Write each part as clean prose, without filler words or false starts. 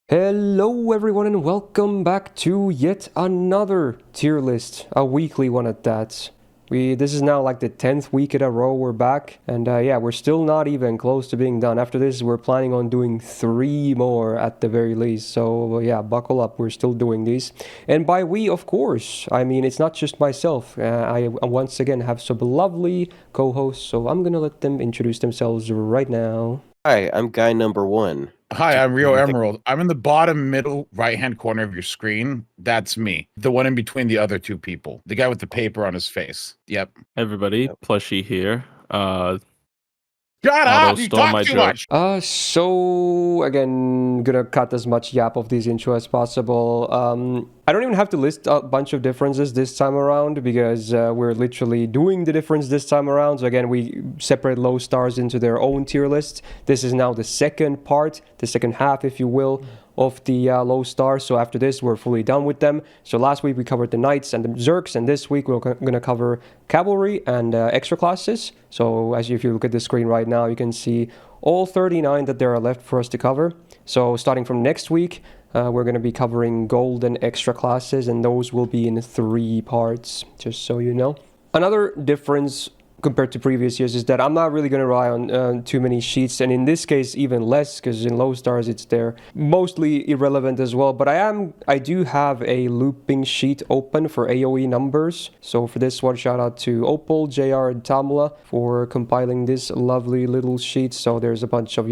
Hello everyone and welcome back to yet another tier list, a weekly one at that. This is now like the 10th week in a row we're back, and yeah, we're still not even close to being done. After this, we're planning on doing 3 more at the very least, so yeah, buckle up, we're still doing these. And by we, of course, I mean it's not just myself. I once again have some lovely co-hosts, so I'm gonna let them introduce themselves right now. Hi, I'm guy number 1. Hi, I'm Rio Emerald. I'm in the bottom middle right-hand corner of your screen. That's me. The one in between the other two people. The guy with the paper on his face. Yep. Hey everybody, Plushie here. Shut up! You talk too much! So again, gonna cut as much yap of these intro as possible. I don't even have to list a bunch of differences this time around because we're literally doing the difference this time around. So again, we separate low stars into their own tier lists. This is now the second part, the second half, if you will, of the low stars. So after this, we're fully done with them. So last week we covered the knights and the berserks, and this week we're going to cover cavalry and extra classes. So if you look at the screen right now, you can see all 39 that there are left for us to cover. So starting from next week, we're going to be covering gold and extra classes, and those will be in 3 parts, just so you know. Another difference compared to previous years is that I'm not really going to rely on too many sheets, and in this case even less, because in low stars it's there mostly irrelevant as well. But I do have a looping sheet open for AoE numbers. So for this one, shout out to Opal, JR, and Tamla for compiling this lovely little sheet. So there's a bunch of,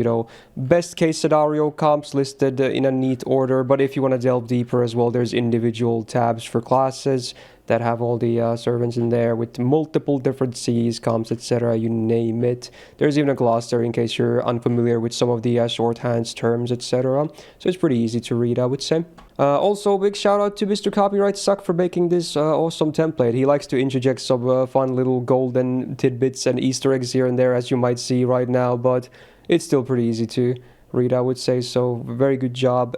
best case scenario comps listed in a neat order. But if you want to delve deeper as well, there's individual tabs for classes that have all the servants in there with multiple different Cs, comps, etc., you name it. There's even a glossary in case you're unfamiliar with some of the shorthands, terms, etc. So it's pretty easy to read, I would say. Also, big shout out to Mr. Copyright Suck for making this awesome template. He likes to interject some fun little golden tidbits and Easter eggs here and there, as you might see right now, but it's still pretty easy to read, I would say. So very good job.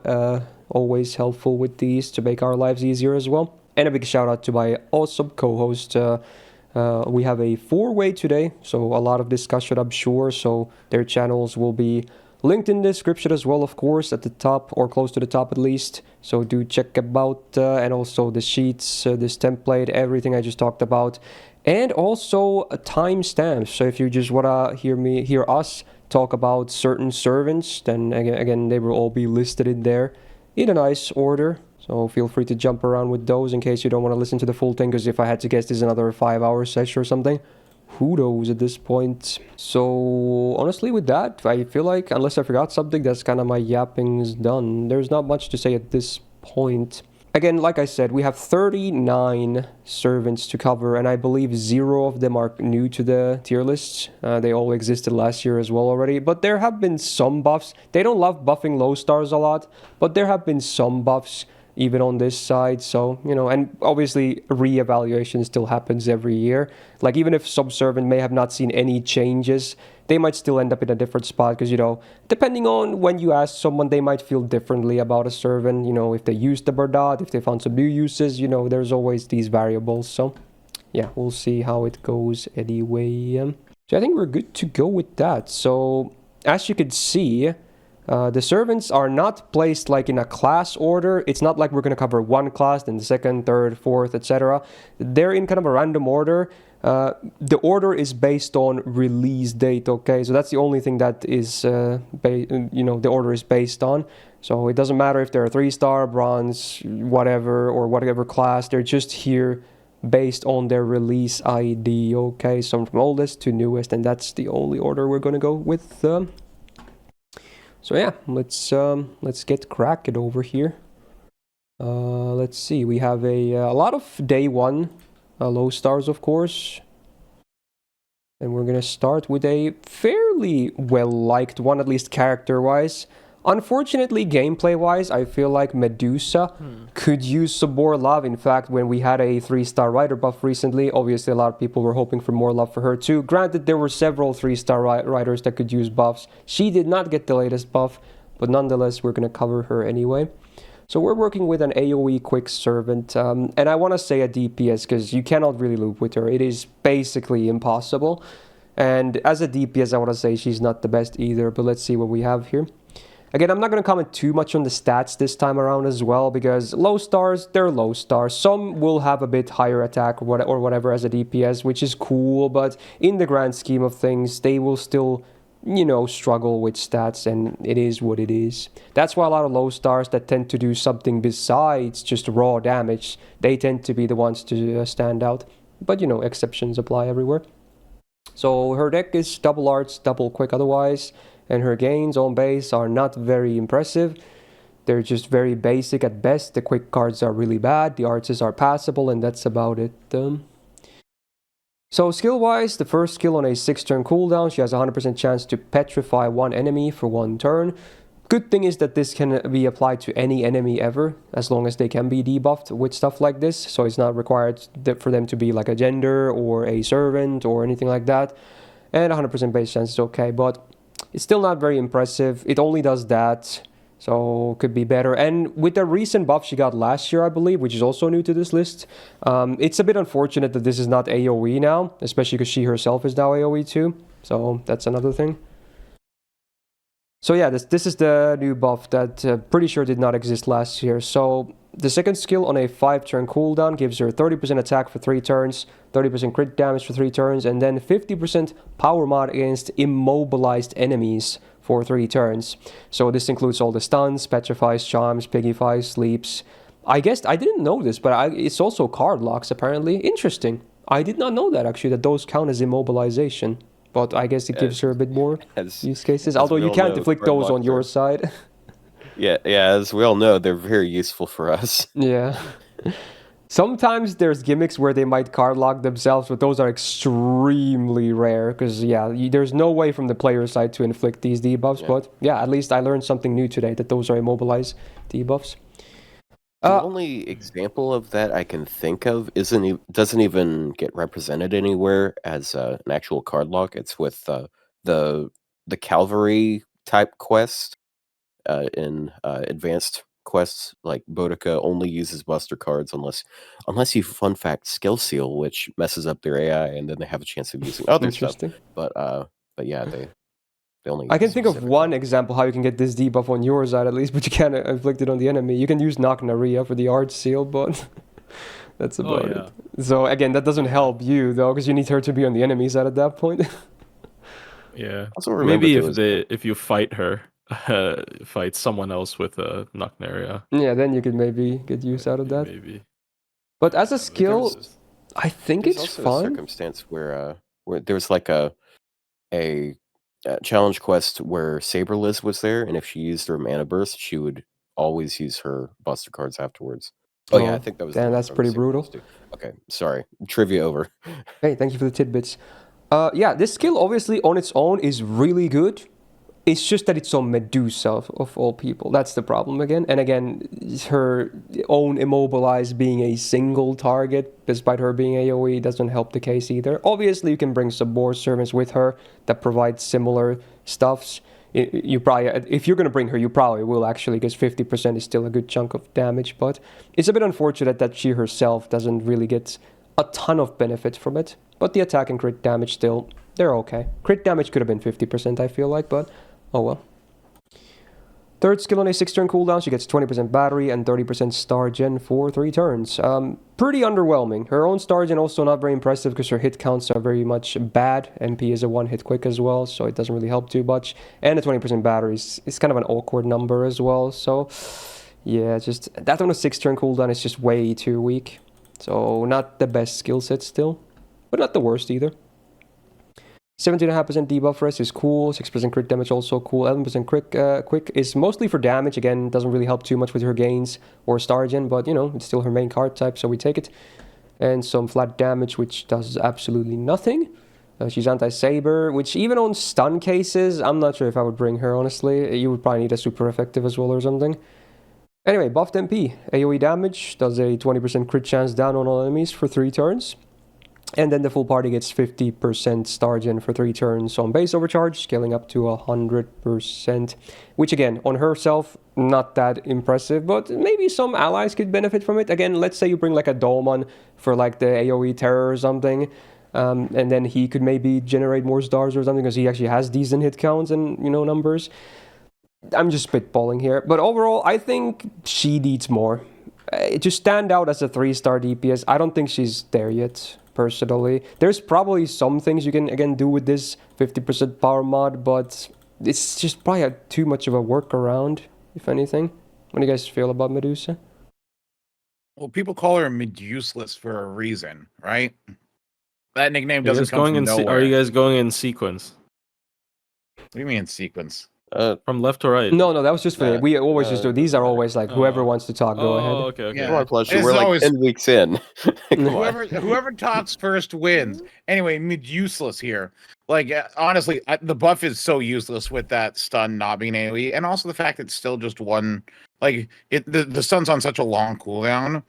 Always helpful with these to make our lives easier as well. And a big shout out to my awesome co-host. We have a 4-way today, so a lot of discussion, I'm sure. So their channels will be linked in the description as well, of course, at the top or close to the top at least. So do check about and also the sheets, this template, everything I just talked about, and also timestamps. So if you just wanna hear us talk about certain servants, then again they will all be listed in there in a nice order. So feel free to jump around with those in case you don't want to listen to the full thing, because if I had to guess, this is another 5-hour session or something. Who knows at this point? So honestly with that, I feel like unless I forgot something, that's kind of my yapping's done. There's not much to say at this point. Again, like I said, we have 39 servants to cover, and I believe 0 of them are new to the tier lists. They all existed last year as well already, but there have been some buffs. They don't love buffing low stars a lot, but there have been some buffs even on this side. So, and obviously re-evaluation still happens every year. Like even if some servant may have not seen any changes, they might still end up in a different spot because, depending on when you ask someone, they might feel differently about a servant. If they used the Bardot, if they found some new uses, there's always these variables. So yeah, we'll see how it goes anyway. So I think we're good to go with that. So as you can see, the servants are not placed like in a class order. It's not like we're going to cover one class, then the second, third, fourth, etc. They're in kind of a random order. The order is based on release date, okay? So that's the only thing that is, the order is based on. So it doesn't matter if they're 3-star, bronze, whatever, or whatever class. They're just here based on their release ID, okay? So from oldest to newest, and that's the only order we're going to go with. So yeah, let's get cracking over here. Let's see, we have a lot of day 1 low stars, of course. And we're gonna start with a fairly well-liked one, at least character-wise. Unfortunately, gameplay-wise, I feel like Medusa could use some more love. In fact, when we had a 3-star rider buff recently, obviously a lot of people were hoping for more love for her too. Granted, there were several 3-star riders that could use buffs. She did not get the latest buff, but nonetheless, we're going to cover her anyway. So we're working with an AoE quick servant, and I want to say a DPS because you cannot really loop with her. It is basically impossible. And as a DPS, I want to say she's not the best either, but let's see what we have here. Again, I'm not going to comment too much on the stats this time around as well, because low stars, they're low stars. Some will have a bit higher attack or whatever as a DPS, which is cool, but in the grand scheme of things, they will still, struggle with stats, and it is what it is. That's why a lot of low stars that tend to do something besides just raw damage, they tend to be the ones to stand out. But, exceptions apply everywhere. So her deck is double arts, double quick otherwise, and her gains on base are not very impressive. They're just very basic at best. The quick cards are really bad, the arts are passable, and that's about it. So skill-wise, the first skill on a 6-turn cooldown, she has a 100% chance to petrify one enemy for 1 turn. Good thing is that this can be applied to any enemy ever, as long as they can be debuffed with stuff like this. So it's not required for them to be like a gender or a servant or anything like that. And 100% base chance is okay, but it's still not very impressive. It only does that, so could be better. And with the recent buff she got last year, I believe, which is also new to this list, it's a bit unfortunate that this is not AoE now, especially because she herself is now AoE too. So that's another thing. So yeah, this is the new buff that pretty sure did not exist last year. So the second skill on a 5-turn cooldown gives her 30% attack for 3 turns, 30% crit damage for 3 turns, and then 50% power mod against immobilized enemies for 3 turns. So this includes all the stuns, petrifies, charms, pigifies, sleeps. I guess I didn't know this, but it's also card locks apparently. Interesting. I did not know that actually, that those count as immobilization. But I guess it gives her a bit more use cases. Although you can't inflict those on your side. Yeah, as we all know, they're very useful for us. Yeah. Sometimes there's gimmicks where they might card lock themselves, but those are extremely rare. Because, there's no way from the player side to inflict these debuffs. Yeah. But, at least I learned something new today, that those are immobilized debuffs. The only example of that I can think of doesn't even get represented anywhere as an actual card lock. It's with the cavalry type quest in advanced quests, like Boudica only uses buster cards unless you fun fact skill seal, which messes up their AI, and then they have a chance of using other stuff. But yeah, they only. I can think of one example how you can get this debuff on your side at least, but you can't inflict it on the enemy. You can use Naria for the art seal, but that's about it. So again, that doesn't help you though, because you need her to be on the enemy side at that point. Yeah. Maybe if you fight her, fight someone else with a Naria. Yeah, then you could maybe get use out of that. Maybe. But as a skill, I think it's also fun. A circumstance where there's like a challenge quest where Saberliz was there, and if she used her mana burst, she would always use her buster cards afterwards. Oh yeah, I think that was. Damn, that's pretty brutal. Okay, sorry. Trivia over. Hey, thank you for the tidbits. This skill obviously on its own is really good. It's just that it's on Medusa of all people. That's the problem again. And again, her own immobilized being a single target, despite her being AoE, doesn't help the case either. Obviously, you can bring some more servants with her that provide similar stuffs. You probably, if you're going to bring her, you probably will actually, because 50% is still a good chunk of damage. But it's a bit unfortunate that she herself doesn't really get a ton of benefit from it. But the attack and crit damage still, they're okay. Crit damage could have been 50%, I feel like, but oh well. Third skill on a 6-turn cooldown, she gets 20% battery and 30% star gen for 3 turns. Pretty underwhelming. Her own star gen also not very impressive because her hit counts are very much bad. MP is a 1-hit quick as well, so it doesn't really help too much. And the 20% battery is kind of an awkward number as well. So yeah, just that on a 6-turn cooldown is just way too weak. So not the best skill set still, but not the worst either. 17.5% debuff rest is cool, 6% crit damage also cool, 11% quick is mostly for damage, again, doesn't really help too much with her gains or star gen, but it's still her main card type, so we take it. And some flat damage, which does absolutely nothing. She's anti-saber, which even on stun cases, I'm not sure if I would bring her, honestly. You would probably need a super effective as well or something. Anyway, buffed MP, AoE damage, does a 20% crit chance down on all enemies for 3 turns. And then the full party gets 50% star gen for 3 turns on base overcharge, scaling up to 100%. Which again, on herself, not that impressive, but maybe some allies could benefit from it. Again, let's say you bring like a Dolman for like the AoE terror or something, and then he could maybe generate more stars or something because he actually has decent hit counts and numbers. I'm just spitballing here, but overall, I think she needs more. To stand out as a 3-star DPS, I don't think she's there yet, personally. There's probably some things you can, again, do with this 50% power mod, but it's just probably too much of a workaround, if anything. What do you guys feel about Medusa? Well, people call her Meduseless for a reason, right? That nickname doesn't come from nowhere. Are you guys going in sequence? What do you mean in sequence? From left to right. No, that was just for we always just do. These are always like whoever wants to talk, go ahead. Okay. Yeah. Come on, Flusher. We're like always, 10 weeks in. Whoever talks first wins. Anyway, useless here. Like, honestly, the buff is so useless with that stun not being AoE, and also the fact it's still just one. Like, the stun's on such a long cooldown.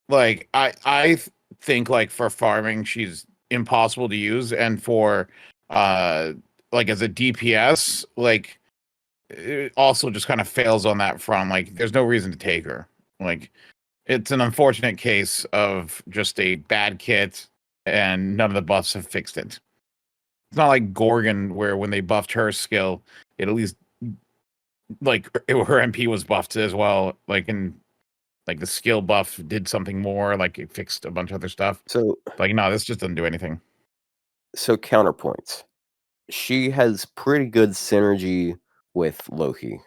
Like, I think, like, for farming, she's impossible to use, and for, like, as a DPS, like, it also just kind of fails on that front. Like, there's no reason to take her. Like, it's an unfortunate case of just a bad kit, and none of the buffs have fixed it. It's not like Gorgon, where when they buffed her skill, it at least, like, her MP was buffed as well. Like, like, the skill buff did something more. Like, it fixed a bunch of other stuff. So, like, no, this just doesn't do anything. So, counterpoints. She has pretty good synergy with Lohi,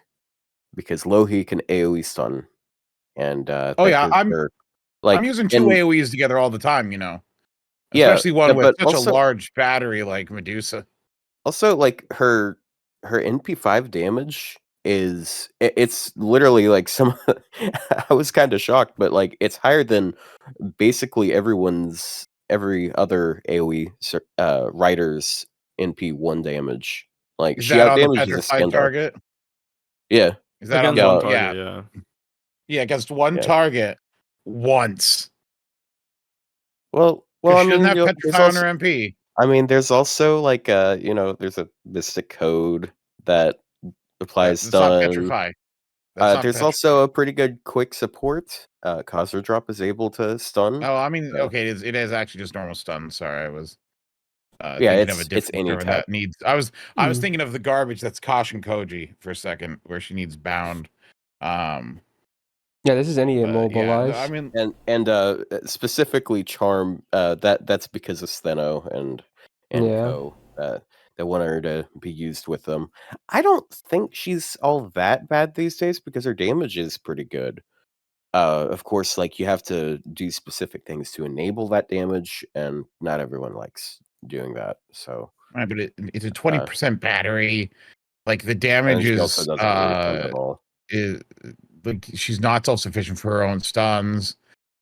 because Lohi can AoE stun, and I'm using two AoEs together all the time, you know. Yeah, especially one with such also, a large battery like Medusa. Also, like her NP5 damage it's literally like some. I was kind of shocked, but like it's higher than basically every other AoE writer's NP1 damage. Like, is she that on the outdamages a petrified target? Yeah. Is that against on one target? Yeah, against one target once. Well, she I mean, doesn't have petrify on her MP. I mean, there's also like there's a mystic code that applies stun. Not petrify. There's also a pretty good quick support. Kaiser Drop is able to stun. Oh, I mean, okay, it is actually just normal stun. Sorry, I was thinking of a different any term that needs. I was thinking of the garbage that's Caution Koji for a second, where she needs bound. Yeah, this is any immobilize. Yeah, I mean, and specifically charm. That's because of Steno and Co. That want her to be used with them. I don't think she's all that bad these days, because her damage is pretty good. Of course, like, you have to do specific things to enable that damage, and not everyone likes doing that. So, right, but it's a 20% battery. Like, the damage is like, she's not self-sufficient for her own stuns.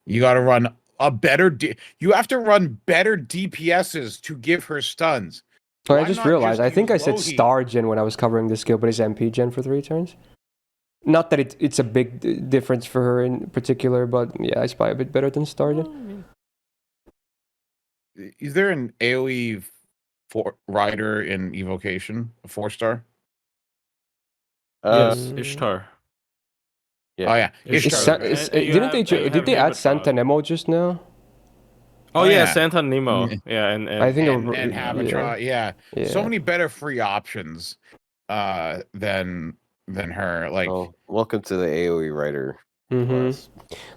You got to run a better. You have to run better DPSs to give her stuns. I just realized. I think I said star gen when I was covering this skill, but it's MP gen for 3 turns. Not that it's a big difference for her in particular, but yeah, it's probably a bit better than star gen. Is there an AoE rider in Evocation, a 4-star? Yes, Ishtar. Yeah. Oh yeah, Ishtar. Did they add Santa Nemo just now? Oh yeah, Santa Nemo. Yeah, and I think and Habitra. Yeah. So many better free options than her. Like, welcome to the AoE writer.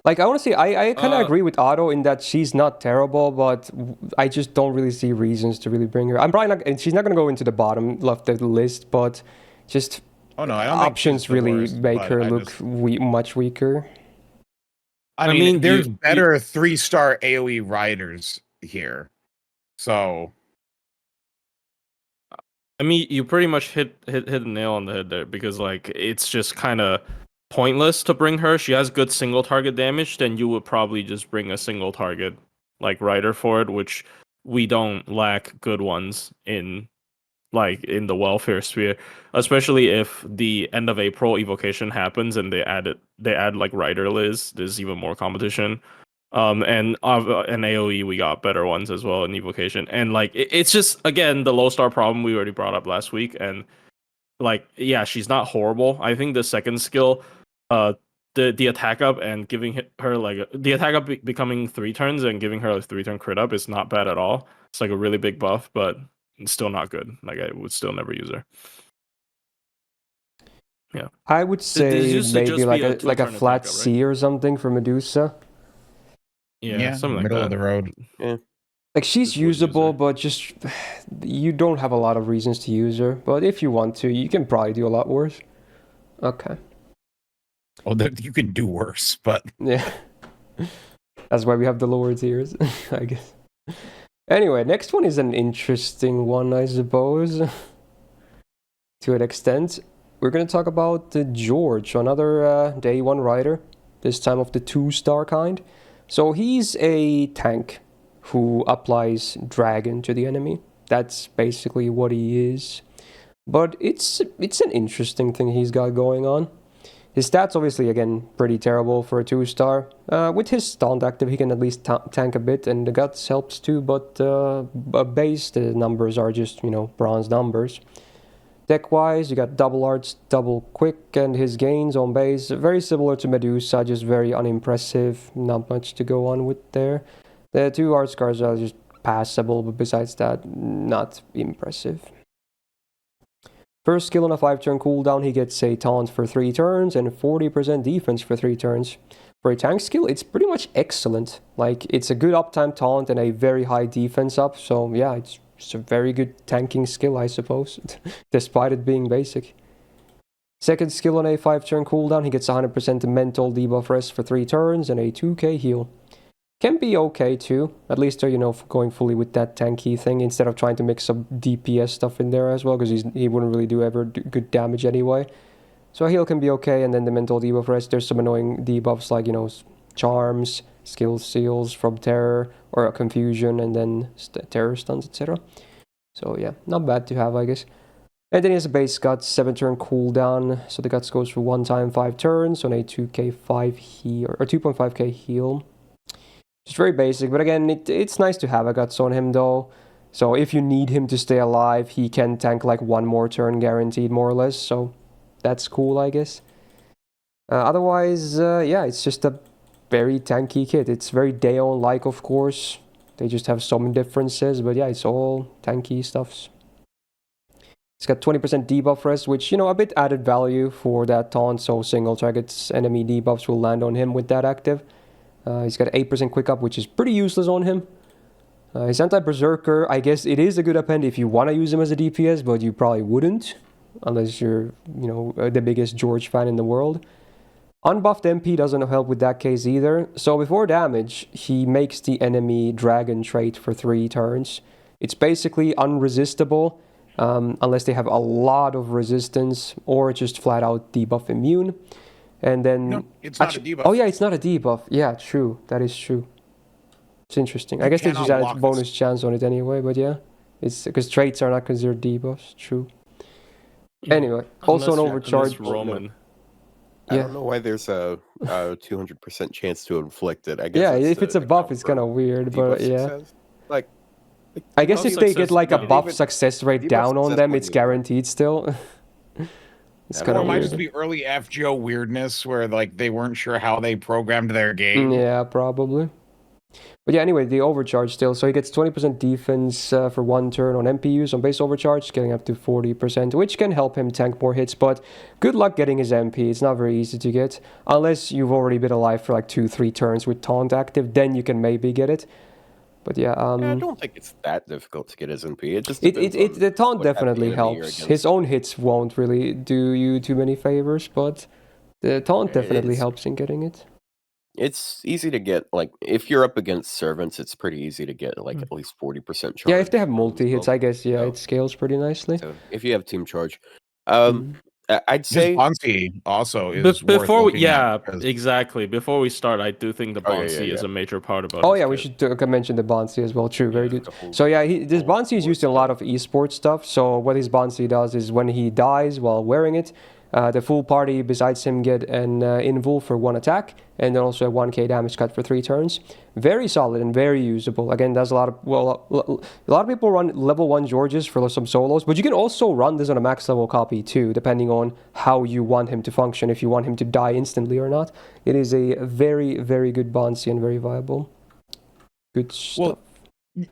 Like, I want to say, I kind of agree with Otto in that she's not terrible, but I just don't really see reasons to really bring her. I'm probably not, and she's not going to go into the bottom left of the list, but just I don't options really make her look much weaker. I mean, there's better 3-star AoE riders here. So, I mean, you pretty much hit the nail on the head there, because like it's just kind of pointless to bring her. She has good single target damage, then you would probably just bring a single target like rider for it, which we don't lack good ones in the welfare sphere, especially if the end of April evocation happens and they add like rider Liz. There's even more competition. And AoE, we got better ones as well in evocation, and like it's just, again, the low star problem we already brought up last week. And like, yeah, she's not horrible. I think the second skill, the attack up and giving her like the attack up becoming 3 turns and giving her a 3-turn crit up is not bad at all. It's like a really big buff, but it's still not good. Like, I would still never use her. I would say used to maybe just like be a a two-turn flat attacker, right? C or something for Medusa. Yeah, something like middle that. of the road. Yeah. Like she's Just would use usable, her. but just you don't have a lot of reasons to use her. But if you want to, you can probably do a lot worse. Okay. Oh, you can do worse, but Yeah. That's why we have the lower tiers, I guess. Anyway, next one is an interesting one, I suppose. To an extent. We're going to talk about George, another day 1 rider, this time of the 2-star kind. So he's a tank who applies dragon to the enemy. That's basically what he is. But it's an interesting thing he's got going on. His stats, obviously, again, pretty terrible for a 2-star. With his taunt active, he can at least tank a bit, and the guts helps too, but base, the numbers are just, bronze numbers. Deck-wise, you got double arts, double quick, and his gains on base, very similar to Medusa, just very unimpressive, not much to go on with there. The 2 art scars are just passable, but besides that, not impressive. First skill on a 5-turn cooldown, he gets a taunt for 3 turns and 40% defense for 3 turns. For a tank skill, it's pretty much excellent. Like, it's a good uptime taunt and a very high defense up, so yeah, it's a very good tanking skill, I suppose, despite it being basic. Second skill on a 5-turn cooldown, he gets 100% mental debuff rest for 3 turns and a 2k heal. Can be okay too, at least going fully with that tanky thing instead of trying to mix some DPS stuff in there as well, because he wouldn't really do good damage anyway. So a heal can be okay, and then the mental debuff rest, there's some annoying debuffs like, charms, skill seals from terror, or confusion, and then terror stuns, etc. So yeah, not bad to have, I guess. And then he has a base guts, 7-turn cooldown, so the guts goes for 1 time 5 turns on a 2k5 heal, or 2.5k heal. Just very basic, but again, it's nice to have a guts on him though. So if you need him to stay alive, he can tank like 1 more turn guaranteed, more or less, so that's cool, I guess. Otherwise, yeah, it's just a very tanky kit. It's very Daeon-like, of course. They just have some differences, but yeah, it's all tanky stuffs. It's got 20% debuff rest, which, a bit added value for that taunt, so single target's enemy debuffs will land on him with that active. He's got 8% quick up, which is pretty useless on him. His anti-berserker, I guess it is a good append if you want to use him as a DPS, but you probably wouldn't, unless you're, the biggest George fan in the world. Unbuffed MP doesn't help with that case either. So before damage, he makes the enemy dragon trait for 3 turns. It's basically unresistible, unless they have a lot of resistance, or just flat out debuff immune. And then... No, it's not a debuff. Oh yeah, it's not a debuff. Yeah, true. That is true. It's interesting. I guess they just added bonus chance on it anyway, but yeah. It's because traits are not considered debuffs. True. Anyway, also an overcharge. Roman. I don't know why there's a 200% chance to inflict it. I guess yeah, if it's a buff, it's kind of weird, but yeah. Success. Like, I guess if they get like a buff success rate down on them, it's wouldn't guaranteed still. It's kind Or of it might weird. just be early FGO weirdness where like they weren't sure how they programmed their game. Yeah, probably. But yeah, anyway, the overcharge still. So he gets 20% defense for 1 turn on MPUs on base overcharge, getting up to 40%, which can help him tank more hits. But good luck getting his MP. It's not very easy to get. Unless you've already been alive for like 2-3 turns with taunt active, then you can maybe get it. But yeah, I don't think it's that difficult to get his MP. It just depends the taunt what type of definitely enemy you're helps. against. His own hits won't really do you too many favors, but the taunt definitely helps in getting it. It's easy to get, like, if you're up against servants, it's pretty easy to get, like, at least 40% charge. Yeah, if they have multi-hits, well, I guess, yeah, it scales pretty nicely. So if you have team charge. I'd His say... bouncy also is worth before looking at, exactly. Before we start, I do think the bouncy is a major part about Oh his yeah, we kit. should mention the bouncy as well. True, very good. So yeah, this bouncy is used in a lot of esports stuff. So what his bouncy does is when he dies while wearing it, the full party besides him get an invul for 1 attack, and then also a 1k damage cut for 3 turns. Very solid and very usable. Again, there's a lot of people run level 1 Georges for some solos, but you can also run this on a max level copy too, depending on how you want him to function, if you want him to die instantly or not. It is a very, very good bouncy and very viable. Good stuff. Well,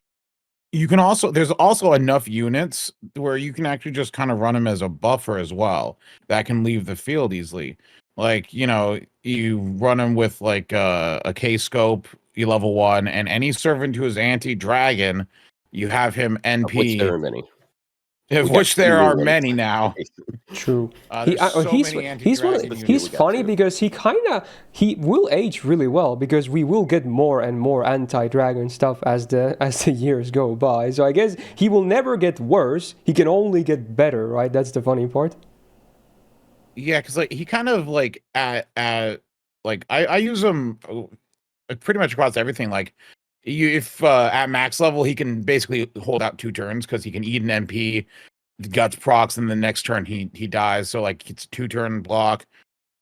there's also enough units where you can actually just kind of run him as a buffer as well that can leave the field easily. Like, you run him with like a K scope, you level 1, and any servant who is anti-dragon, you have him Of which there NP, are many. of We got which 2 there new are ones. many now. True. There's so many anti-dragon He's units. funny because he will age really well because we will get more and more anti-dragon stuff as the years go by. So I guess he will never get worse. He can only get better, right? That's the funny part. Yeah, because like he kind of like at like I use him pretty much across everything. Like if at max level he can basically hold out 2 turns because he can eat an MP, guts procs, and the next turn he dies. So like it's a 2-turn block,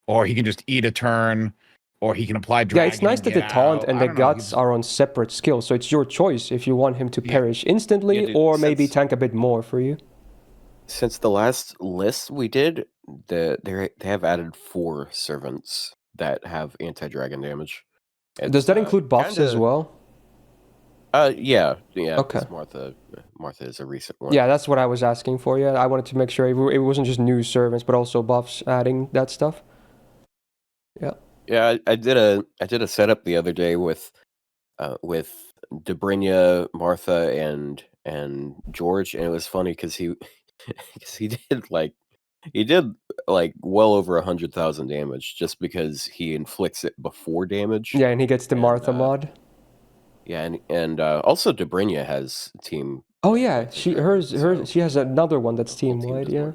or he can just eat a turn, or he can apply dragon. Yeah, it's nice that the taunt and the guts are on separate skills, so it's your choice if you want him to perish instantly or maybe tank a bit more for you. Since the last list we did, they have added 4 servants that have anti-dragon damage. Does that include buffs as well? Yeah. Okay. Martha is a recent one. Yeah, that's what I was asking for. Yeah, I wanted to make sure it wasn't just new servants, but also buffs adding that stuff. Yeah. Yeah, I did a setup the other day with Dobrynya, Martha, and George, and it was funny because he did like well over 100,000 damage just because he inflicts it before damage. Yeah, and he gets the Martha mod. Yeah, and also Dobrynya has team. Oh yeah, she has another one that's team wide. Yeah.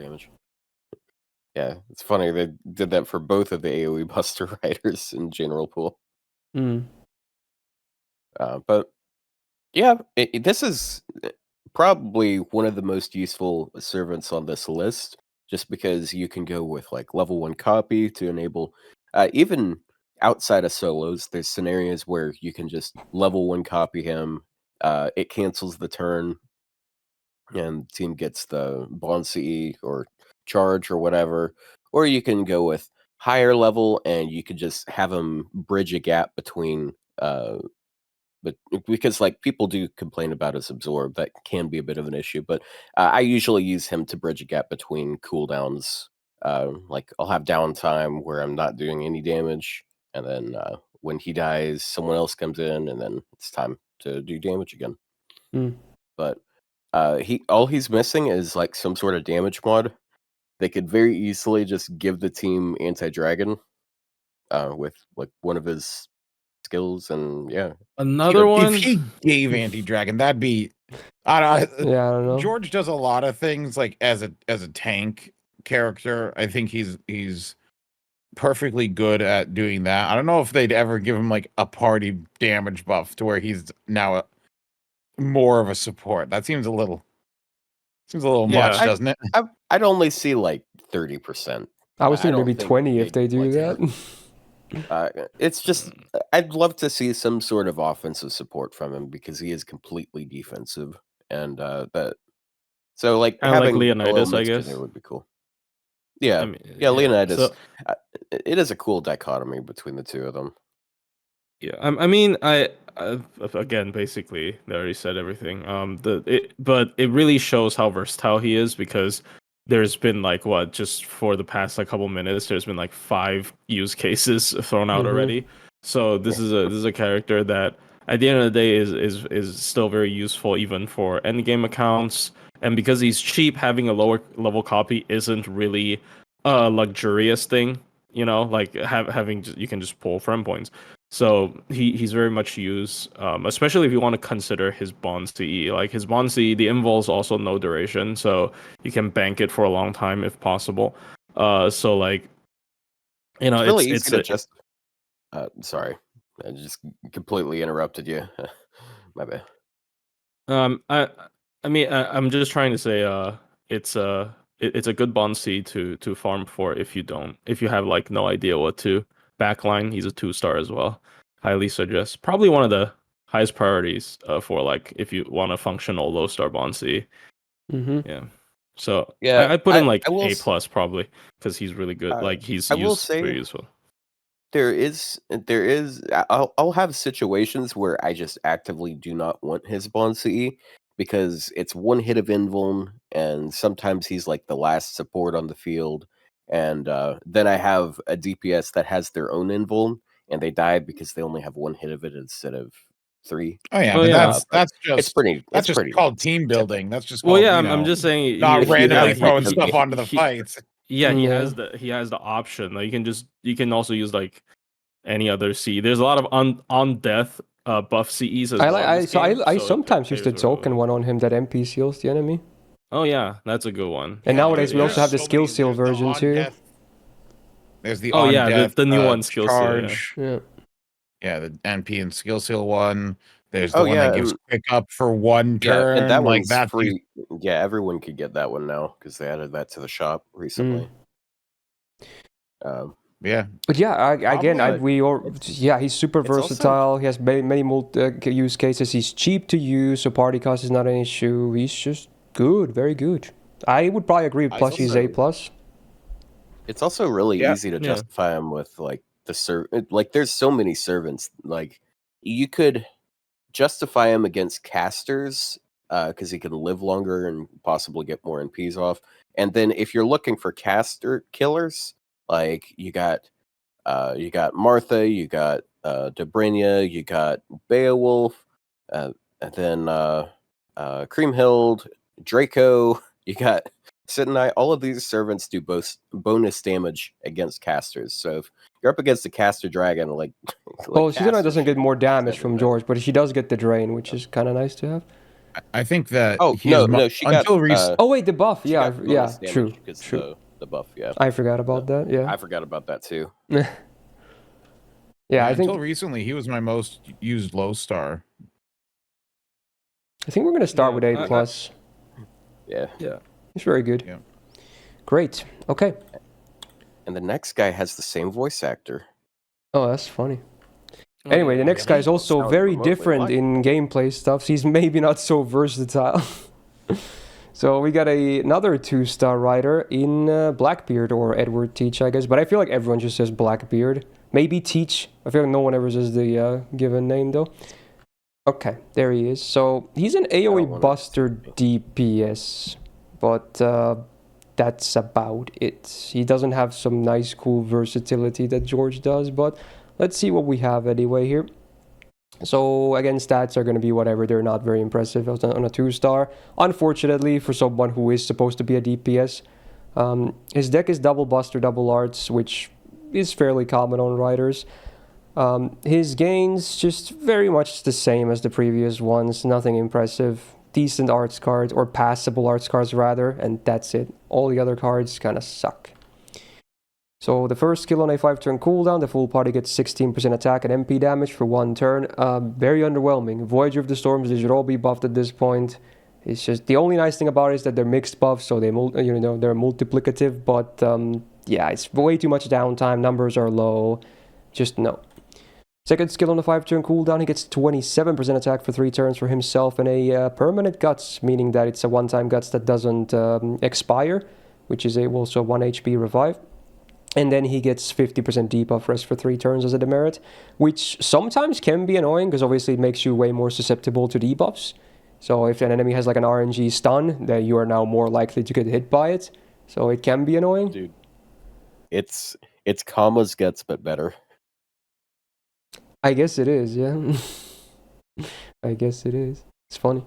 Yeah, it's funny they did that for both of the AoE Buster Riders in General Pool. But yeah, this is probably one of the most useful servants on this list, just because you can go with like level 1 copy to enable even outside of solos. There's scenarios where you can just level 1 copy him. It cancels the turn, and the team gets the Bond CE or charge or whatever. Or you can go with higher level, and you could just have him bridge a gap between. But because like people do complain about his absorb, that can be a bit of an issue. But I usually use him to bridge a gap between cooldowns. Like I'll have downtime where I'm not doing any damage, and then when he dies, someone else comes in, and then it's time to do damage again. But all he's missing is like some sort of damage mod. They could very easily just give the team anti-dragon with like one of his skills, and yeah. Another one. If he gave anti-dragon, that'd be. I don't know. George does a lot of things like as a tank character. I think he's perfectly good at doing that. I don't know if they'd ever give him like a party damage buff to where he's now more of a support. That seems a little much, doesn't it? I'd only see like 30%. I was thinking maybe 20 if they do that. It's just I'd love to see some sort of offensive support from him because he is completely defensive, and so like having like Leonidas, I guess, there would be cool. Yeah, Leonidas. So, it is a cool dichotomy between the two of them. Yeah, I mean, I again, basically, they already said everything. But it really shows how versatile he is because there's been like just for the past like couple minutes, there's been like 5 use cases thrown out already. So this is a character that at the end of the day is still very useful even for endgame accounts. And because he's cheap, having a lower level copy isn't really a luxurious thing. Like having you can just pull friend points. So he's very much used, especially if you want to consider his Bond CE. Like his Bond CE, the invol's also no duration, so you can bank it for a long time if possible. So like, it's really easy to just. Sorry, I just completely interrupted you. My bad. I mean, I'm just trying to say, it's a good Bond CE to farm for if you have like no idea what to. Backline, he's a 2-star as well. Highly suggest. Probably one of the highest priorities for like if you want a functional low-star Bond CE. Yeah. So yeah, I put him like A+ probably because he's really good. Like he's very useful. There is I'll have situations where I just actively do not want his Bond CE because it's one hit of invuln, and sometimes he's like the last support on the field. And then I have a DPS that has their own invuln, and they die because they only have one hit of it instead of 3. Oh yeah, Oh, but yeah. that's just It's pretty. that's It's just pretty called team building. That's just Well, called, yeah, you know, I'm just saying. not he- randomly yeah, throwing he- stuff he- onto the fights. Yeah, he Yeah. has the option. Like you can also use like any other C. There's a lot of on death buff CEs as well. I sometimes used the token one on him that MP seals the enemy. Oh yeah, that's a good one. And Yeah, nowadays we there's also have the so skill many- seal there's the version too. on-death- There's the Oh, yeah, on-death, the new one, skill seal, yeah. charge. Yeah. Yeah, the NP and skill seal one. There's the Oh, one yeah, that gives and- quick up for one turn. and that like one's that's free. Yeah, everyone could get that one now because they added that to the shop recently. Yeah. But yeah, he's super It's also- versatile. He has many use cases. He's cheap to use, so party cost is not an issue. He's just good, very good. I would probably agree with plus he's also- A plus. It's also really Yeah. easy to Yeah. justify him with like like there's so many servants. Like you could justify him against casters because he can live longer and possibly get more NPs off. And then if you're looking for caster killers, like you got Martha, you got Dobrynia, you got Beowulf, and then Creamhild, Draco, you got Sidonite. All of these servants do both bonus damage against casters. So if you're up against a caster dragon, like Well, Sidonite casters doesn't get should more be damage extended from back. George, but she does get the drain, which is kind of nice to have. I think that Oh, he no, is no, she got, until recently. Oh wait, the buff. she Yeah, got bonus damage true, because true. the buff. Yeah, I forgot about that. Yeah, I forgot about that too. yeah. I think until recently he was my most used low star. we're gonna start Yeah, with A plus. Yeah. He's very good. Yeah. Great. Okay. And the next guy has the same voice actor. Oh, that's funny. Anyway, the next guy is also Sound very remotely different alike. in gameplay stuff. He's maybe not so versatile. So we got another 2-star rider in Blackbeard or Edward Teach, I guess. But I feel like everyone just says Blackbeard. Maybe Teach. I feel like no one ever says the given name though. Okay, there he is. So he's an AoE wanna- buster DPS, but that's about it. He doesn't have some nice, cool versatility that George does, but let's see what we have anyway here. So again, stats are going to be whatever. They're not very impressive on a 2-star. Unfortunately, for someone who is supposed to be a DPS, his deck is double buster, double arts, which is fairly common on riders. His gains just very much the same as the previous ones. Nothing impressive. Decent arts cards, or passable arts cards rather, and that's it. All the other cards kind of suck. So the first skill on a 5-turn cooldown, the full party gets 16% attack and MP damage for 1 turn. Very underwhelming. Voyager of the Storms, they should all be buffed at this point. It's just the only nice thing about it is that they're mixed buffs, so they're multiplicative. But yeah, it's way too much downtime. Numbers are low. Just no. Second skill on the 5-turn cooldown, he gets 27% attack for 3 turns for himself and a permanent guts, meaning that it's a one-time guts that doesn't expire, which is also 1 HP revive. And then he gets 50% debuff rest for 3 turns as a demerit, which sometimes can be annoying because obviously it makes you way more susceptible to debuffs. So if an enemy has like an RNG stun, then you are now more likely to get hit by it. So it can be annoying. Dude, it's Kama's guts, but better. I guess it is, yeah. I guess it is. It's funny.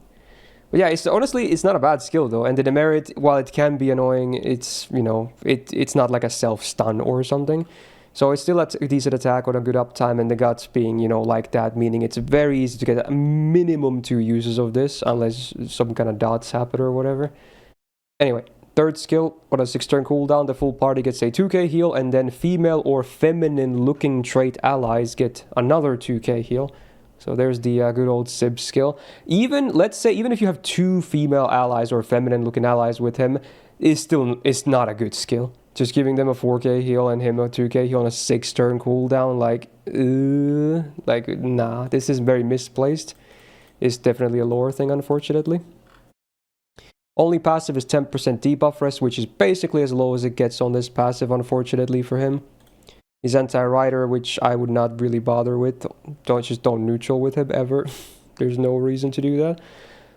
But yeah, honestly, it's not a bad skill though. And the demerit, while it can be annoying, it's, it's not like a self-stun or something. So it's still a decent attack with a good uptime, and the guts being, like that, meaning it's very easy to get a minimum 2 uses of this, unless some kind of dots happen or whatever. Anyway, third skill, on a 6-turn cooldown, the full party gets a 2k heal, and then female or feminine-looking trait allies get another 2k heal. So there's the good old Sib skill. Let's say, even if you have 2 female allies or feminine-looking allies with him, it's not a good skill. Just giving them a 4k heal and him a 2k heal on a 6-turn cooldown, nah, this is very misplaced. It's definitely a lore thing, unfortunately. Only passive is 10% debuff rest, which is basically as low as it gets on this passive, unfortunately for him. He's anti-rider, which I would not really bother with. Don't neutral with him ever. There's no reason to do that.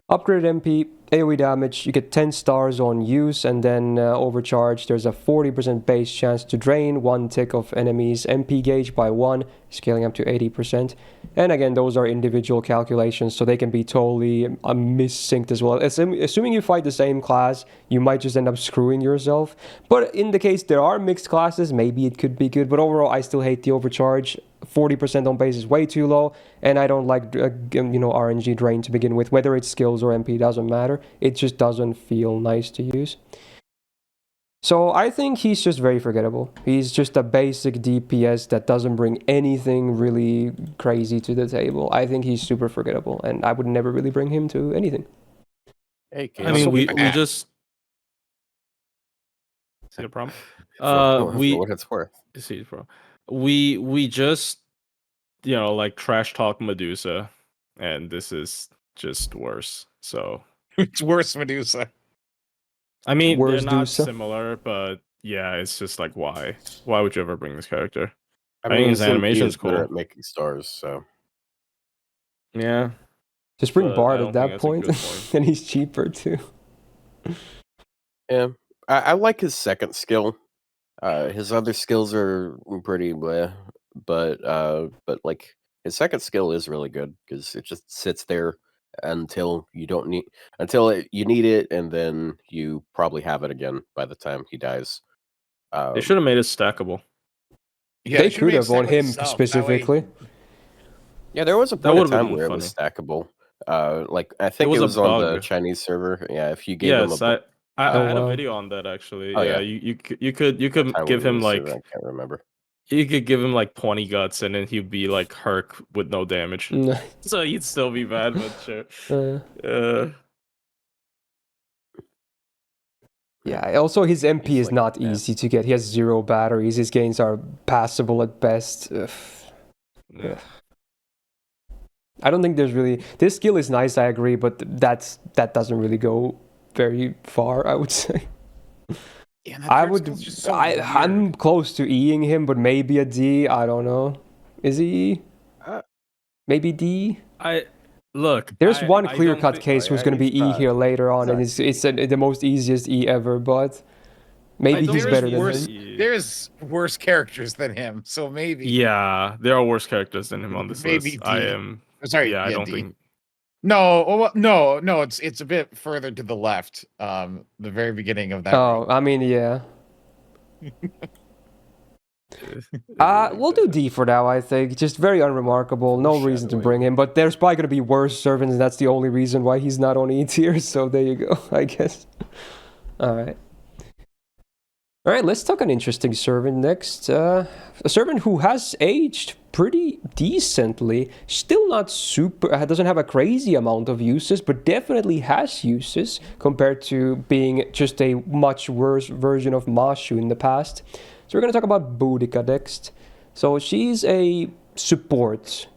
Upgraded MP, AoE damage, you get 10 stars on use, and then overcharge, there's a 40% base chance to drain 1 tick of enemies MP gauge by 1, scaling up to 80%. And again, those are individual calculations, so they can be totally missynced as well. Assuming you fight the same class, you might just end up screwing yourself. But in the case there are mixed classes, maybe it could be good. But overall, I still hate the overcharge. 40% on base is way too low, and I don't like RNG drain to begin with. Whether it's skills or MP, doesn't matter. It just doesn't feel nice to use. So I think he's just very forgettable. He's just a basic DPS that doesn't bring anything really crazy to the table. I think he's super forgettable, and I would never really bring him to anything. Hey, I mean, we just see the problem. For what it's worth. See the problem. We just like trash talk Medusa, and this is just worse. So It's worse, Medusa. I mean, Worse they're not Medusa. similar, but yeah, it's just like why would you ever bring this character? I think mean, his Zen P animation's is better cool. at making stars, so Yeah, Just bring but I Bard don't at think that that's a point, good point. and he's cheaper too. yeah. I like his second skill. His other skills are pretty bleh, but like his second skill is really good because it just sits there until you need it, and then you probably have it again by the time he dies. They should have made it stackable. Yeah, They should've could made have on Sec with him himself. That way- specifically. Yeah, there was a That point in would've time been where it was funny. stackable. Like I think was it a was on the bug. Chinese server. Yeah, if you gave him a Yes, book, I Oh, had a wow. video on that actually. Oh, yeah, yeah. you could time give we him used like it, I can't remember. you could give him like 20 guts, and then he'd be like Herc with no damage. So he'd still be bad, but sure. Yeah, also his MP He's is like not that. easy to get. He has 0 batteries. His gains are passable at best. Yeah. I don't think there's really... This skill is nice, I agree, but that doesn't really go very far, I would say. Yeah, that third skill's just so weird. I'm close to Eing him, but maybe a D. I don't know. Is he E? Maybe D? There's one I don't clear-cut think- case who's going to be E here later on, and it's the most easiest E ever, but maybe don't he's think better he's than worse. him. There's worse characters than him, so maybe. Yeah, there are worse characters than him on this Maybe list. D. I am. Sorry, Yeah, I don't D. think. No, no, it's a bit further to the left. The very beginning of that. Oh, I mean, yeah. We'll do D for now, I think. Just very unremarkable. No reason to bring him, but there's probably going to be worse servants, and that's the only reason why he's not on E tier, so there you go, I guess. Alright. Alright, let's talk an interesting servant next. A servant who has aged pretty decently. Still not super... doesn't have a crazy amount of uses, but definitely has uses compared to being just a much worse version of Mashu in the past. So we're going to talk about Boudica next. So she's a support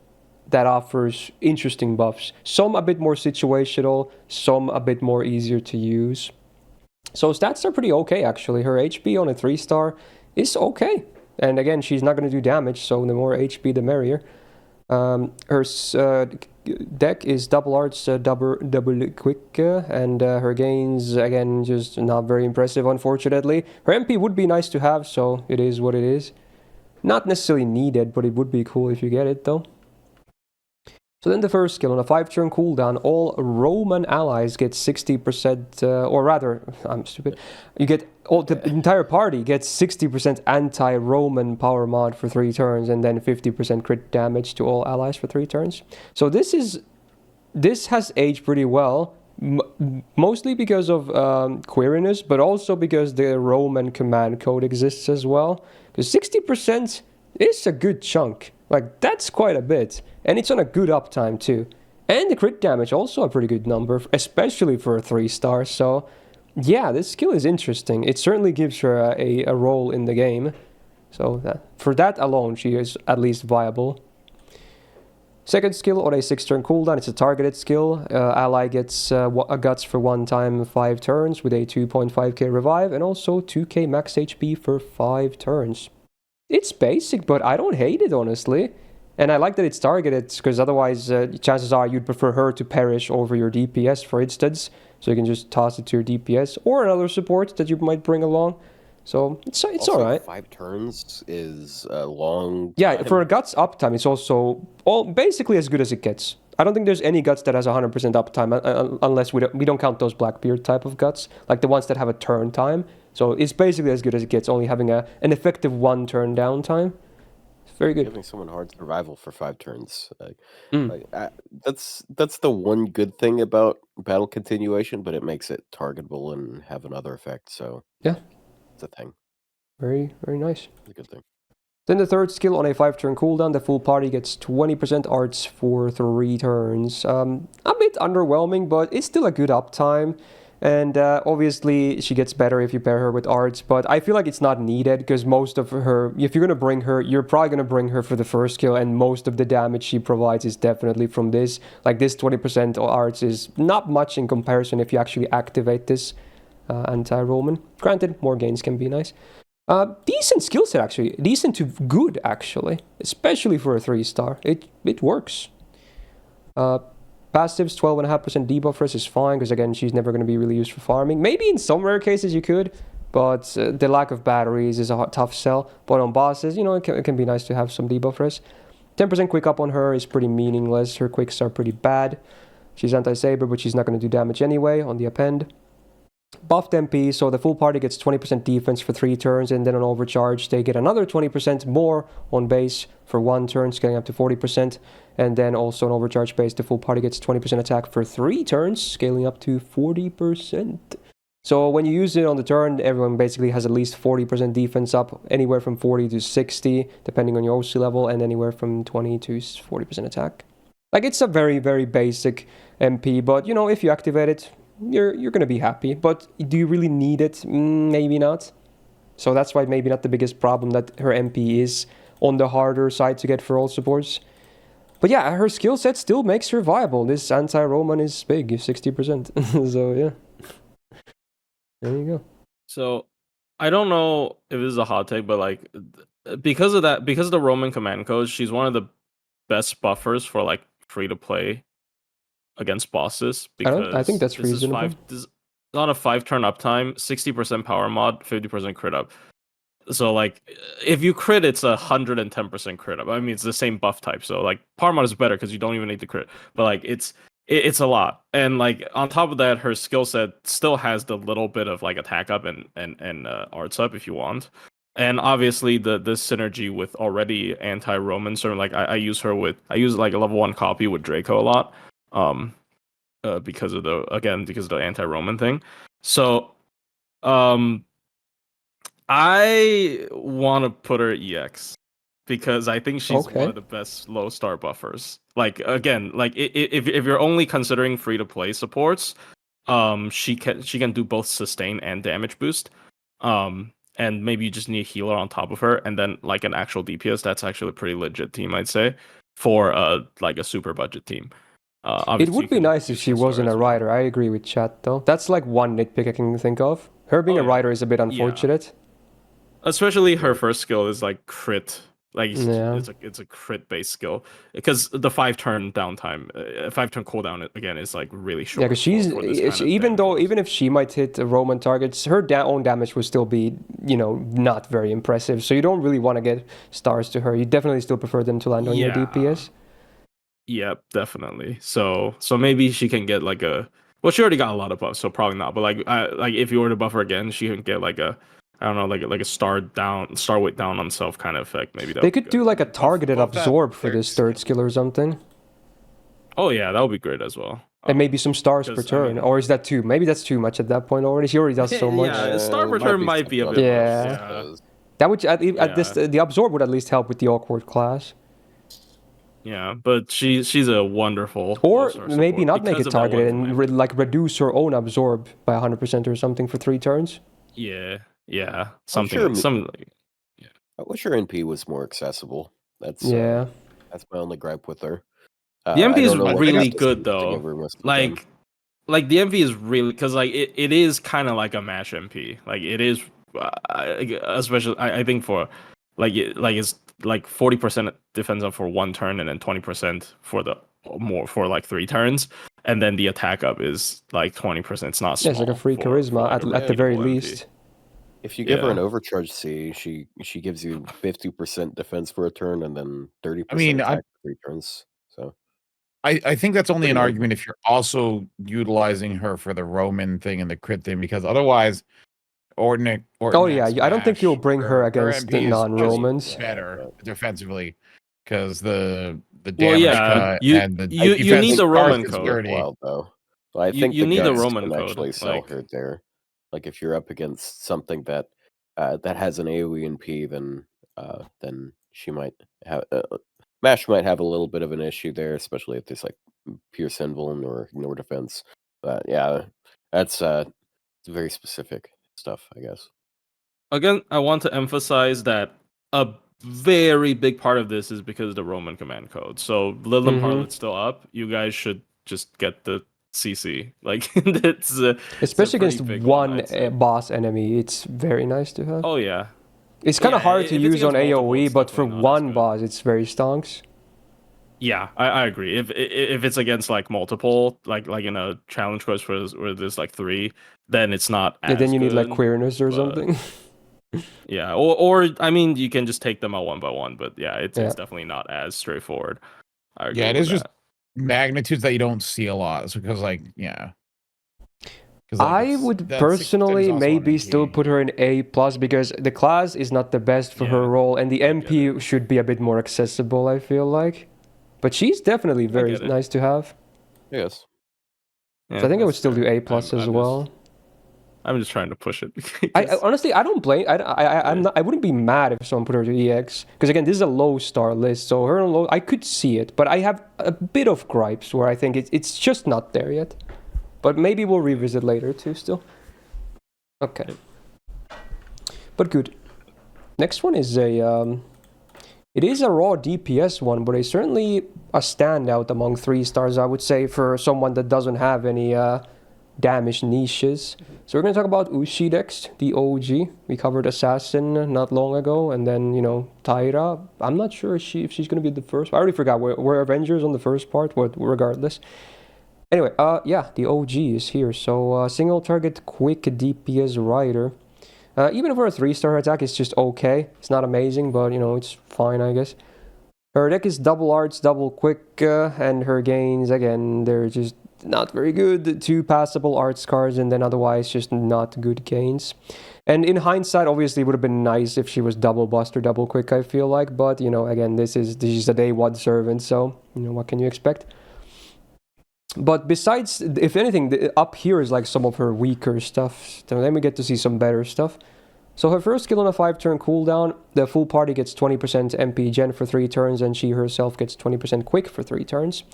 that offers interesting buffs. Some a bit more situational, some a bit more easier to use. So stats are pretty okay, actually. Her HP on a 3-star is okay. And again, she's not going to do damage, so the more HP, the merrier. Her deck is double arts, double quick, and her gains, again, just not very impressive, unfortunately. Her MP would be nice to have, so it is what it is. Not necessarily needed, but it would be cool if you get it, though. So then the first skill, on a 5-turn cooldown, all Roman allies get 60%, or rather, I'm stupid, you get, the entire party gets 60% anti-Roman power mod for 3 turns, and then 50% crit damage to all allies for 3 turns. So this has aged pretty well, mostly because of queeriness, but also because the Roman command code exists as well. Because 60% is a good chunk, like that's quite a bit. And it's on a good uptime too. And the crit damage also a pretty good number, especially for a 3-star. So yeah, this skill is interesting. It certainly gives her a role in the game. So for that alone, she is at least viable. Second skill on a 6-turn cooldown, it's a targeted skill. Ally gets a guts for 1 time 5 turns with a 2.5k revive and also 2k max HP for 5 turns. It's basic, but I don't hate it, honestly. And I like that it's targeted, because otherwise chances are you'd prefer her to perish over your DPS, for instance. So you can just toss it to your DPS or another support that you might bring along. So it's Also, alright. 5 turns is a long Yeah, time. for a Guts uptime, it's also basically as good as it gets. I don't think there's any Guts that has 100% uptime, unless we don't count those Blackbeard type of Guts, like the ones that have a turn time. So it's basically as good as it gets, only having an effective 1 turn downtime. It's very good. Giving someone hard survival for 5 turns. Mm. That's the one good thing about battle continuation, but it makes it targetable and have another effect. So Yeah, it's a thing. very, very nice. It's a good thing. Then the third skill, on a 5-turn cooldown, the full party gets 20% arts for 3 turns. A bit underwhelming, but it's still a good uptime. And obviously, she gets better if you pair her with arts, but I feel like it's not needed, because most of her, if you're going to bring her, you're probably going to bring her for the first skill, and most of the damage she provides is definitely from this. Like, this 20% arts is not much in comparison if you actually activate this anti-Roman. Granted, more gains can be nice. Decent skill set, actually. Decent to good, actually. Especially for a 3-star. It works. Passives, 12.5% debuff risk is fine, because again, she's never going to be really used for farming. Maybe in some rare cases you could, but the lack of batteries is a tough sell. But on bosses, you know, it can be nice to have some debuff risk. 10% quick up on her is pretty meaningless. Her quicks are pretty bad. She's anti-saber, but she's not going to do damage anyway on the append. Buffed MP, so the full party gets 20% defense for 3 turns, and then on overcharge they get another 20% more on base for 1 turn, scaling up to 40%. And then also on overcharge base, the full party gets 20% attack for 3 turns, scaling up to 40%. So when you use it on the turn, everyone basically has at least 40% defense up, anywhere from 40 to 60, depending on your OC level, and anywhere from 20 to 40% attack. Like, it's a very, very basic MP, but, you know, if you activate it, you're going to be happy. But do you really need it? Maybe not. So that's why maybe not the biggest problem that her MP is on the harder side to get for all supports. But yeah, her skill set still makes her viable. This anti-Roman is big, 60%. So yeah. There you go. So I don't know if this is a hot take, but like because of the Roman command codes, she's one of the best buffers for like free to play against bosses, because I think that's this reasonable. This is on a 5-turn uptime, 60% power mod, 50% crit up. So like if you crit, it's 110% crit up. I mean, it's the same buff type, so like power mod is better because you don't even need the crit. But like it's a lot, and like on top of that, her skill set still has the little bit of like attack up and arts up if you want. And obviously the synergy with already anti-Roman, sort of like I use like a level 1 copy with Draco a lot. Because of the anti-Roman thing. So I want to put her EX because I think she's one of the best low star buffers. Like, again, like if you're only considering free to play supports, she can do both sustain and damage boost. And maybe you just need a healer on top of her, and then like an actual DPS. That's actually a pretty legit team, I'd say, for like a super budget team. It would be nice if she wasn't a rider. I agree with chat, though. That's like one nitpick I can think of. Her being a rider is a bit unfortunate. Yeah. Especially her first skill is like crit. Like it's a crit based skill, because the 5-turn downtime, 5-turn cooldown again is like really short. Yeah, because even if she might hit Roman targets, her own damage would still be, you know, not very impressive. So you don't really want to get stars to her. You definitely still prefer them to land on your DPS. Yep, definitely. So maybe she can get like a. Well, she already got a lot of buffs, so probably not. But like if you were to buff her again, she can get like a, I don't know, like a star weight down on self kind of effect. Maybe they could do like a targeted absorb for this third skill or something. Oh yeah, that would be great as well. And maybe some stars per turn, or is that too? Maybe that's too much at that point already. She already does so much. Yeah, star per turn might be a bit. Yeah. That would the absorb would at least help with the awkward class. Yeah, but she's a wonderful. Or maybe not make it targeted and reduce her own absorb by 100% or something for 3 turns. Yeah, something. Yeah. I wish her NP was more accessible. That's my only gripe with her. The MP is really good though. Like the MP is really, because like it is kind of like a mash MP. Like it is, especially I think for like it's like 40% defense up for 1 turn, and then 20% for like 3 turns, and then the attack up is like 20%. It's not small. Yeah, it's like a free charisma at the very least. If you give her an overcharge C, she gives you 50% defense for a turn and then 30% attack for 3 turns. So I think that's only an argument if you're also utilizing her for the Roman thing and the crit thing, because otherwise, I don't think you'll bring her against the non-Romans. Better defensively, because the damage cut and the you need the Roman code. Well, though. So I think you need the Roman can code. Actually sell her there. Like if you're up against something that has an AoE and P, then she might have Mash might have a little bit of an issue there, especially if there's like Pierce Invuln or Ignore Defense. But yeah, that's very specific stuff, I guess. Again, I want to emphasize that a very big part of this is because of the Roman command code. So Lilum Harlot's still up. You guys should just get the CC. Like it's especially against one boss enemy. It's very nice to have. Oh yeah. It's kind of hard to use on AoE, but for one boss, it's very stonks. Yeah, I agree. If it's against like multiple, like in a challenge quest where there's like 3, then it's not as then you good, need like queerness or something. Yeah, or I mean, you can just take them out one by one, but yeah, it's definitely not as straightforward. It is just magnitudes that you don't see a lot. Because I would personally maybe still put her in A+, because the class is not the best for her role, and the MP should be a bit more accessible, I feel like. But she's definitely very nice to have. Yes. So I think I would still do A+ as well. I'm just trying to push it. Honestly, I don't blame. I wouldn't be mad if someone put her to EX, because again, this is a low star list, so her on low, I could see it, but I have a bit of gripes where I think it's just not there yet. But maybe we'll revisit later too. Still, okay. But good. Next one is it is a raw DPS one, but it's certainly a standout among 3 stars, I would say, for someone that doesn't have any damage niches. So we're going to talk about Ushi next, the OG. We covered Assassin not long ago, and then, Taira. I'm not sure if she's going to be the first. I already forgot. We're Avengers on the first part, but regardless. Anyway, the OG is here. So single target quick DPS rider. Even for a 3-star attack, it's just okay. It's not amazing, but it's fine, I guess. Her deck is double arts, double quick, and her gains, again, they're just not very good. 2 passable arts cards, and then otherwise just not good gains. And in hindsight, obviously, it would have been nice if she was double buster, double quick, I feel like. But, again, this is a day 1 servant, so, what can you expect? But besides, if anything, up here is like some of her weaker stuff. So then we get to see some better stuff. So her first skill on a 5-turn cooldown, the full party gets 20% MP gen for 3 turns, and she herself gets 20% quick for 3 turns.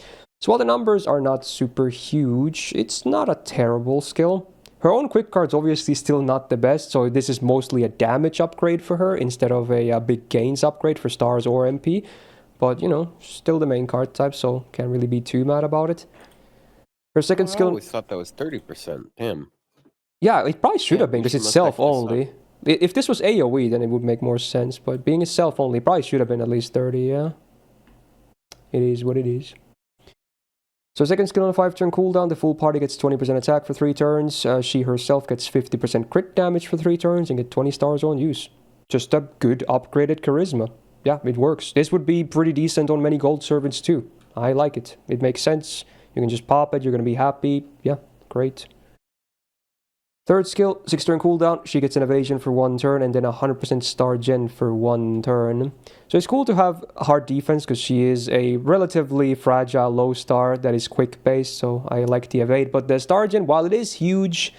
So while the numbers are not super huge, it's not a terrible skill. Her own quick card's obviously still not the best, so this is mostly a damage upgrade for her instead of a big gains upgrade for stars or MP. But, still the main card type, so can't really be too mad about it. Her second skill... I always thought that was 30%. Damn. Yeah, it probably should have been, because it's self-only. If this was AoE, then it would make more sense, but being a self-only, probably should have been at least 30, yeah. It is what it is. So second skill on a 5-turn cooldown, the full party gets 20% attack for 3 turns. She herself gets 50% crit damage for 3 turns and get 20 stars on use. Just a good upgraded charisma. Yeah, it works. This would be pretty decent on many gold servants too. I like it. It makes sense. You can just pop it, you're going to be happy. Yeah, great. Third skill, 6-turn cooldown. She gets an evasion for 1 turn and then 100% star gen for 1 turn. So it's cool to have hard defense because she is a relatively fragile low star that is quick based. So I like the evade. But the star gen, while it is huge,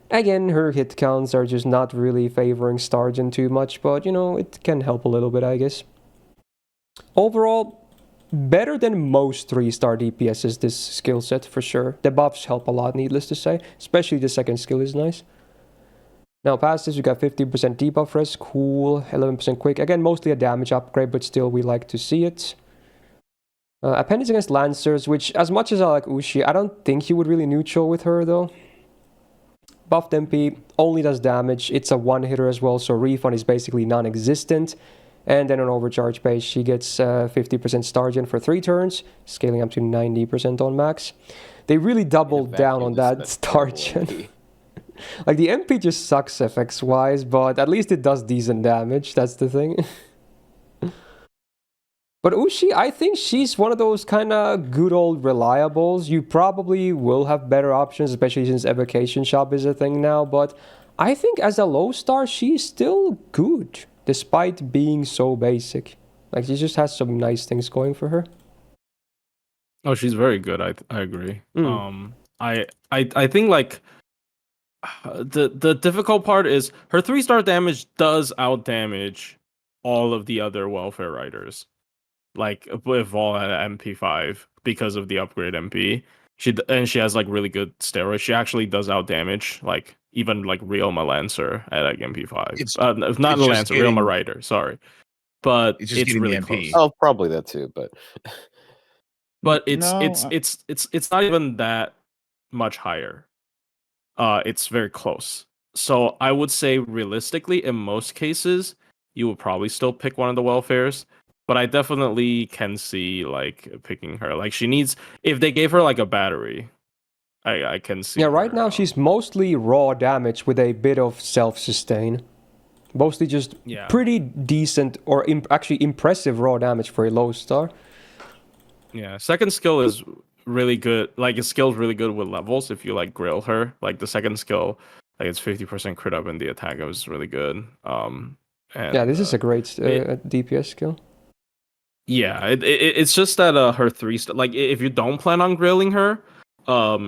again, her hit counts are just not really favoring star gen too much. But, it can help a little bit, I guess. Overall, better than most 3-star DPSs, this skill set, for sure. The buffs help a lot, needless to say. Especially the second skill is nice. Now, past this, we got 50% debuff res. Cool. 11% quick. Again, mostly a damage upgrade, but still, we like to see it. Appendix against Lancers, which, as much as I like Ushi, I don't think you would really neutral with her, though. Buffed MP, only does damage. It's a one-hitter as well, so refund is basically non-existent. And then on overcharge base, she gets 50% star gen for 3 turns, scaling up to 90% on max. They really doubled down on that star gen. Like, the MP just sucks FX-wise, but at least it does decent damage, that's the thing. But Ushi, I think she's one of those kind of good old reliables. You probably will have better options, especially since Evocation Shop is a thing now, but I think as a low star, she's still good, despite being so basic. Like, she just has some nice things going for her. Oh, she's very good. I agree. I think like the difficult part is her 3-star damage does out damage all of the other welfare riders, like with all at MP5 because of the upgrade MP. She has like really good steroids. She actually does out damage like even like Realma Lancer at like MP5. Not a Lancer, Realma Rider. Sorry, but it's really close. Oh, probably that too, but it's not even that much higher. It's very close. So I would say realistically, in most cases, you would probably still pick one of the welfares. But I definitely can see like picking her. Like she needs, if they gave her like a battery, I can see. Yeah, right now she's mostly raw damage with a bit of self-sustain. Mostly just pretty decent or actually impressive raw damage for a low star. Yeah, second skill is really good. Like his skill's really good with levels. If you like grill her, like the second skill, like it's 50% crit up, and the attack is really good. And, yeah, this is a great DPS skill. Yeah, it's just that her 3-star, like if you don't plan on grilling her,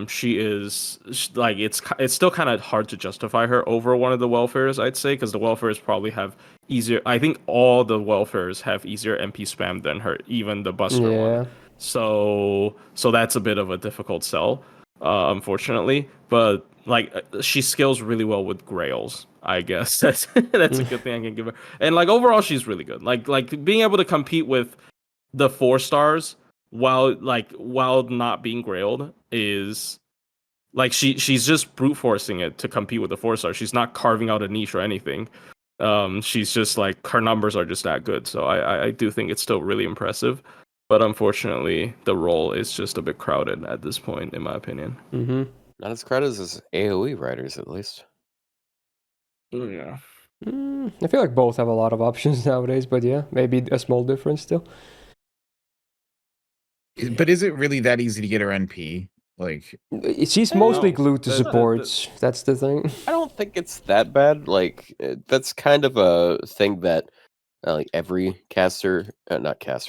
she is like it's still kind of hard to justify her over one of the welfares, I'd say, because the welfares probably have easier. I think all the welfares have easier MP spam than her, even the Buster one. So that's a bit of a difficult sell, unfortunately. But like she scales really well with Grails, I guess. That's a good thing I can give her. And like overall, she's really good. Like being able to compete with the 4 stars while not being grailed is like she's just brute forcing it to compete with the 4 stars. She's not carving out a niche or anything. She's just like her numbers are just that good. So I do think it's still really impressive. But unfortunately, the role is just a bit crowded at this point, in my opinion. Mm-hmm. Not as crowded as AoE writers, at least. Yeah. I feel like both have a lot of options nowadays, but yeah, maybe a small difference still. But is it really that easy to get her NP? Like, she's mostly glued to supports. That's the thing. I don't think it's that bad. Like, that's kind of a thing that like every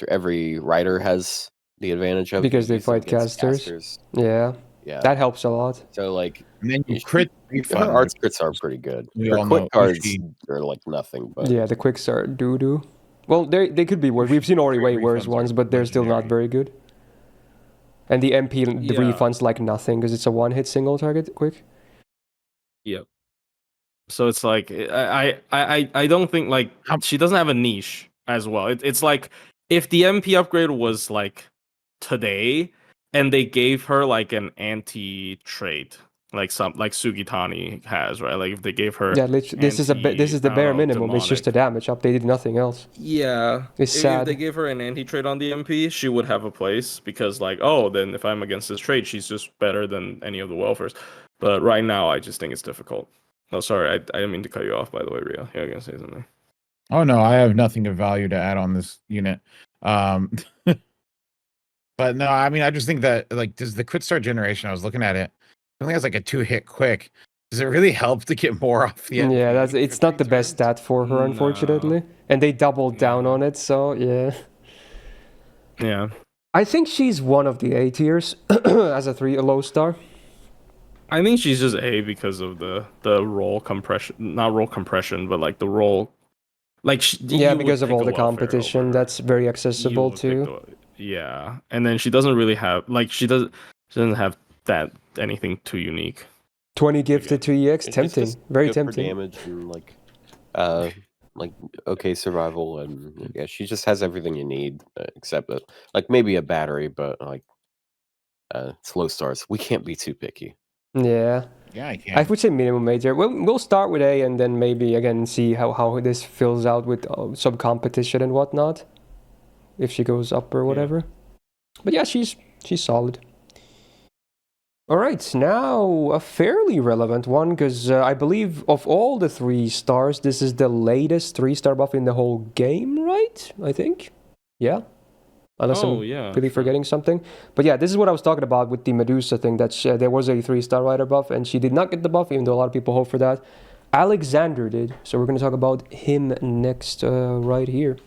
every writer has the advantage of because they fight casters. Yeah, that helps a lot. So like, and then you crit. Her arts crits are pretty good. Her quick cards are like nothing. But yeah, the quicks are doo-doo. Well, they could be worse. We've seen already way worse ones, but they're still not very good. And the MP the refunds like nothing because it's a one-hit single target quick. Yep. So it's like I don't think like she doesn't have a niche as well. It's like if the MP upgrade was like today and they gave her like an anti-trait like Sugitani has, right? Like if they gave her this is the bare minimum. Demonic. It's just a damage up. They did nothing else. Yeah, it's sad. If they gave her an anti-trait on the MP, she would have a place because like then if I'm against this trait, she's just better than any of the welfares. But right now, I just think it's difficult. Oh, sorry, I didn't mean to cut you off. By the way, Rio, you're gonna say something. Oh no, I have nothing of value to add on this unit. But no, I mean, I just think that like, does the crit star generation? I was looking at it. It only has like a 2-hit quick. Does it really help to get more off the end? Yeah, it's not the best stat for her, unfortunately. And they doubled down on it, so yeah. Yeah. I think she's one of the A tiers as a low star. I think she's just A because of the roll compression, not roll compression, but like the roll, like because of all the competition. That's very accessible too. And then she doesn't really have she doesn't have that anything too unique. 20 gifted to EX, tempting, very tempting. Damage and like okay survival, and yeah, she just has everything you need except that like maybe a battery, but like it's low stars. We can't be too picky. Yeah. Yeah, I can. I would say minimum major. We'll start with A and then maybe again see how this fills out with some competition and whatnot. If she goes up or whatever. But yeah, she's solid. All right, now a fairly relevant one because I believe of all the 3 stars, this is the latest 3-star buff in the whole game, right? I think. Yeah. Unless I'm really forgetting something. But yeah, this is what I was talking about with the Medusa thing, that there was a 3-star rider buff and she did not get the buff, even though a lot of people hope for that. Alexander did. So we're going to talk about him next right here.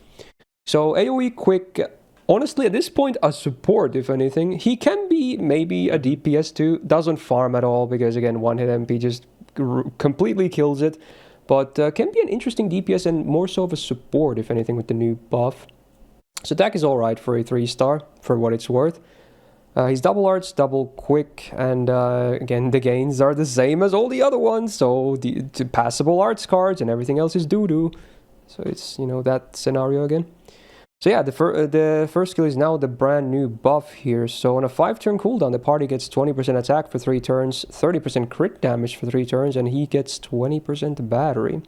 So AoE quick, honestly at this point a support if anything. He can be maybe a DPS too, doesn't farm at all because again one hit MP just completely kills it. But can be an interesting DPS and more so of a support if anything with the new buff. So attack is alright for a 3-star for what it's worth. He's double arts, double quick, and again the gains are the same as all the other ones, so the passable arts cards and everything else is doo-doo. So it's, you know, that scenario again. So yeah, the first skill is now the brand new buff here. So on a 5-turn cooldown, the party gets 20% attack for 3 turns, 30% crit damage for 3 turns, and he gets 20% battery.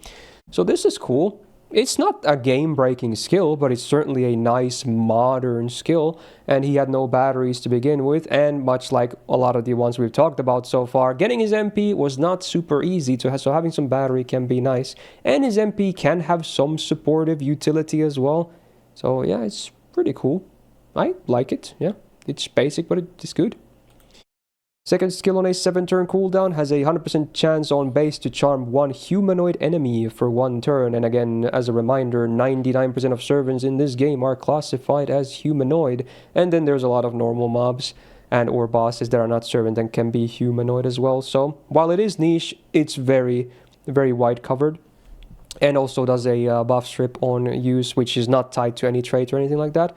So this is cool. It's not a game-breaking skill, but it's certainly a nice modern skill, and he had no batteries to begin with, and much like a lot of the ones we've talked about so far, getting his MP was not super easy, so having some battery can be nice, and his MP can have some supportive utility as well. So yeah, it's pretty cool. I like it, yeah. It's basic, but it's good. Second skill on a 7-turn cooldown has a 100% chance on base to charm 1 humanoid enemy for 1 turn. And again, as a reminder, 99% of servants in this game are classified as humanoid. And then there's a lot of normal mobs and or bosses that are not servant and can be humanoid as well. So while it is niche, it's very, very wide covered. And also does a buff strip on use, which is not tied to any trait or anything like that.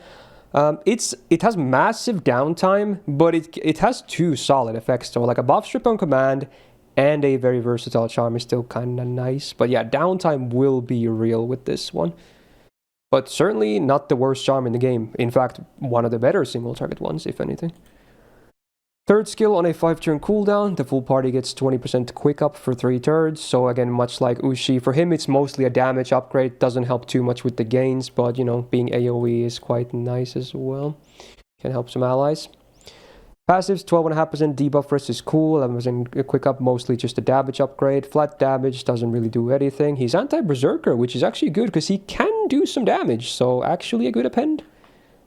It has massive downtime, but it has 2 solid effects. So like a buff strip on command and a very versatile charm is still kind of nice. But yeah, downtime will be real with this one. But certainly not the worst charm in the game. In fact, one of the better single target ones, if anything. Third skill on a 5-turn cooldown, the full party gets 20% quick up for 3 turns. So again, much like Ushi, for him it's mostly a damage upgrade, doesn't help too much with the gains, but you know, being AoE is quite nice as well. Can help some allies. Passives, 12.5% debuff versus cool, 11% quick up, mostly just a damage upgrade. Flat damage, doesn't really do anything. He's anti-berserker, which is actually good because he can do some damage, so actually a good append.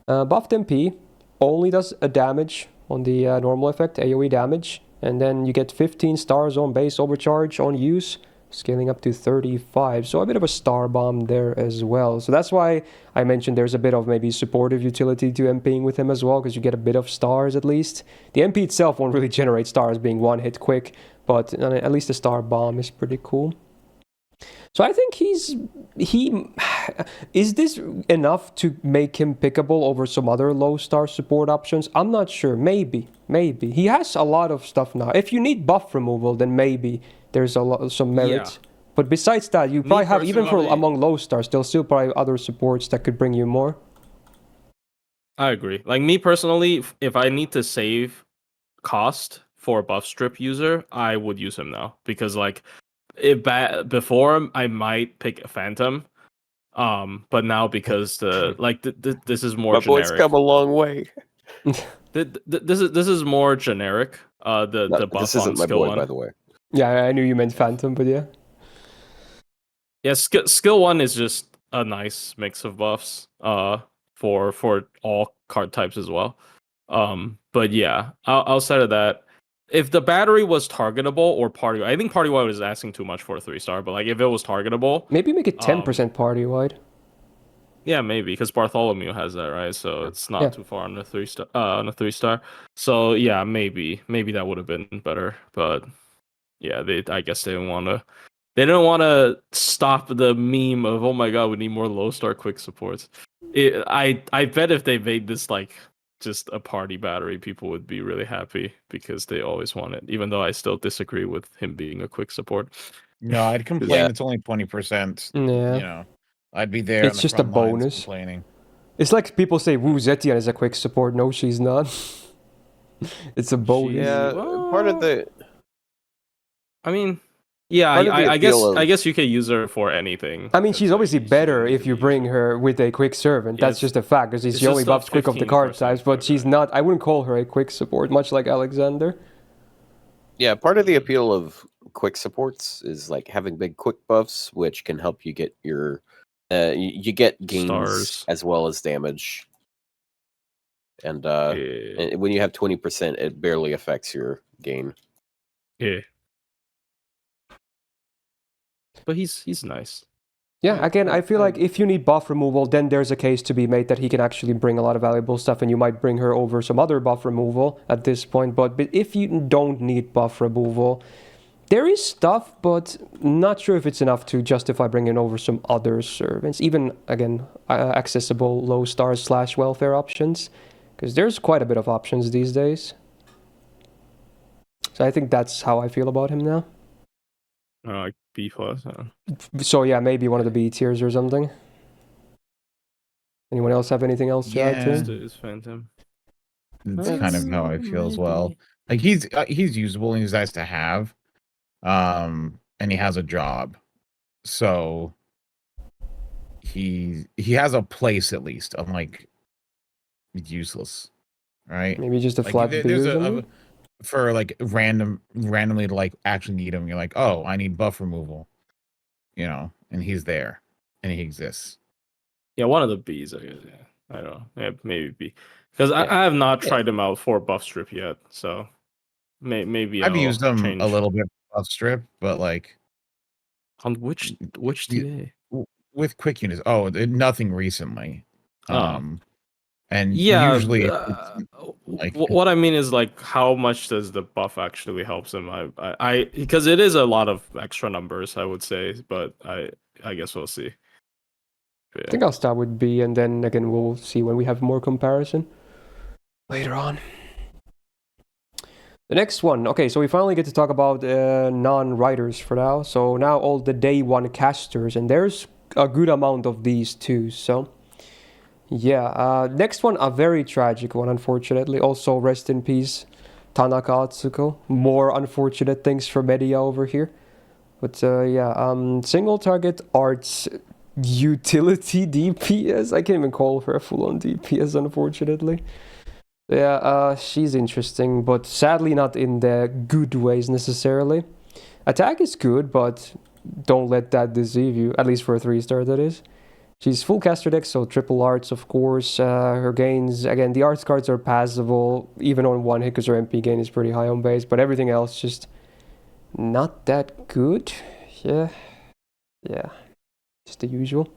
Buffed MP, only does a damage on the normal effect, AoE damage, and then you get 15 stars on base overcharge on use, scaling up to 35, so a bit of a star bomb there as well. So that's why I mentioned there's a bit of maybe supportive utility to MPing with him as well, because you get a bit of stars at least. The MP itself won't really generate stars being one hit quick, but at least the star bomb is pretty cool. So I think is this enough to make him pickable over some other low star support options? I'm not sure. Maybe. He has a lot of stuff now. If you need buff removal, then maybe there's some merit. Yeah. But besides that, you probably have, even for among low stars, there's still probably other supports that could bring you more. I agree. Like me personally, if I need to save cost for a buff strip user, I would use him now, because like before I might pick a Phantom, but now because this is more generic. My boy's come a long way. This is more generic. The buff this isn't on my skill boy, 1. by the way. Yeah, I knew you meant Phantom, but yeah. Yeah, skill 1 is just a nice mix of buffs. For all card types as well. But yeah, outside of that, if the battery was targetable or party, I think party wide is asking too much for a 3-star. But like if it was targetable, maybe make it 10% party wide. Yeah, maybe, because Bartholomew has that, right? So it's not too far on the 3-star. So yeah, maybe that would have been better. But yeah, I guess they didn't want to stop the meme of, oh my god, we need more low star quick supports. I bet if they made this like just a party battery, people would be really happy, because they always want it, even though I still disagree with him being a quick support. No, I'd complain it's only 20%. Yeah. You know, I'd be there. It's just a bonus. Complaining. It's like people say, Wu Zetian is a quick support. No, she's not. It's a bonus. Yeah, part of the I mean, yeah, Part of the I guess appeal of- I guess you can use her for anything. I mean, she's obviously She better doesn't if need you to bring use it. her with a quick servant. Yeah, That's just a fact, because it's she only just a buffs quick of the card 15% types, but she's quick, not. I wouldn't call her a quick support, much like Alexander. Yeah, part of the appeal of quick supports is like having big quick buffs, which can help you get your you get gains Stars. as well as damage. And Yeah. when you have 20%, it barely affects your gain. Yeah. But he's nice. Yeah, again, I feel like if you need buff removal, then there's a case to be made that he can actually bring a lot of valuable stuff, and you might bring her over some other buff removal at this point. But if you don't need buff removal, there is stuff, but not sure if it's enough to justify bringing over some other servants. Even, again, accessible low stars / welfare options, because there's quite a bit of options these days. So I think that's how I feel about him now. Like B+. So yeah, maybe one of the B tiers or something. Anyone else have anything else to add to? Yeah. Is Phantom. It's kind of how I feel as well. Like he's usable and he's nice to have, and he has a job, so he has a place at least. Unlike useless, right? Maybe just a Like flat B there's or something? for like randomly to like actually need him. You're like, oh, I need buff removal, and he's there and he exists. Yeah, one of the Bs, I guess. Yeah, I don't know. Yeah, maybe B, because I have not tried him out for buff strip yet. So maybe I've I'll used him change. a little bit for buff strip, but like On which TA? with quick units. Oh, nothing recently. And Yeah, usually like what I mean is like how much does the buff actually helps him? I because it is a lot of extra numbers, I would say, but I guess we'll see. I think I'll start with B, and then again we'll see when we have more comparison later on. The next one. Okay, so we finally get to talk about non-writers for now. So now all the day one casters, and there's a good amount of these too. So yeah, next one, a very tragic one, unfortunately. Also, rest in peace, Tanaka Atsuko. More unfortunate things for Medea over here. But yeah, single target arts utility DPS. I can't even call her a full-on DPS, unfortunately. Yeah, she's interesting, but sadly not in the good ways necessarily. Attack is good, but don't let that deceive you, at least for a 3-star that is. She's full caster deck, so triple arts, of course. Her gains, again, the arts cards are passable, even on one hit, because her MP gain is pretty high on base, but everything else just not that good. Yeah, just the usual.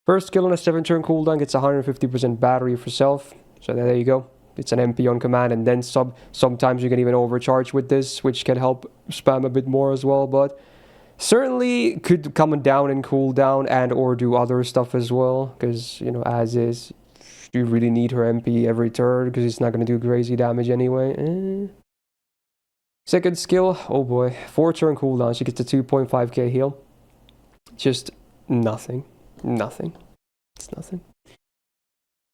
First skill on a 7-turn cooldown gets 150% battery for self. So there you go. It's an MP on command, and then sometimes you can even overcharge with this, which can help spam a bit more as well, but certainly could come down in cooldown and or do other stuff as well, because, as is, you really need her MP every turn, because it's not going to do crazy damage anyway. Second skill, oh boy, 4-turn cooldown, she gets a 2.5k heal. Just nothing. It's nothing.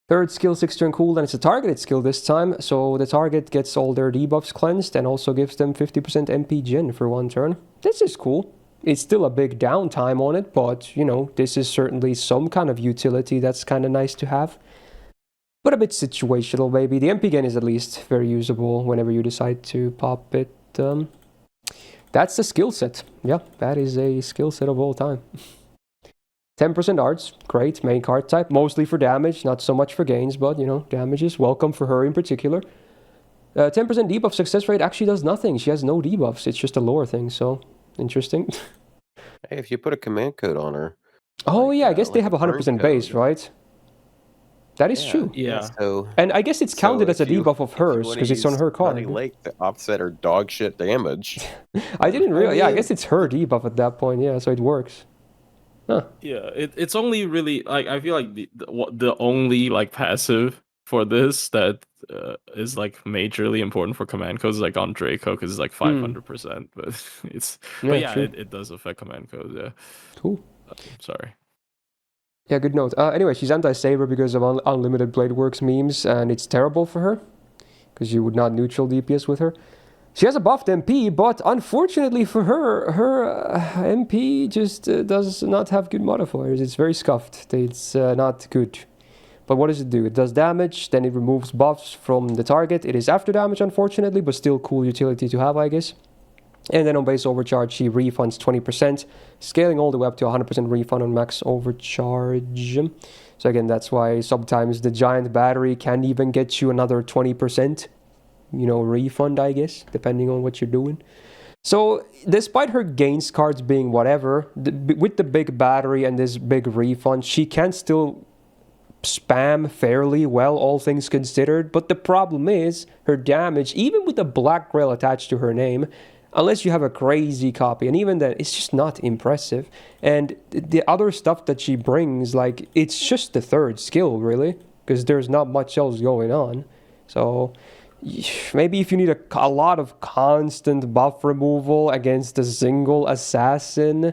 Third skill, 6-turn cooldown. It's a targeted skill this time, so the target gets all their debuffs cleansed and also gives them 50% MP gen for 1 turn. This is cool. It's still a big downtime on it, but, this is certainly some kind of utility that's kind of nice to have. But a bit situational, maybe. The MP gen is at least very usable whenever you decide to pop it. That's the skill set. Yeah, that is a skill set of all time. 10% arts, great, main card type, mostly for damage, not so much for gains, but, damage is welcome for her in particular. 10% debuff success rate actually does nothing. She has no debuffs, it's just a lore thing, so interesting. Hey, if you put a command code on her. Oh yeah, I guess they like have 100% base, right? That is true. Yeah. So, And I guess it's counted as a if you- debuff of if you hers, wanna because it's on use her card. Honey Lake to offset her dog shit damage. I didn't realize, yeah, I mean- guess it's her debuff at that point, yeah, so it works. Huh. Yeah, it's only really like I feel like the only like passive for this that is like majorly important for command codes is like on Draco because it's like 500%, but it does affect command codes. Yeah, cool. Sorry. Yeah, good note. Anyway, she's anti-saber because of unlimited blade works memes, and it's terrible for her because you would not neutral DPS with her. She has a buffed MP, but unfortunately for her, her MP just does not have good modifiers. It's very scuffed. It's not good. But what does it do? It does damage, then it removes buffs from the target. It is after damage, unfortunately, but still cool utility to have, I guess. And then on base overcharge, she refunds 20%, scaling all the way up to 100% refund on max overcharge. So again, that's why sometimes the giant battery can even get you another 20%, refund, I guess, depending on what you're doing. So despite her gains cards being whatever, with the big battery and this big refund, she can still spam fairly well, all things considered. But the problem is her damage, even with the black grail attached to her name, unless you have a crazy copy, and even then, it's just not impressive. And the other stuff that she brings, like, it's just the third skill, really, because there's not much else going on. So maybe if you need a lot of constant buff removal against a single assassin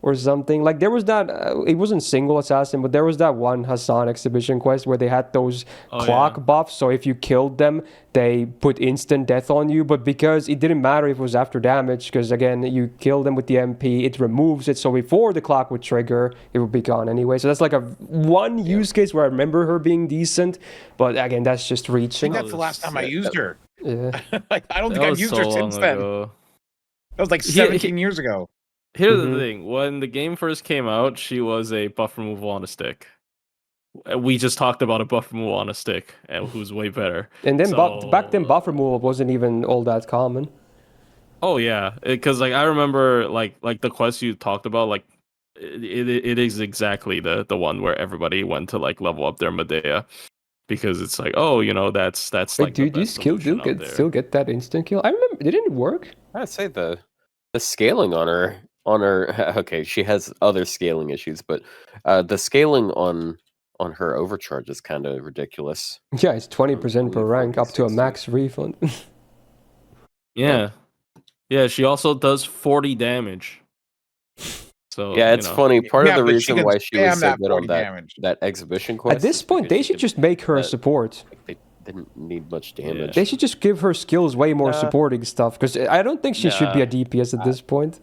or something. Like, there was that, it wasn't single assassin, but there was that one Hassan exhibition quest where they had those clock buffs. So if you killed them, they put instant death on you. But because it didn't matter if it was after damage, because again, you kill them with the MP, it removes it. So before the clock would trigger, it would be gone anyway. So that's like one use case where I remember her being decent. But again, that's just reaching. I think that's the last time I used her. Yeah. Like, I don't think I've used her since then. That was like 17 years ago. Here's the thing. When the game first came out, she was a buff removal on a stick. We just talked about a buff removal on a stick, who's way better. And then back then, buff removal wasn't even all that common. Oh yeah, because like I remember like the quest you talked about, like it is exactly the one where everybody went to like level up their Medea, because it's like, oh, that's Wait, like. Dude, you still get that instant kill? I remember, didn't it work? I'd say the scaling on her. Okay, she has other scaling issues, but the scaling on her overcharge is kind of ridiculous. Yeah, it's 20% per rank, up to a max refund. Yeah, she also does 40 damage. So yeah, it's funny. Part of the reason why she was so good on that exhibition quest. At this point, they should just make her a support. They didn't need much damage. They should just give her skills way more supporting stuff, because I don't think she should be a DPS at this point.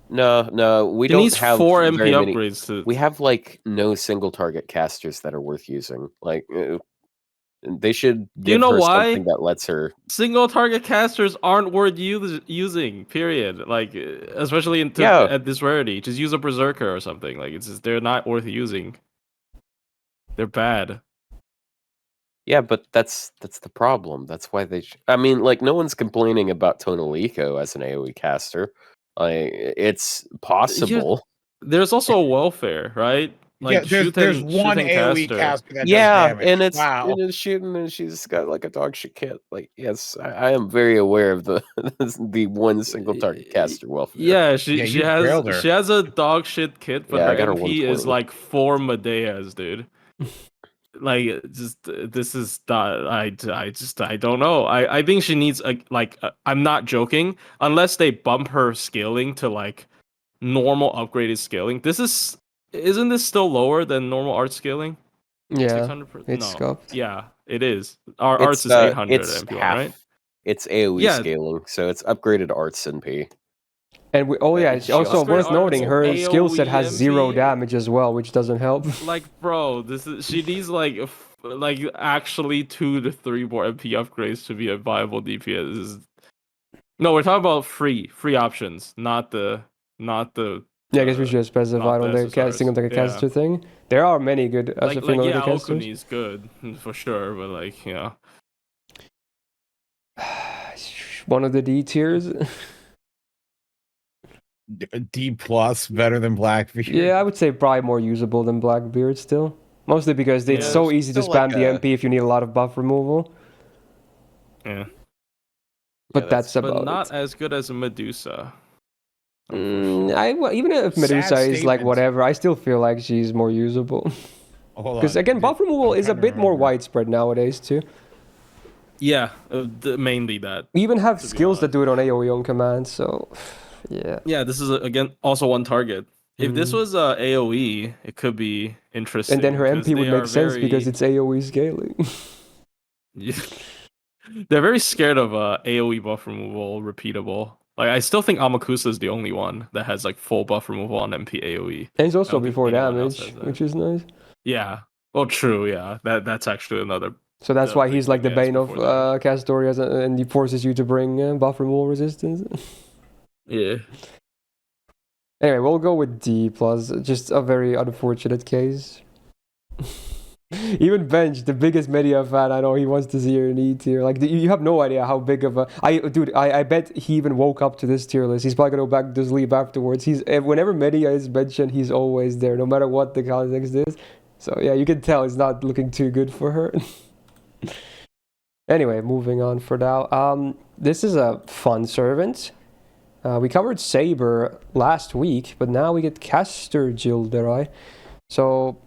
No, we don't have 4 MP upgrades. We have like no single target casters that are worth using. Like they should give her something that lets her. Single target casters aren't worth using. Period. Like especially at this rarity, just use a berserker or something. Like they're not worth using. They're bad. Yeah, but that's the problem. That's why I mean, like, no one's complaining about Tonalico as an AoE caster. It's possible. There's also welfare, right? Like, there's one AoE caster that does damage. And it's shooting, and she's got like a dog shit kit. Like, yes, I am very aware of the one single target caster welfare. Yeah, she has a dog shit kit, but her MP is like 4 Medeas, dude. Like, this is not. I don't know. I think she needs I'm not joking. Unless they bump her scaling to like normal upgraded scaling. Isn't this still lower than normal art scaling? Yeah, it's scuffed. Yeah, it is. Our arts is 800 MP, right? It's AoE scaling, so it's upgraded arts MP. And it's also worth noting her skill set has 0 damage as well, which doesn't help. Like, bro, she needs like actually 2 to 3 more MP upgrades to be a viable DPS. No, we're talking about free options, not the. Yeah, I guess we should have specified on the casting of like a caster thing. There are many good casters. Okuni is good for sure, but like, one of the D tiers. D plus better than Blackbeard. Yeah, I would say probably more usable than Blackbeard still. Mostly because it's so easy to spam the MP if you need a lot of buff removal. Yeah. But that's about not as good as a Medusa. Even if Medusa is like whatever, I still feel like she's more usable. Because again, buff removal is a bit more widespread nowadays too. Yeah, mainly that. We even have skills that do it on AoE on command, so... Yeah. Yeah, this is again also one target. If this was AoE, it could be interesting. And then her MP would make sense because it's AoE scaling. They're very scared of AoE buff removal, repeatable. Like I still think Amakusa is the only one that has like full buff removal on MP AoE. And it's I also don't think before anyone else damage, has that. which is nice. Yeah. Well, true. Yeah. That's actually another. So that's why he's like the thing, yeah, bane it's of before damage. Castorias, and he forces you to bring buff removal resistance. Yeah. Anyway, we'll go with D+. Just a very unfortunate case. Even Bench, the biggest Medea fan I know, he wants to see her in E tier. Like, you have no idea how big of a... I bet he even woke up to this tier list. He's probably gonna go back to sleep afterwards. Whenever Medea is mentioned, he's always there, no matter what the context is. So yeah, you can tell it's not looking too good for her. Anyway, moving on for now. This is a fun servant. We covered Saber last week, but now we get Caster Gilderai. So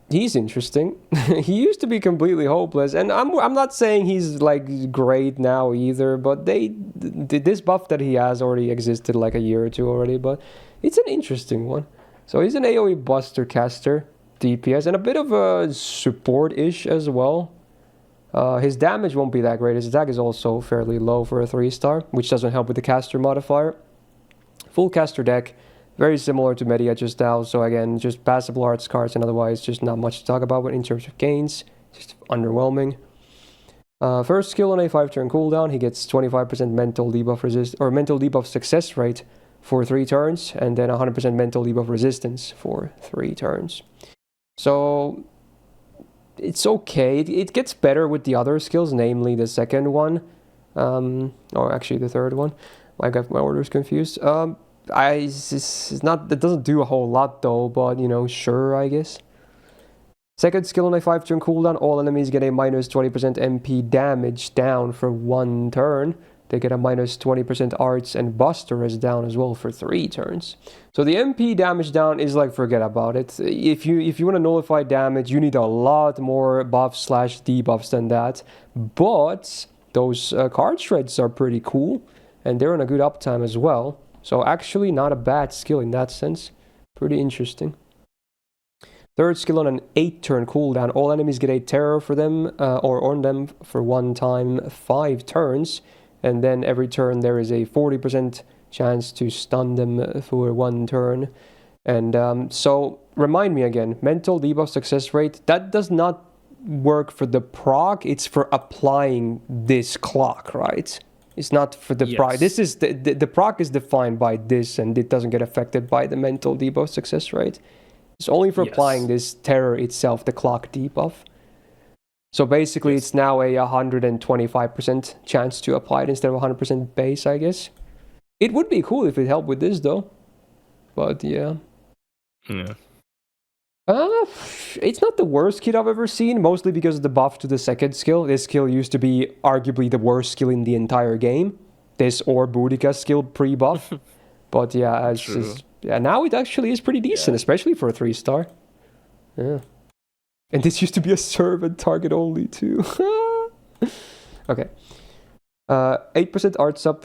he's interesting. He used to be completely hopeless, and I'm not saying he's like great now either, but this buff that he has already existed like a year or two already, but it's an interesting one. So he's an AoE buster caster, DPS, and a bit of a support-ish as well. His damage won't be that great. His attack is also fairly low for a 3-star, which doesn't help with the caster modifier. Full caster deck, very similar to Medea just now. So again, just passable arts cards, and otherwise just not much to talk about in terms of gains. Just underwhelming. First skill on a 5-turn cooldown, he gets 25% mental debuff mental debuff success rate for 3 turns, and then 100% mental debuff resistance for 3 turns. So it's okay. It gets better with the other skills, namely the second one, or actually the third one. I got my orders confused. It doesn't do a whole lot though, but you know, sure, I guess. Second skill on a 5-turn cooldown, all enemies get a minus 20% MP damage down for 1 turn. They get a minus 20% arts, and Buster is down as well for 3 turns. So the MP damage down is like, forget about it. If you want to nullify damage, you need a lot more buffs / debuffs than that. But those card shreds are pretty cool, and they're on a good uptime as well. So actually not a bad skill in that sense. Pretty interesting. Third skill on an 8-turn cooldown, all enemies get a terror for them or on them for 1 time 5 turns. And then every turn there is a 40% chance to stun them for 1 turn. And so, remind me again, mental debuff success rate, that does not work for the proc, it's for applying this clock, right? It's not for the proc. This is the proc is defined by this, and it doesn't get affected by the mental debuff success rate. It's only for applying this terror itself, the clock debuff. So basically, it's now a 125% chance to apply it instead of 100% base, I guess. It would be cool if it helped with this, though. But yeah. Yeah. It's not the worst kit I've ever seen, mostly because of the buff to the second skill. This skill used to be arguably the worst skill in the entire game. This or Boudica skill pre-buff. But yeah, it's just, now it actually is pretty decent, especially for a 3-star. Yeah. And this used to be a servant target only too. Okay. 8% arts up.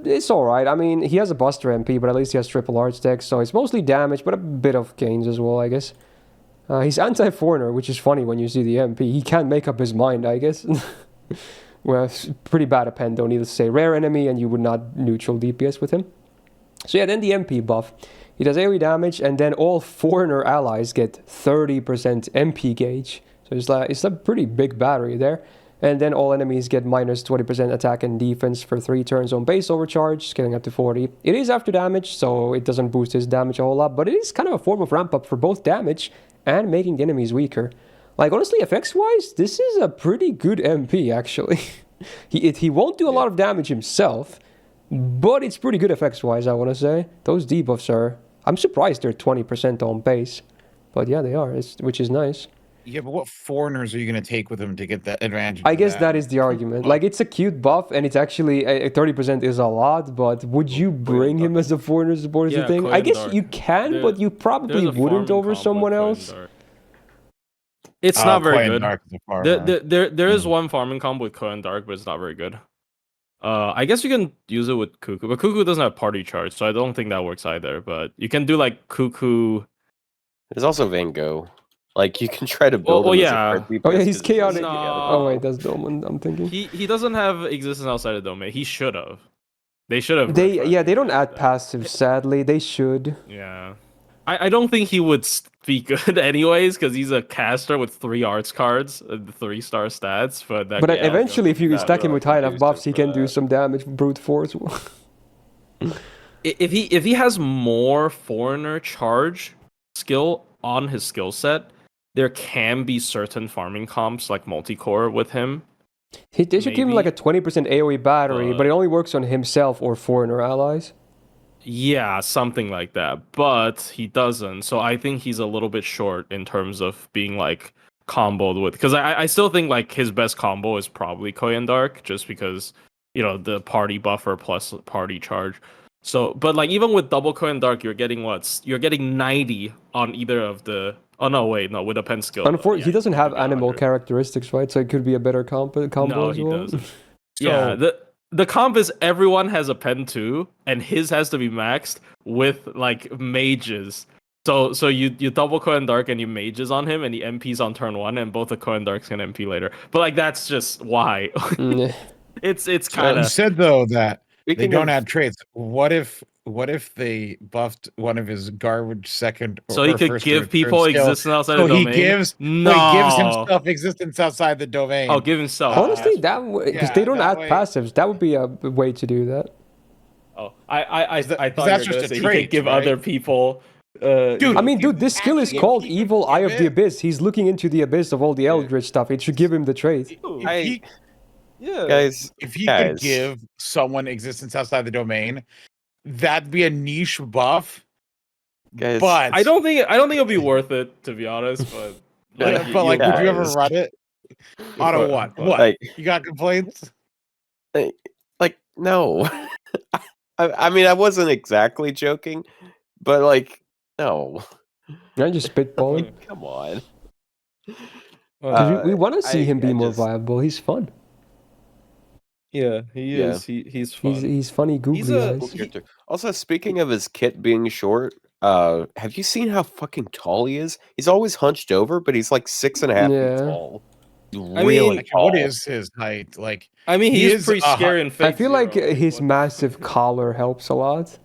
It's alright. I mean, he has a Buster MP, but at least he has triple arts deck, so it's mostly damage, but a bit of gains as well, I guess. He's anti-foreigner, which is funny when you see the MP. He can't make up his mind, I guess. Well, it's pretty bad append, though, needless to say. Rare enemy, and you would not neutral DPS with him. So yeah, then the MP buff. He does AoE damage, and then all foreigner allies get 30% MP gauge. So it's a pretty big battery there. And then all enemies get minus 20% attack and defense for 3 turns on base overcharge, scaling up to 40. It is after damage, so it doesn't boost his damage a whole lot, but it is kind of a form of ramp up for both damage and making the enemies weaker. Like, honestly, effects-wise, this is a pretty good MP, actually. He won't do a lot of damage himself, but it's pretty good effects-wise, I want to say. Those debuffs are... I'm surprised they're 20% on base. But yeah, they are, which is nice. Yeah, but what foreigners are you going to take with them to get that advantage? I guess that is the argument. Like, it's a cute buff, and it's actually... 30% is a lot, but would you bring him as a foreigner support is the thing? I guess you can, but you probably wouldn't over someone else. It's not very good. There is one farming combo with Koen Dark, but it's not very good. I guess you can use it with Cuckoo, but Cuckoo doesn't have party charge, so I don't think that works either. But you can do like Cuckoo. There's also Van Gogh. Like you can try to build him as a Creepy Oh yeah, Pest, he's 'cause it's chaotic. really No. chaotic. Oh wait, that's Doman. I'm thinking. He doesn't have existence outside of domain. He should have. They should have. They refracted don't add that. passive. Sadly, they should. Yeah. I don't think he would be good anyways because he's a caster with 3 arts cards, 3-star stats. But Eventually, if you that stack him with high enough used buffs, him he for can do that. some damage. Brute force. If he has more foreigner charge skill on his skill set, there can be certain farming comps like multi-core with him. They should give him like a 20% AoE battery, but it only works on himself or foreigner allies. Yeah, something like that. But he doesn't. So I think he's a little bit short in terms of being like comboed with. Because I still think like his best combo is probably Koyan Dark, just because, you know, the party buffer plus party charge. So, but like even with double Koyan Dark, you're getting what? You're getting 90 on either of the. Oh no, wait, no, with a pen skill. Unfortunately, he doesn't have you get animal 100. characteristics, right? So it could be a better combo No, as he well. doesn't. Yeah, the comp is everyone has a pen too, and his has to be maxed with like mages. So you double Koyan Dark and you mages on him, and he MPs on turn 1, and both the Koyan Darks can MP later. But like that's just why. It's kind You of. said though that they Speaking don't of- add traits. What if they buffed one of his garbage second So or he could first give or third people skill? existence outside So the he domain. gives himself existence outside the domain. Oh, give himself. Honestly, that because they don't that add way- passives, that would be a way to do that. Oh, I thought you were that's gonna just a say he trait, could give right? other people. Dude, I mean, you dude, this skill is actually- called if he Evil could Eye give of the it- Abyss. He's looking into the abyss of all the Eldritch stuff. It should give him the trait. Guys, If he guys. could give someone existence outside the domain, that'd be a niche buff. Guys, But I don't think it'll be worth it, to be honest. But would you ever guys. run it? Out of what? What? Like, You got complaints? like no. I mean, I wasn't exactly joking, but like, no. I just spitballing. Come on. 'Cause we want to see him be I more just- viable. He's fun. yeah, he Yeah. is. He's fun. He's funny, googly He's a- eyes. Character. Also, speaking of his kit being short, have you seen how fucking tall he is? He's always hunched over, but he's like 6.5 Yeah. feet tall. I Really mean, Actually, tall. what is his height? Like, I mean, he he's is pretty a scary in I Fate feel like Zero, his what- massive collar helps a lot.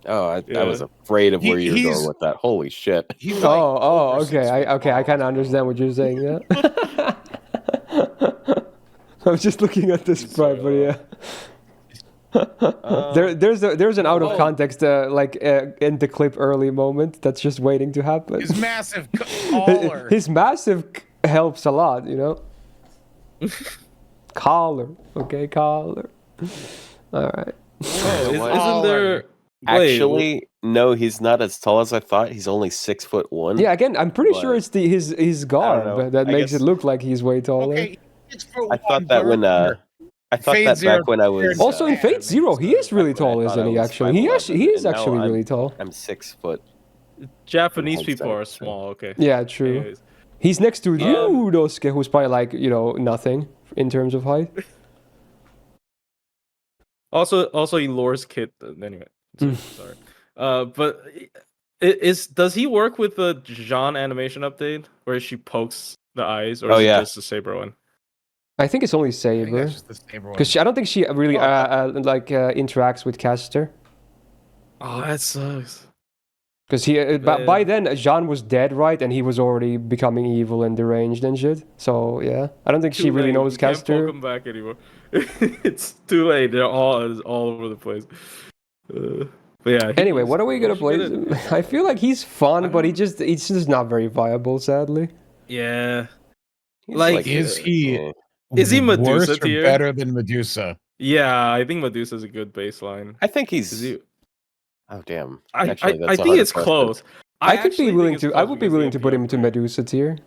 Oh, I Yeah. was afraid of where you were He's- going with that. Holy shit. he's like Oh, over okay. 6 I feet kind of tall. understand what you're saying. Yeah. I was just looking at this sprite, but yeah. There's an out of context in the clip early moment that's just waiting to happen. His massive collar. His massive helps a lot, you know. Collar, okay, collar. All right. Oh, You know what? isn't there? Wait, Actually, no, he's not as tall as I thought. He's only 6'1". Yeah, again, I'm pretty sure But- it's his know. garb that I makes guess- it look like he's way taller. Okay, it's for I thought that when Darker. I thought Fate that Zero back when I was Also in Yeah, Fate Zero, he is really I tall, thought isn't I he? was Actually, he 5'11", is and now actually I'm- really tall. I'm 6 foot. Japanese I'm people are saying. small. Okay. Yeah, true. Anyways. He's next to Ryunosuke, who's probably like nothing in terms of height. Also, he lures Kit. Anyway, Mm. sorry. But does he work with the Jean animation update where she pokes the eyes, or Oh, is yeah. it just the Saber one? I think it's only I think Saber. that's just the Saber one. Because I don't think she really Oh, interacts with Caster. Oh, that sucks. Because by then Jean was dead, right? And he was already becoming evil and deranged and shit. So yeah, I don't think she Too really late. knows You can't Caster. poke him back anymore. It's too late. They're all over the place. But yeah. Anyway, what are we gonna should play? get it. I feel like he's fun, but he's just not very viable, sadly. Yeah. He's Like, is he- eh. Is he Medusa worse or tier? better than Medusa? Yeah, I think Medusa's a good baseline. I think Is he's. he? Oh damn! I Actually, that's a think hard it's question. close. I could actually be think willing it's to. I close would be because willing the to put him MP into Medusa tier.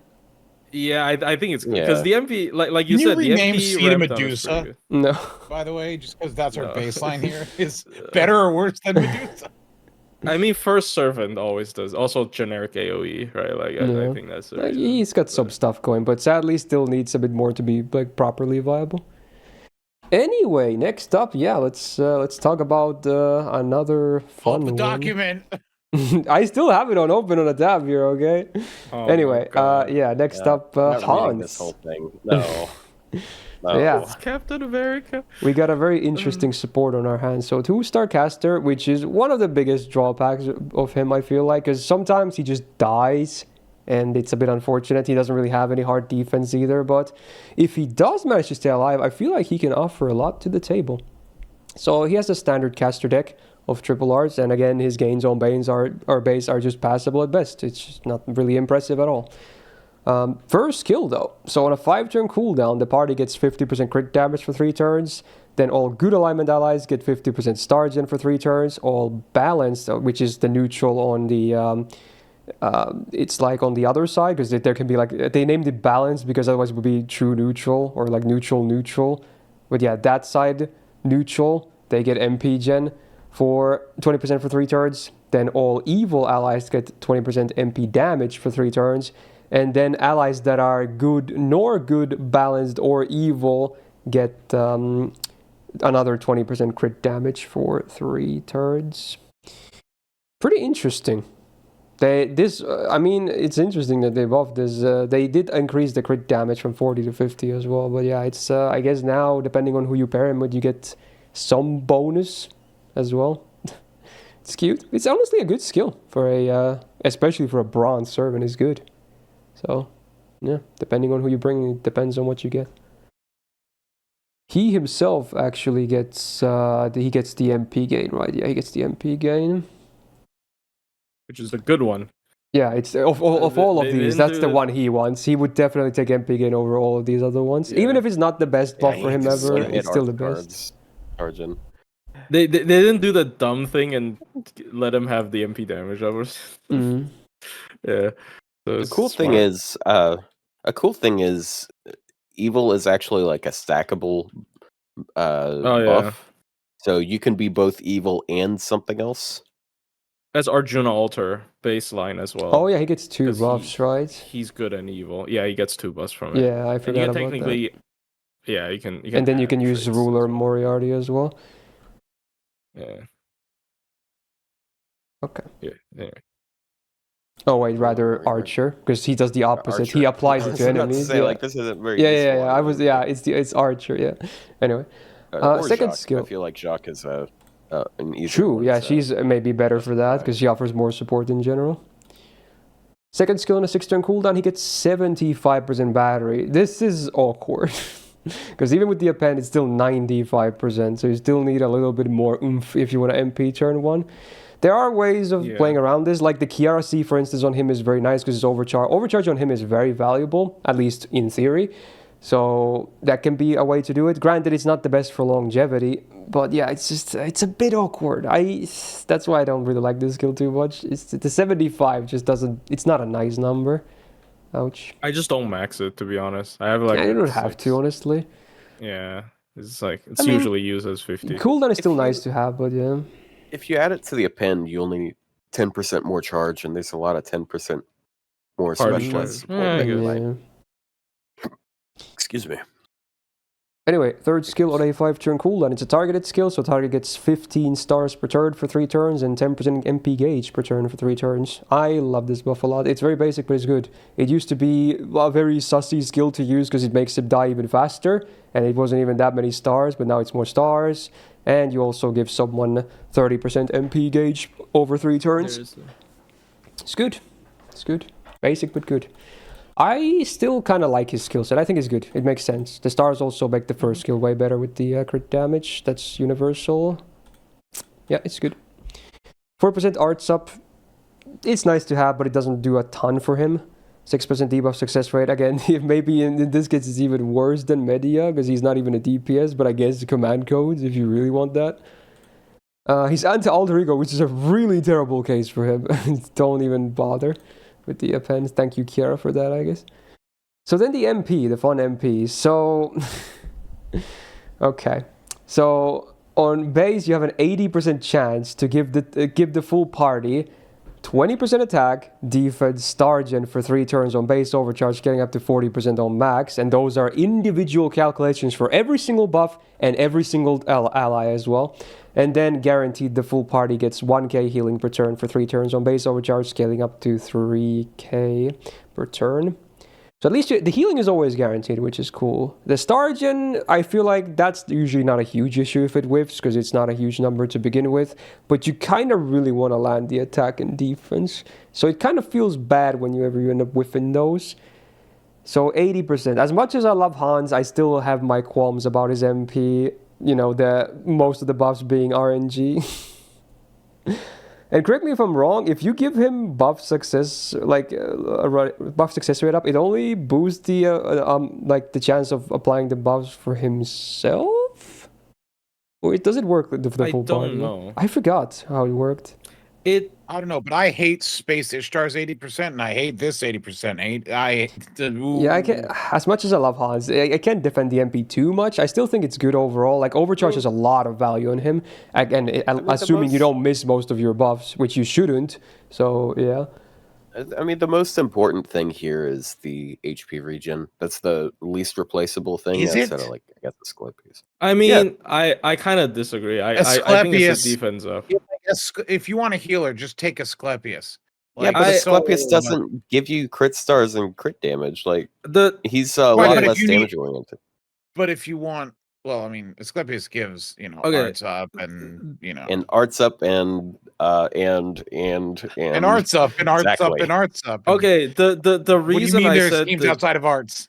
Yeah, I think it's good Yeah. because the MP, like you Can you said, the rename MP C to ramped up is Medusa? pretty good. No. By the way, just because that's our No. baseline here, is better or worse than Medusa? I mean, First Servant always does. Also, generic AOE, right? Like Yeah. I think that's the Like, reason. he's got some stuff going, but sadly still needs a bit more to be like properly viable. Anyway, next up, yeah, let's talk about another Pull fun up the one. document. I still have it open on a tab here, okay? Oh Anyway, my God. next Yeah, up, I'm not reading this Hans. whole thing. No. No. Yeah. It's Captain America. We got a very interesting support on our hands. So 2-star caster, which is one of the biggest drawbacks of him, I feel like, because sometimes he just dies, and it's a bit unfortunate. He doesn't really have any hard defense either, but if he does manage to stay alive, I feel like he can offer a lot to the table. So he has a standard caster deck of triple arts, and again, his gains on base are just passable at best. It's just not really impressive at all. First skill though, so on a 5-turn cooldown, the party gets 50% crit damage for 3 turns, then all good alignment allies get 50% star gen for 3 turns, all balanced, which is the neutral on the, it's like on the other side, because there can be like, they named it balanced because otherwise it would be true neutral, or like neutral, but yeah, that side, neutral, they get MP gen for 20% for 3 turns, then all evil allies get 20% MP damage for 3 turns, and then allies that are good, nor good, balanced, or evil get another 20% crit damage for 3 turns. Pretty interesting. I mean, it's interesting that they buffed this. They did increase the crit damage from 40 to 50 as well. But yeah, it's I guess now, depending on who you pair him with, you get some bonus as well. It's cute. It's honestly a good skill for a, especially for a bronze servant, is good. So, yeah, depending on who you bring, it depends on what you get. He himself actually gets, he gets the MP gain, right? Yeah, he gets the MP gain. Which is a good one. Yeah, it's of all of these, that's the one he wants. He would definitely take MP gain over all of these other ones. Yeah. Even if it's not the best buff for him ever, it's still the best. Arjun. They didn't do the dumb thing and let him have the MP damage over. Mm. Yeah. So The cool thing is, evil is actually like a stackable buff. So you can be both evil and something else. That's Arjuna Alter baseline as well. Oh yeah, he gets 2 'Cause buffs, right? He's good and evil. Yeah, he gets 2 buffs from it. Yeah, I forgot about that. Yeah, you can. And then you can use traits Ruler as well. Moriarty as well. Yeah. Okay. Yeah. Anyway. Oh wait, rather Archer, because he does the opposite. He applies it to enemies. Say, like, this isn't very Yeah. It's Archer. Yeah. Anyway, second Jacques. skill. I feel like Jacques is an easy True. one, Yeah, so she's maybe better for that fine. because she offers more support in general. Second skill on a 6-turn cooldown, he gets 75% battery. This is awkward. Because even with the append, it's still 95%, so you still need a little bit more oomph if you want to MP turn 1. There are ways of playing around this, like the Kiara C, for instance, on him is very nice because his overcharge. Overcharge on him is very valuable, at least in theory. So that can be a way to do it. Granted, it's not the best for longevity, but yeah, it's a bit awkward. That's why I don't really like this skill too much. The 75 just doesn't, it's not a nice number. Ouch. I just don't max it, to be honest. I have like. I don't have to, honestly. Yeah, it's usually used as 50. Cooldown is still nice to have, but yeah. If you add it to the append, you only need 10% more charge, and there's a lot of 10% more Hard specialized charge. Yeah, I support. guess. Yeah. Excuse me. Anyway, third skill on a 5-turn cooldown. It's a targeted skill, so target gets 15 stars per turn for 3 turns and 10% MP gauge per turn for 3 turns. I love this buff a lot. It's very basic, but it's good. It used to be a very sussy skill to use because it makes him die even faster, and it wasn't even that many stars, but now it's more stars. And you also give someone 30% MP gauge over 3 turns. It's good. It's good. Basic, but good. I still kind of like his skill set. I think it's good. It makes sense. The stars also make the first skill way better with the crit damage. That's universal. Yeah, it's good. 4% arts up. It's nice to have, but it doesn't do a ton for him. 6% debuff success rate. Again, maybe in this case it's even worse than Medea because he's not even a DPS, but I guess the command codes if you really want that. He's anti-alter ego, which is a really terrible case for him. Don't even bother with the appends. Thank you, Kiara, for that, I guess. So then the MP, the fun MP. So, okay. So on base, you have an 80% chance to give the full party 20% attack, defense, Stargen for 3 turns on base overcharge, getting up to 40% on max, and those are individual calculations for every single buff and every single ally as well. And then guaranteed the full party gets 1k healing per turn for 3 turns on base overcharge, scaling up to 3k per turn. So at least the healing is always guaranteed, which is cool. The Stargen, I feel like that's usually not a huge issue if it whiffs, because it's not a huge number to begin with. But you kind of really want to land the attack and defense. So it kind of feels bad whenever you end up whiffing those. So 80%. As much as I love Hans, I still have my qualms about his MP. You know, most of the buffs being RNG. And correct me if I'm wrong, if you give him buff success, like buff success rate up, it only boosts the like the chance of applying the buffs for himself? Or does it work with the full party? I don't know. I forgot how it worked. I don't know, but I hate Space Ishtar's 80%, and I hate this 80%. Yeah, I can. As much as I love Hans, I can't defend the MP too much. I still think it's good overall. Like Overcharge has a lot of value on him, again, assuming you don't miss most of your buffs, which you shouldn't. So yeah. I mean, the most important thing here is the HP regen. That's the least replaceable thing. Is it? Of, like, I guess Asclepius. I mean, I kind of disagree. I think it's the defense up. If you want a healer, just take Asclepius. Like, yeah, but Asclepius doesn't give you crit stars and crit damage. Like he's a lot less damage oriented. But if you want, well, I mean, Asclepius gives, you know, arts up and, you know, and arts up and arts up and arts up and arts up. Okay, the reason I said schemes outside of arts.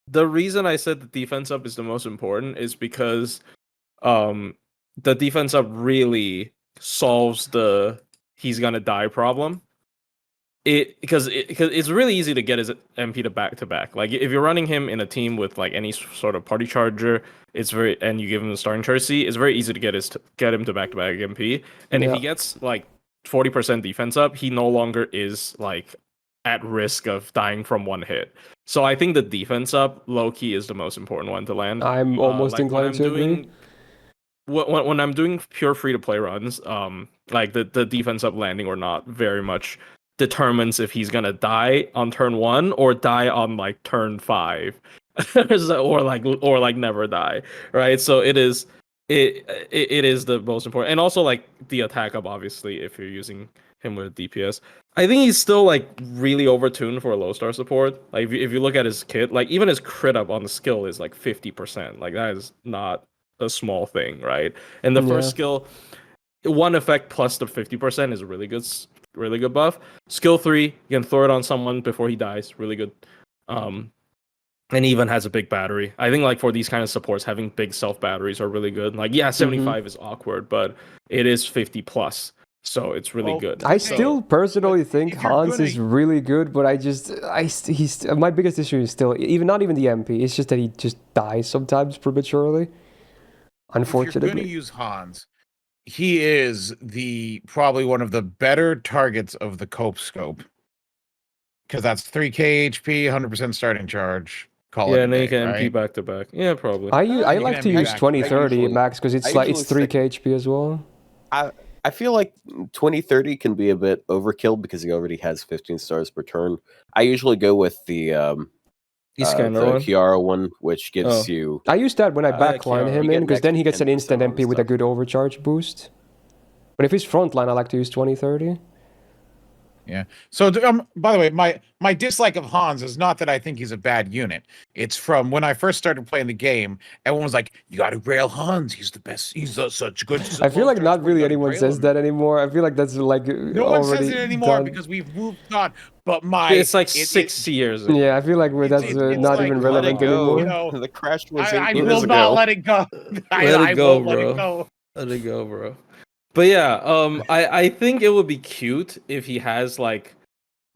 The reason I said the defense up is the most important is because the defense up really solves the he's gonna die problem. Because it's really easy to get his MP to back. Like if you're running him in a team with like any sort of party charger, and you give him the starting jersey, it's very easy to get him to back MP. And if he gets like 40% defense up, he no longer is like at risk of dying from one hit. So I think the defense up low key is the most important one to land. I'm almost inclined to agree. When I'm doing pure free to play runs, like the defense up landing or not very much determines if he's gonna die on turn 1 or die on like turn 5, or like never die, right? So it is the most important, and also like the attack up, obviously, if you're using him with DPS. I think he's still like really overtuned for a low star support. Like if you look at his kit, like even his crit up on the skill is like 50%. Like that is not a small thing, right? And the first skill, one effect plus the 50% is a really good buff. Skill 3, you can throw it on someone before he dies, really good. And even has a big battery. I think like for these kind of supports, having big self batteries are really good. Like 75 is awkward, but it is 50 plus, so it's really good. I still personally think Hans is really good, but he's my biggest issue is still not even the MP. It's just that he just dies sometimes prematurely. Unfortunately, if you're going to use Hans, he is probably one of the better targets of the Cope scope, because that's 3k HP, 100% starting charge. And then you can MP back to back. Yeah, probably. I like to use 2030 max because it's 3k HP as well. I feel like 2030 can be a bit overkill because he already has 15 stars per turn. I usually go with the Chiara one, which gives you... I use that when I backline him in, because then he gets an instant MP with a good overcharge boost. But if he's frontline, I like to use 2030. Yeah. So, by the way, my dislike of Hans is not that I think he's a bad unit. It's from when I first started playing the game, everyone was like, you got to rail Hans. He's the best. He's such good... I feel like not really anyone says that anymore. I feel like that's like no one says it anymore because we've moved on. But it's like 6 years ago. Yeah, I feel like that's not even relevant anymore. You know, the crash was 8 years ago. I will not let it go. Let it go, bro. But yeah, I think it would be cute if he has like,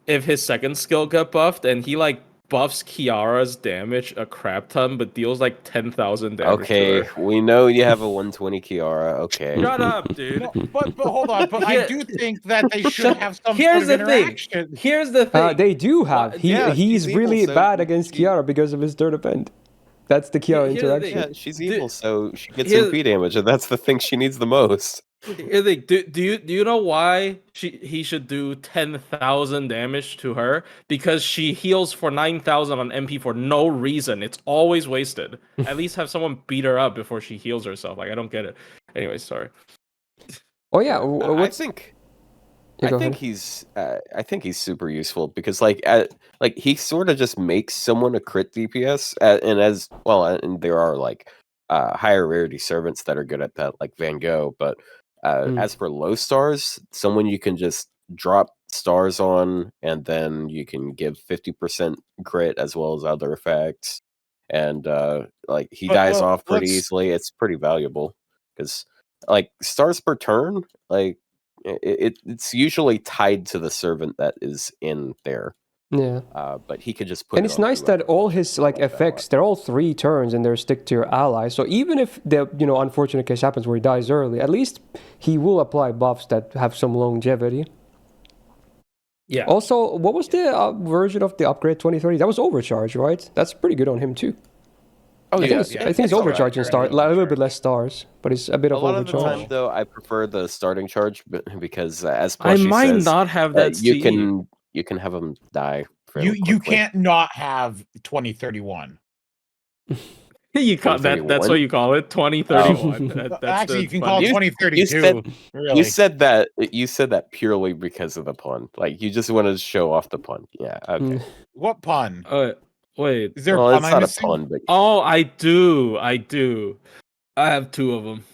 if his second skill got buffed and he like buffs Chiara's damage a crap ton, but deals like 10,000 damage. Okay, we know you have a 120 Chiara. Okay, shut up, dude. No, but hold on. But I do think that they should have some sort of interaction. Here's the thing. They do have. He's really bad against Chiara because of his third event. That's the Chiara interaction. Yeah, she's evil, so she gets MP damage, and that's the thing she needs the most. Do you know why he should do 10,000 damage to her? Because she heals for 9,000 on MP for no reason. It's always wasted. At least have someone beat her up before she heals herself. Like I don't get it. Anyway, sorry. Oh yeah, I think he's super useful because like he sort of just makes someone a crit DPS and as well, and there are like higher rarity servants that are good at that, like Van Gogh, but as for low stars, someone you can just drop stars on, and then you can give 50% crit as well as other effects, and like he dies off pretty easily. It's pretty valuable because like stars per turn, like it's usually tied to the servant that is in there. Yeah. But he could just put. And it's nice that all his like effects, they're all 3 turns and they're stick to your ally. So even if the unfortunate case happens where he dies early, at least he will apply buffs that have some longevity. Yeah. Also, what was the version of the upgrade 2030? That was overcharge, right? That's pretty good on him too. Oh I think it's overcharging stars, a little bit less stars, but it's a bit of overcharge. A lot of the time, though, I prefer the starting charge because, as I Plushy might says, not have that. You can have them die. You can't not have 2031. You call that? That's what you call it, 2031. Actually, you can call it 2032. You said that. You said that purely because of the pun. Like you just wanted to show off the pun. Yeah. Okay. What pun? Wait. Is there a pun? It's not a pun, but I do. I have 2 of them.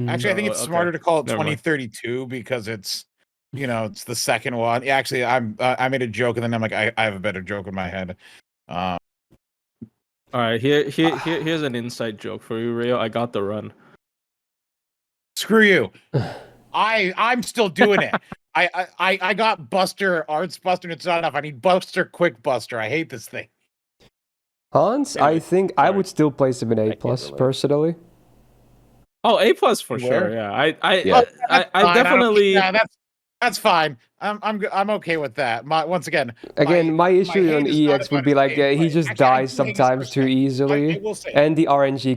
Actually, I think it's smarter to call it 2032 because it's it's the second one. Yeah, actually, I made a joke and then I'm like, I have a better joke in my head. All right, here's an inside joke for you, Rio. I got the run. Screw you. I'm still doing it. I got Buster, Arts Buster, and it's not enough. I need Buster, Quick Buster. I hate this thing. Hans, anyway, I think I would still place him in A+ personally. Oh, A+ for sure. Yeah, I definitely. Yeah, that's fine. I'm okay with that. Once again, my issue on EX would be like he just dies sometimes too easily, and the RNG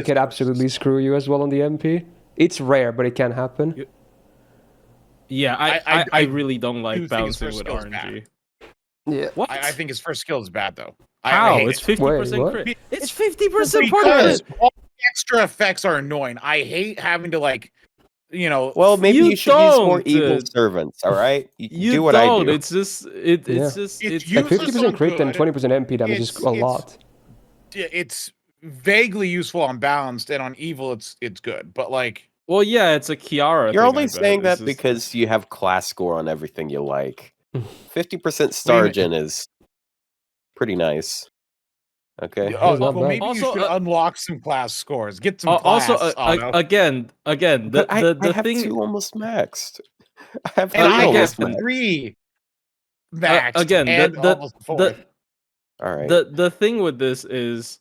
can absolutely screw you as well on the MP. It's rare, but it can happen. Yeah, I really don't like balancing with RNG. Yeah, what? I think his first skill is bad though. How? It's 50% crit. It's 50% crit. All the extra effects are annoying. I hate having to like. Well, maybe you should use more evil servants. All right, you do what I do. It's just it's like 50% crit and 20% MP damage is a lot. It's vaguely useful on balanced, and on evil it's good. But like, well, yeah, it's a Kiara. You're only saying that because you have class score on everything you like. 50% star gen is pretty nice. Okay. Well, maybe you should unlock some class scores. Get some class. Also, again, the have thing 2 almost maxed. I have 3 almost 3 maxed. Again, all right. The thing with this is,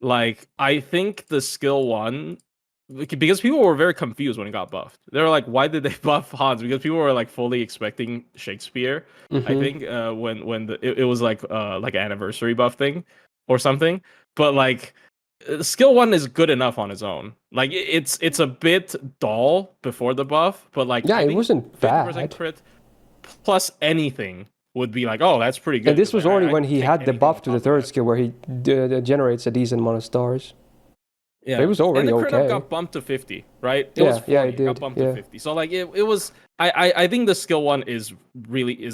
like, I think the skill 1, because people were very confused when it got buffed. They were like, "Why did they buff Hans?" Because people were like fully expecting Shakespeare. I think when it was like an anniversary buff thing. Or something, but like skill 1 is good enough on its own. Like it's a bit dull before the buff, but like it wasn't bad. Crit plus anything would be like, oh, that's pretty good. And this was already when he had the buff to the 3rd skill where he generates a decent amount of stars. Yeah, but it was already and the crit okay. got bumped to 50, right? It was 40, it did. Got bumped to 50. So like it was. I think the skill 1 is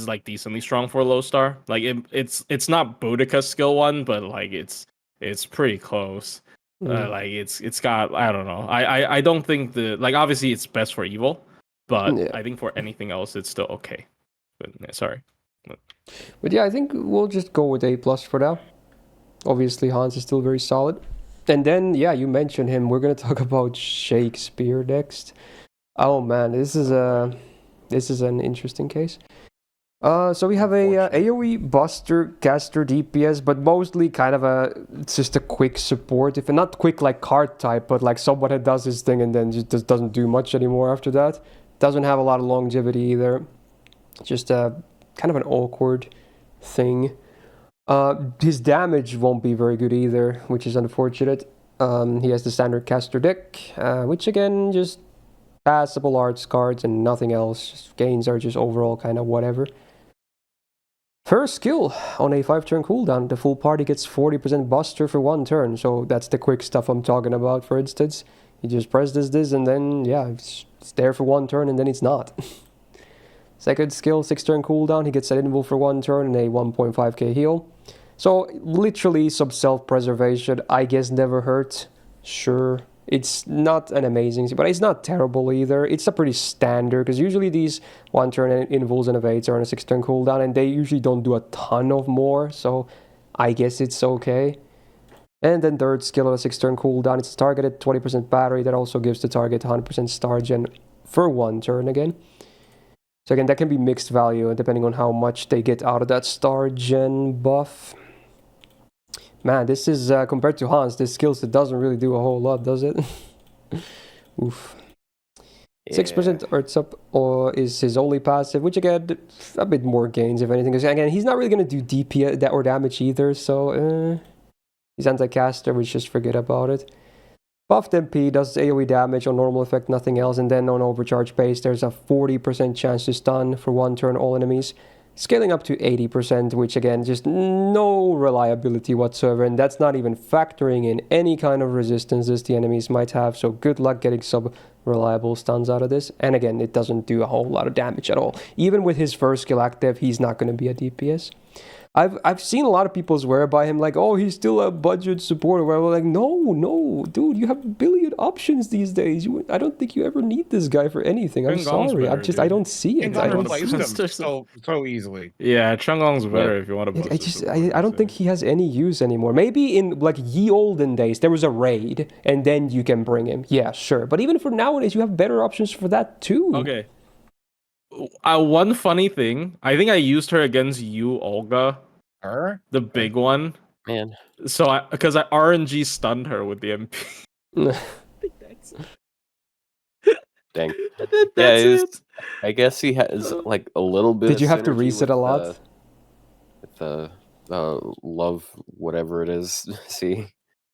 like decently strong for a low star. Like it's not Boudica's skill 1, but like it's pretty close. Like it's got, I don't know. I don't think obviously it's best for evil, but I think for anything else it's still okay. But sorry. But yeah, I think we'll just go with A+ for now. Obviously Hans is still very solid. And then you mentioned him. We're gonna talk about Shakespeare next. Oh man, this is an interesting case. So we have a AoE Buster caster DPS, but mostly kind of just a quick support. If not quick like card type, but like someone that does his thing and then just doesn't do much anymore after that. Doesn't have a lot of longevity either. Just kind of an awkward thing. His damage won't be very good either, which is unfortunate. He has the standard caster deck, which again just passable arts cards and nothing else. Just gains are just overall kind of whatever. First skill, on a 5-turn cooldown, the full party gets 40% buster for 1 turn. So that's the quick stuff I'm talking about, for instance. You just press this, and then, yeah, it's there for 1 turn, and then it's not. Second skill, 6-turn cooldown, he gets an invul for 1 turn and a 1.5k heal. So, literally, some self-preservation, I guess never hurt. Sure. It's not an amazing, but it's not terrible either. It's a pretty standard, because usually these 1-turn invuls and evades are on a 6-turn cooldown, and they usually don't do a ton of more, so I guess it's okay. And then third skill on a 6-turn cooldown, it's targeted 20% battery, that also gives the target 100% star gen for 1 turn again. So again, that can be mixed value, depending on how much they get out of that star gen buff. Man, this is, compared to Hans, this skill set doesn't really do a whole lot, does it? Oof. 6% Earth's Up is his only passive, which again, a bit more gains, if anything. Because again, he's not really going to do DP or damage either, so he's anti-caster, we just forget about it. Buffed MP does AoE damage on normal effect, nothing else, and then on overcharge base, there's a 40% chance to stun for 1 turn all enemies. Scaling up to 80%, which again, just no reliability whatsoever, and that's not even factoring in any kind of resistances the enemies might have, so good luck getting sub-reliable stuns out of this. And again, it doesn't do a whole lot of damage at all. Even with his first skill active, he's not going to be a DPS. I've seen a lot of people swear by him, like, oh, he's still a budget supporter, where we're like, no, dude, you have a billion options these days. I don't think you ever need this guy for anything. I'm sorry. I don't see it. I don't replace him so easily. Yeah, Chen Gong's better if you want to. I don't think he has any use anymore. Maybe in like ye olden days, there was a raid, and then you can bring him. Yeah, sure. But even for nowadays, you have better options for that too. Okay. One funny thing, I think I used her against you, Olga. Her? The big one. Man. So because I RNG stunned her with the MP. Dang. That's it. I guess he has like a little bit. Did you have to reset a lot? With the love, whatever it is. See,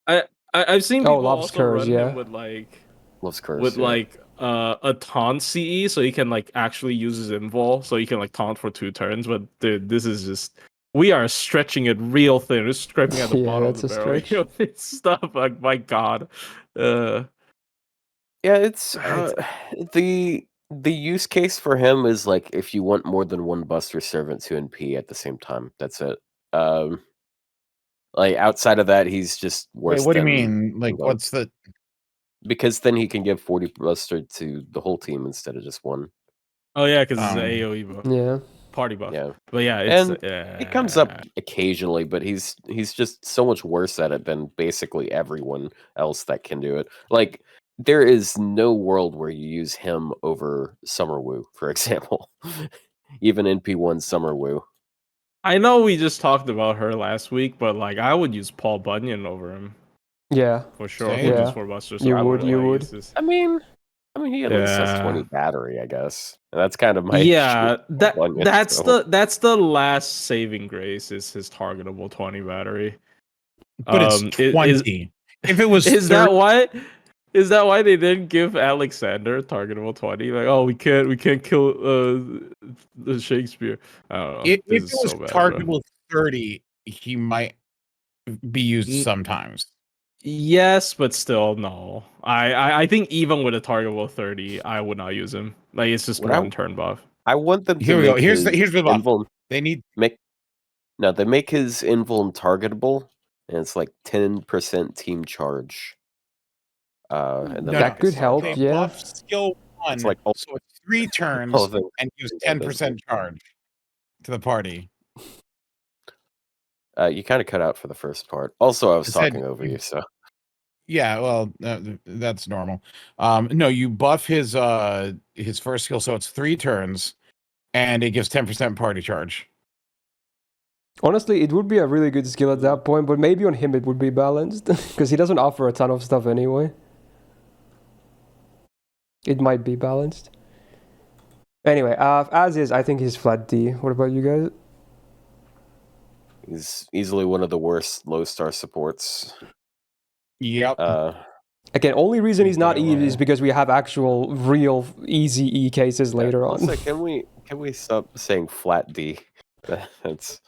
I've seen people Love's also Curse, run yeah. him with like Love's Curse, with like a taunt CE, so he can like actually use his invul, so he can like taunt for 2 turns. But dude, this is just. We are stretching it real thin. We're scraping at the bottom of the barrel. You know, this stuff, like, my God. Yeah, it's the use case for him is like if you want more than one Buster Servant to NP at the same time. That's it. Like outside of that, he's just worse. Wait, what do you mean? Like, what's the? Because then he can give 40 Buster to the whole team instead of just one. Oh yeah, because it's an AoE buff. Yeah. Party buff. Yeah, but yeah, it's, it comes up occasionally, but he's just so much worse at it than basically everyone else that can do it. Like there is no world where you use him over Summerwoo, for example. Even NP1 Summerwoo. I know we just talked about her last week, but like I would use Paul Bunyan over him. Yeah, for sure. Yeah. For Buster, so you would. I mean, he at least has 20 battery, I guess. And that's kind of my that's the last saving grace is his targetable 20 battery. But it's 20. If it was is that why they didn't give Alexander targetable 20? Like, oh, we can't kill the Shakespeare. I don't know. If it was targetable 30, he might be used sometimes. Yes, but still, no. I think even with a targetable 30, I would not use him. Like it's just one turn buff. I want them to Here we go. Here's the buff. They make his invuln targetable, and it's like 10% team charge. And that could help. They yeah. buff skill 1, it's like, so it's 3 turns and use 10% charge to the party. You kind of cut out for the first part. Also, I was talking over you, so. Yeah, well, that's normal. No, you buff his first skill, so it's 3 turns, and it gives 10% party charge. Honestly, it would be a really good skill at that point, but maybe on him it would be balanced, because he doesn't offer a ton of stuff anyway. It might be balanced. Anyway, as is, I think he's flat D. What about you guys? He's easily one of the worst low star supports. Yep. Again, only reason he's not E Yeah. is because we have actual, real, easy E cases later on. Also, can we stop saying flat D? It's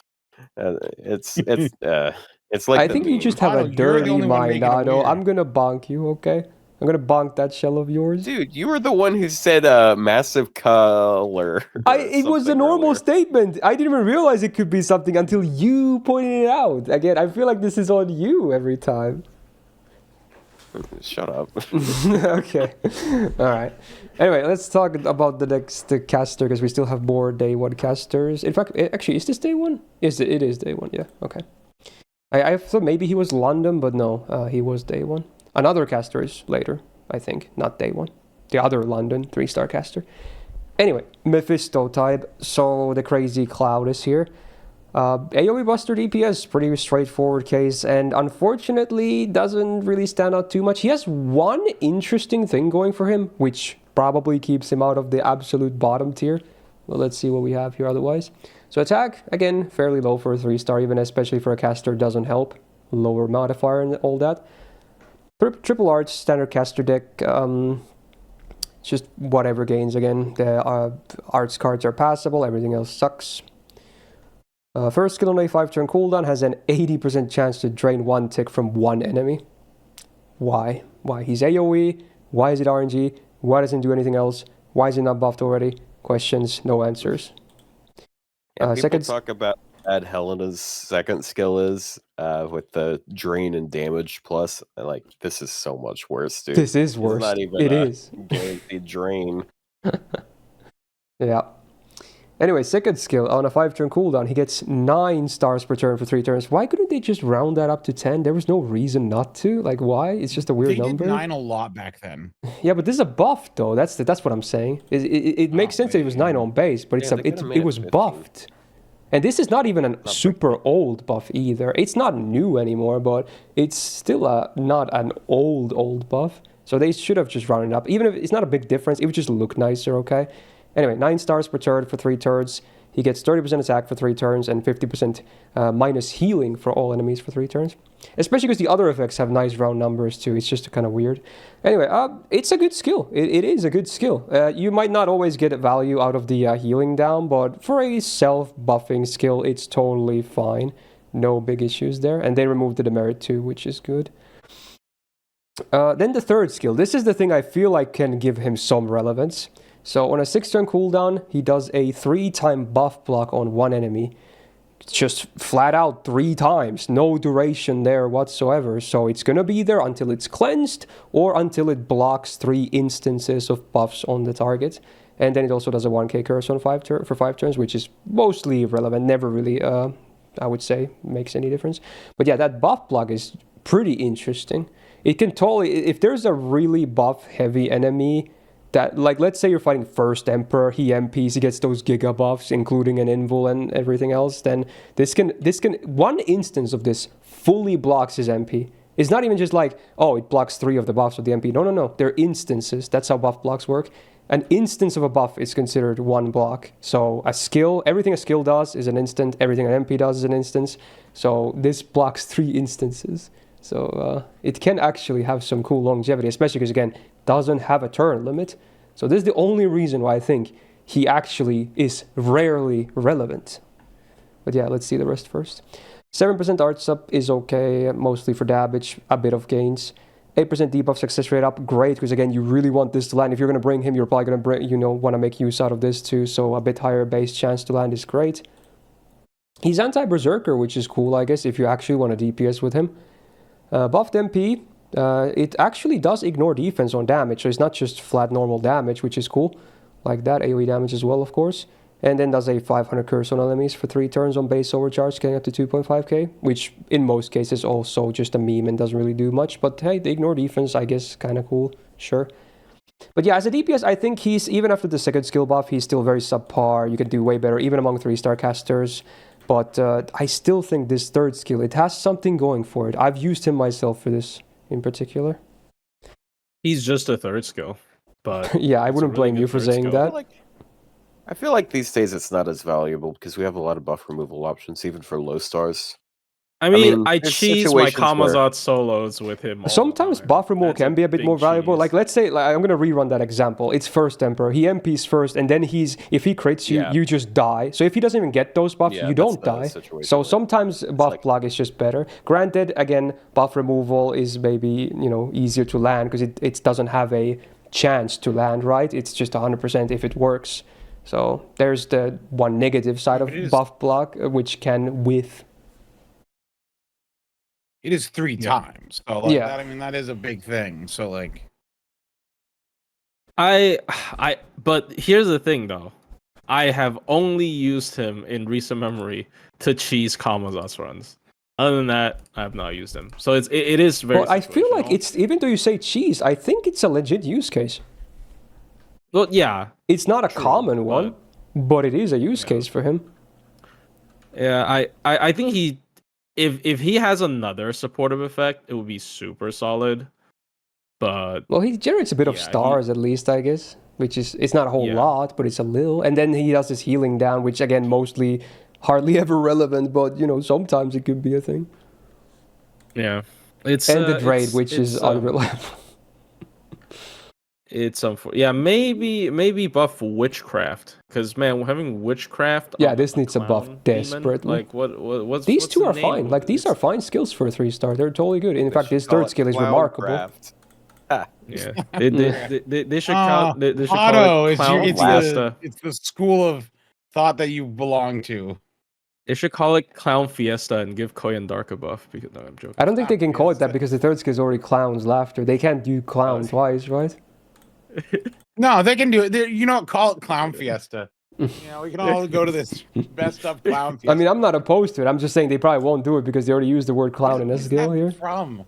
it's like I the think you meme. just have a Otto, you're the dirty only one mind, making it Otto. weird. I'm gonna bonk you, okay? I'm gonna bonk that shell of yours. Dude, you were the one who said massive color. It was a normal statement. I didn't even realize it could be something until you pointed it out. Again, I feel like this is on you every time. Shut up. Okay. All right. Anyway, let's talk about the next caster because we still have more day one casters. In fact, actually, is this day one? It is day one. Yeah. Okay. I thought maybe he was London, but no, he was day one. Another caster is later, I think, not day one. The other London 3-star caster. Anyway, Mephisto type. So the crazy cloud is here. AoE Buster DPS, pretty straightforward case, and unfortunately doesn't really stand out too much. He has one interesting thing going for him, which probably keeps him out of the absolute bottom tier. Well, let's see what we have here otherwise. So attack, again, fairly low for a 3-star, even especially for a caster, doesn't help. Lower modifier and all that. Triple Arch, standard caster deck, just whatever gains again. The arts cards are passable, everything else sucks. First skill on a 5-turn cooldown has an 80% chance to drain 1 tick from one enemy. Why? Why? He's AoE. Why is it RNG? Why doesn't it do anything else? Why is it not buffed already? Questions, no answers. Yeah, people talk about how bad Helena's second skill is with the drain and damage plus. And like, this is so much worse, dude. This is worse. It's not even it is. guaranteed drain. Yeah. Anyway, second skill, on a 5-turn cooldown, he gets 9 stars per turn for 3 turns. Why couldn't they just round that up to 10? There was no reason not to. Like, why? It's just a weird number. They did 9 a lot back then. Yeah, but this is a buff, though. That's what I'm saying. It makes sense that it was 9 on base, but it was 15. buffed. And this is not even a super old buff either. It's not new anymore, but it's still not an old buff. So they should have just rounded it up. Even if it's not a big difference, it would just look nicer, okay? Anyway, 9 stars per turn for 3 turns. He gets 30% attack for 3 turns and 50% minus healing for all enemies for 3 turns. Especially because the other effects have nice round numbers too. It's just kind of weird. Anyway, it's a good skill. It is a good skill. You might not always get value out of the healing down, but for a self-buffing skill, it's totally fine. No big issues there. And they removed the demerit too, which is good. Then the third skill. This is the thing I feel like can give him some relevance. So on a 6-turn cooldown, he does a 3-time buff block on one enemy. Just flat out 3 times. No duration there whatsoever. So it's going to be there until it's cleansed or until it blocks 3 instances of buffs on the target. And then it also does a 1k curse on 5 turns, which is mostly irrelevant. Never really, I would say, makes any difference. But yeah, that buff block is pretty interesting. It can totally, if there's a really buff heavy enemy, that, like, let's say you're fighting First Emperor, he MPs, he gets those giga buffs, including an invul and everything else, then this can, one instance of this fully blocks his MP. It's not even just like, oh, it blocks 3 of the buffs of the MP. No. They're instances. That's how buff blocks work. An instance of a buff is considered 1 block. So a skill, everything a skill does is an instant, everything an MP does is an instance. So this blocks 3 instances. So it can actually have some cool longevity, especially because, again, doesn't have a turn limit. So this is the only reason why I think he actually is rarely relevant. But yeah, let's see the rest first. 7% arts up is okay, mostly for damage, a bit of gains. 8% debuff success rate up, great, because again, you really want this to land. If you're going to bring him, you're probably going to want to make use out of this too. So a bit higher base chance to land is great. He's anti-berserker, which is cool, I guess, if you actually want to DPS with him. Buffed MP, it actually does ignore defense on damage, so it's not just flat normal damage, which is cool. Like that, AoE damage as well, of course. And then does a 500 curse on enemies for 3 turns on base overcharge, getting up to 2.5k, which in most cases also just a meme and doesn't really do much. But hey, the ignore defense, I guess, kind of cool, sure. But yeah, as a DPS, I think he's, even after the second skill buff, he's still very subpar. You can do way better, even among 3-star casters. But I still think this third skill, it has something going for it. I've used him myself for this in particular. He's just a 3rd skill, but yeah, I wouldn't blame you for saying that. I feel like these days it's not as valuable because we have a lot of buff removal options, even for low stars. I mean, I there's cheese my situations where- Kamazat solos with him. all the Sometimes time. buff removal That's can be a bit big more valuable. cheese. Like, let's say, I'm gonna rerun that example. It's first Emperor. He MPs first, and then if he crits you, Yeah. you just die. So if he doesn't even get those buffs, Yeah, you that's don't the die. situation So where sometimes buff like- plug is just better. Granted, again, buff removal is maybe easier to land because it doesn't have a chance to land, right? It's just 100% if it works. So there's the one negative side of But it is- buff plug, which can with. It is 3 Yeah. times. So like Yeah. that, I mean, that is a big thing. So like, But here's the thing, though. I have only used him in recent memory to cheese Kamazat's runs. Other than that, I have not used him. So it is very. Well, I feel like situational. it's, even though you say cheese, I think it's a legit use case. Well, yeah, It's not a True, common one, but it is a use case for him. yeah. I think if he has another supportive effect, it would be super solid. But Well, he generates a bit of Yeah, stars at least, I guess, which is, it's not a whole Yeah. lot, but it's a little. And then he does his healing down, which again, mostly hardly ever relevant, but sometimes it could be a thing. yeah, it's And the Draid, it's- which is it's, unreliable. It's yeah, maybe buff witchcraft, because man, having witchcraft. Yeah, on this a needs a buff clown demon, desperately. Like what's These what's two the are name fine. of Like, it? these are fine skills for a 3-star. They're totally good. In They fact, should this call third it skill is clown remarkable. craft. Ah, Yeah, they should call they should Otto, call it it's, clown fiesta. it's the school of thought that you belong to. They should call it clown fiesta and give Koyan Dark a buff. Because no, I'm joking. I don't think they can call it that Yes. because the third skill is already clown's laughter. They can't do clown Oh. twice, right? No, they can do it. Call it Clown Fiesta. We can all go to this best of Clown Fiesta. I mean, I'm not opposed to it. I'm just saying they probably won't do it because they already used the word clown in a What is skill that here. from?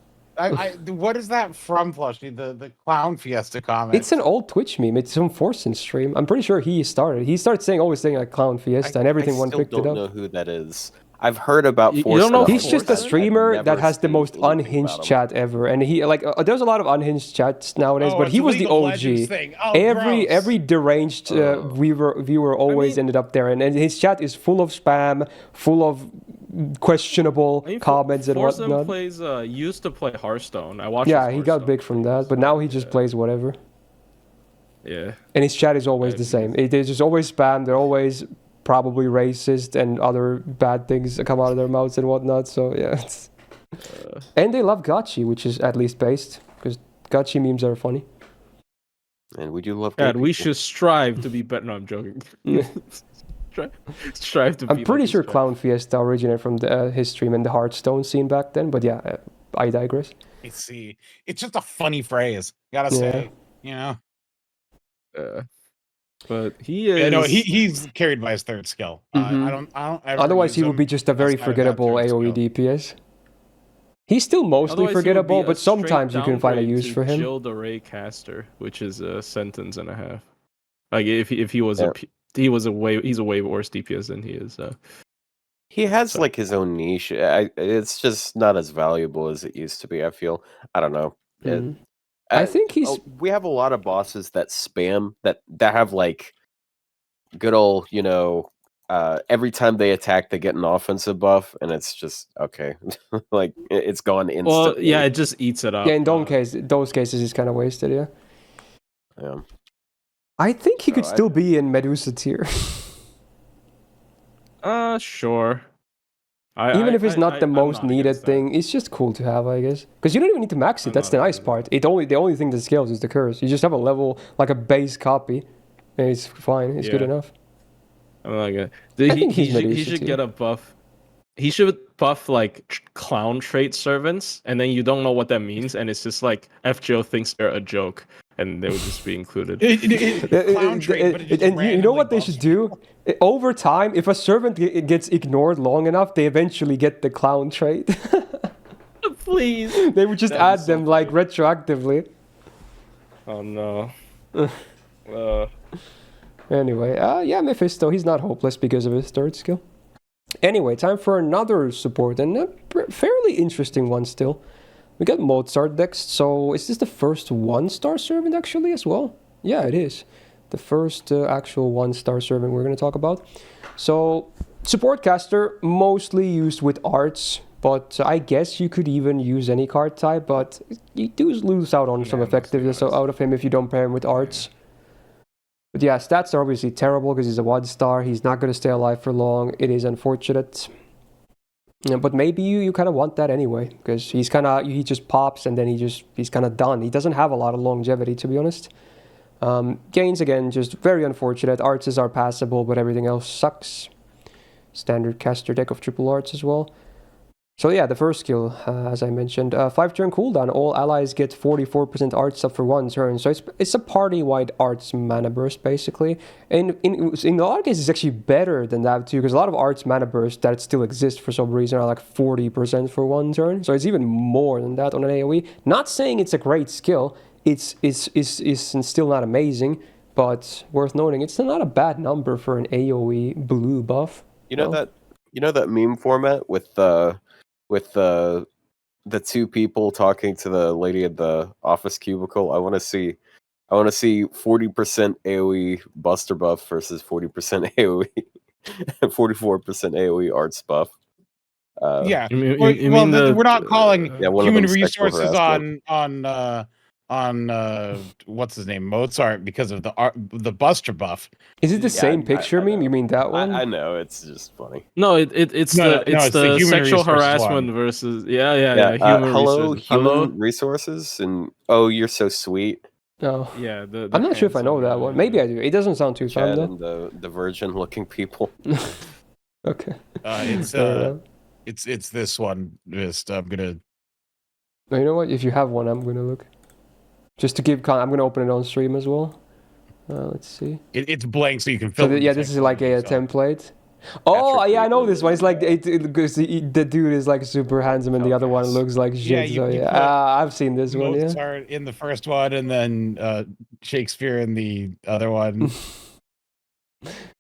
What is that from, Plushy? The Clown Fiesta comment. It's an old Twitch meme. It's from Forsen's stream. I'm pretty sure he started. He started always saying like clown fiesta, and everyone I picked still it don't up. know who that is. I've heard about You Force. don't know He's just a Forsen? streamer I've that never has the seen most anything unhinged about him. chat ever, and he there's a lot of unhinged chats nowadays, Oh, but it's he a was the League of Legends OG. thing. Oh, Every gross. deranged viewer always mean- ended up there, and his chat is full of spam, full of questionable I mean, comments and Forsen whatnot. plays used to play Hearthstone. I watched. Yeah, his he got Hearthstone big from streams, that, but now he just plays whatever. Yeah. And his chat is always Yeah, the same. They're just always spam. They're always probably racist and other bad things that come out of their mouths and whatnot. So yeah, and they love gachi, which is at least based because gachi memes are funny. And we do love. gay God, we people. should strive to be better. No, I'm joking. strive to be. I'm pretty like sure this guy. Clown Fiesta originated from his stream and the Hearthstone scene back then. But yeah, I digress. It's just a funny phrase. Gotta say, But he is. Yeah, no, he's carried by his third skill. Mhm. I don't ever Otherwise, use he would him be just a very outside of that forgettable third AOE skill. DPS. He's still mostly Otherwise, he would forgettable, be a but sometimes you straight can find a downgrade use to for him. Gilles Ray caster, which is a sentence and a half. Like if he was Yeah. he's a way worse DPS than he is. He has So- like his own niche. It's just not as valuable as it used to be. I feel. I don't know. Mhm. I think he's- We have a lot of bosses that spam that have like good old, every time they attack, they get an offensive buff, and it's just okay. Like it's gone instantly. Well, yeah, it just eats it up. Yeah, in those cases, it's kind of wasted. Yeah. Yeah. I think he could I- still be in Medusa tier, Sure. even if it's not the I'm most not needed against that. thing. It's just cool to have, I guess, because you don't even need to max it. I'm That's the not nice against part. The only thing that scales is the curse. You just have a level like a base copy, and it's fine. It's good Yeah. enough. I'm not gonna. I think he's he Medusa should too. get a buff. He should buff like clown trait servants, and then you don't know what that means, and it's just like FGO thinks they're a joke, and they would just be included. Clown trait, but it just And you know what they randomly should do? Over time, if a servant gets ignored long enough, they eventually get the clown trait. Please. They would just That'd be add so them like retroactively. Oh no. Anyway, yeah, Mephisto, he's not hopeless because of his third skill. Anyway, time for another support, and a fairly interesting one still. We got Mozart next, so is this the first one-star servant actually as well? Yeah, it is. The first actual one-star servant we're going to talk about. So, support caster, mostly used with arts, But I guess you could even use any card type, but you do lose out on some effectiveness out of him if you don't pair him with arts. But yeah, stats are obviously terrible because he's a 1-star. He's not going to stay alive for long. It is unfortunate. Yeah, but maybe you kind of want that anyway, because he just pops and then he's kind of done. He doesn't have a lot of longevity, to be honest. Gains, again, just very unfortunate. Arts are passable, but everything else sucks. Standard caster deck of triple arts as well. So yeah, the first skill, as I mentioned, 5-turn cooldown. All allies get 44% arts up for 1 turn. So it's a party-wide arts mana burst, basically. And in a lot of cases, it's actually better than that too, because a lot of arts mana bursts that still exist for some reason are like 40% for 1 turn. So it's even more than that on an AoE. Not saying it's a great skill. It's still not amazing, but worth noting, it's not a bad number for an AoE blue buff. You know that meme format with the 2 people talking to the lady at the office cubicle. I want to see 40% AoE Buster buff versus 40% AoE, 44% AoE arts buff. Yeah. You mean, we're not calling human resources harassment. on what's his name, Mozart, because of the Buster buff. Is it the same picture meme? You mean that one? I know, it's just funny. No, it's the human sexual resources harassment one. versus Human resources, and oh, you're so sweet. Oh. Yeah, I'm not sure if I know that one. Maybe I do. It doesn't sound too fun Chad though. and the virgin-looking people. Okay. It's this one. Just I'm gonna. No, you know what? If you have one, I'm gonna look. Just to give I'm gonna open it on stream as well. Let's see. It's blank, so you can fill. So this is like a template. Oh yeah, I know this one. It's like the dude is like super handsome, and the other one looks like shit. I've seen this one. Yeah. Mozart in the first one, and then Shakespeare in the other one.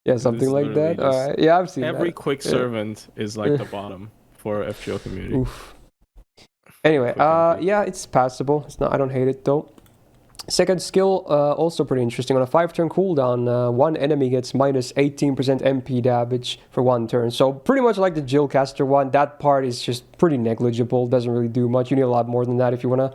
Yeah, something like that. All right. Yeah, I've seen every that. quick servant is like the bottom for FGO community. Oof. Anyway, yeah, it's passable. It's not. I don't hate it though. Second skill, also pretty interesting. On a 5-turn cooldown, one enemy gets minus 18% MP damage for 1 turn. So pretty much like the Gilles caster one, that part is just pretty negligible. Doesn't really do much. You need a lot more than that if you want to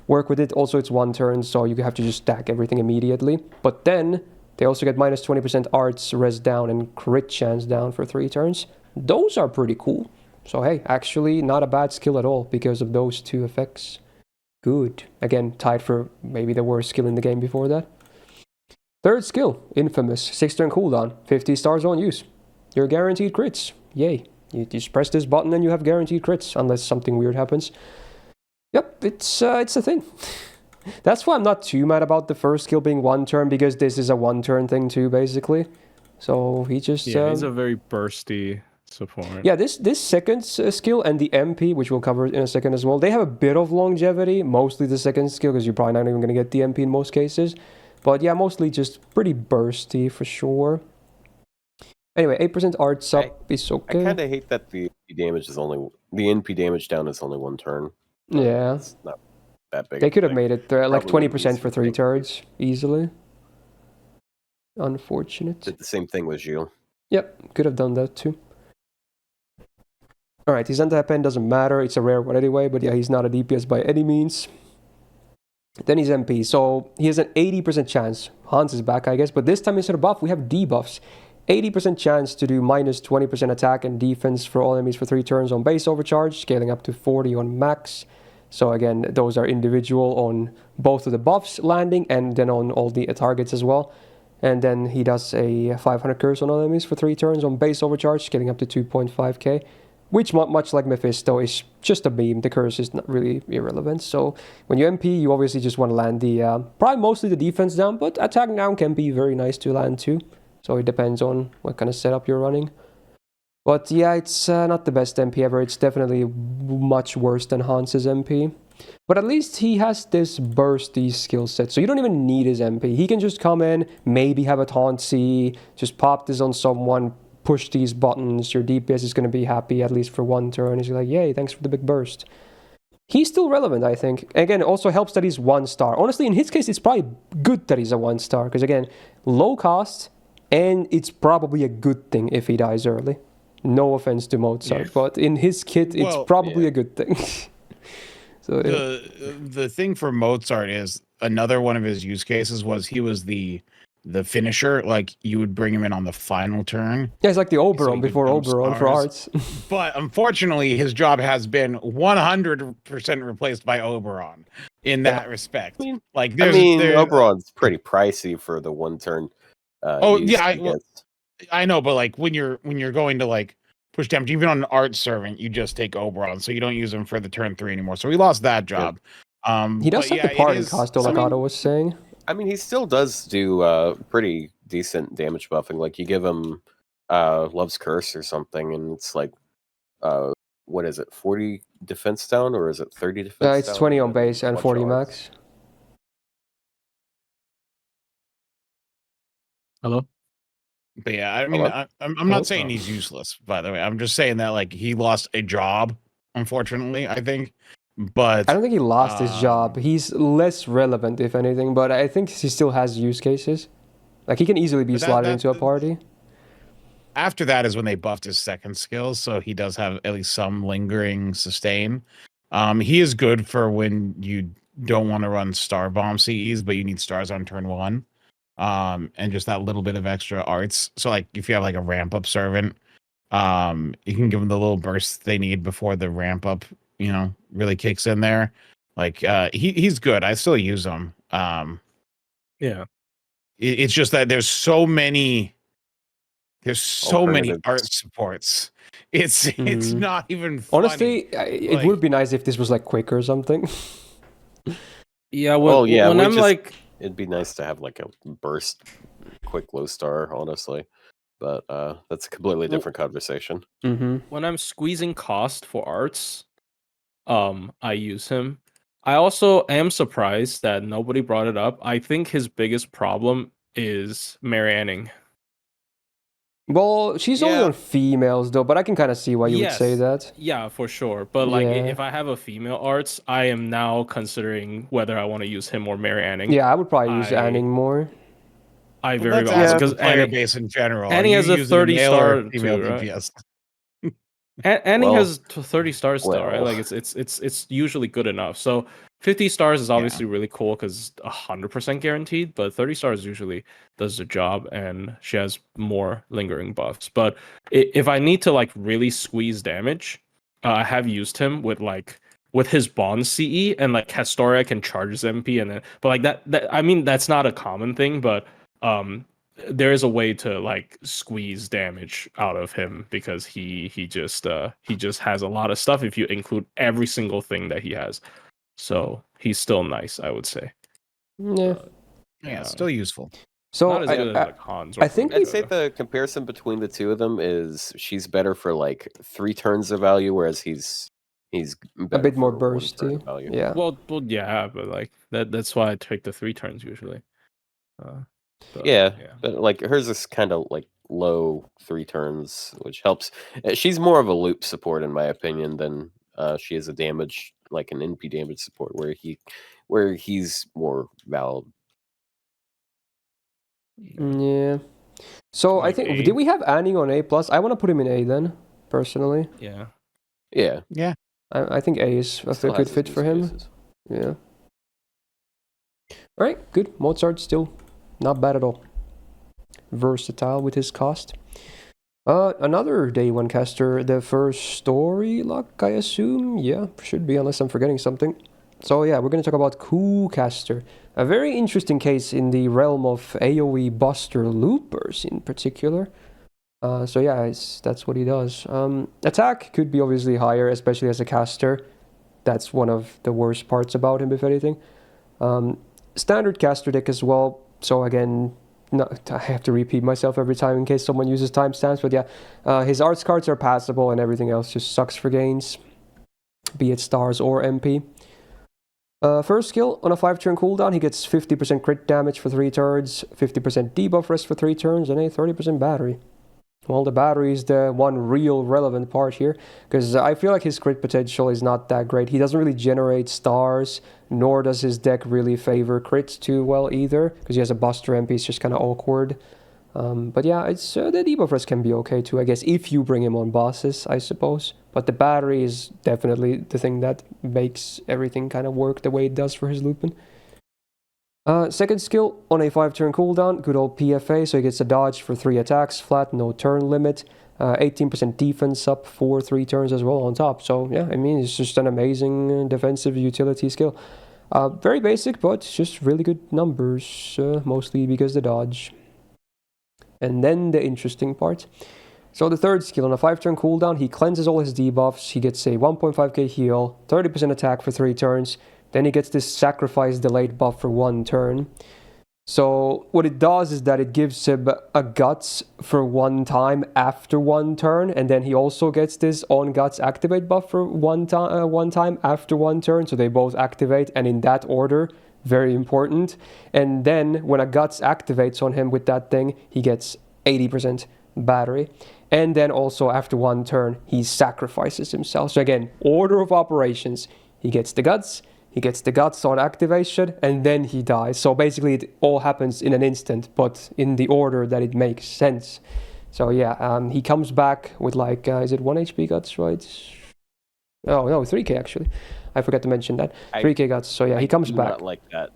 work with it. Also, it's 1 turn, so you have to just stack everything immediately. But then they also get minus 20% arts, res down, and crit chance down for 3 turns. Those are pretty cool. So hey, actually not a bad skill at all because of those 2 effects. Good. Again, tied for maybe the worst skill in the game before that. Third skill, Infamous. 6-turn cooldown, 50 stars on use. You're guaranteed crits. Yay. You just press this button and you have guaranteed crits, unless something weird happens. Yep, it's a thing. That's why I'm not too mad about the first skill being 1 turn, because this is a 1-turn thing too, basically. So he just... Yeah, he's a very bursty support. Yeah, this second skill and the MP, which we'll cover in a second as well, they have a bit of longevity, mostly the second skill, because you're probably not even going to get the MP in most cases. But yeah, mostly just pretty bursty for sure. Anyway, 8% arts up is okay. I kind of hate that the NP damage down is only 1 turn. Yeah. It's not that big. They could have made it like 20% easy for 3 turns, easily. Unfortunate. Did the same thing with Gilles. Yep, could have done that too. Alright, his anti-pen doesn't matter, it's a rare one anyway, but yeah, he's not a DPS by any means. Then he's MP, so he has an 80% chance. Hans is back, I guess, but this time instead of buff, we have debuffs. 80% chance to do minus 20% attack and defense for all enemies for 3 turns on base overcharge, scaling up to 40 on max. So again, those are individual on both of the buffs landing and then on all the targets as well. And then he does a 500 curse on all enemies for 3 turns on base overcharge, scaling up to 2.5k. Which, much like Mephisto, is just a beam. The curse is not really irrelevant. So when you MP, you obviously just want to land the, probably mostly the defense down, but attack down can be very nice to land too. So it depends on what kind of setup you're running. But yeah, it's not the best MP ever. It's definitely much worse than Hans's MP. But at least he has this bursty skill set, so you don't even need his MP. He can just come in, maybe have a taunt C, just pop this on someone, push these buttons, your DPS is going to be happy at least for 1 turn. He's like, yay, thanks for the big burst. He's still relevant, I think. Again, it also helps that he's 1-star. Honestly, in his case, it's probably good that he's a 1-star, because again, low cost, and it's probably a good thing if he dies early. No offense to Mozart, Yeah. but in his kit, it's Well, probably yeah. a good thing. So The thing for Mozart is another one of his use cases was he was the finisher. Like you would bring him in on the final turn. yeah, it's like the So Oberon he could before jump Oberon for stars. arts. But unfortunately, his job has been 100% replaced by Oberon in that respect. Like, I mean, there's Oberon's pretty pricey for the one turn. Oh, use yeah, he gets. I know, but like when you're going to like push damage, even on an art servant, you just take Oberon, so you don't use him for the turn 3 anymore. So he lost that job. He does but have the it party is- cost, though, like Otto was saying. I mean, he still does do pretty decent damage buffing. Like you give him Love's Curse or something, and it's like what is it, 40 defense down, or is it 30 defense down? It's 20 on base and 40 charge? max. Hello? But yeah, I mean, Hello? I'm not saying Oh. he's useless. By the way, I'm just saying that like he lost a job, unfortunately. I think, but I don't think he lost his job. Um, He's less relevant, if anything, but I think he still has use cases. Like, he can easily be But that- slotted that- into a party. after that is when they buffed his second skill, so he does have at least some lingering sustain. He is good for when you don't want to run star bomb CEs, but you need stars on turn 1. And just that little bit of extra arts. So like if you have like a ramp up servant, you can give them the little bursts they need before the ramp up, really kicks in there. Like he's good. I still use him. Yeah. It's just that there's so many Alternatives. art supports. It's Mhm. not even funny. Honestly, it Like- would be nice if this was like quick or something. Yeah, Well, yeah, when we I'm just- like It'd be nice to have like a burst, quick low star, honestly. But that's a completely different conversation. Mm-hmm. when I'm squeezing cost for arts, I use him. I also am surprised that nobody brought it up. I think his biggest problem is Marianning. Well, she's only Yeah. on females, though, but I can kind of see why you would say Yes. that. Yeah, for sure. But like, Yeah. if I have a female arts, I am now considering whether I want to use him or Marianning. Yeah, I would probably use I- Anning more. I Well, very let's well ask because the player Annie, base in general. Annie Are has you a using 30 male or star female too, right? DPS? Annie Well- has 30 stars still, right? well. Like it's usually good enough. So 50 stars is obviously really cool because 100% guaranteed, but 30 stars usually does the job, and she has more lingering buffs. But if I need to like really squeeze damage, I have used him with his bond CE, and like Castoria can charge his MP, and then but like that I mean that's not a common thing, but there is a way to like squeeze damage out of him because he just has a lot of stuff if you include every single thing that he has. So he's still nice, I would say. Yeah. Yeah, still useful. So Not as I, good as I- like Hans. I think I'd say the comparison between the two of them is she's better for like 3 turns of value, whereas he's a better bit more for 1 turn bursty. of value. Yeah. well, yeah, but like that's why I take the 3 turns usually. But, Yeah, but like hers is kind of like low 3 turns, which helps. She's more of a loop support in my opinion than she is a damage, like an NP damage support, where he's more valid. Yeah. So I Like think A. did we have Anning on A plus? I want to put him in A then, personally. Yeah. Yeah, I think A is a still good has his fit for use him. cases. Yeah. All right, good. Mozart still not bad at all. Versatile with his cost. Another day one caster, the first story luck, I assume. Yeah, should be, unless I'm forgetting something. So yeah, we're gonna talk about Coup Caster, a very interesting case in the realm of AOE Buster Loopers in particular. So yeah, that's what he does. Attack could be obviously higher, especially as a caster. That's one of the worst parts about him, if anything. Standard caster deck as well. So again, I have to repeat myself every time in case someone uses timestamps. But yeah, his arts cards are passable, and everything else just sucks for gains, be it stars or MP. First skill, on a 5-turn cooldown, he gets 50% crit damage for 3 turns, 50% debuff rest for 3 turns, and a 30% battery. Well, the battery is the one real relevant part here, because I feel like his crit potential is not that great. He doesn't really generate stars, nor does his deck really favor crits too well either, because he has a Buster MP, it's just kind of awkward. But yeah, it's the debuff rest can be okay too, I guess, if you bring him on bosses, I suppose. But the battery is definitely the thing that makes everything kind of work the way it does for his Lupin. Second skill, on a 5-turn cooldown, good old PFA, so he gets a dodge for 3 attacks, flat, no turn limit. 18% defense up for 3 turns as well on top. So yeah, I mean, it's just an amazing defensive utility skill. Very basic, but just really good numbers, mostly because the dodge. And then the interesting part. So the third skill, on a 5-turn cooldown, he cleanses all his debuffs, he gets a 1.5k heal, 30% attack for 3 turns, then he gets this sacrifice delayed buff for 1 turn. So what it does is that it gives him a guts for 1 time after 1 turn, and then he also gets this on guts activate buff for 1 time after 1 turn, so they both activate, and in that order, very important. And then when a guts activates on him with that thing, he gets 80% battery. And then also after 1 turn, he sacrifices himself. So again, order of operations, he gets the guts on activation, and then he dies. So basically it all happens in an instant, but in the order that it makes sense. So yeah, he comes back with like, is it 1 HP guts, right? Oh no, 3k actually. I forgot to mention that. 3k guts, so yeah, he comes back. Not like that.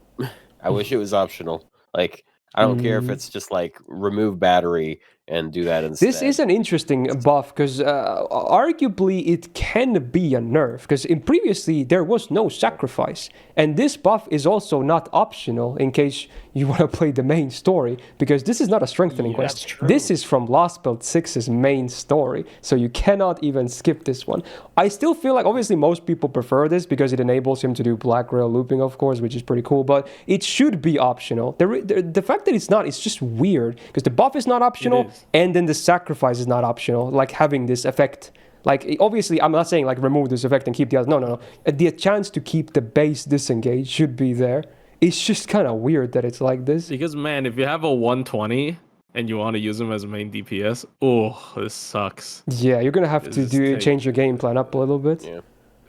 I wish it was optional. Like, I don't care if it's just like remove battery and do that instead. This is an interesting buff because arguably it can be a nerf, because previously there was no sacrifice, and this buff is also not optional in case you want to play the main story, because this is not a strengthening quest. This is from Lost Belt 6's main story, so you cannot even skip this one. I still feel like obviously most people prefer this because it enables him to do Black Rail looping, of course, which is pretty cool, but it should be optional. The fact that it's not, it's just weird, because the buff is not optional, and then the sacrifice is not optional, like having this effect. Like, obviously, I'm not saying like remove this effect and keep the other. No. The chance to keep the base disengaged should be there. It's just kind of weird that it's like this. Because, man, if you have a 120 and you want to use him as main DPS, oh, this sucks. Yeah, you're going to have to change your game plan up a little bit.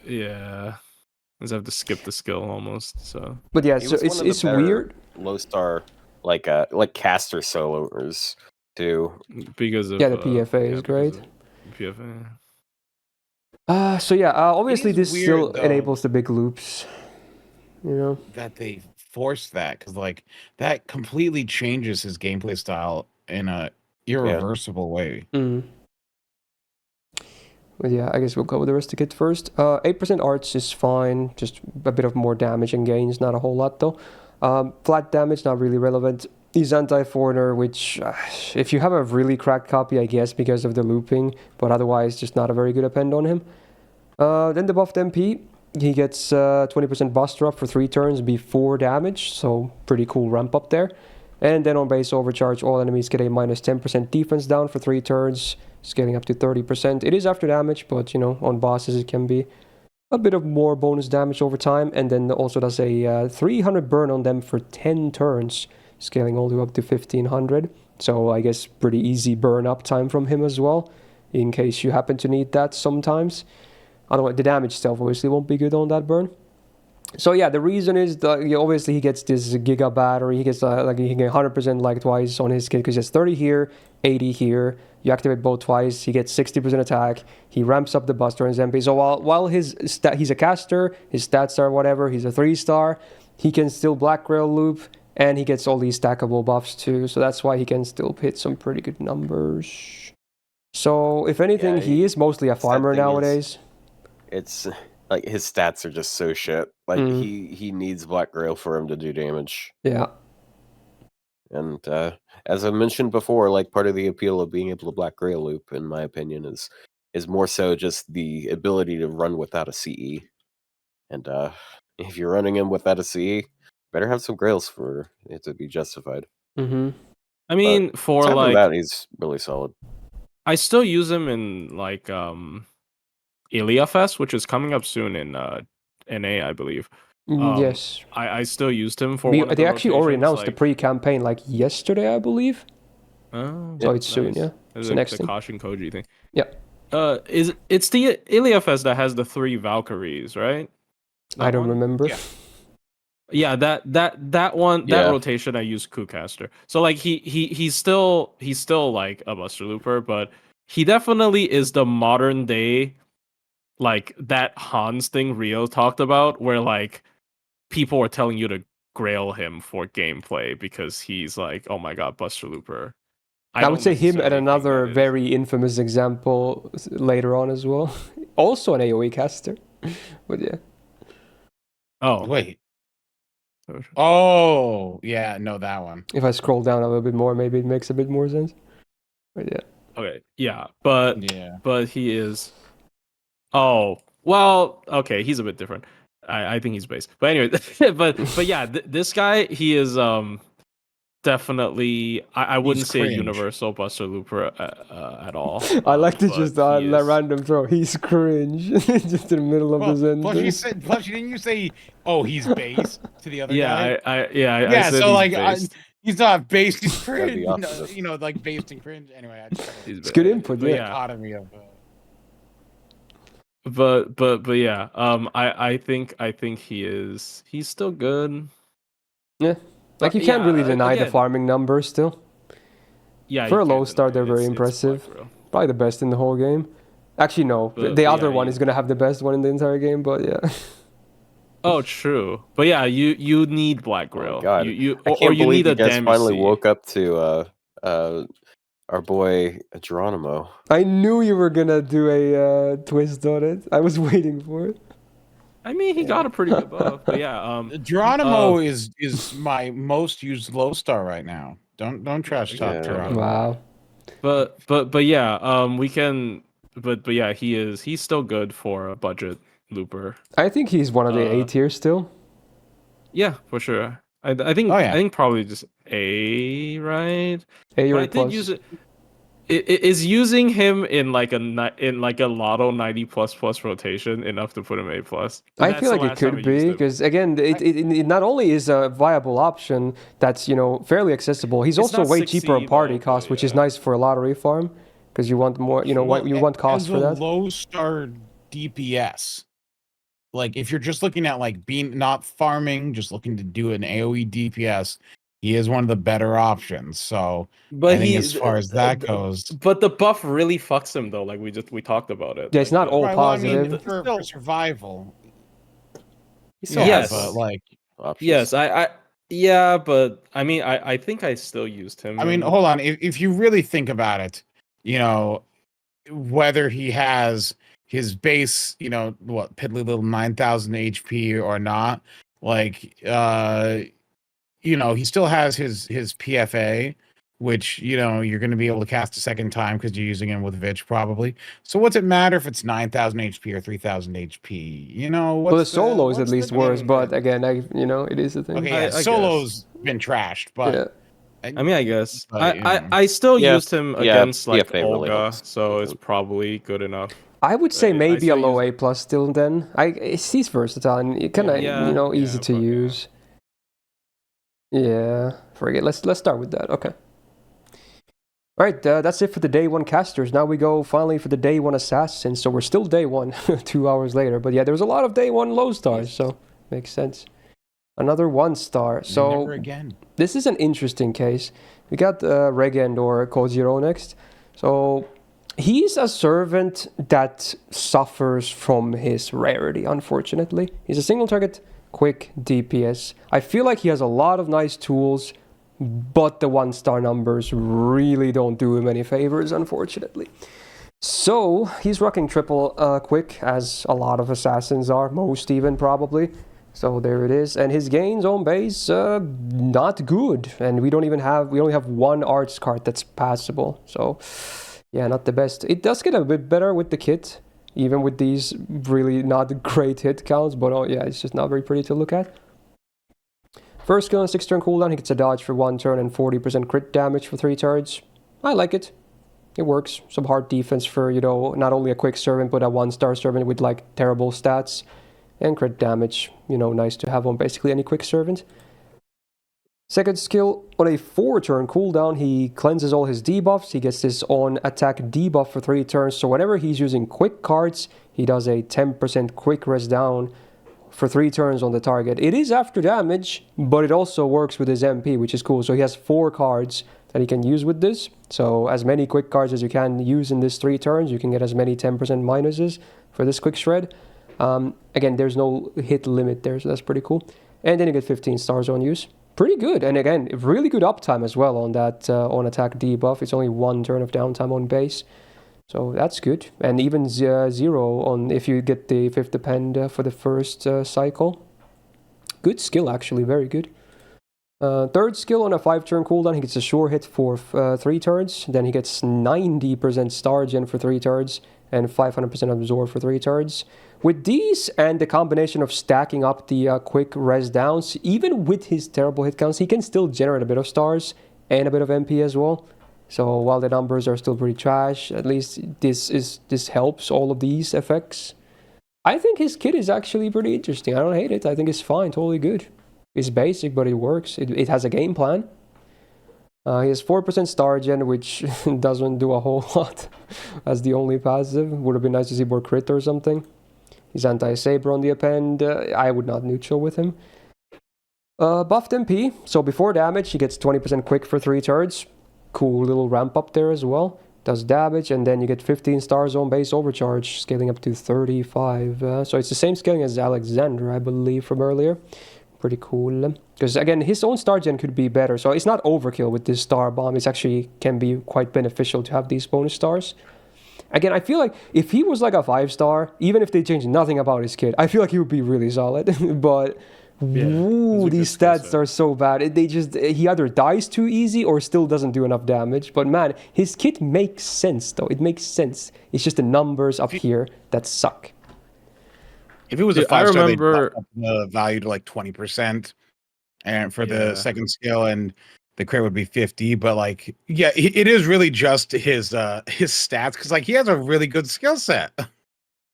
Yeah. Just have to skip the skill almost. So. But yeah, so it's weird. Low star, like caster soloers too. Because of the PFA is great. PFA. So yeah, obviously this weird, still though, enables the big loops. You know that they force that, because like that completely changes his gameplay style in a irreversible way. But yeah, I guess we'll go with the rest of the kit first. 8% arts is fine, just a bit of more damage and gains, not a whole lot though. Flat damage, not really relevant. He's anti-foreigner, which if you have a really cracked copy, I guess, because of the looping, but otherwise just not a very good append on him. Then the buffed MP, he gets 20% buster up for 3 turns before damage, so pretty cool ramp up there. And then on base overcharge, all enemies get a minus 10% defense down for 3 turns, scaling up to 30%. It is after damage, but you know, on bosses it can be a bit of more bonus damage over time, and then also does a 300 burn on them for 10 turns, scaling all the way up to 1500. So I guess pretty easy burn up time from him as well, in case you happen to need that sometimes. Otherwise, the damage itself obviously won't be good on that burn. So yeah, the reason is that obviously he gets this giga battery. He gets like he can get 100% like twice on his kit, because he has 30 here, 80 here. You activate both twice. He gets 60% attack. He ramps up the buster on his MP. So while he's a caster, his stats are whatever. He's a 3-star. He can still Black Rail loop, and he gets all these stackable buffs too. So that's why he can still hit some pretty good numbers. So if anything, he is mostly a farmer nowadays. It's like his stats are just so shit. Like he needs Black Grail for him to do damage. Yeah. And as I mentioned before, like part of the appeal of being able to Black Grail loop, in my opinion, is more so just the ability to run without a CE. And if you're running him without a CE, better have some Grails for it to be justified. I mean, for like that, he's really solid. I still use him in like Iliafest, which is coming up soon in NA, I believe. Yes. I still used him for they actually already announced the pre-campaign like yesterday, I believe. Oh, so it's soon, yeah. It's the next the thing. Caution Koji thing. Yeah. It's the Iliafest that has the 3 Valkyries, right? I don't remember. Yeah. Yeah, that one that rotation I use Kucaster. So like he's still like a Buster Looper, but he definitely is the modern day like that Hans thing Rio talked about, where like people were telling you to grail him for gameplay because he's like, oh my god, Buster Looper. I would say him and another very infamous example later on as well. Also an AoE caster. But yeah. Oh, wait. Oh, yeah, no, that one. If I scroll down a little bit more, maybe it makes a bit more sense. But yeah. Okay, yeah, but he is. Oh, well, okay, he's a bit different. I think he's base. But anyway, but yeah, this guy, he is definitely, I wouldn't say a universal Buster Looper at all. I like to just random throw. He's cringe, just in the middle of the sentence. Plus, didn't you say, oh, he's base to the other guy? I said so like he's not base, he's cringe. You know, like based and cringe. Anyway, it's good input. The dichotomy of. But yeah, I think he's still good. Yeah. Like, you can't really deny the farming numbers still. Yeah. For a low start, they're very impressive. Probably the best in the whole game. Actually, no. The other one is going to have the best one in the entire game, but yeah. Oh, true. But yeah, you need Black Grill. Oh, God. You I can't believe you guys finally woke up to our boy Geronimo. I knew you were going to do a twist on it. I was waiting for it. I mean, he got a pretty good buff, but yeah. Geronimo is my most used low star right now. Don't trash talk Geronimo. Wow. But yeah, we can. But yeah, he's still good for a budget looper. I think he's one of the A tier still. Yeah, for sure. I think probably just A, right? A or I think is using him in like a Lotto 90++ rotation enough to put him A+. I feel like it could be, because again, it not only is a viable option that's, fairly accessible, he's also way cheaper on party cost, which is nice for a lottery farm, because you want more, you want cost for that. As a low star DPS, like if you're just looking at like being not farming, just looking to do an AoE DPS, he is one of the better options. So, but I think as far as that goes, but the buff really fucks him though. Like we talked about it. Yeah, it's not all positive. Well, I mean, for survival. Yes, but like options. Yes, yeah, but I mean, I think I still used him. I mean, hold on. If you really think about it, whether he has his base, piddly little 9,000 HP or not, like, he still has his PFA, which, you're going to be able to cast a second time because you're using him with Vich probably. So what's it matter if it's 9,000 HP or 3,000 HP? Well, the solo is at least worse, but again, it is a thing. Okay, solo's been trashed, but... Yeah. I mean, I guess. I still used him against like PFA Olga, really so it's probably good enough. I would say maybe a low A+ still then. He's versatile and kind of, easy to use. Yeah, forget. Let's start with that. Okay. All right, that's it for the day one casters. Now we go finally for the day one assassins. So we're still day one, 2 hours later. But yeah, there was a lot of day one low stars, so makes sense. Another 1 star. So never again. This is an interesting case. We got Regend or Kojirou next. So he's a servant that suffers from his rarity, unfortunately. He's a single target, quick DPS. I feel like he has a lot of nice tools, but the 1 star numbers really don't do him any favors, unfortunately. So he's rocking triple quick, as a lot of assassins are, most even probably. So there it is, and his gains on base, not good, and we only have 1 arts card that's passable. So yeah, not the best. It does get a bit better with the kit, even with these really not great hit counts, but yeah, it's just not very pretty to look at. First skill on 6 turn cooldown, he gets a dodge for 1 turn and 40% crit damage for 3 turns. I like it. It works. Some hard defense for, not only a quick servant, but a 1 star servant with like terrible stats. And crit damage, nice to have on basically any quick servant. Second skill, on a 4 turn cooldown, he cleanses all his debuffs. He gets this on attack debuff for 3 turns. So whenever he's using quick cards, he does a 10% quick res down for 3 turns on the target. It is after damage, but it also works with his MP, which is cool. So he has 4 cards that he can use with this. So as many quick cards as you can use in this 3 turns, you can get as many 10% minuses for this quick shred. Again, there's no hit limit there, so that's pretty cool. And then you get 15 stars on use. Pretty good. And again, really good uptime as well on that on attack debuff. It's only 1 turn of downtime on base. So that's good. And even 0 on if you get the 5th depend for the first cycle. Good skill, actually. Very good. 3rd skill on a 5-turn cooldown, he gets a sure hit for 3 turns. Then he gets 90% star gen for 3 turns and 500% absorb for 3 turns. With these and the combination of stacking up the quick res downs, even with his terrible hit counts, he can still generate a bit of stars and a bit of MP as well. So while the numbers are still pretty trash, at least this helps all of these effects. I think his kit is actually pretty interesting. I don't hate it. I think it's fine, totally good. It's basic, but it works. It has a game plan. He has 4% star gen, which doesn't do a whole lot as the only passive. Would have been nice to see more crit or something. He's anti-saber on the append. I would not neutral with him. Buffed MP. So before damage, he gets 20% quick for 3 turns. Cool little ramp up there as well. Does damage, and then you get 15 stars on base overcharge, scaling up to 35. So it's the same scaling as Alexander, I believe, from earlier. Pretty cool. Because again, his own star gen could be better. So it's not overkill with this star bomb. It's actually can be quite beneficial to have these bonus stars. Again, I feel like if he was like a 5-star, even if they changed nothing about his kit, I feel like he would be really solid. But these stats are so bad. He either dies too easy or still doesn't do enough damage. But man, his kit makes sense though. It makes sense. It's just the numbers up here that suck. If it was a 5-star, they'd bump up the value to like 20%, and for the second skill, and the crit would be 50. But like, yeah, it is really just his stats, because like he has a really good skill set.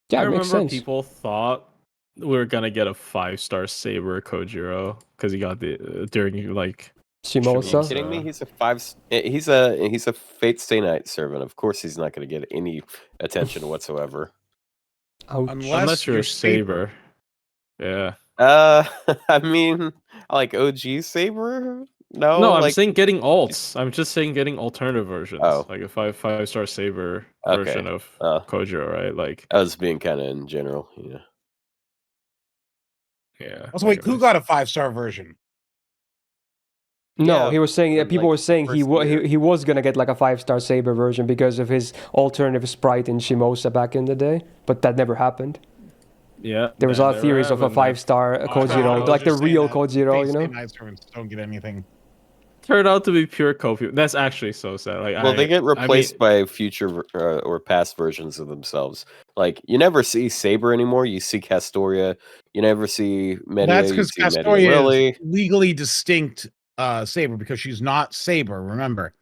Yeah, I it makes remember sense. people thought we were gonna get a 5-star Saber Kojirou because he got the during like. Shimosa. Are you kidding me? He's a 5. He's a Fate Stay Night servant. Of course, he's not going to get any attention whatsoever. Ouch. Unless you're Saber. Yeah. I mean, like OG Saber. No, I'm saying getting alts. I'm just saying getting alternative versions, Oh. like a 5-star Saber version of Kojirou, right? Like I was being kind of in general, yeah. Yeah. Also, wait, who got a 5-star version? No, Yeah, he was saying from, people like, were saying he first year. he was gonna get like a 5-star Saber version because of his alternative sprite in Shimosa back in the day, but that never happened. Yeah. There was a lot of theories of a 5-star Kojirou, like the real Kojirou, you know? Night servants don't get anything. Turned out to be pure copy. That's actually so sad. Like, Well, they get replaced by future or past versions of themselves. Like, you never see Saber anymore. You see Castoria. You never see Medea. That's because you see Medea Castoria Lily. is legally distinct Saber, because she's not Saber, remember.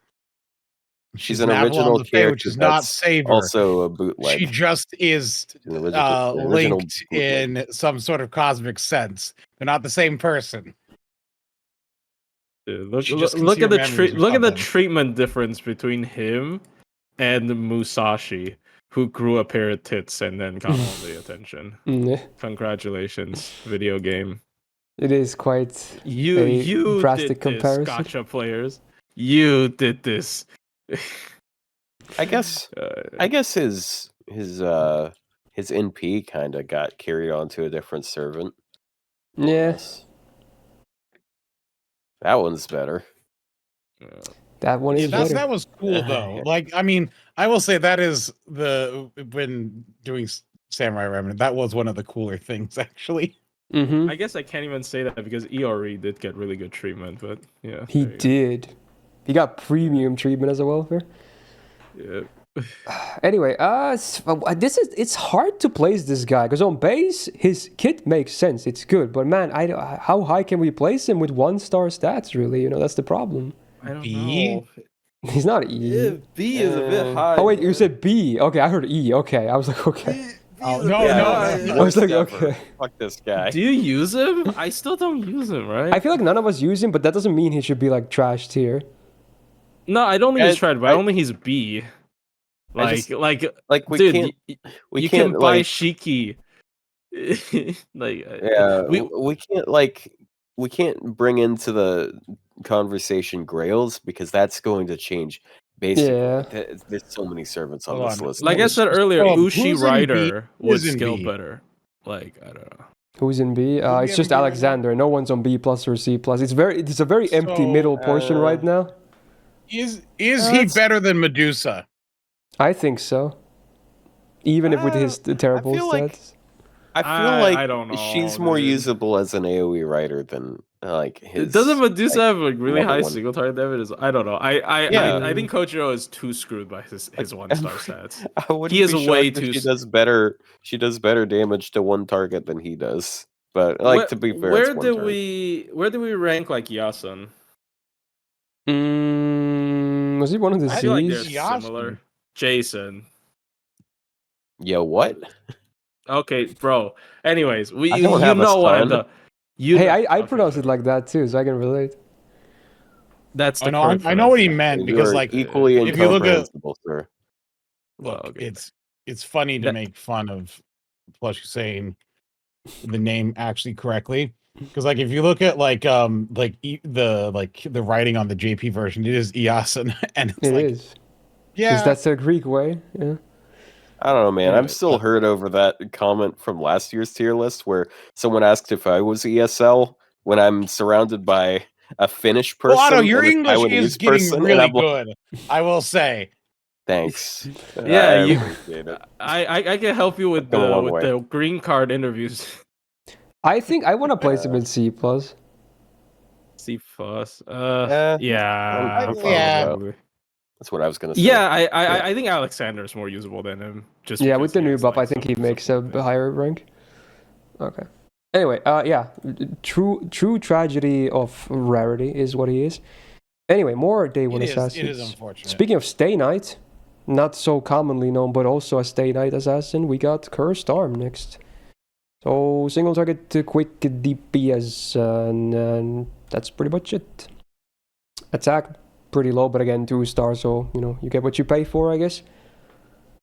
She's an original Avalon character, which is not Saber. Also a bootleg. She just is original linked bootleg. in some sort of cosmic sense. They're not the same person. Dude, look at the treatment difference between him and Musashi, who grew a pair of tits and then got all the attention. Congratulations, video game. It is quite you drastic did comparison. This, gotcha players. You did this. I guess his NP kind of got carried on to a different servant. Yes. That one's better. That one is better. That was cool though. Like, I mean, I will say that is when doing Samurai Remnant, that was one of the cooler things actually. Mm-hmm. I guess I can't even say that because ERE did get really good treatment, but yeah. He did. He got premium treatment as a welfare. Yeah. Anyway, it's hard to place this guy because on base his kit makes sense. It's good, but man, how high can we place him with 1-star stats? Really, that's the problem. I don't know. He's not E. Yeah, B is a bit high. Oh wait, you said B. Okay, I heard E. Okay, I was like, okay. Oh, no. I was like, okay. Fuck this guy. Do you use him? I still don't use him, right? I feel like none of us use him, but that doesn't mean he should be like trash tier. No, I don't think he's trash, but I don't think he's B. We Dude, can't you can buy like, Shiki Like Yeah, we we can't bring into the conversation Grails because that's going to change. Basically, Yeah. there's so many servants on Hold this on. list. like I There's said just earlier, Oh, Ushi who's in B? Rider would Who's in scale B? better. Like I don't know. Who's in B? Who do It's you just have in B right now? Alexander. No one's on B plus or C plus. It's a very empty So, middle portion right now. Is he That's- better than Medusa? I think so. Even if with his terrible feel like- stats. I feel like I don't know, she's more dude. usable as an AoE writer than like his. Doesn't Medusa have like really level high one. single target damage? I don't know. Yeah. I think Kojirou is too screwed by his 1-star stats. I wouldn't He is be way shocked if too She s- does better. She does better damage to one target than he does. But like to be fair, it's one target. Where do we rank like Yasun? Was he one of the I feel like they're C's? Yasun. similar. Jason. Yeah, what? Okay, bro. Anyways, I don't have a know what I'm son. the. You Hey, know- I okay, pronounce it whatever. like that too, so I can relate. That's the I know. correct I know what he pronunciation. meant You because, are like, equally if you look at incomprehensible, sir. look, Okay. it's funny to That- make fun of Plush saying the name actually correctly. Because like if you look at the writing on the JP version, it is Iason, and it's It like is. yeah, Because that's a Greek way. Yeah. I don't know, man. I'm Anyway, still hurt over that comment from last year's tier list where someone asked if I was ESL when I'm surrounded by a Finnish person. well, Otto, your and a English Taiwanese is getting person, and really I'm like, good. I will say. Thanks. Yeah, I you- appreciate it. I can help you with Come a long way. the green card interviews. I think I want to place him in C plus. C plus. Yeah. Yeah, Yeah. probably. That's what I was gonna say. Yeah, I think Alexander is more usable than him. Just Yeah, because with the he new has, buff, like, I think some- he makes some a higher rank. Okay. Anyway, yeah, true tragedy of rarity is what he is. Anyway, more Day One Assassins. It is unfortunate. Speaking of Stay Knight, not so commonly known, but also a Stay Knight assassin, we got Cursed Arm next. So single target to quick DPS, and that's pretty much it. Attack pretty low, but again 2-star, so you get what you pay for, I guess.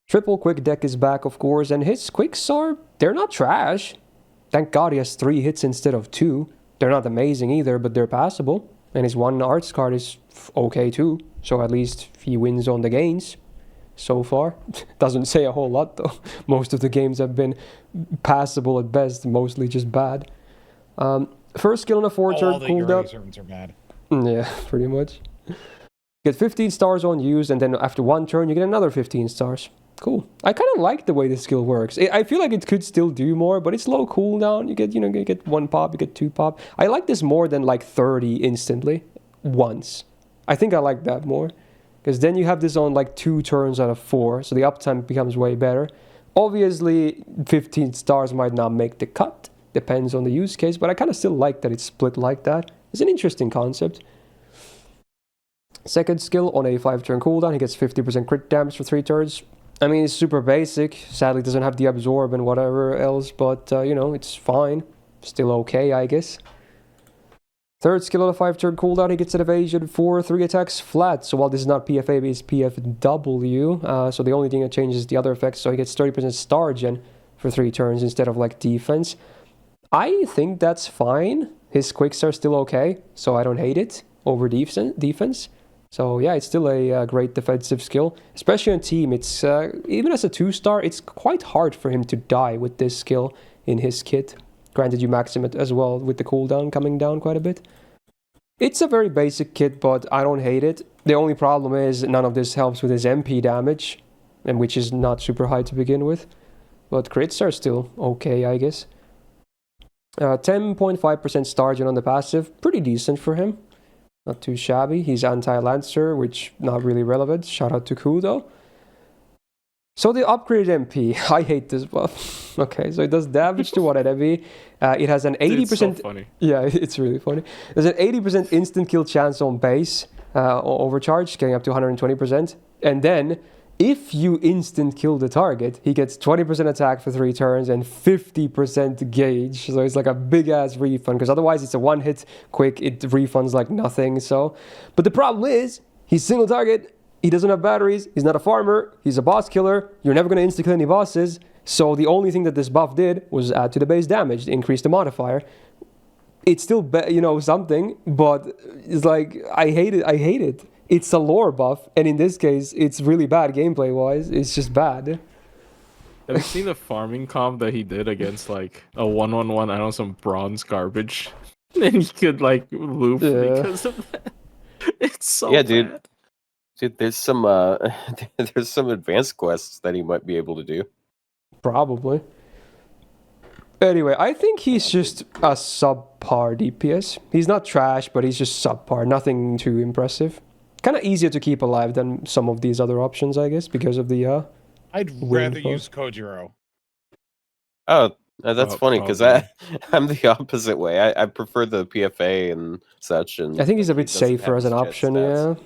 Triple quick deck is back, of course, and his quicks they're not trash. Thank God he has 3 hits instead of 2. They're not amazing either, but they're passable. And his 1 arts card is okay too, so at least he wins on the gains so far. Doesn't say a whole lot though. Most of the games have been passable at best, mostly just bad. First skill on a 4-turn all the cooldown. Urari servants are bad. Yeah, pretty much. Get 15 stars on use, and then after 1 turn you get another 15 stars. Cool. I kind of like the way the skill works. I feel like it could still do more, but it's low cooldown. You get 1 pop, you get 2 pop. I like this more than like 30 instantly once. I think I like that more. Because then you have this on like 2 turns out of 4, so the uptime becomes way better. Obviously, 15 stars might not make the cut. Depends on the use case, but I kind of still like that it's split like that. It's an interesting concept. Second skill on a 5-turn cooldown, he gets 50% crit damage for 3 turns. I mean, it's super basic. Sadly, doesn't have the absorb and whatever else, but it's fine. Still okay, I guess. Third skill on a 5-turn cooldown, he gets an evasion for 3 attacks flat. So while this is not PFA, it's PFW. So the only thing that changes is the other effects. So he gets 30% star gen for 3 turns instead of like defense. I think that's fine. His quicks are still okay, so I don't hate it over defense. So yeah, it's still a great defensive skill, especially on team. It's even as a 2-star, it's quite hard for him to die with this skill in his kit. Granted, you max him as well with the cooldown coming down quite a bit. It's a very basic kit, but I don't hate it. The only problem is none of this helps with his MP damage, and which is not super high to begin with. But crits are still okay, I guess. 10.5% star gen on the passive, pretty decent for him. Not too shabby. He's anti-lancer, which not really relevant. Shout out to Ku though. So the upgraded MP, I hate this buff. Okay, so it does damage to one enemy. It has an 80%. It's so funny. Yeah, it's really funny. There's an 80% instant kill chance on base, overcharge, getting up to 120%. And then, if you instant kill the target, he gets 20% attack for 3 turns and 50% gauge. So it's like a big ass refund, because otherwise it's a 1-hit quick, it refunds like nothing. But the problem is, he's single target. He doesn't have batteries, he's not a farmer, he's a boss killer, you're never going to insta-kill any bosses, So the only thing that this buff did was add to the base damage, increase the modifier. It's still, something, but it's like, I hate it. It's a lore buff, and in this case, it's really bad gameplay-wise. It's just bad. Have you seen the farming comp that he did against like a 1-1-1? I don't know, some bronze garbage, and he could like loop because of that. It's so bad. Dude, there's some there's some advanced quests that he might be able to do. Probably. Anyway, I think he's just a subpar DPS. He's not trash, but he's just subpar. Nothing too impressive. Kind of easier to keep alive than some of these other options, I guess, because of the I'd rather use Kojirou. Oh, that's funny because I'm the opposite way. I prefer the PFA and such. And I think he's a bit safer as an option.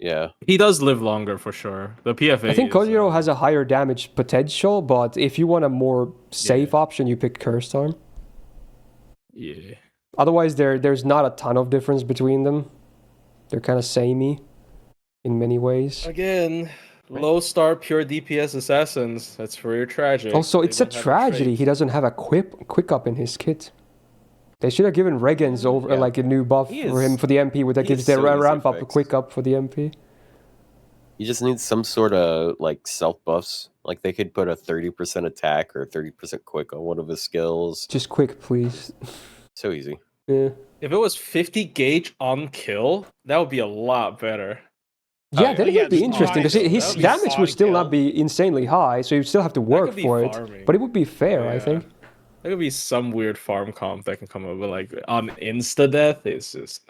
Yeah. He does live longer for sure. The PFA. I think Kojirou has a higher damage potential, but if you want a more safe option, you pick Cursed Arm. Yeah. Otherwise, there's not a ton of difference between them. They're kind of samey in many ways. Again, low star pure DPS assassins. That's for your tragic. Also, it's a tragedy he doesn't have a quick up in his kit. They should have given Regens over like a new buff for him for the MP, with that gives their ramp up a quick up for the MP. You just need some sort of like self buffs. Like they could put a 30% attack or 30% quick on one of his skills. Just quick, please. So easy. Yeah. If it was 50 gauge on kill, that would be a lot better. Yeah, then it would be interesting because his damage would still not be insanely high, so you'd still have to work for it. But it would be fair, I think. There could be some weird farm comp that can come up, but like on insta death, it's just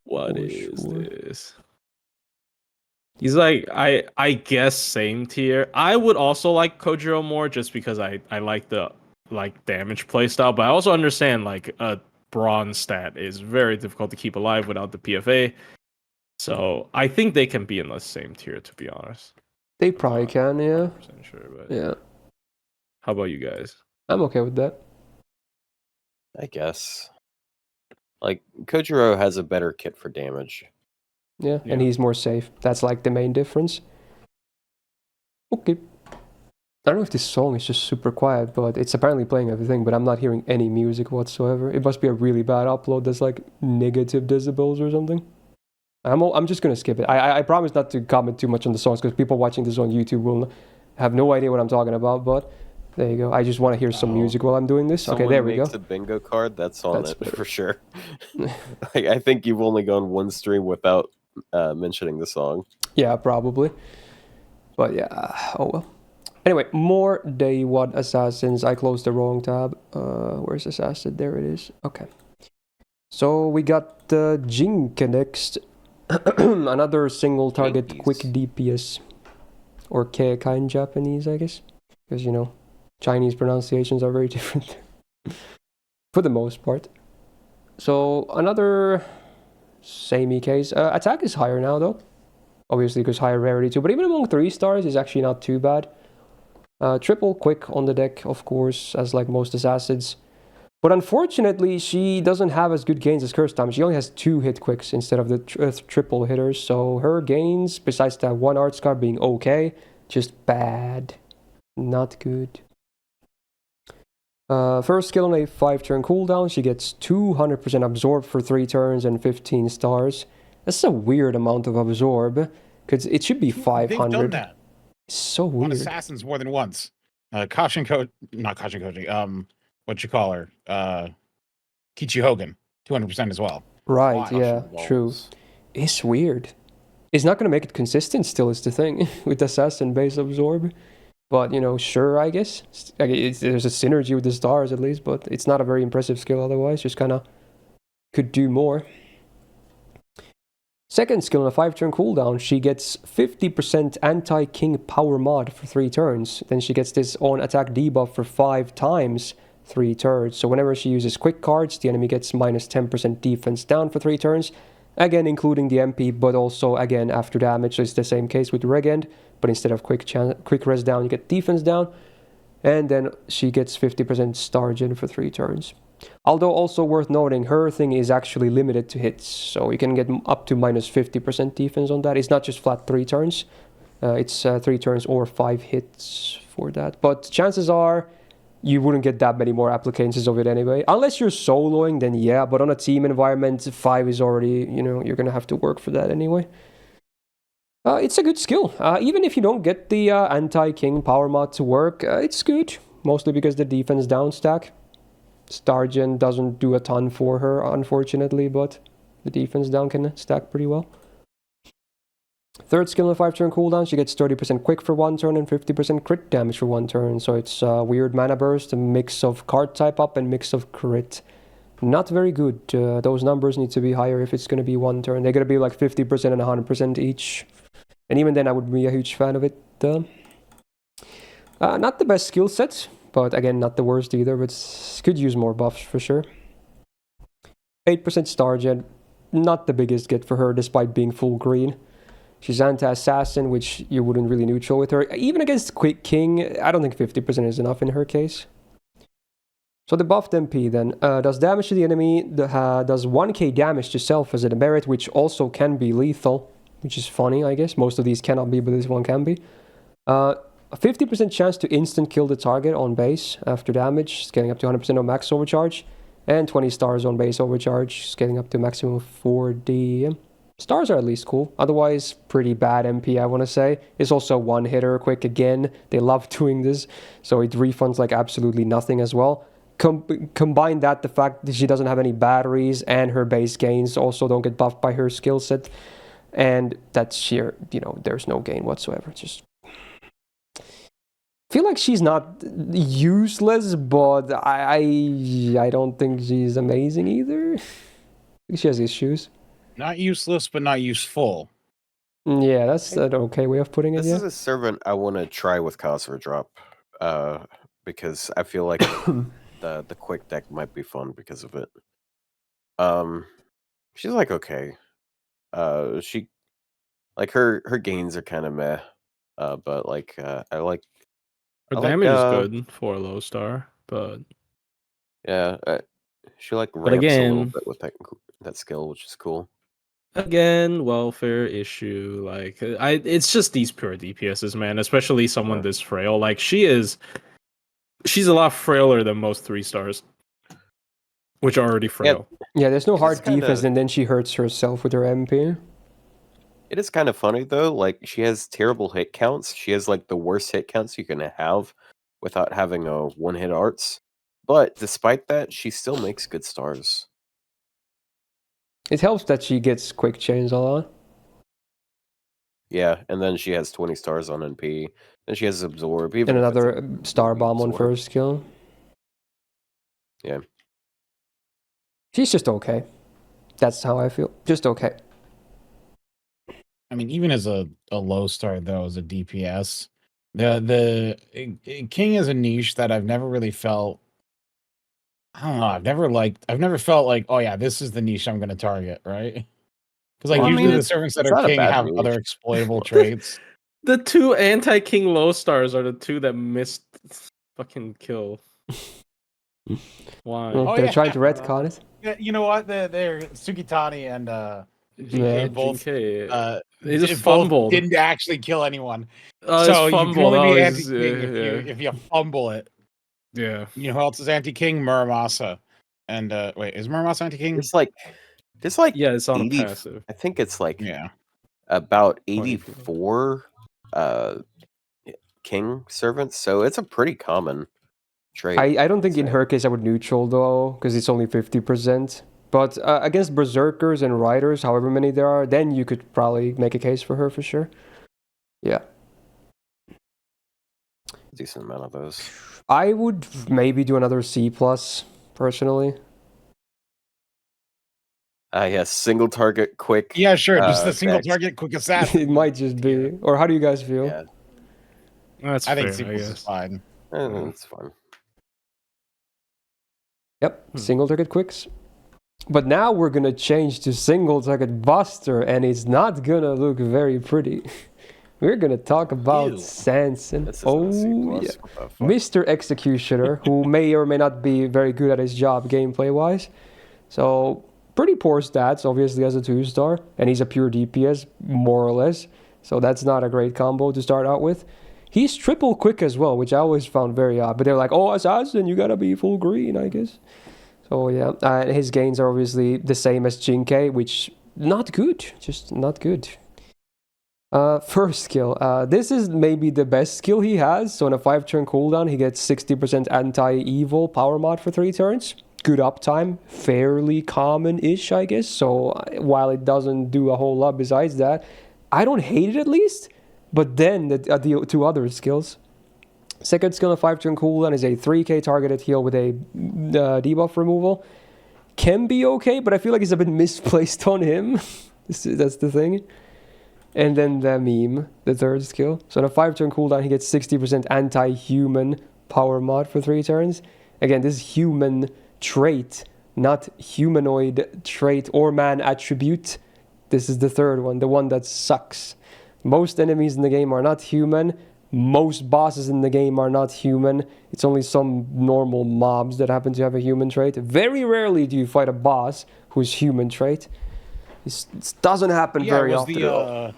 what is this? He's like I guess same tier. I would also like Kojirou more just because I like the damage playstyle, but I also understand like a bronze stat is very difficult to keep alive without the PFA. So I think they can be in the same tier, to be honest. They probably can, yeah. Sure, but yeah. How about you guys? I'm okay with that. I guess. Like, Kojirou has a better kit for damage. Yeah, and he's more safe. That's like the main difference. Okay. I don't know if this song is just super quiet, but it's apparently playing everything, but I'm not hearing any music whatsoever. It must be a really bad upload that's like negative decibels or something. I'm just gonna skip it. I promise not to comment too much on the songs because people watching this on YouTube will have no idea what I'm talking about, but there you go. I just want to hear some music while I'm doing this. Someone okay, there we go. makes a bingo card, that's on it for sure. Like, I think you've only gone one stream without mentioning the song. Yeah, probably. But yeah, oh well. Anyway, more Day 1 Assassins. I closed the wrong tab. Where's Assassin? There it is. Okay. So we got Jing Ke next. Another single target quick DPS. Or Keika in Japanese, I guess. Because, you know, Chinese pronunciations are very different. For the most part. So another samey case. Attack is higher now, though. Obviously, because higher rarity too. But even among 3 stars is actually not too bad. Triple quick on the deck, of course, as like most assassins. But unfortunately, she doesn't have as good gains as Curse Time. She only has 2 hit quicks instead of the triple hitters. So her gains, besides that 1 art scar being okay, just bad. Not good. First skill on a 5-turn cooldown, she gets 200% absorb for 3 turns and 15 stars. That's a weird amount of absorb, because it should be 500. They've done that. It's so weird. On assassins more than once. Not Caution Koji. What you call her? Kichi Hogan, 200% as well. Right, yeah, true. It's weird. It's not going to make it consistent still, is the thing, with assassin base absorb. But, you know, sure, I guess. There's a synergy with the stars at least, but it's not a very impressive skill otherwise. Just kind of could do more. Second skill on a 5-turn cooldown, she gets 50% anti-king power mod for 3 turns. Then she gets this on attack debuff for 5 times 3 turns. So whenever she uses quick cards, the enemy gets minus 10% defense down for 3 turns. Again, including the MP, but also, again, after damage. So it's the same case with Regend, but instead of quick res down, you get defense down. And then she gets 50% star gen for 3 turns. Although also worth noting, her thing is actually limited to hits. So you can get up to minus 50% defense on that. It's not just flat 3 turns. It's 3 turns or 5 hits for that. But chances are you wouldn't get that many more applications of it anyway. Unless you're soloing, then yeah. But on a team environment, 5 is already, you're going to have to work for that anyway. It's a good skill. Even if you don't get the anti-king power mod to work, it's good. Mostly because the defense down stack. Stargen doesn't do a ton for her, unfortunately, but the defense down can stack pretty well. Third skill in a 5-turn cooldown, she gets 30% quick for 1 turn and 50% crit damage for 1 turn. So it's a weird mana burst, a mix of card type up and mix of crit. Not very good. Those numbers need to be higher if it's going to be 1 turn. They're going to be like 50% and 100% each. And even then, I would be a huge fan of it. Not the best skill set, but again, not the worst either. But could use more buffs for sure. 8% Stargen, not the biggest get for her despite being full green. She's anti-assassin, which you wouldn't really neutral with her. Even against Quick King, I don't think 50% is enough in her case. So the buffed MP then does damage to the enemy, does 1k damage to self as a merit, which also can be lethal, which is funny, I guess. Most of these cannot be, but this one can be. A 50% chance to instant kill the target on base after damage, scaling up to 100% on max overcharge, and 20 stars on base overcharge, scaling up to maximum of 40. Stars are at least cool. Otherwise, pretty bad MP, I want to say. It's also one-hitter quick again. They love doing this, so it refunds like absolutely nothing as well. Combine that, the fact that she doesn't have any batteries and her base gains also don't get buffed by her skill set. And that's sheer, there's no gain whatsoever. Just feel like she's not useless, but I don't think she's amazing either. I think she has issues. Not useless, but not useful. Yeah, that's an okay way of putting it. This is a servant I want to try with Kosra Drop, because I feel like the quick deck might be fun because of it. She's like okay. She like her gains are kind of meh, but like I like Her I damage like, is good for a low star, but yeah, she like ramps a little again, bit with that skill, which is cool. again, welfare issue. Like it's just these pure DPSs, man. Especially someone this frail. Like she's a lot frailer than most 3 stars, which are already frail. Yeah, there's no hard defense, and then she hurts herself with her MP. It is kind of funny though. Like she has terrible hit counts. She has like the worst hit counts you can have without having a one-hit arts. But despite that, she still makes good stars. It helps that she gets quick chains a lot. Yeah, and then she has 20 stars on NP. And she has absorb. Even and another star bomb on first skill. Yeah. She's just okay. That's how I feel. Just okay. I mean, even as a low star though, as a DPS, the King is a niche that I've never really felt. I don't know. I've never felt like, oh yeah, this is the niche I'm going to target, right? Because like usually the servants that are King have other exploitable traits. The 2 anti-King low stars are the 2 that missed fucking kill. Why? Well, they're trying to retcon it. Yeah, you know what? They're Sugitani and Jing Ke both. They just fumbled. Didn't actually kill anyone. So you can only be anti-King if you fumble it. Yeah. You know who else is anti-King? Muramasa. And wait, is Muramasa anti-King? It's like yeah, it's on 80, a passive. I think it's like about 84 King servants, so it's a pretty common trait. I don't think in her case I would neutral though, because it's only 50%. But against Berserkers and Riders, however many there are, then you could probably make a case for her for sure. Yeah. Decent amount of those. I would maybe do another C+, personally. Yes, single target quick. Yeah, sure. Just the single target quick assassin. It might just be. Or how do you guys feel? Yeah. That's I fair, think C+ is fine. It's fun. Yep, single target quicks. But now we're gonna change to single target buster, and it's not gonna look very pretty. We're gonna talk about Sanson. Oh yeah, Mr. Executioner, who may or may not be very good at his job gameplay-wise. So pretty poor stats, obviously as a 2-star, and he's a pure DPS more or less. So that's not a great combo to start out with. He's triple quick as well, which I always found very odd. But they're like, oh, assassin, you gotta be full green, I guess. So yeah, his gains are obviously the same as Jing Ke, which not good, just not good. First skill. This is maybe the best skill he has. So on a 5-turn cooldown, he gets 60% anti-evil power mod for 3 turns. Good uptime, fairly common-ish, I guess. So while it doesn't do a whole lot besides that, I don't hate it at least. But then the 2 other skills. Second skill on a 5-turn cooldown is a 3k targeted heal with a debuff removal. Can be okay, but I feel like it's a bit misplaced on him. That's the thing. And then the meme, the third skill. So on a 5-turn cooldown, he gets 60% anti-human power mod for 3 turns. Again, this is human trait, not humanoid trait or man attribute. This is the third one, the one that sucks. Most enemies in the game are not human. Most bosses in the game are not human. It's only some normal mobs that happen to have a human trait. Very rarely do you fight a boss who's human trait. This doesn't happen very often at all.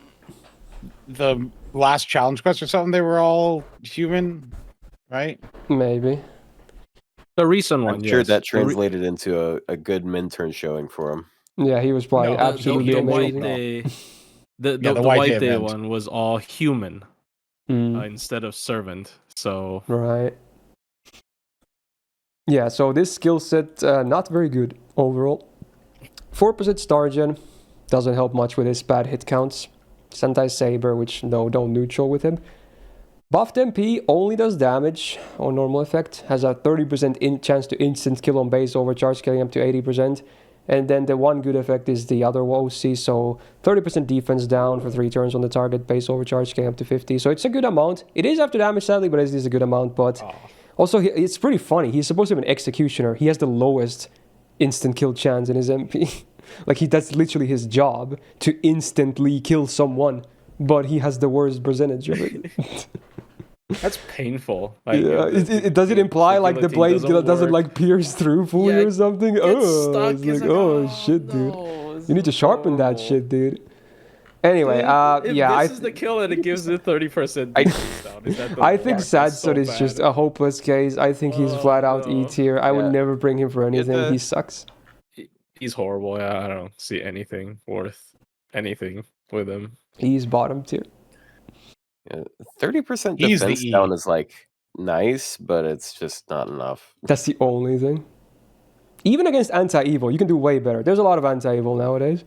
The last challenge quest or something, they were all human, right? Maybe. The recent one, I'm sure that translated into a good Minturn showing for him. Yeah, he was probably absolutely amazing. The White Day one was all human instead of servant. So right. Yeah, so this skill set not very good overall. 4% star gen doesn't help much with his bad hit counts. Sentai Saber, which don't neutral with him. Buffed MP only does damage on normal effect. Has a 30% chance to instant kill on base overcharge, scaling up to 80%. And then the one good effect is the other OC, so 30% defense down for 3 turns on the target, base overcharge scaling up to 50. So it's a good amount. It is after damage, sadly, but it is a good amount. But also, it's pretty funny. He's supposed to be an executioner. He has the lowest instant kill chance in his MP. Like, that's literally his job, to instantly kill someone. But he has the worst percentage of it. That's painful. Like, yeah, does it imply like the blade doesn't like pierce through fully or something? Oh, it's like, oh shit, dude. You need to sharpen that shit, dude. Anyway, this is the kill and it gives it 30%. I think Sanson is just a hopeless case. I think he's flat out E tier. I would never bring him for anything. He sucks. He's horrible. Yeah, I don't see anything worth anything with him. He's bottom tier. 30% defense down is like nice, but it's just not enough. That's the only thing. Even against anti-evil, you can do way better. There's a lot of anti-evil nowadays.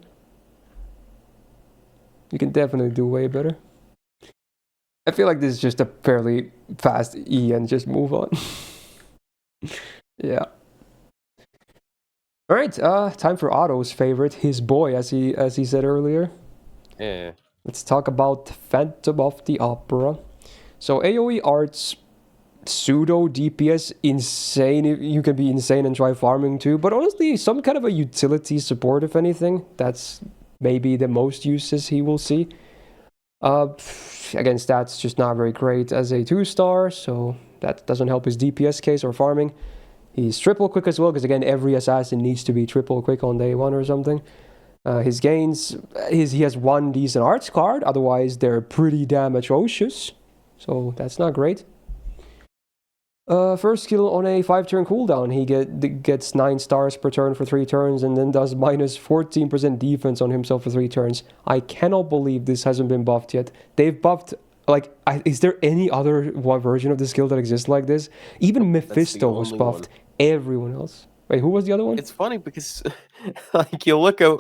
You can definitely do way better. I feel like this is just a fairly fast E and just move on. Yeah. All right, time for Otto's favorite, his boy, as he said earlier. Yeah. Let's talk about Phantom of the Opera. So AoE arts, pseudo DPS, insane. You can be insane and try farming too, but honestly, some kind of a utility support, if anything. That's maybe the most uses he will see. Again, stats just not very great as a 2-star, so that doesn't help his DPS case or farming. He's triple quick as well, because again, every assassin needs to be triple quick on day 1 or something. His gains, he has 1 decent arts card, otherwise they're pretty damn atrocious. So that's not great. First skill on a 5-turn cooldown, he gets 9 stars per turn for 3 turns and then does minus 14% defense on himself for 3 turns. I cannot believe this hasn't been buffed yet. They've buffed, like, is there any other version of the skill that exists like this? Even Mephisto was buffed. Everyone else. Wait, who was the other one? It's funny because, like, you look at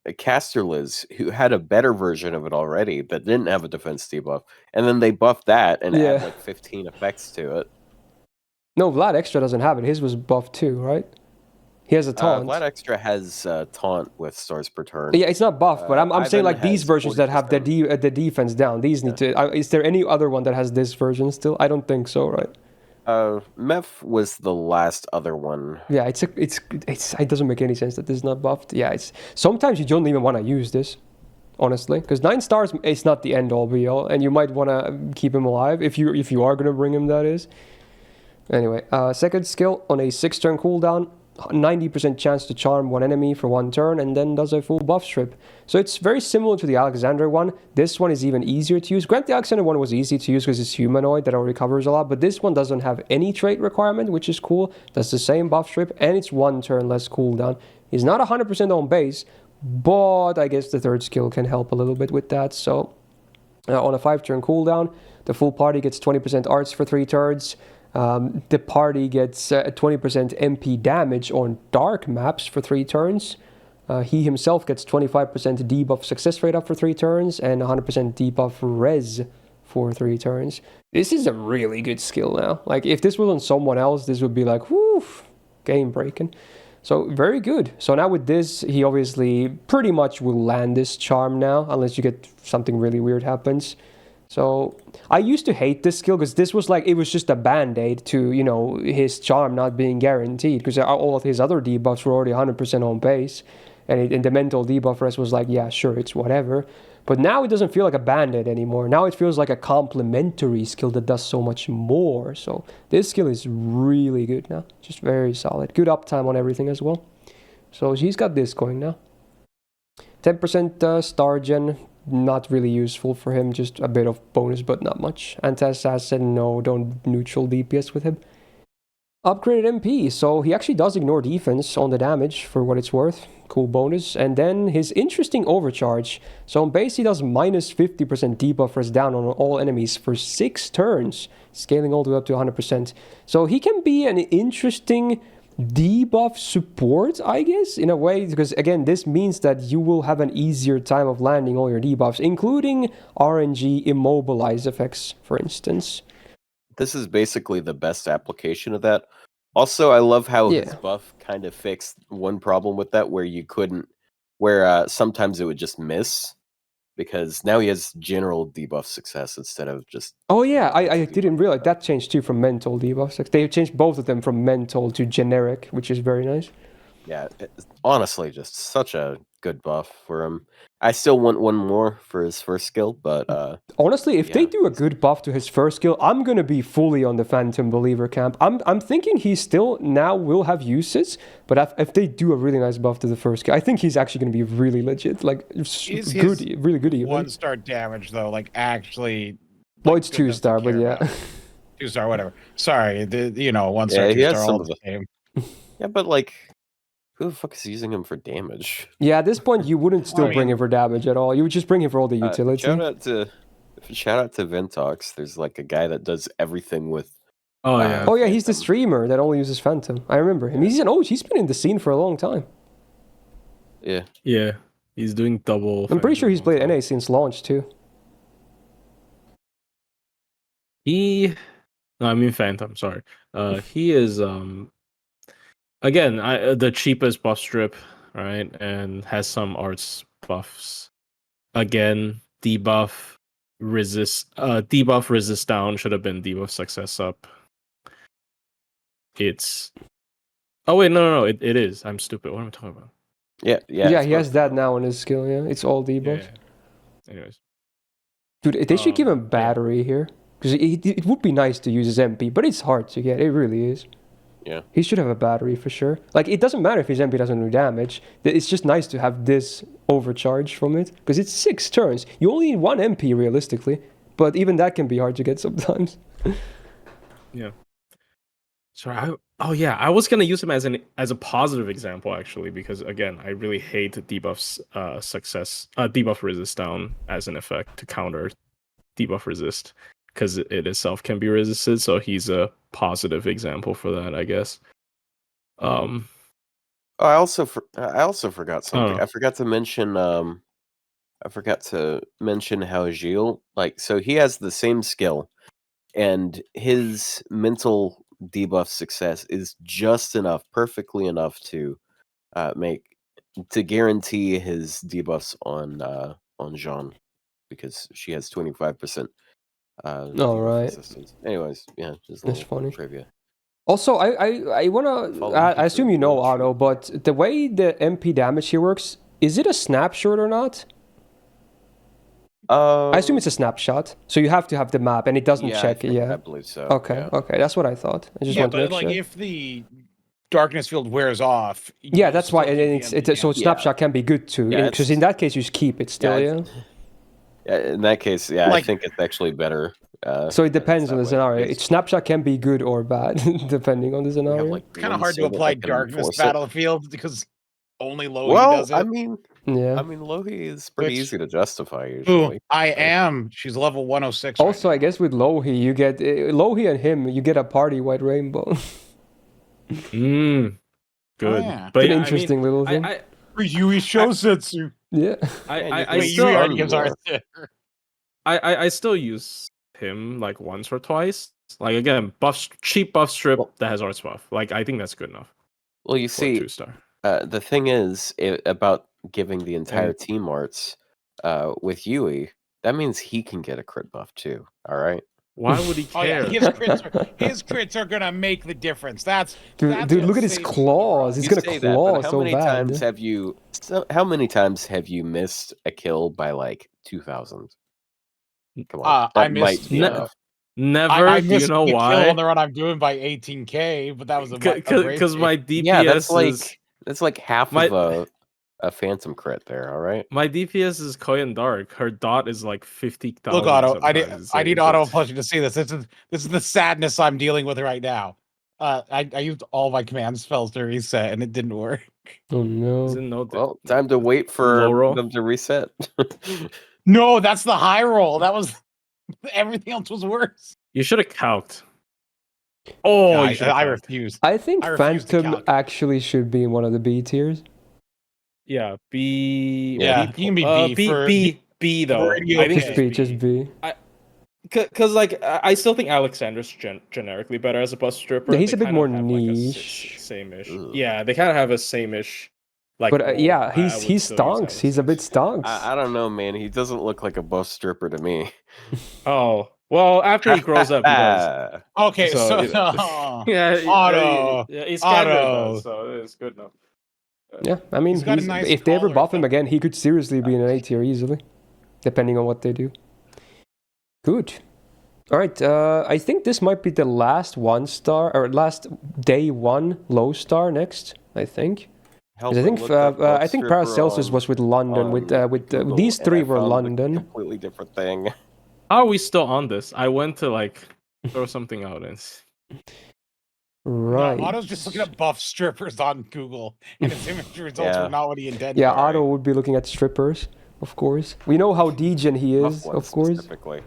Casterliz, who had a better version of it already, but didn't have a defense debuff, and then they buffed that and add like 15 effects to it. No, Vlad Extra doesn't have it. His was buffed too, right? He has a taunt. Vlad Extra has taunt with stars per turn. Yeah, it's not buffed, but I'm saying like these versions that have the defense down. These need to. Is there any other one that has this version still? I don't think so, right? Meph was the last other one. Yeah, it doesn't make any sense that this is not buffed. Yeah, sometimes you don't even want to use this, honestly, because 9 stars is not the end all be all, and you might want to keep him alive if you are gonna bring him. That is. Anyway, second skill on a 6-turn cooldown. 90% chance to charm one enemy for 1 turn, and then does a full buff strip. So it's very similar to the Alexander one. This one is even easier to use. Grant the Alexander one was easy to use because it's humanoid, that already covers a lot, but this one doesn't have any trait requirement, which is cool. Does the same buff strip, and it's 1 turn less cooldown. He's not 100% on base, but I guess the 3rd skill can help a little bit with that. So on a 5-turn cooldown, the full party gets 20% arts for 3 turns. The party gets 20% MP damage on dark maps for 3 turns. He himself gets 25% debuff success rate up for 3 turns and 100% debuff res for 3 turns. This is a really good skill now. Like, if this was on someone else, this would be like, whoo, game breaking. So very good. So now with this, he obviously pretty much will land this charm now, unless you get something really weird happens. So I used to hate this skill because this was like, it was just a band-aid to, you know, his charm not being guaranteed, because all of his other debuffs were already 100% on base, and the mental debuff rest was like, yeah, sure, it's whatever. But now it doesn't feel like a band-aid anymore. Now it feels like a complementary skill that does so much more. So this skill is really good now. Just very solid. Good uptime on everything as well. So he's got this going now. 10% star gen. Not really useful for him, just a bit of bonus, but not much. Anti-assassin, no, don't neutral DPS with him. Upgraded MP, so he actually does ignore defense on the damage for what it's worth. Cool bonus. And then his interesting overcharge. So on base he does minus 50% debuff rest down on all enemies for 6 turns, scaling all the way up to 100%. So he can be an interesting debuff support, I guess, in a way, because again, this means that you will have an easier time of landing all your debuffs, including RNG immobilize effects, for instance. This is basically the best application of that. Also, I love how his buff kind of fixed one problem with that, where you couldn't, where sometimes it would just miss, because now he has general debuff success instead of just... Oh yeah, I didn't realize that changed too from mental debuffs. Like, they changed both of them from mental to generic, which is very nice. Yeah, honestly, just such a good buff for him. I still want one more for his first skill, but... honestly, if they do a good buff to his first skill, I'm going to be fully on the Phantom Believer camp. I'm thinking he still now will have uses, but if they do a really nice buff to the first skill, I think he's actually going to be really legit. Like, good, really good even. 1-star damage, though, like, actually... Well, it's 2-star, but yeah. 2-star, whatever. Sorry, 1-star, 2-star, all the same. Yeah, but, like... Who the fuck is using him for damage? Yeah, at this point, you wouldn't still bring him for damage at all. You would just bring him for all the utility. Shout out to Ventox. There's like a guy that does everything with... Oh, yeah. He's the streamer that only uses Phantom. I remember him. He's been in the scene for a long time. Yeah. Yeah, he's doing double... I'm pretty sure he's played NA since launch, too. Phantom, sorry. He is... Again, the cheapest buff strip, right? And has some arts buffs. Again, debuff resist down should have been debuff success up. It's... Oh wait, no, it is. I'm stupid. What am I talking about? Yeah, he has that now in his skill, yeah. It's all debuffs. Yeah. Anyways. Dude, they should give him battery here. Because it would be nice to use his MP, but it's hard to get. It really is. Yeah. He should have a battery for sure. Like, it doesn't matter if his MP doesn't do damage. It's just nice to have this overcharge from it. Because it's 6 turns. You only need 1 MP realistically. But even that can be hard to get sometimes. Yeah. Sorry, I was gonna use him as a positive example actually, because again, I really hate debuffs debuff resist down as an effect to counter debuff resist, because it itself can be resisted. So he's a positive example for that, I guess. I also forgot something. I forgot to mention how Gilles, like, so he has the same skill, and his mental debuff success is just enough, perfectly enough to guarantee his debuffs on Jean, because she has 25%. All right. Resistance. Anyways, yeah, just that's funny. Trivia. Also, I wanna. I assume you know, Otto, but the way the MP damage here works, is it a snapshot or not? I assume it's a snapshot, so you have to have the map, and it doesn't check. I believe so. Okay, that's what I thought. I just want to make like sure. if the darkness field wears off. Yeah, that's why. And it's so snapshot can be good too. Yeah, Because in that case, you just keep it still. Yeah, in that case, I Like- think it's actually better. So it depends on the that way, scenario. because Snapshot can be good or bad depending on the we scenario. have, like, It's kind of one hard to so that apply I can darkness enforce it. battlefield because only Lohi Well, does it. I mean, Yeah. Lohi is pretty Which- easy to justify Ooh, usually. I am. She's level 106. Also, right I guess with Lohi, you get Lohi and him, you get a party white rainbow. Good. yeah. But It's an yeah, interesting little thing. now. Yui Shosetsu. Yeah. I Wait, still Yui already gives more. our there. I still use him like once or twice. Like again, cheap buff strip that has arts buff. Like I think that's good enough Well, you for see, 2-star. the thing is about giving the entire team arts with Yui. That means he can get a crit buff too. All right. Why would he Oh yeah, care? his crits are gonna make the difference. That's Dude, what look at his saves claws. He's You gonna say that, claw but how so many bad. times have you? How many times have you missed a kill by like 2,000? Come on, I that missed- might be No. enough. Never. I Do you missed know the kill why? on the run I'm doing by 18k, but that was a Because my DPS Yeah, that's is like half My- of a phantom crit there. All right. my DPS is Koyan Dark. Her dot is like 50,000. Look, Otto. I sometimes. need Otto Pleasure to see this. This is the sadness I'm dealing with right now. I used all my command spells to reset, and it didn't work. Oh no. Isn't no Well, time to wait for Low roll? them to reset. No, that's the high roll. That was everything else was worse. You should have calced. Oh, Yeah, you should have I calced. refuse. I think I refuse to Phantom calc. actually should be in one of the B tiers. Yeah, B. Yeah, B, you can be B for- B though. Radio I think Just Okay. B, just B. Because like I still think Alexander's generically better as a bus stripper. Yeah, he's They a bit kinda more have, like, a niche. same-ish. Ugh. Yeah, they kind of have a same-ish. Like, But role. yeah, I he's would he still use stonks. He's a bit Alexander. stonks. I don't know, man. He doesn't look like a buff stripper to me. Oh well, after he grows up, he does. Okay, So, so, Yeah, Otto, yeah, he's kind Otto. does, so it's good enough. Yeah, I mean, He's got a nice if they ever collar, buff him though. again, he could seriously be in an A tier easily, depending on what they do. Good. All right, I think this might be the last 1-star or last day 1 low star next. I think. 'Cause I think Paracelsus was with London. With these three were London. Completely different thing. How are we still on this? I went to like throw something out and Right. No, Otto's just looking at buff strippers on Google, and his image results Yeah. were not what he intended. Yeah, Alright. Otto would be looking at strippers, of course. We know how degen he is, of course. Specifically.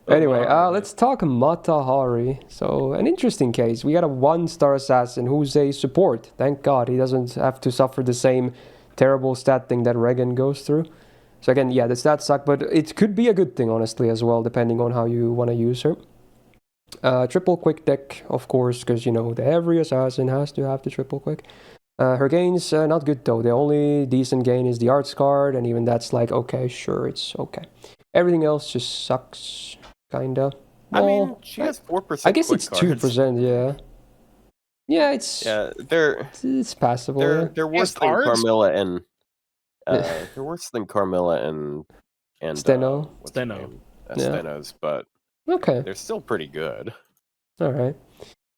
Anyway, let's talk Mata Hari. So, an interesting case. We got a 1-star assassin who's a support. Thank God he doesn't have to suffer the same terrible stat thing that Regan goes through. So again, yeah, the stats suck, but it could be a good thing, honestly, as well, depending on how you want to use her. Triple quick deck, of course, because, you know, every assassin has to have the triple quick. Her gains, not good though. The only decent gain is the arts card, and even that's like, okay, sure, it's okay. Everything else just sucks, kinda. I mean, Well, she has 4%. I guess quick it's cards. 2%, yeah. Yeah, it's it's passable. Yeah. they're He has worse than cards? Carmilla and they're worse than Carmilla and Steno. what's her Steno. name? Yeah. Steno's, but Okay, they're still pretty good. all right.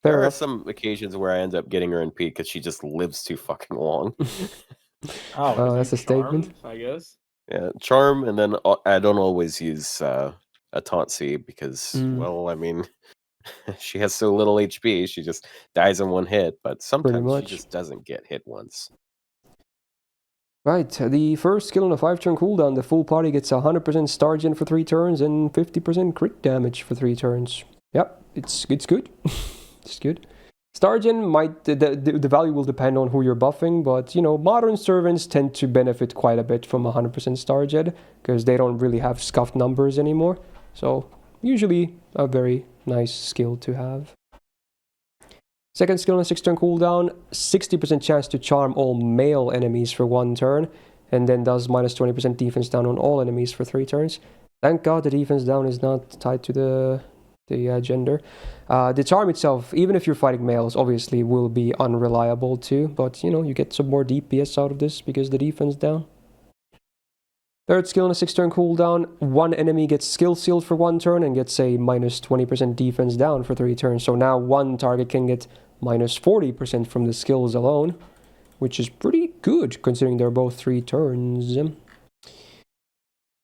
There Fair are enough. some occasions where I end up getting her in P because she just lives too fucking long. Oh, that's a statement. I guess. Yeah, charm, and then I don't always use a taunt C because, well, I mean, she has so little HP, she just dies in one hit, but sometimes she much. just doesn't get hit once. Right, the first skill on a 5-turn cooldown, the full party gets 100% star gen for 3 turns and 50% crit damage for 3 turns. Yep, it's good. It's good. Star gen might, the value will depend on who you're buffing, but, you know, modern servants tend to benefit quite a bit from 100% star gen, because they don't really have scuffed numbers anymore. So, usually a very nice skill to have. Second skill on a 6-turn cooldown, 60% chance to charm all male enemies for 1 turn, and then does minus 20% defense down on all enemies for 3 turns. Thank God the defense down is not tied to the gender. The charm itself, even if you're fighting males, obviously will be unreliable too, but you know, you get some more DPS out of this because the defense down. Third skill on a 6-turn cooldown, 1 enemy gets skill sealed for 1 turn and gets a minus 20% defense down for 3 turns. So now 1 target can get minus 40% from the skills alone, which is pretty good considering they're both 3 turns.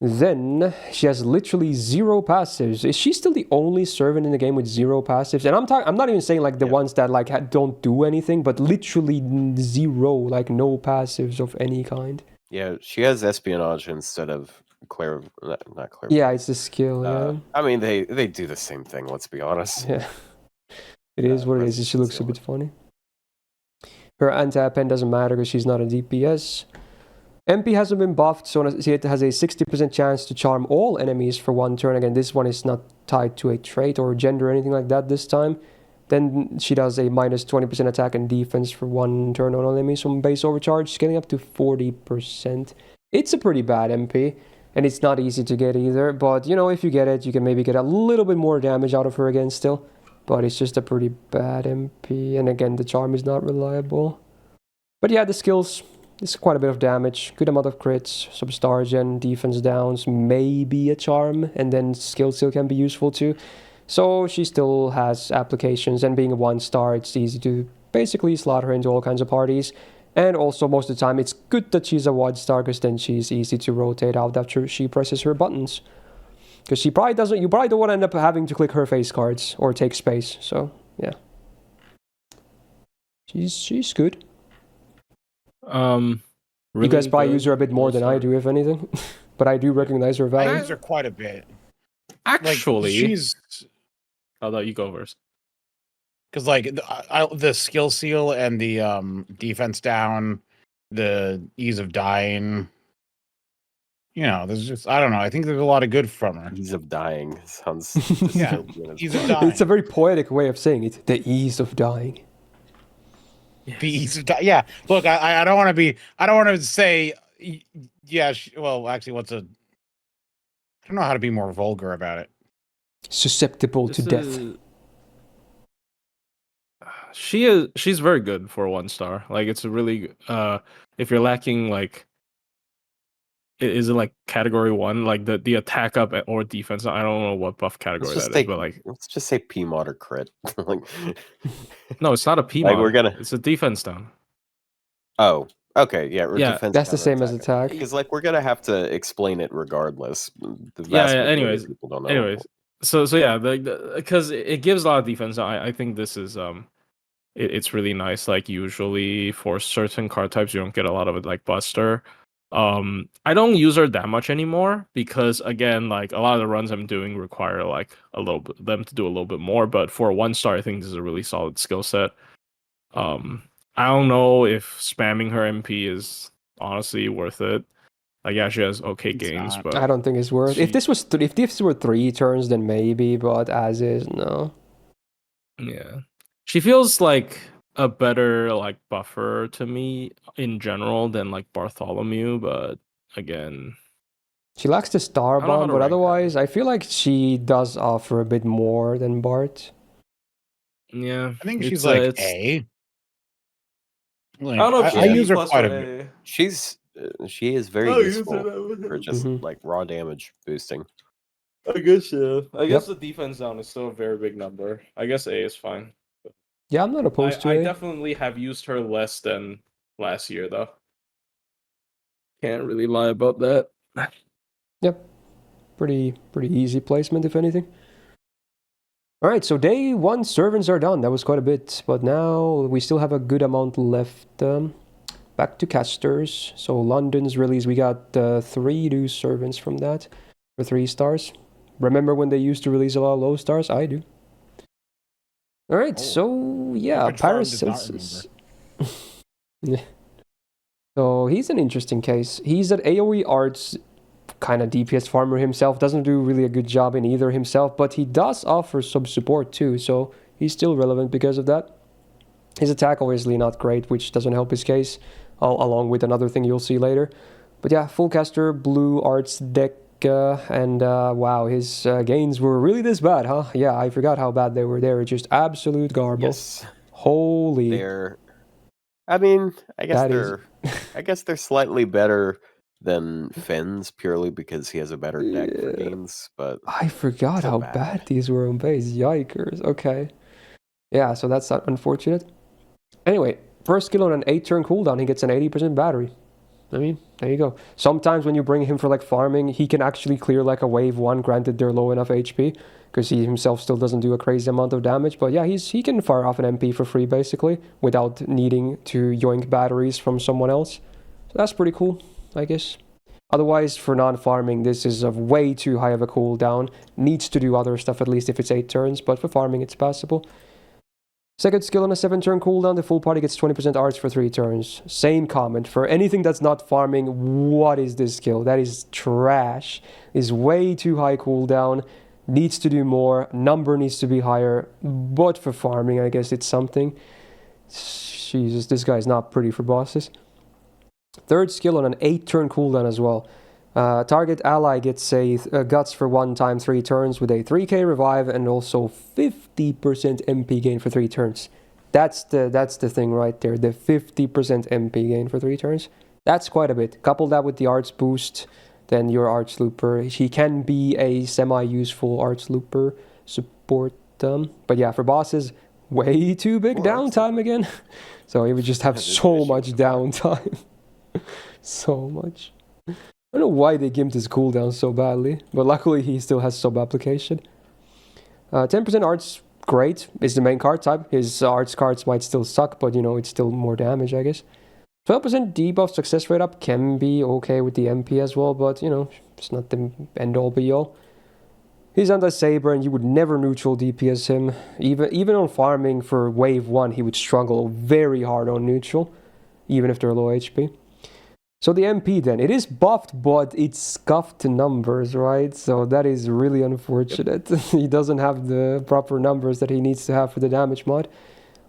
Then she has literally 0 passives. Is she still the only servant in the game with 0 passives? And I'm not even saying like the ones that like don't do anything, but literally 0, like no passives of any kind. Yeah, she has espionage instead of not clair. Yeah, it's the skill. Yeah. I mean, they do the same thing. Let's be honest. Yeah. It is what it is. She looks a bit funny. Her anti-pen doesn't matter because she's not a DPS. MP hasn't been buffed, so it has a 60% chance to charm all enemies for 1 turn. Again, this one is not tied to a trait or gender or anything like that this time. Then she does a minus 20% attack and defense for 1 turn on all enemies from base overcharge, scaling up to 40%. It's a pretty bad MP, and it's not easy to get either. But, you know, if you get it, you can maybe get a little bit more damage out of her again still. But it's just a pretty bad MP, and again, the charm is not reliable. But yeah, the skills... It's quite a bit of damage, good amount of crits, some star gen, defense downs, maybe a charm, and then skill still can be useful too. So she still has applications, and being a 1-star, it's easy to basically slot her into all kinds of parties. And also most of the time, it's good that she's a 1-star, because then she's easy to rotate out after she presses her buttons. Because she probably doesn't, you probably don't want to end up having to click her face cards or take space. So yeah, she's good. Really you guys probably good. use her a bit more than I do, if anything. But I do recognize her value. I use her quite a bit. Actually, she's... How about you go first? Because like the skill seal and the defense down, the ease of dying, you know, there's just, I don't know. I think there's a lot of good from her. Ease of dying sounds yeah. Ease of dying. It's a very poetic way of saying it. The ease of dying. Yes. The ease of dying. Yeah. Look, I don't want to be. I don't want to say. Yeah. Well, actually, I don't know how to be more vulgar about it. Susceptible to death. She's very good for a 1-star. Like, it's a really if you're lacking, like, is it like category 1, like the attack up or defense? I don't know what buff category that is, but like, let's just say PMod or crit. Like, no, it's not a PMod. Like it's a defense down. Oh, okay, yeah. Defense that's the same as attack. Because like we're gonna have to explain it regardless. Anyways, people don't know. Anyways, so yeah, because it gives a lot of defense. I think this is it's really nice. Like, usually for certain card types, you don't get a lot of it, like Buster. I don't use her that much anymore because, again, like, a lot of the runs I'm doing require like a little bit them to do a little bit more. But for a 1-star, I think this is a really solid skill set. I don't know if spamming her MP is honestly worth it. Like, yeah, she has okay gains, but I don't think it's worth. If this were 3 turns, then maybe. But as is, no. Yeah, she feels like a better like buffer to me in general than like Bartholomew, but again, she lacks the star bomb. But otherwise, I feel like she does offer a bit more than Bart. Yeah, I think she's like A. Like, I don't know if I use her quite a bit. She is very useful for just like raw damage boosting. I guess, yeah. I guess the defense down is still a very big number. I guess A is fine. Yeah, I'm not opposed to it. I definitely have used her less than last year, though. Can't really lie about that. Yep. Pretty easy placement, if anything. Alright, so day 1 servants are done. That was quite a bit. But now we still have a good amount left. Back to casters. So London's release, we got 3 new servants from that. For 3 stars. Remember when they used to release a lot of low stars? I do. Alright, so yeah, Paracelsus. So he's an interesting case. He's an AoE arts kind of DPS farmer himself. Doesn't do really a good job in either himself, but he does offer some support too, so he's still relevant because of that. His attack obviously not great, which doesn't help his case, along with another thing you'll see later. But yeah, full caster, blue arts deck, and wow, his gains were really this bad, huh? Yeah, I forgot how bad they were. They were just absolute garbage. Yes. Holy. I mean, I guess they're slightly better than Finn's purely because he has a better deck for gains. But I forgot how bad these were on base. Yikers. Okay. Yeah, so that's unfortunate. Anyway, first skill on an 8-turn cooldown, he gets an 80% battery. I mean, there you go. Sometimes when you bring him for like farming, he can actually clear like a wave 1, granted they're low enough HP, because he himself still doesn't do a crazy amount of damage. But yeah, he can fire off an MP for free basically, without needing to yoink batteries from someone else. So that's pretty cool, I guess. Otherwise, for non-farming, this is a way too high of a cooldown. Needs to do other stuff at least if it's 8 turns, but for farming it's passable. Second skill on a 7-turn cooldown, the full party gets 20% arts for 3 turns. Same comment. For anything that's not farming, what is this skill? That is trash. Is way too high cooldown. Needs to do more. Number needs to be higher. But for farming, I guess it's something. Jesus, this guy's not pretty for bosses. Third skill on an 8-turn cooldown as well. Target ally gets a guts for 1 time 3 turns with a 3k revive and also 50% MP gain for 3 turns. That's the thing right there, the 50% MP gain for 3 turns. That's quite a bit. Couple that with the arts boost, then your arts looper. He can be a semi-useful arts looper support. But yeah, for bosses, way too big downtime again. So he would just have so much downtime. So much. I don't know why they gimped his cooldown so badly, but luckily he still has sub-application. 10% arts, great. Is the main card type. His arts cards might still suck, but you know, it's still more damage, I guess. 12% debuff success rate up can be okay with the MP as well, but you know, it's not the end-all be-all. He's anti-saber and you would never neutral DPS him. Even on farming for wave 1, he would struggle very hard on neutral, even if they're low HP. So the MP then, it is buffed, but it's scuffed numbers, right? So that is really unfortunate. Yep. He doesn't have the proper numbers that he needs to have for the damage mod.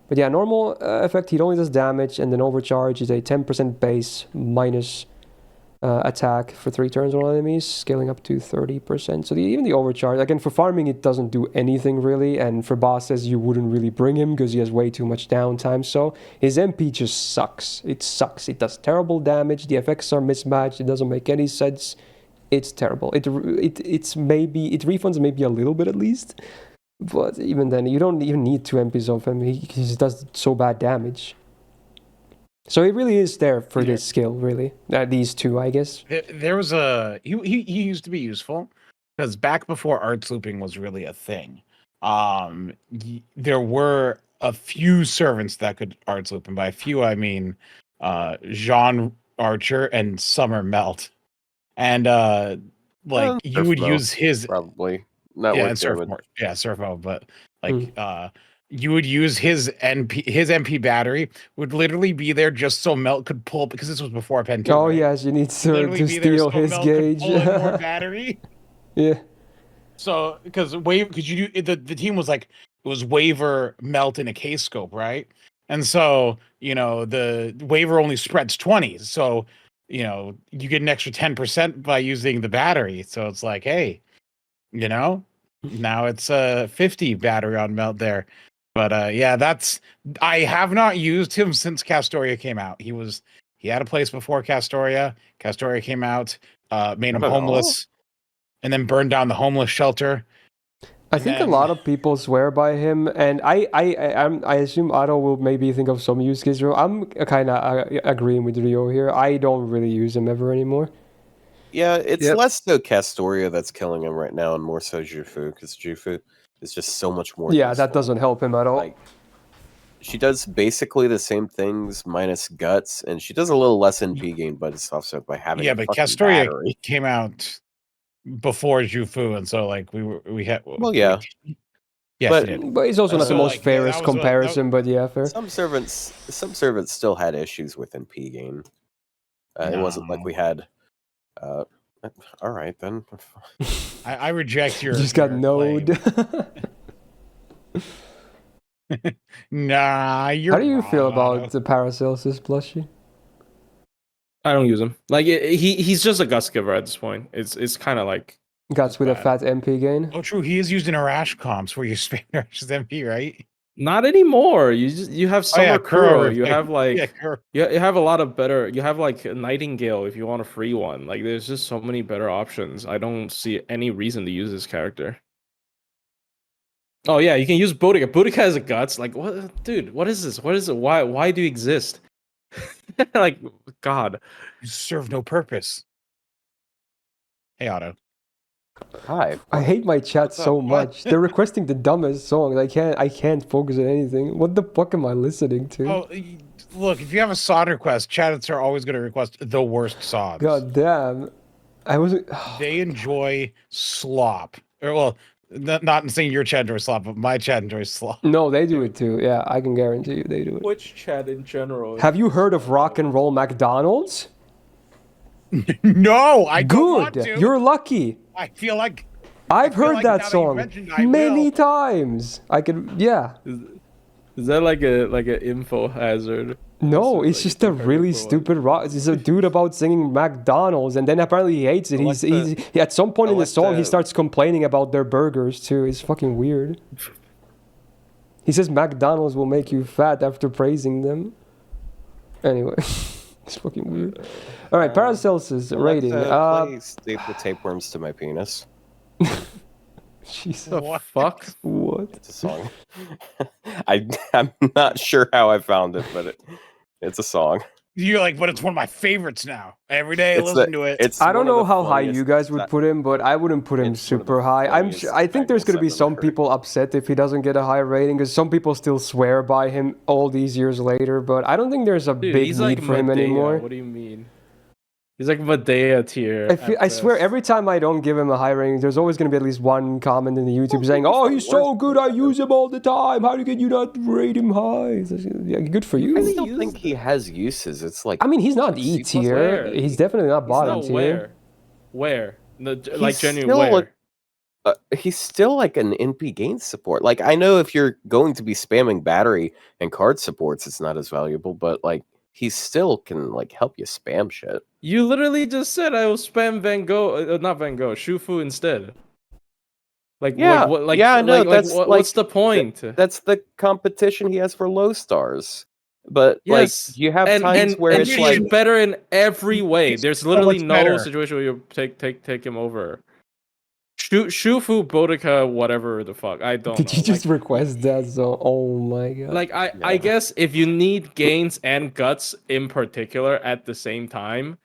But yeah, normal effect, he only does damage, and then overcharge is a 10% base minus attack for 3 turns on enemies, scaling up to 30%. So even the overcharge, again, for farming it doesn't do anything really, and for bosses you wouldn't really bring him because he has way too much downtime. So his MP just sucks. It sucks. It does terrible damage. The effects are mismatched. It doesn't make any sense. It's terrible. It refunds maybe a little bit at least, but even then you don't even need 2 MPs of him. He just does so bad damage. So it really is there for this skill, really. These two, I guess. There was he used to be useful because back before arts looping was really a thing. There were a few servants that could arts loop, and by a few I mean Jean Archer and Summer Melt, and you would use his probably not and Surf Mode, but like you would use his MP battery would literally be there just so Melt could pull, because this was before Pen 2. Oh right? Yes, you need to steal his Melt gauge. Pull in more battery. Yeah. So because the team was like, it was Waver, Melt, and a K scope, right? And so you know the Waver only spreads 20, so you know you get an extra 10% by using the battery. So it's like, hey, you know, now it's 50 battery on Melt there. But yeah, I have not used him since Castoria came out. He had a place before Castoria. Castoria came out, made him homeless, and then burned down the homeless shelter. I think a lot of people swear by him, and I assume Otto will maybe think of some use case. I'm kind of agreeing with Rio here. I don't really use him ever anymore. Yeah, it's less so Castoria that's killing him right now, and more so Jufu, because Jufu is just so much more. Yeah, useful. That doesn't help him at all. Like, she does basically the same things minus guts, and she does a little less NP gain, but it's offset by having. Yeah, but Castoria came out before Jufu, and so like we had. Well, yeah. Yes, but it's also not the most fairest comparison. But yeah, fair. Some servants still had issues with NP gain. It wasn't like we had. All right then. I reject your. You just got noob. Nah, you're. How do you feel about the Paracelsus plushie? I don't use him. Like he's just a guts giver at this point. It's kind of like guts with a fat MP gain. Oh, true. He is used in Arash comps where you spam Arash's MP, right? Not anymore. You have Summer Kuro. You have like you have a lot of better. You have like Nightingale if you want a free one. Like there's just so many better options. I don't see any reason to use this character. Oh yeah, you can use Boudica. Boudica has a guts. Like what, dude? What is this? What is it? Why do you exist? Like God. You serve no purpose. Hey, Otto. Hi. I hate my chat What's up? so much. They're requesting the dumbest songs. I can't focus on anything. What the fuck am I listening to? Oh, look, if you have a song request, chats are always going to request the worst songs. God damn. I wasn't. They enjoy slop. Or, well, not saying your chat enjoys slop, but my chat enjoys slop. No, they do it too. Yeah, I can guarantee you they do it. Which chat in general? Have you heard of Rock and Roll McDonald's? No, I don't want Good. to. You're lucky. I feel like I've feel heard like that now that you song mentioned, I many will. times. I could, yeah. Is that like an info hazard? No, This is it's like just a comparing really for what? stupid rock. It's a dude about singing McDonald's, and then apparently he hates it. I like He's at some point in the like song he the- starts complaining about their burgers too. It's fucking weird. He says McDonald's will make you fat after praising them. Anyway, it's fucking weird. All right, Paracelsus rating. Play staple tapeworms to my penis. Jesus, The fuck? what? It's a song. I'm not sure how I found it, but it's a song. you're like, but it's one of my favorites now. Every day I It's listen to it. It's I don't one of know the how high funniest- you guys would put him, but I wouldn't put him It's one of the super high. funniest I think there's gonna be titles I've some ever heard. people upset if he doesn't get a high rating, because some people still swear by him all these years later. But I don't think there's a Dude, big he's need like for him Medea. anymore. What do you mean? He's like Medea tier. I swear, every time I don't give him a high rating, there's always going to be at least one comment in the YouTube saying, "Oh, he's so good, I use him all the time. How can you not rate him high?" It's like, yeah, good for I you. still think he has uses. It's like I mean, he's not E C++. tier. Where? He's definitely not bottom He's not tier. where? No, like He's genuine still where? he's still like an NP gain support. Like I know if you're going to be spamming battery and card supports, it's not as valuable, but like he still can like help you spam shit. You literally just said I will spam Van Gogh, not Van Gogh, Shufu instead. Like Yeah, like, what? Like, yeah, I know, that's, what's the point? That's the competition he has for low stars. But Yes, like you have times where and it's she's like better in every way. He's There's so literally much no better. situation where you take him over. Shufu, Boudica, whatever the fuck. I don't Did know. you just like, request that? So, oh my god. Like I Yeah. guess if you need gains and guts in particular at the same time,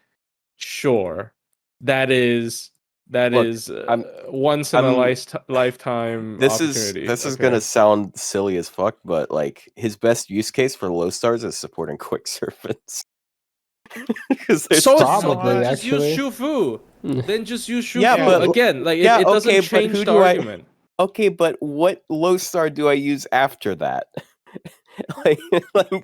sure, that is Look, I'm- once in a I'm- lifetime this is opportunity. gonna sound silly as fuck, but like his best use case for low stars is supporting quick servants. Because Probably, just actually. use Shufu. Then just use Shufu Yeah, but- again. Like yeah, it doesn't okay, but change who the do I- argument. Okay, but what low star do I use after that? like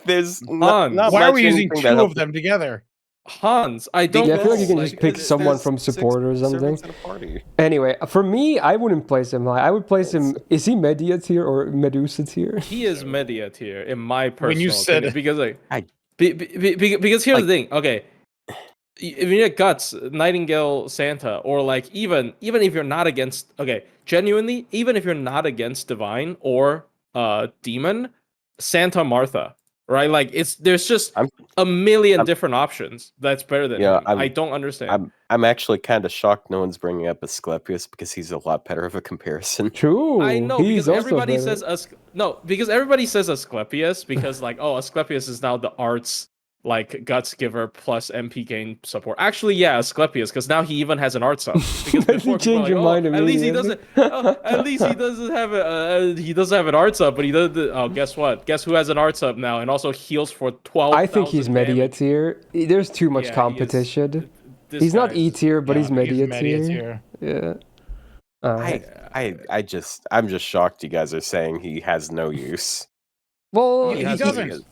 there's not Hans. Why are much we using anything two that of helps- them together? Hans, I don't Yeah, I feel like you can know. just pick there's- someone there's from six support or something. servants at a party. Anyway, for me, I wouldn't place him high. I would place him. Is he Medea tier or Medusa tier? He is Medea tier in my personal When you said opinion, because like I- because here's Like- the thing. Okay, if you need guts, Nightingale, Santa, or like even if you're not against, okay, genuinely, even if you're not against divine or demon, Santa Martha, right? Like there's just I'm- a million I'm- different options that's better than Yeah, him. I don't understand. I'm actually kind of shocked no one's bringing up Asclepius because he's a lot better of a comparison. True. I know he's because also everybody better. says because everybody says Asclepius because like, oh, Asclepius is now the arts like guts giver plus MP gain support. Actually, yeah, Asclepius, because now he even has an art sub. Because Why did you before people change were your like, mind at least he immediately? doesn't. At least he doesn't have an art sub, but he does. Oh, guess what? Guess who has an art sub now and also heals for 12. I think he's Medea tier. There's too much Yeah, he is. competition. This He's not guy E is- tier, but he's Yeah, Medea Medea tier. tier. Yeah. Alright. I'm just shocked you guys are saying he has no use. Well, He has doesn't.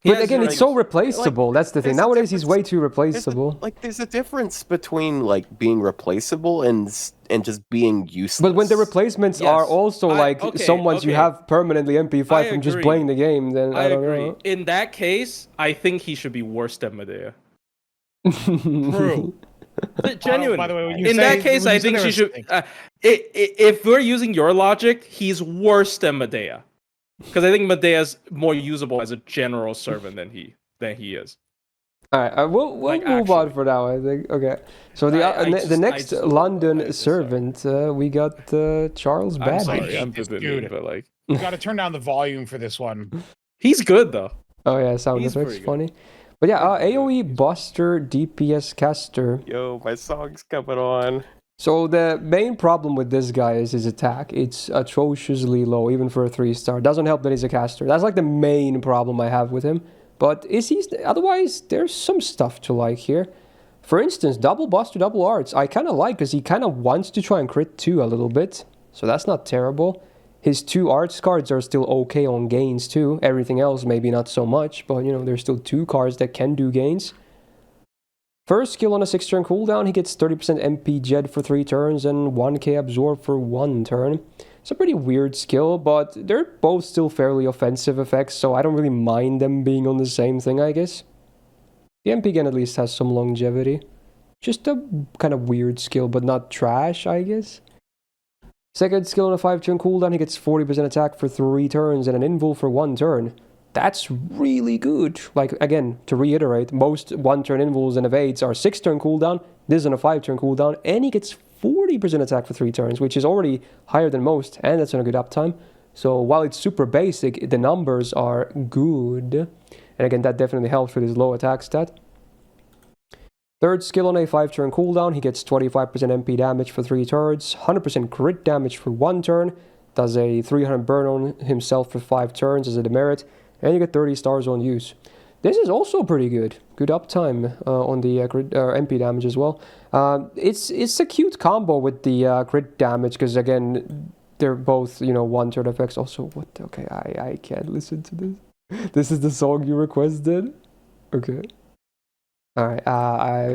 He But has, again, like- it's so replaceable. That's the thing. there's a Nowadays, he's way difference. too replaceable. There's a difference between like being replaceable and just being useless. But when the replacements are Yes. also like okay, someones you okay. have permanently MP5 I from just agree. playing the game, then I, I don't agree. know. In that case, I think he should be worse than Medea. True. Genuine. By the way, when you In say- that case, when you I say think there she was should. things- If we're using your logic, he's worse than Medea, because I think Medea's more usable as a general servant than he is. All right, we'll Like, move on actually. for now, I think. Okay. So the I next just- London sorry. servant, we got Charles I'm Babbage. sorry, hate I'm this pivoting, dude. but like You got to turn down the volume for this one. he's good though. Oh yeah, sound He's effects pretty good. funny. But yeah, Pretty good. AoE Buster DPS caster. Yo, my song's coming on. So the main problem with this guy is his attack. It's atrociously low, even for a 3-star. Doesn't help that he's a caster. That's like the main problem I have with him. But otherwise, there's some stuff to like here. For instance, double Buster, double arts. I kind of like because he kind of wants to try and crit too a little bit. So that's not terrible. His 2 arts cards are still okay on gains too. Everything else maybe not so much, but you know, there's still 2 cards that can do gains. First skill on a 6-turn cooldown, he gets 30% MP Jed for 3 turns and 1k Absorb for 1 turn. It's a pretty weird skill, but they're both still fairly offensive effects, so I don't really mind them being on the same thing, I guess. The MP Gen at least has some longevity. Just a kind of weird skill, but not trash, I guess. Second skill on a 5-turn cooldown, he gets 40% attack for 3 turns and an invul for 1 turn. That's really good. Like, again, to reiterate, most 1-turn invuls and evades are 6-turn cooldown. This is on a 5-turn cooldown, and he gets 40% attack for 3 turns, which is already higher than most, and that's on a good uptime. So while it's super basic, the numbers are good. And again, that definitely helps with his low attack stat. Third skill on a 5-turn cooldown, he gets 25% MP damage for 3 turns, 100% crit damage for 1 turn, does a 300 burn on himself for 5 turns as a demerit, and you get 30 stars on use. This is also pretty good. Good uptime on the MP damage as well. It's a cute combo with the crit damage because again, they're both 1-turn effects. Also, what? Okay, I can't listen to this. This is the song you requested. Okay. All right.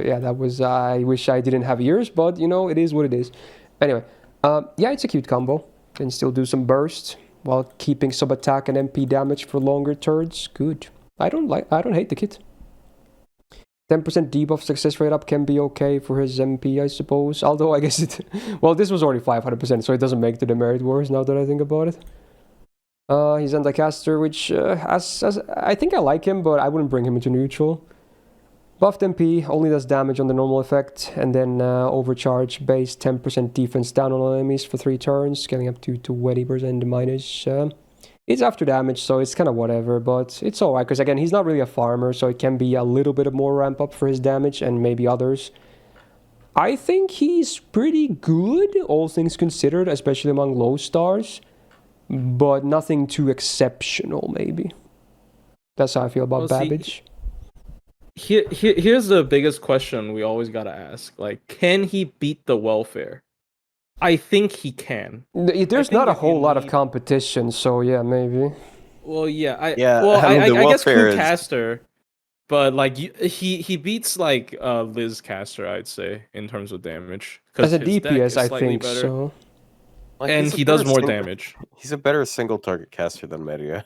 Yeah, that was. I wish I didn't have ears, but it is what it is. Anyway, yeah, it's a cute combo. Can still do some burst while keeping some attack and MP damage for longer turns. Good. I don't hate the kit. 10% debuff success rate up can be okay for his MP, I suppose. Although I guess well, this was already 500%, so it doesn't make the demerit worse now that I think about it. He's anti-caster, which I think I like him, but I wouldn't bring him into neutral. Buffed MP only does damage on the normal effect, and then overcharge base 10% defense down on enemies for 3 turns, scaling up to 20% minus. It's after damage, so it's kind of whatever, but it's alright, because again, he's not really a farmer, so it can be a little bit of more ramp up for his damage, and maybe others. I think he's pretty good, all things considered, especially among low stars, but nothing too exceptional, maybe. That's how I feel about Babbage. Here's the biggest question we always gotta ask: like, can he beat the welfare? I think he can. There's not a whole lot of competition, so yeah, maybe. Well, yeah, I guess Crew Caster, but like he beats like Liz Caster, I'd say, in terms of damage. As a DPS, I think better. so. Like, and he does more damage. He's a better single target caster than Medea.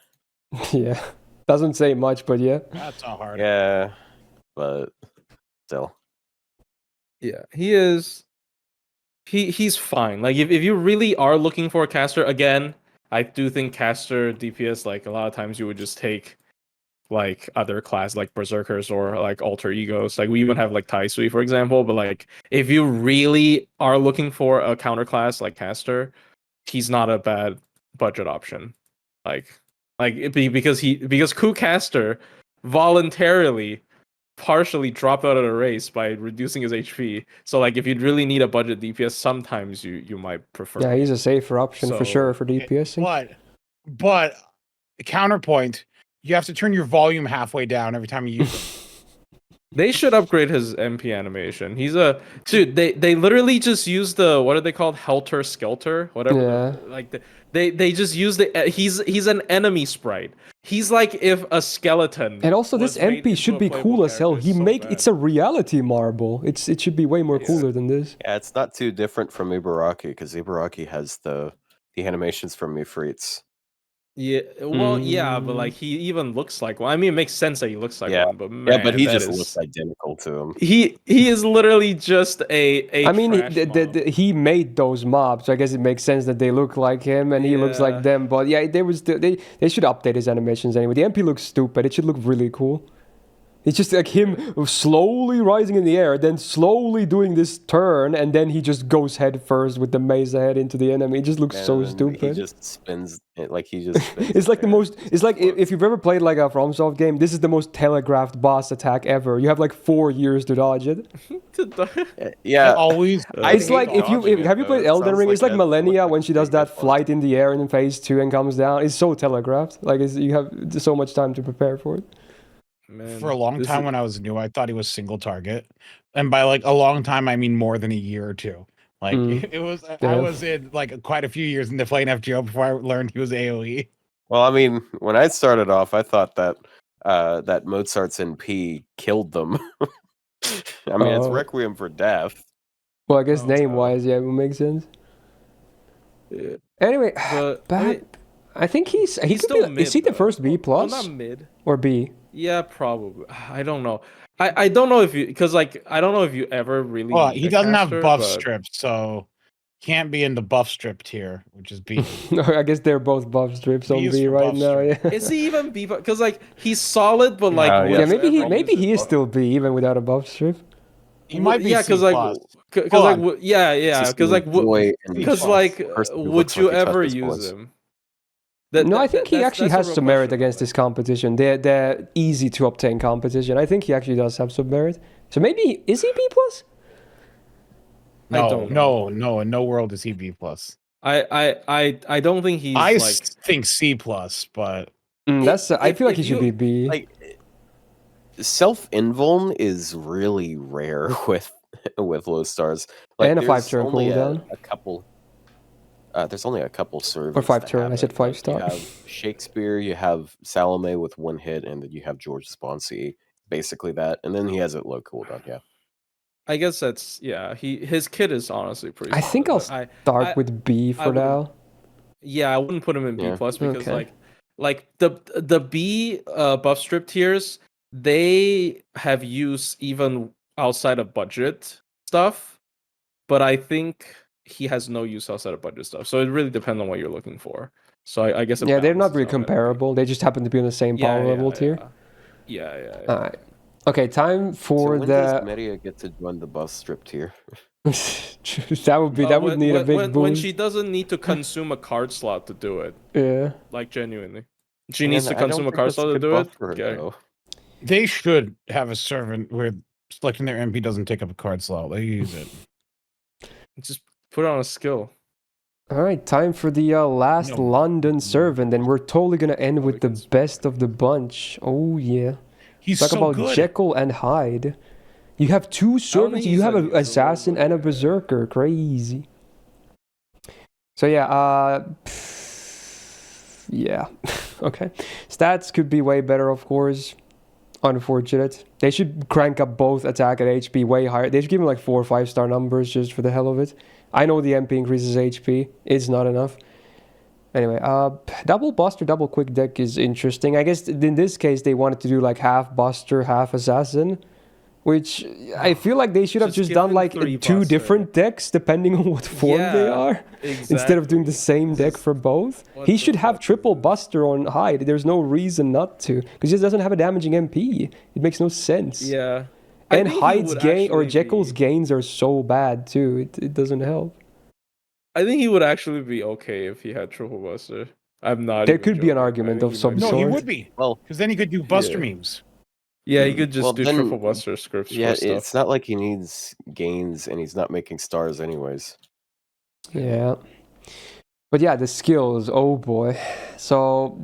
Yeah, doesn't say much, but yeah. That's not hard. Yeah, but still. Yeah, he is. He's fine. Like if you really are looking for a caster, again, I do think caster DPS, like a lot of times you would just take like other class like berserkers or like alter egos. Like we even have like Tai Sui, for example. But like if you really are looking for a counter class like caster, he's not a bad budget option. Because Coup Caster voluntarily partially dropped out of the race by reducing his HP. So like if you'd really need a budget DPS, sometimes you might prefer. Yeah, he's a safer option for sure for DPS. But counterpoint, you have to turn your volume halfway down every time you use him. They should upgrade his MP animation. He's a dude. They literally just use the, what are they called, Helter Skelter, whatever. Yeah. Like they just use the he's an enemy sprite. He's like if a skeleton. And also this MP should be cool as hell. It's a reality marble. It should be way more cooler than this. Yeah, it's not too different from Ibaraki because Ibaraki has the animations from Mifritz. Yeah, well, yeah, but like he even looks like one. I mean, it makes sense that he looks like one, but man, yeah, but he just looks identical to him. He is literally just a I mean, he made those mobs, so I guess it makes sense that they look like him and he looks like them. But yeah, they should update his animations anyway. The MP looks stupid. It should look really cool. It's just like him slowly rising in the air, then slowly doing this turn, and then he just goes head first with the mace ahead into the enemy. It just looks so stupid. He just spins it like he just. Spins It's like the most. It's like if you've ever played like a FromSoft game, this is the most telegraphed boss attack ever. You have like 4 years to dodge it. Yeah, always. It's like if you have you played Elden Ring? It's like Millennia when she does that flight in the air in phase 2 and comes down. It's so telegraphed. Like you have so much time to prepare for it. Man, For a long time when I was new, I thought he was single target, and by like a long time, I mean more than a year or two. Like it was, I was in like quite a few years into playing FGO before I learned he was AOE. Well, I mean, when I started off, I thought that that Mozart's NP killed them. I mean, it's Requiem for Death. Well, I guess name-wise, yeah, it would make sense. Yeah. Anyway, But I think he's still mid. Is he the first B plus? Well, not mid. Or B? Yeah, probably. I don't know. I don't know if you because like I don't know if you ever really. Well, he doesn't have buff but... strips, so can't be in the buff strip tier, which is B. I guess they're both buff strips on B right now. Yeah. Is he even B? Because like he's solid, but like yeah, maybe he is still B even without a buff strip. He might be because C+. Would you ever use him? No, I think he actually has some merit against this competition. They're easy to obtain competition. I think he actually does have some merit. So maybe is he B plus? No, in no world is he B plus. I don't think he's. I think C plus, but I feel like he should be B. Like self-invuln is really rare with low stars. Like, and a 5-turn cooldown. A couple. There's only a couple servers. Or 5-turn. I said 5-star. You have Shakespeare, you have Salome with 1 hit, and then you have George Sponsy. Basically that, and then he has a low cooldown. Yeah. I guess that's his kit is honestly pretty. I think I'll start with B for now. Yeah, I wouldn't put him in B plus because like the B buff strip tiers, they have use even outside of budget stuff, but I think he has no use outside of budget stuff. So it really depends on what you're looking for. So I guess they're not really comparable. They just happen to be on the same power level tier. Yeah. All right. Okay, time for when does Medea get to join the buff strip tier? that would need a big boost. When she doesn't need to consume a card slot to do it. Yeah. Like genuinely. She needs to consume a card slot to do it. Okay. They should have a servant where selecting their MP doesn't take up a card slot. They use it. Just put it on a skill. All right, time for the last London servant, and we're totally gonna end with the best of the bunch. Oh yeah. Talk about good. Jekyll and Hyde. You have 2 servants. You have an assassin and a berserker. Crazy. So yeah, yeah. Okay. Stats could be way better, of course. Unfortunate. They should crank up both attack and HP way higher. They should give him like 4 or 5-star numbers just for the hell of it. I know the MP increases HP. It's not enough. Anyway, double Buster, double Quick deck is interesting. I guess in this case they wanted to do like half Buster, half Assassin, which I feel like they should have just done like 2 different decks depending on what form they are, instead of doing the same deck for both. He should have triple Buster on Hyde. There's no reason not to, because he just doesn't have a damaging MP. It makes no sense. Yeah. And Hyde's gain or Jekyll's gains are so bad too. It doesn't help. I think he would actually be okay if he had triple Buster. I'm not. There could be an argument of some sort. No, he would be. Well, because then he could do Buster memes. Yeah, he could just do triple Buster scripts. Yeah, for stuff. It's not like he needs gains, and he's not making stars anyways. Yeah. But yeah, the skills. Oh boy. So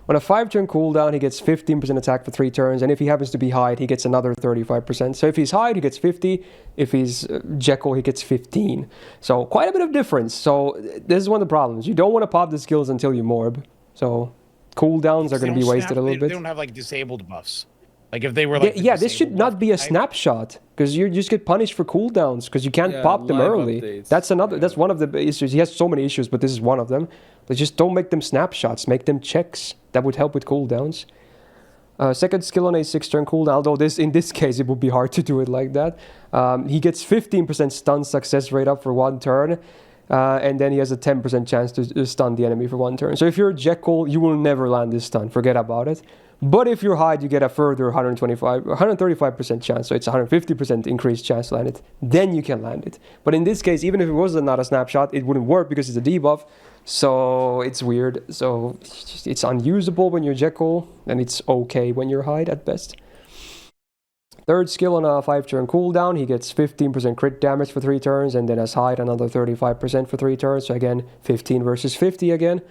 on a 5-turn cooldown, he gets 15% attack for 3 turns, and if he happens to be Hyde, he gets another 35%. So if he's Hyde, he gets 50. If he's Jekyll, he gets 15. So quite a bit of difference. So this is one of the problems. You don't want to pop the skills until you morb. So cooldowns are going to be wasted a little bit. They don't have like disabled buffs. Like if they were like this should not be a snapshot, because you just get punished for cooldowns because you can't pop them early. Updates. That's one of the issues. He has so many issues, but this is one of them. But just don't make them snapshots. Make them checks. That would help with cooldowns. Second skill on a 6-turn cooldown, although in this case it would be hard to do it like that. He gets 15% stun success rate up for 1 turn. And then he has a 10% chance to stun the enemy for 1 turn. So if you're Jekyll, you will never land this stun. Forget about it. But if you're hide, you get a further 135% chance. So it's 150% increased chance to land it. Then you can land it. But in this case, even if it was not a snapshot, it wouldn't work because it's a debuff. So it's weird. So it's unusable when you're Jekyll, and it's okay when you're hide at best. Third skill on a 5-turn cooldown, he gets 15% crit damage for 3 turns, and then as hide another 35% for 3 turns. So again, 15 versus 50 again.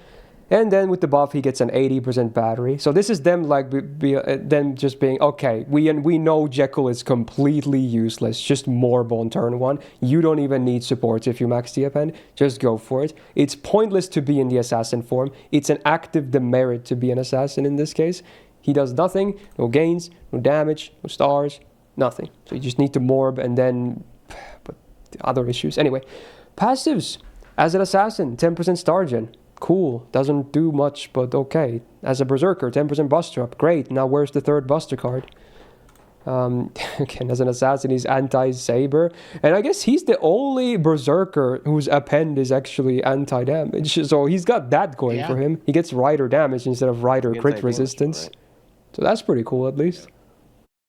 And then with the buff, he gets an 80% battery. So this is them like them just being, okay, we know Jekyll is completely useless. Just morb on turn 1. You don't even need supports if you max the append. Just go for it. It's pointless to be in the assassin form. It's an active demerit to be an assassin in this case. He does nothing, no gains, no damage, no stars, nothing. So you just need to morb and then, but other issues. Anyway, passives. As an assassin, 10% star gen. Cool, doesn't do much, but okay. As a berserker, 10% buster up, great. Now where's the third buster card? Again, as an assassin, he's anti-saber, and I guess he's the only berserker whose append is actually anti-damage. So he's got that going for him. He gets rider damage instead of rider crit resistance. Right. So that's pretty cool, at least.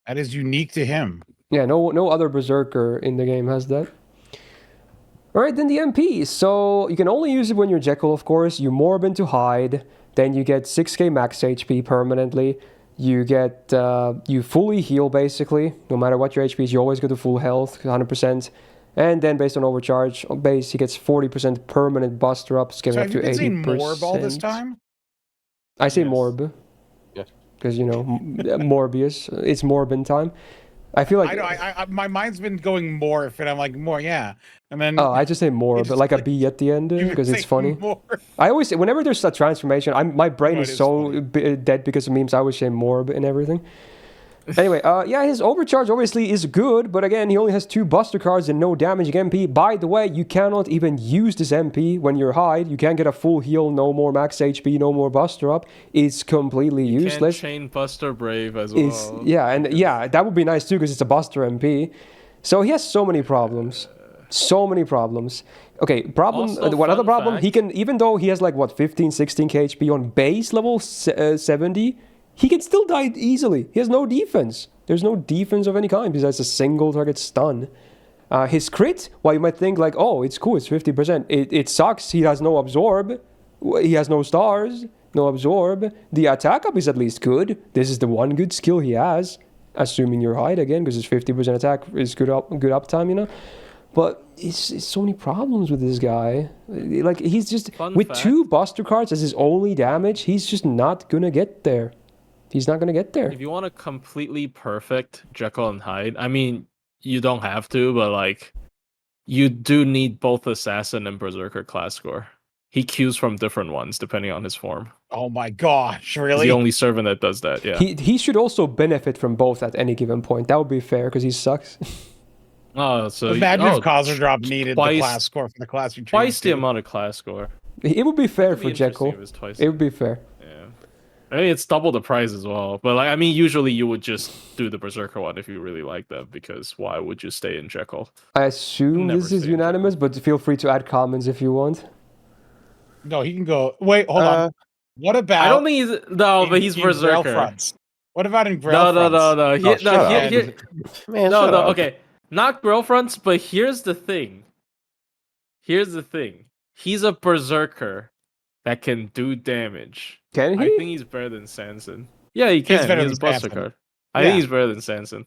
That is unique to him. Yeah, no other berserker in the game has that. Alright, then the MP. So you can only use it when you're Jekyll, of course. You morb into hide, then you get 6k max HP permanently. You get, you fully heal basically. No matter what your HP is, you always go to full health, 100%. And then based on overcharge base, he gets 40% permanent buster up, scaling up to 80%. So have you been saying morb all this time? I say morb. Yes. Because, you know, Morbius, it's morbin time. I feel like I my mind's been going morph, and I'm like more, yeah. And then I just say more, but like a B at the end because it's funny. I always say whenever there's a transformation, my brain is so dead because of memes. I always say morb and everything. Anyway, yeah, his overcharge obviously is good, but again, he only has 2 buster cards and no damaging MP. By the way, you cannot even use this MP when you're hide. You can't get a full heal, no more max HP, no more buster up. It's completely useless. You can't chain Buster Brave as well. Yeah, that would be nice too because it's a buster MP. So he has so many problems. So many problems. Okay, what other problem? He can, even though he has like what 15, 16k HP on base level 70, he can still die easily. He has no defense. There's no defense of any kind besides a single target stun. His crit, while you might think like, oh, it's cool, it's 50%. It sucks. He has no absorb. He has no stars, no absorb. The attack up is at least good. This is the one good skill he has, assuming you're hide again, because his 50% attack is good uptime, you know. But it's so many problems with this guy. Like, he's just, with 2 buster cards as his only damage, he's just not gonna get there. He's not gonna get there. If you want a completely perfect Jekyll and Hyde, I mean, you don't have to, but like, you do need both Assassin and Berserker class score. He queues from different ones depending on his form. Oh my gosh, really? He's the only servant that does that, yeah. He should also benefit from both at any given point. That would be fair, because he sucks. Oh, so imagine if Kojirou needed the class score for the class you twice the amount of class score. It would be fair for Jekyll. It would be fair. Yeah, I mean, it's double the price as well. But like, I mean, usually you would just do the Berserker one if you really like them, because why would you stay in Jekyll? I assume this is unanimous, but feel free to add comments if you want. No, he can go. Wait, hold on. What about? I don't think he's but he's Berserker. What about in Grail fronts? No. Okay. Not Grail fronts, but here's the thing. He's a Berserker that can do damage. Can he? I think he's better than Sanson. Yeah, he can. He has a Buster card. I think he's better than Sanson.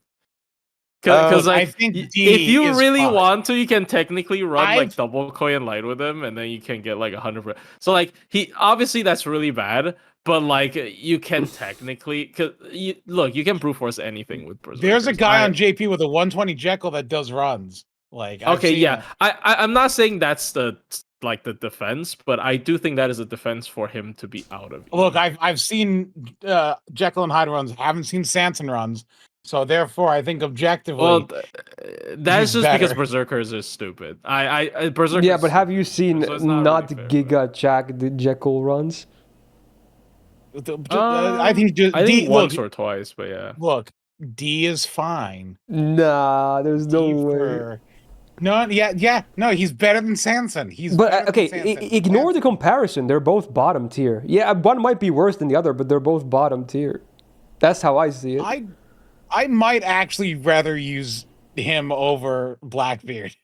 Because like, I think if you really want to, you can technically run like double Koi and Light with him, and then you can get like 100%. So like, he obviously that's really bad. But like, you can technically, you can brute force anything with Berserker. There's a guy on JP with a 120 Jekyll that does runs. Like, I'm not saying that's the defense, but I do think that is a defense for him to be out of. Look, I've seen Jekyll and Hyde runs, haven't seen Sanson runs, so therefore I think objectively. Well, that's just because Berserkers are stupid. Berserkers. Yeah, but have you seen not really Giga Jekyll runs? I think once or twice, but yeah. Look, D is fine. Nah, there's no way. No, he's better than Sanson. Ignore the comparison. They're both bottom tier. Yeah, one might be worse than the other, but they're both bottom tier. That's how I see it. I might actually rather use him over Blackbeard.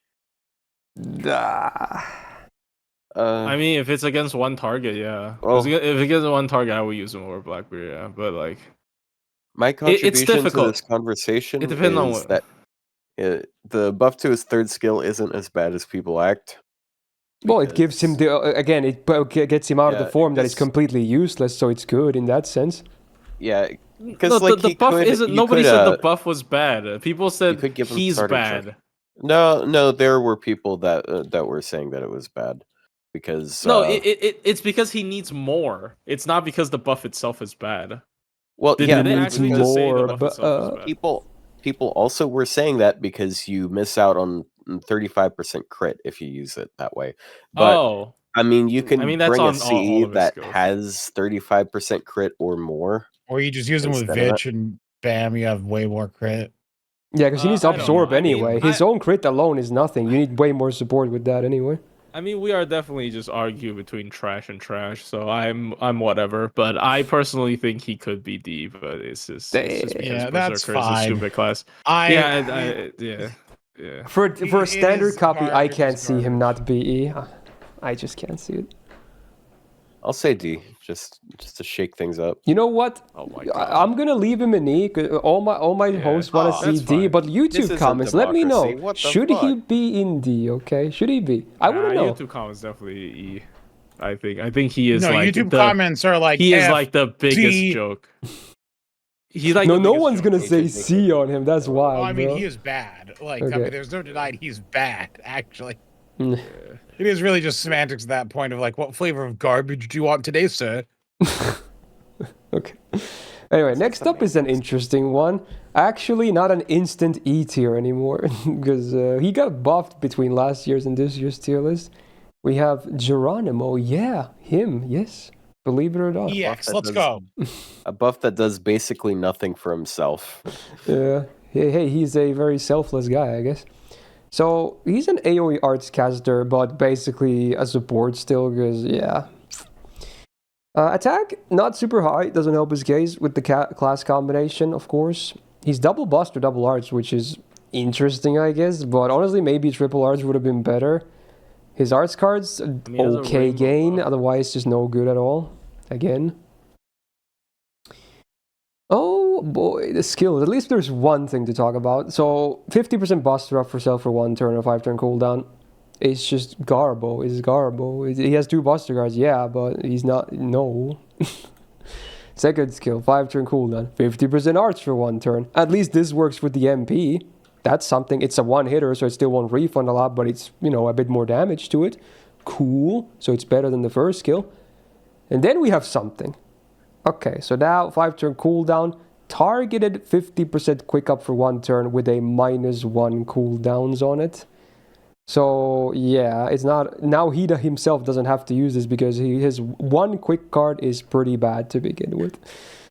I mean, if it's against one target, yeah. Oh. If it's against one target, I would use him over Blackbeard, yeah. But like, my contribution to difficult. this conversation It depends on is what- that the buff to his third skill isn't as bad as people act. Well, it gives him it gets him out of the form that is completely useless, so it's good in that sense. Yeah, no, because like the buff isn't. Nobody said the buff was bad. People said could give him he's starting bad. charge. No, there were people that were saying that it was bad because no, it's because he needs more. It's not because the buff itself is bad. Well, Did yeah, they actually just say the buff itself is bad? People also were saying that because you miss out on 35% crit if you use it that way. But I mean, you can that's bring on a CE all of his that skills. has 35% crit or more. Or you just use him with Vitch and bam, you have way more crit. Yeah, because he needs to I don't absorb know. I mean, anyway. His own crit alone is nothing. You need way more support with that anyway. I mean, we are definitely just arguing between trash and trash, so I'm whatever. But I personally think he could be D, but it's just because that's Berserker is a stupid class. Yeah. For a standard copy, I can't see him not be. I just can't see it. I'll say D, just to shake things up. You know what? Oh my God. I'm gonna leave him in E. All my hosts want to see D, but YouTube comments, let me know. Should he be in D? Okay, should he be? I want to know. YouTube comments definitely E. I think he is. No, like YouTube comments are like he is like the biggest joke. He's like no one's gonna say C on him. That's wild. Well, I mean, bro. he is bad. Like, Okay. I mean, there's no denying he's bad. Actually, it is really just semantics at that point of like, what flavor of garbage do you want today, sir? Okay. Anyway, next up is an interesting one. Actually, not an instant E tier anymore because he got buffed between last year's and this year's tier list. We have Geronimo. Yeah, him. Yes. Believe it or not. EX, let's go. A buff that does basically nothing for himself. Yeah. Hey, he's a very selfless guy, I guess. So he's an AoE arts caster, but basically a support still, because yeah. Attack, not super high, doesn't help his case with the class combination, of course. He's double bust or double arts, which is interesting, I guess, but honestly, maybe triple arts would have been better. His arts cards, okay gain, otherwise just no good at all. Again. Oh boy, the skills. At least there's one thing to talk about. So 50% buster up for self for 1 turn or 5 turn cooldown. It's just Garbo. It's Garbo. He has 2 buster cards, yeah, but he's not. No. Second skill, 5 turn cooldown. 50% arts for 1 turn. At least this works with the MP. That's something. It's a one hitter, so it still won't refund a lot, but it's, a bit more damage to it. Cool. So it's better than the first skill. And then we have something. Okay, so now 5 turn cooldown, targeted 50% quick up for 1 turn with a -1 cooldowns on it. So yeah, it's not, now he himself doesn't have to use this because his 1 quick card is pretty bad to begin with.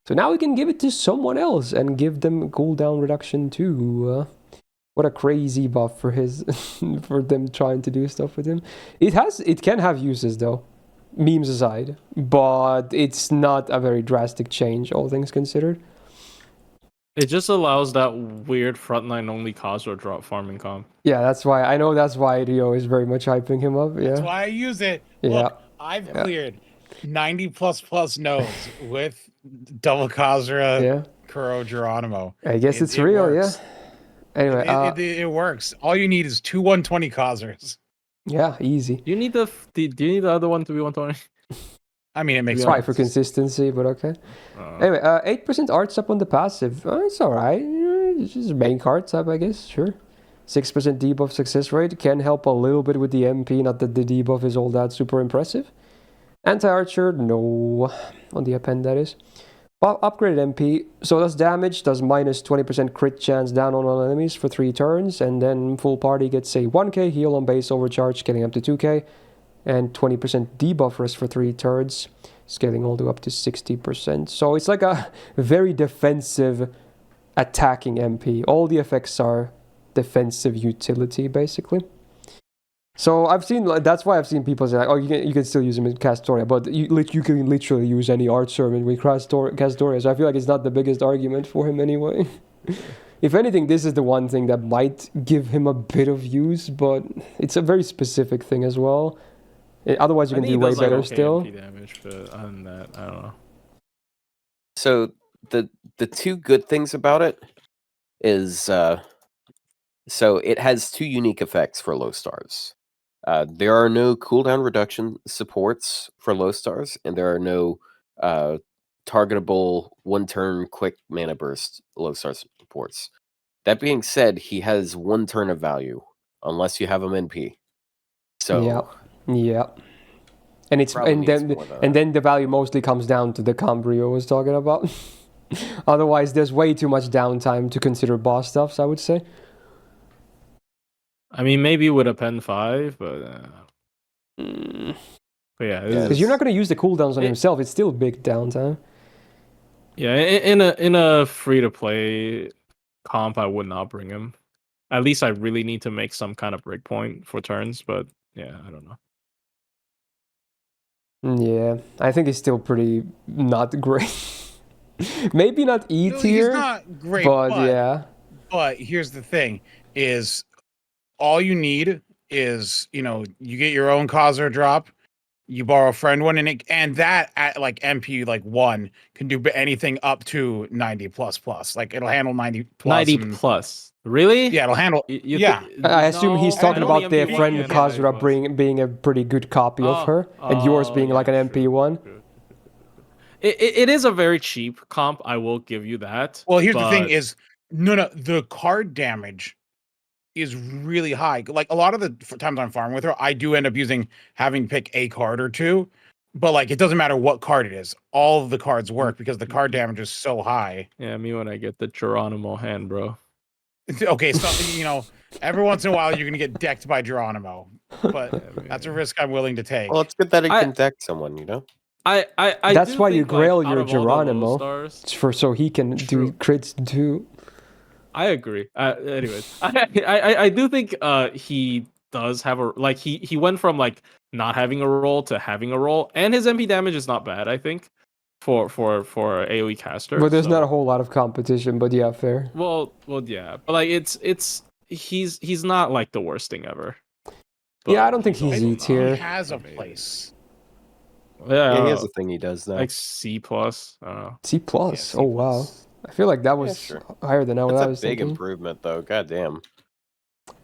So now we can give it to someone else and give them cooldown reduction too. What a crazy buff for for them trying to do stuff with him. It can have uses though. Memes aside, but it's not a very drastic change, all things considered. It just allows that weird frontline only Kojirou drop farming comp. Yeah, that's why Rio is very much hyping him up. Yeah, That's why I use it. Yeah. Look, I've cleared 90++ nodes with double Kojirou, Kuro, Geronimo. I guess it's real. Works. Yeah. Anyway, it works. All you need is 2 120 Kozirs. Yeah, easy. Do you need the other one to be 120? I mean, it makes right sense. for consistency, but okay. Anyway, 8% arts up on the passive. It's alright. It's just main cards up, I guess. Sure. 6% debuff success rate can help a little bit with the MP. Not that the debuff is all that super impressive. Anti-archer, no. On the append, that is. Upgraded MP, so does damage, does -20% crit chance down on all enemies for 3 turns, and then full party gets a 1k heal on base overcharge, scaling up to 2k, and 20% debuff rest for 3 turns, scaling all the way up to 60%. So it's like a very defensive attacking MP. All the effects are defensive utility, basically. So I've seen, that's why I've seen people say, like, oh, you can still use him in Castoria, but you can literally use any art servant with Castoria, so I feel like it's not the biggest argument for him anyway. If anything, this is the one thing that might give him a bit of use, but it's a very specific thing as well. Otherwise, you can do way better still. MP damage, but other than that, I don't know. So the two good things about it is so it has two unique effects for low stars. There are no cooldown reduction supports for low stars, and there are no targetable one-turn quick mana burst low star supports. That being said, he has one turn of value, unless you have him NP. So yeah. And it's then the value mostly comes down to the comp Rio was talking about. Otherwise, there's way too much downtime to consider boss stuffs, I would say. I mean, maybe with a pen 5, but yeah, because you're not going to use the cooldowns on himself. It's still big downtime. Yeah, in a free to play comp, I would not bring him. At least I really need to make some kind of breakpoint for turns. But yeah, I don't know. Yeah, I think he's still pretty not great. Maybe not E tier. He's not great, but yeah. But here's the thing: is all you need is, you get your own Kojirou drop, you borrow a friend one, and that at like MP like 1 can do anything up to 90 plus. Like it'll handle 90 plus. 90 plus. Really? Yeah, it'll handle. I assume he's talking about their friend Kojirou being a pretty good copy of her, and yours being like an MP one. It is a very cheap comp. I will give you that. Well, here's the thing: is the card damage is really high. Like a lot of the times I'm farming with her, I do end up having to pick a card or two, but like it doesn't matter what card it is. All of the cards work because the card damage is so high. Yeah, me when I get the Geronimo hand, bro. Okay, so every once in a while you're gonna get decked by Geronimo, but that's a risk I'm willing to take. Well, it's good that it can deck someone, I that's why you grail like, your Geronimo so he can do crits too. I agree. Anyways, I do think he does have he went from like not having a role to having a role, and his MP damage is not bad. I think for AoE caster. But there's not a whole lot of competition. But yeah, fair. Well, yeah. But like he's not like the worst thing ever. But yeah, I don't think he's E tier. He has a place. Yeah, he has a thing he does now. Like C plus. I don't know. C plus. Yeah, oh wow. I feel like that was higher than I was thinking. That's a big improvement, though. God damn.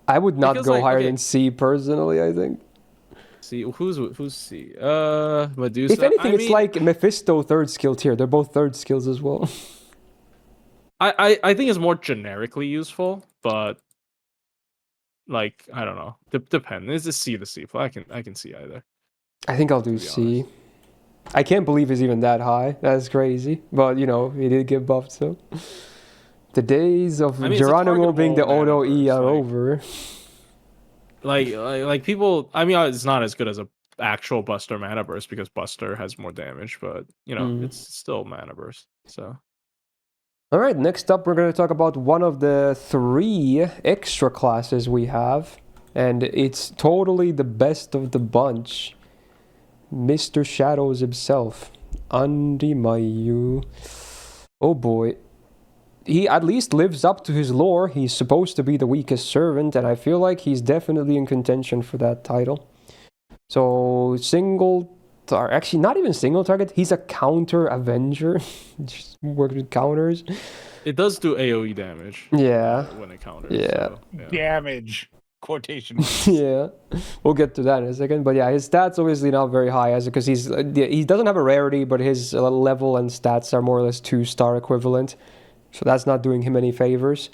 I would not go higher than C personally, I think. C, who's C? Medusa. If anything, it's like Mephisto third skill tier. They're both third skills as well. I think it's more generically useful, but like I don't know. Depends. Is this C to C? I can see either. I think I'll do C. Honest. I can't believe it's even that high. That's crazy. But, he did get buffed, so. The days of Geronimo being the auto E are over. Like people... I mean, it's not as good as a actual Buster Mana Burst because Buster has more damage, but, it's still Mana Burst, so. All right, next up, we're going to talk about one of the 3 extra classes we have. And it's totally the best of the bunch. Mr. Shadows himself, Anrimayu. Oh boy. He at least lives up to his lore. He's supposed to be the weakest servant, and I feel like he's definitely in contention for that title. So, actually not even single target, he's a counter avenger. Just works with counters. It does do AoE damage. Yeah. When it counters. Yeah. So, yeah. Damage. Quotation. Yeah, we'll get to that in a second. But yeah, his stats obviously not very high, because he doesn't have a rarity, but his level and stats are more or less 2-star equivalent, so that's not doing him any favors.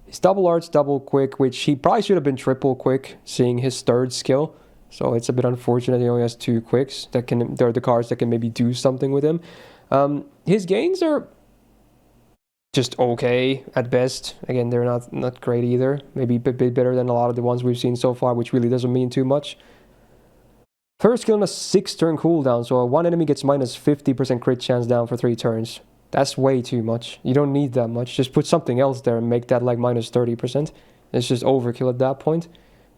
He's double arts, double quick, which he probably should have been triple quick, seeing his third skill. So it's a bit unfortunate he only has 2 quicks. They're the cards that can maybe do something with him. His gains are just okay at best. Again, they're not great either. Maybe a bit better than a lot of the ones we've seen so far, which really doesn't mean too much. First skill on a 6-turn cooldown, so one enemy gets minus 50% crit chance down for 3 turns. That's way too much. You don't need that much. Just put something else there and make that like minus 30%. It's just overkill at that point.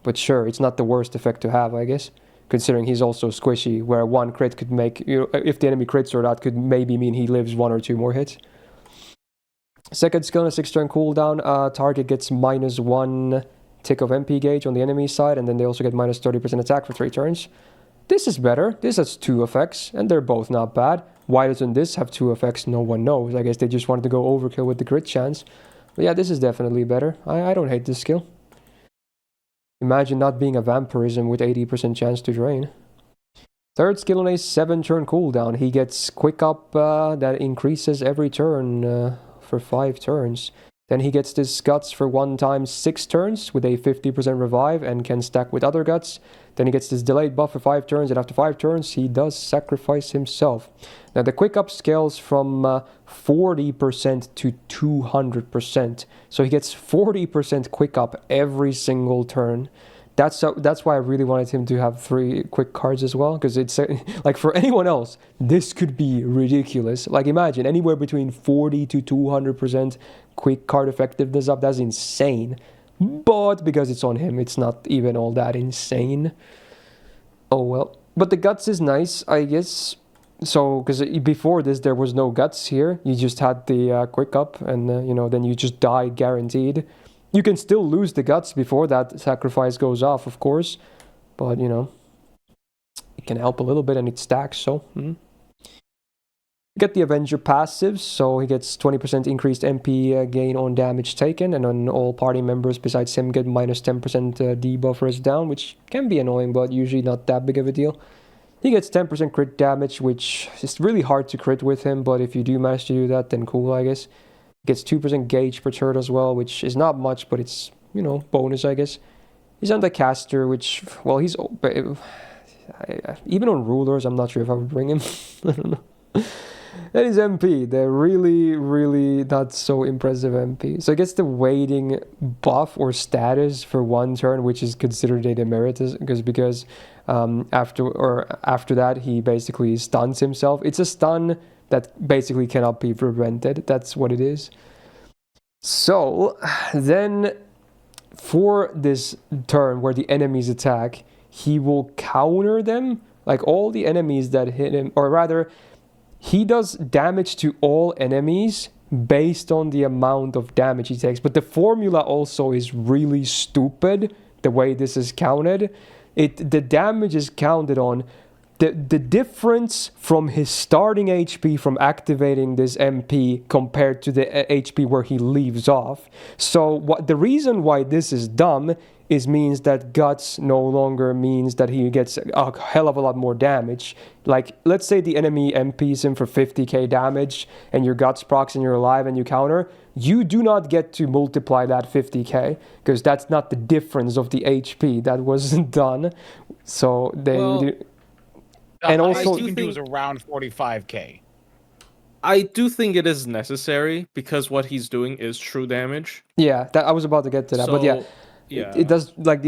But sure, it's not the worst effect to have, I guess. Considering he's also squishy, where one crit could make, if the enemy crits or not, could maybe mean he lives 1 or 2 more hits. Second skill on a 6-turn cooldown, target gets -1 tick of MP gauge on the enemy side, and then they also get -30% attack for 3 turns. This is better. This has 2 effects, and they're both not bad. Why doesn't this have 2 effects? No one knows. I guess they just wanted to go overkill with the crit chance. But yeah, this is definitely better. I don't hate this skill. Imagine not being a vampirism with 80% chance to drain. Third skill on a 7-turn cooldown. He gets quick up that increases every turn for 5 turns. Then he gets this guts for 1 times 6 turns with a 50% revive and can stack with other guts. Then he gets this delayed buff for 5 turns, and after 5 turns he does sacrifice himself. Now the quick up scales from 40% to 200%. So he gets 40% quick up every single turn. That's why I really wanted him to have 3 quick cards as well, because it's like for anyone else, this could be ridiculous. Like imagine anywhere between 40 to 200% quick card effectiveness up. That's insane. But because it's on him, it's not even all that insane. Oh well. But the guts is nice, I guess. So, because before this, there was no guts here. You just had the quick up, and then you just die guaranteed. You can still lose the guts before that sacrifice goes off, of course. But, it can help a little bit, and it stacks, so... Get the Avenger passive, so he gets 20% increased MP gain on damage taken, and on all party members besides him get -10% debuff for his down, which can be annoying, but usually not that big of a deal. He gets 10% crit damage, which is really hard to crit with him, but if you do manage to do that, then cool, I guess. Gets 2% gauge per turn as well, which is not much, but it's, bonus, I guess. He's on the caster, which, well, he's... even on rulers, I'm not sure if I would bring him. I don't know. And his MP, they're really, really not so impressive MP. So he gets the waiting buff or status for 1 turn, which is considered a demerit, because after that he basically stuns himself. It's a stun that basically cannot be prevented. That's what it is. So then for this turn where the enemies attack, he will counter them. Like all the enemies that hit him, or rather, he does damage to all enemies based on the amount of damage he takes. But the formula also is really stupid, the way this is counted. The damage is counted on the difference from his starting HP from activating this MP compared to the HP where he leaves off. So the reason why this is dumb means that guts no longer means that he gets a hell of a lot more damage. Like, let's say the enemy MPs him for 50k damage, and your guts procs and you're alive and you counter. You do not get to multiply that 50k, because that's not the difference of the HP. That wasn't done. So they... and also... you can do is around 45k. I do think it is necessary, because what he's doing is true damage. Yeah, I was about to get to that, but yeah. Yeah. It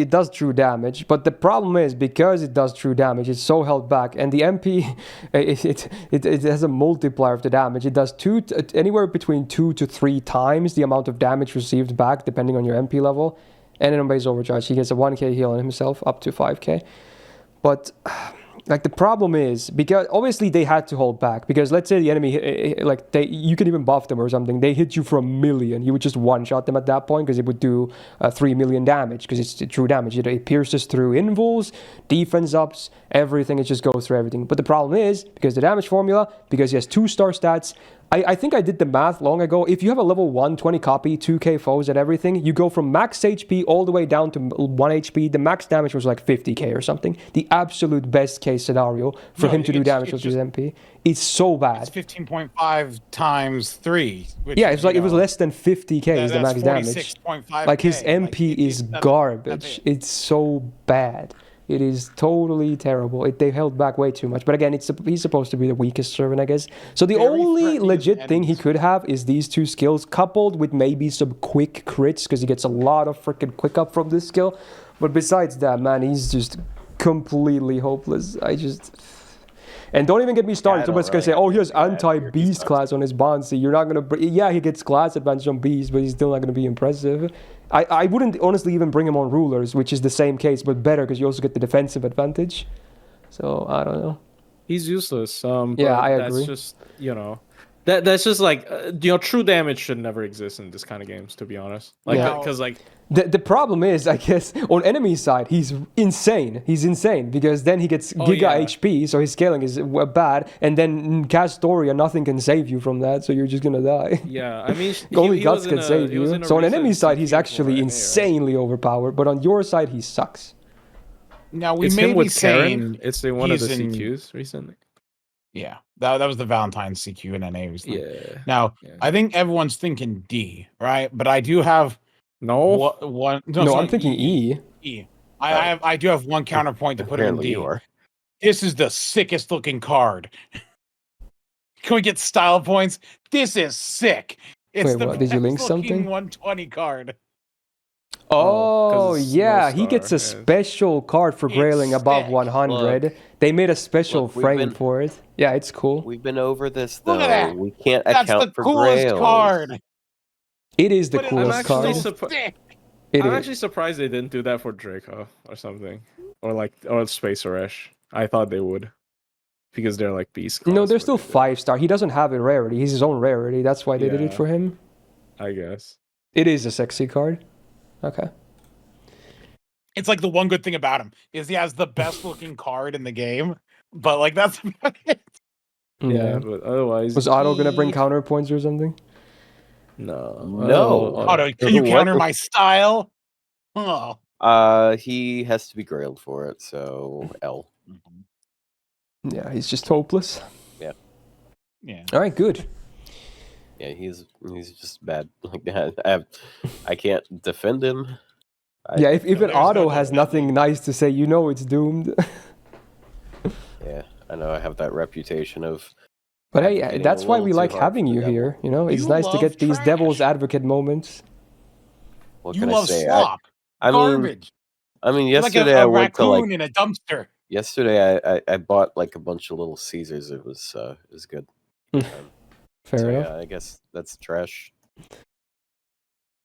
does true damage, but the problem is because it does true damage, it's so held back, and the MP it has a multiplier of the damage. It does anywhere between 2 to 3 times the amount of damage received back, depending on your MP level. And then on base overcharge, he gets a 1k heal on himself up to 5k. But like the problem is, because obviously they had to hold back, because let's say the enemy, you can even buff them or something, they hit you for 1 million, you would just one-shot them at that point, because it would do 3 million damage, because it's true damage. It pierces through invuls, defense ups, everything, it just goes through everything. But the problem is, because the damage formula, because he has 2-star stats, I think I did the math long ago. If you have a level 1 20 copy, 2k foes and everything, you go from max HP all the way down to 1 HP. The max damage was like 50k or something. The absolute best case scenario for him to do damage with his MP. It's so bad. It's 15.5 times 3. Yeah, it's like it was less than 50k is the max damage. Like his MP is garbage. It's so bad. It is totally terrible. They held back way too much. But again, he's supposed to be the weakest servant, I guess. So the only legit thing he could have is these 2 skills, coupled with maybe some quick crits, because he gets a lot of freaking quick up from this skill. But besides that, man, he's just completely hopeless. And don't even get me started. I don't Somebody's gonna really say, have "Oh, he has anything bad here. He anti-beast sucks. class on his Bonsi." You're not gonna. Yeah, he gets class advantage on beast, but he's still not gonna be impressive. I wouldn't honestly even bring him on rulers, which is the same case, but better because you also get the defensive advantage. So I don't know. He's useless. Yeah, But I that's agree. just that's just like true damage should never exist in this kind of games, to be honest. Like Yeah. because like The problem is, I guess, on enemy side, he's insane. He's insane because then he gets Giga yeah. HP, so his scaling is bad, and then cast Storia, nothing can save you from that, so you're just gonna die. yeah, I mean Only he Guts was can in a- save he was you. in a So on enemy recent side, he's CQ for actually NA, right? insanely overpowered, but on your side, he sucks. Now we It's may him be with Karen. saying It's the one of the he's in- CQs recently. yeah, that was the Valentine's CQ and NA recently. Yeah. Now Yeah. I think everyone's thinking D, right? But I do have No. one. No, sorry, I'm thinking E. E. I do have one counterpoint to put it in Apparently D. you are. This is the sickest looking card. Can we get style points? This is sick. It's Wait, the what? Did you link best looking something? 120 card. Oh, 'cause it's yeah, no he gets a star, yes. special card for It's grailing above sick. 100. Look. They made a special Look, we've frame been- for it. Yeah, it's cool. We've been over this though. Look at that. We can't That's account the for coolest grails. card. It is the But coolest it's actually card. so sick. It I'm is. actually surprised they didn't do that for Draco or something, or Space Aresh. I thought they would, because they're like beast. No, class, they're but still they didn't, 5-star. He doesn't have a rarity. He's his own rarity. That's why they did it Yeah. for him. I guess. It is a sexy card. Okay. It's like the one good thing about him is he has the best looking card in the game. But like that's about it. Yeah, but otherwise, Was Otto gonna bring E. counterpoints or something? no. No. Otto, can you What counter the- my style? Oh. He has to be grailed for it, so L. Yeah, he's just hopeless. Yeah. All right, good. Yeah, he's just bad. Like I can't defend him. Yeah, if even there's Otto no has defending. nothing nice to say, you know it's doomed. Yeah, I know I have that reputation of. But hey, advocating that's a why little we too like hard having for the you devil. here. You know, it's You nice to love get these trash. devil's advocate moments. What You can love I say? slop. I mean, Garbage. You're like yesterday a I went to raccoon like. in a dumpster. Yesterday I bought like a bunch of little Caesars. It was good. Fair So enough. yeah, I guess that's trash.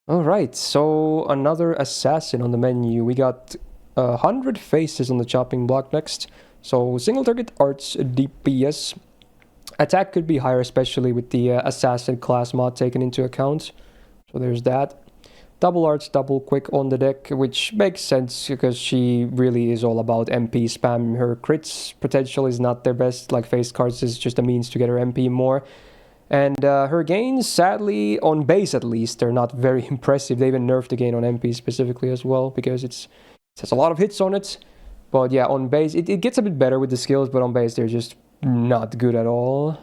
All right, so another assassin on the menu. We got 100 faces on the chopping block next. So single target arts DPS. Attack could be higher, especially with the assassin class mod taken into account. So there's that. Double arts, double quick on the deck, which makes sense because she really is all about MP spam. Her crits potential is not their best, like face cards is just a means to get her MP more. And her gains, sadly, on base at least, they're not very impressive. They even nerfed the gain on MP specifically as well, because it has a lot of hits on it. But yeah, on base, it gets a bit better with the skills, but on base, they're just not good at all.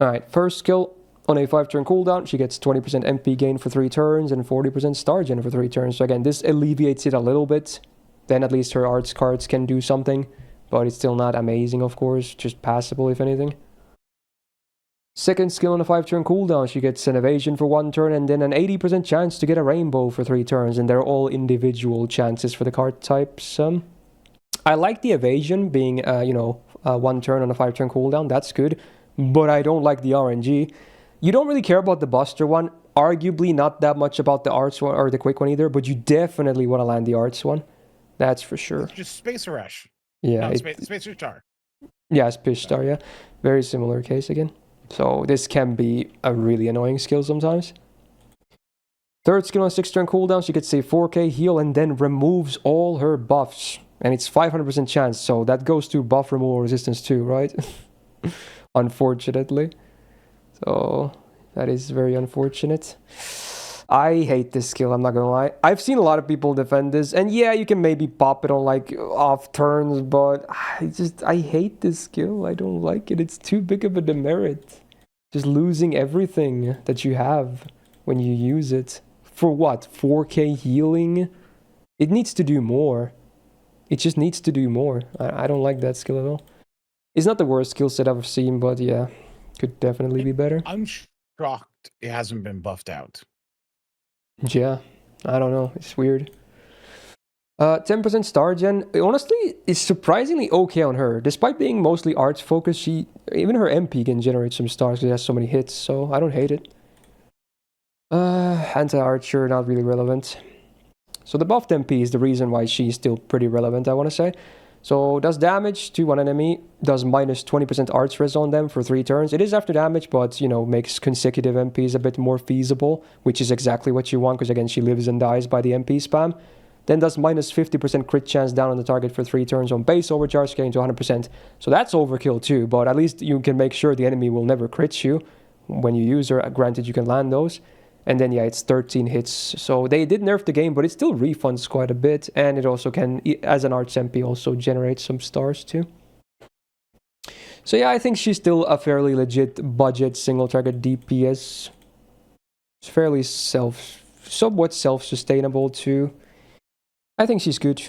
Alright, first skill, on a 5-turn cooldown, she gets 20% MP gain for 3 turns and 40% star gen for 3 turns. So again, this alleviates it a little bit. Then at least her arts cards can do something, but it's still not amazing, of course, just passable if anything. Second skill on a 5-turn cooldown, she gets an evasion for 1 turn and then an 80% chance to get a rainbow for 3 turns, and they're all individual chances for the card types. I like the evasion being, 1 turn on a 5-turn cooldown, that's good, but I don't like the RNG. You don't really care about the Buster one, arguably not that much about the arts one or the quick one either, but you definitely want to land the arts one, that's for sure. It's just Space Rush. Yeah, No, Space Star. yeah, it's Pitch Star, yeah. Very similar case again. So this can be a really annoying skill sometimes. Third skill on 6-turn cooldown, she gets a 4k heal and then removes all her buffs. And it's 500% chance, so that goes to buff removal resistance too, right? Unfortunately. So that is very unfortunate. I hate this skill, I'm not gonna lie. I've seen a lot of people defend this, and yeah, you can maybe pop it on like off turns, but I hate this skill. I don't like it. It's too big of a demerit. Just losing everything that you have when you use it. For what? 4k healing? It needs to do more. It just needs to do more. I don't like that skill at all. It's not the worst skill set I've seen, but yeah, could definitely be better. I'm shocked it hasn't been buffed out. Yeah, I don't know. It's weird. 10% star gen. Honestly, is surprisingly okay on her. Despite being mostly arts focused, even her MP can generate some stars because it has so many hits, so I don't hate it. Anti-archer, not really relevant. So the buffed MP is the reason why she's still pretty relevant, I want to say. So does damage to one enemy, does minus 20% arts res on them for 3 turns. It is after damage, but, you know, makes consecutive MPs a bit more feasible, which is exactly what you want, because again, she lives and dies by the MP spam. Then does minus 50% crit chance down on the target for 3 turns on base overcharge, scaling to 100%. So that's overkill too, but at least you can make sure the enemy will never crit you when you use her. Granted, you can land those. And then, yeah, it's 13 hits. So they did nerf the game, but it still refunds quite a bit. And it also can, as an Arts MP, also generate some stars too. So yeah, I think she's still a fairly legit budget single target DPS. It's fairly somewhat self-sustainable too. I think she's good.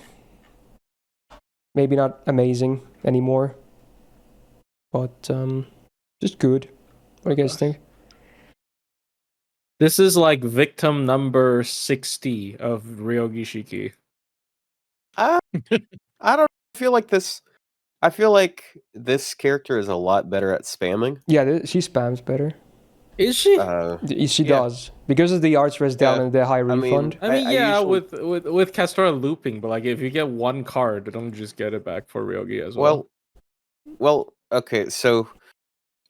Maybe not amazing anymore. But just good. What do you guys think? This is like victim number 60 of Ryogi Shiki. I don't feel like this. I feel like this character is a lot better at spamming. Yeah, she spams better. Is she? She does. Because of the arts res down and the high refund. I mean, I usually... with Castora looping, but like if you get one card, don't just get it back for Ryogi as well. Well, okay, so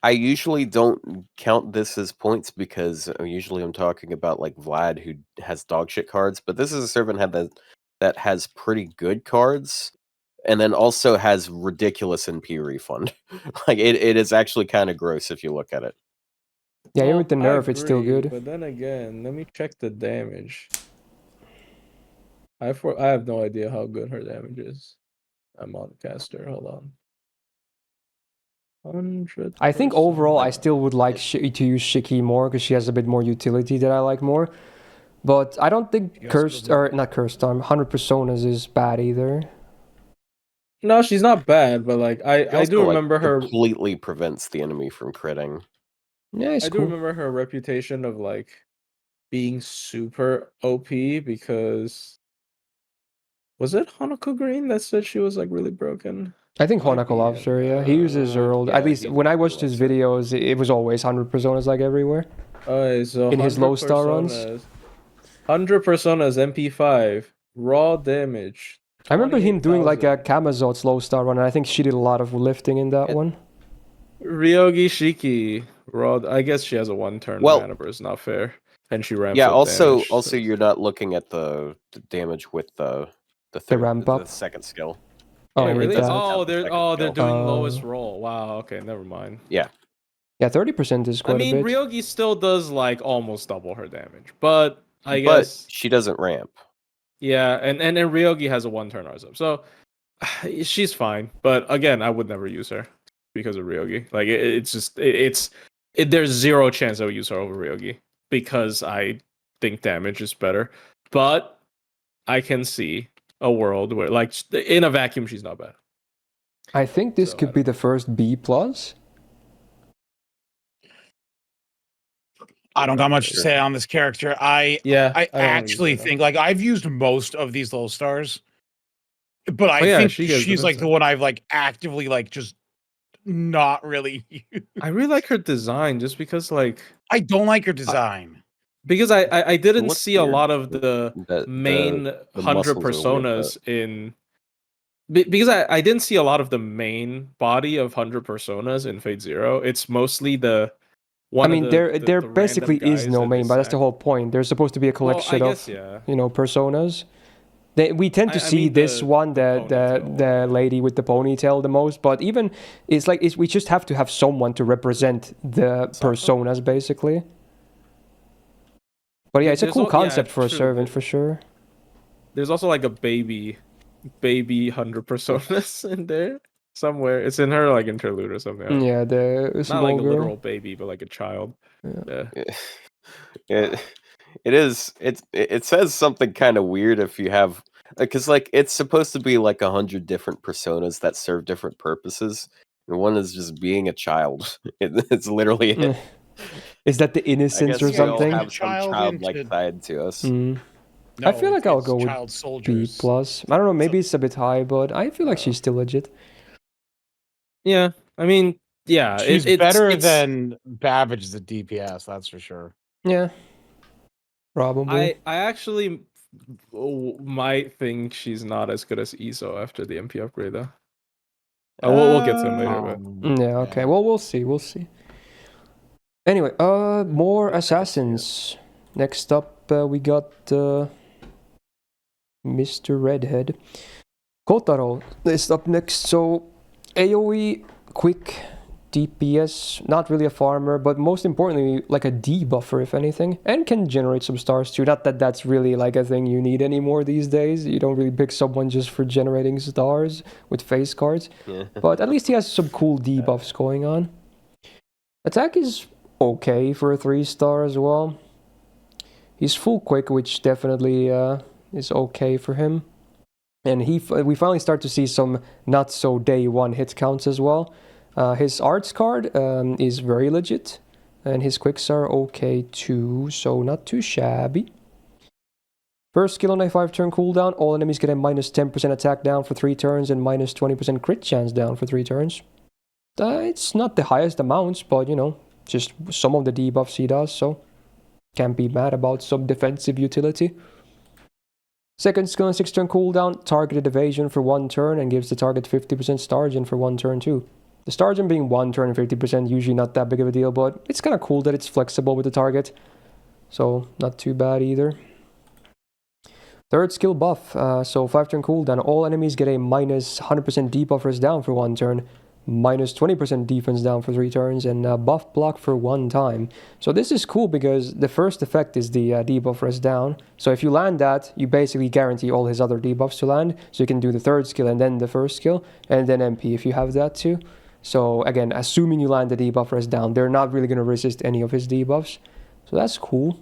I usually don't count this as points because usually I'm talking about like Vlad who has dogshit cards, but this is a servant head that has pretty good cards and then also has ridiculous NP refund. Like it is actually kind of gross if you look at it. Yeah, even with the nerf, it's still good. But then again, let me check the damage. I have no idea how good her damage is. I'm on caster. Hold on. 100%. I think overall I still would like to use Shiki more because she has a bit more utility that I like more. But I don't think not Cursed Arm, 100 Personas is bad either. No, she's not bad, but like I do remember her completely prevents the enemy from critting. Yeah, it's cool. do remember her reputation of like being super OP because was it Hanako Green that said she was like really broken? I think Hanako loves her, yeah. He uses her old. At least when I watched his videos, it was always 100 Personas like everywhere. So in his low star runs. 100 Personas MP5 raw damage. I remember him doing like a Kamazot's low star run, and I think she did a lot of lifting in that one. Ryogi Shiki raw. I guess she has a 1-turn mana burst, not fair, and she ramps. Yeah. Up Also, damage, you're not looking at the damage with the ramp up, the second skill. Oh, really? They're doing lowest roll. Wow. Okay, never mind. Yeah. Yeah, 30% is quite a bit. Ryogi still does like almost double her damage, but I guess she doesn't ramp. Yeah, and Ryogi has a 1-turn RSUP, so she's fine. But again, I would never use her because of Ryogi. Like there's zero chance I would use her over Ryogi because I think damage is better. But I can see a world where, like, in a vacuum, she's not bad. I think this could be the first B+. I don't got much to say on this character. I actually think like I've used most of these low stars, but I think she's like the one I've like actively like just not really used. I really like her design just because like I don't like her design. Because I didn't see a lot of the main 100 personas in because I didn't see a lot of the main body of 100 personas in Fate Zero. It's mostly the one. There basically is no main, but that's the whole point. There's supposed to be a collection of personas. We tend to see this one, the lady with the ponytail, the most. But even we just have to have someone to represent the personas, basically. But yeah, it's a cool concept for a servant for sure. There's also like a baby 100 personas in there somewhere. It's in her like interlude or something. Yeah, the not like a literal baby, but like a child. Yeah. It says something kind of weird if you have, because like it's supposed to be like 100 different personas that serve different purposes, and one is just being a child. It's literally it. Is that the innocence or something? We all have some childlike side to us. I feel like I'll it's go with child B soldiers. plus. I don't know, maybe it's a bit high, but I feel like she's still legit. Yeah, I mean, yeah, She's it's better than Babbage as a DPS, that's for sure. Yeah, probably. I actually might think she's not as good as Iso after the MP upgrade though. We'll get to him later, but Yeah, okay. Well, we'll see. We'll see. Anyway, more assassins. Next up, we got Mr. Redhead. Kotarou is up next. So, AoE, quick, DPS, not really a farmer, but most importantly, like a debuffer, if anything, and can generate some stars too. Not that that's really like a thing you need anymore these days. You don't really pick someone just for generating stars with face cards. Yeah. But at least he has some cool debuffs going on. Attack is okay for a 3-star as well. He's full quick, which definitely is okay for him. And we finally start to see some not so day one hit counts as well. His arts card is very legit, and his quicks are okay too, so not too shabby. First skill on a 5-turn cooldown, all enemies get a minus 10% attack down for 3 turns and minus 20% crit chance down for 3 turns. It's not the highest amounts, but you know, just some of the debuffs he does, so can't be mad about some defensive utility. Second skill on 6-turn cooldown, targeted evasion for 1 turn and gives the target 50% Stargen for 1 turn too. The Stargen being 1 turn and 50% usually not that big of a deal, but it's kind of cool that it's flexible with the target. So not too bad either. Third skill buff, so 5-turn cooldown, all enemies get a minus 100% debuffers down for 1 turn, minus 20% defense down for 3 turns, and buff block for 1 time. So this is cool because the first effect is the debuffers down. So if you land that, you basically guarantee all his other debuffs to land. So you can do the third skill and then the first skill, and then MP if you have that too. So again, assuming you land the debuffers down, they're not really going to resist any of his debuffs. So that's cool.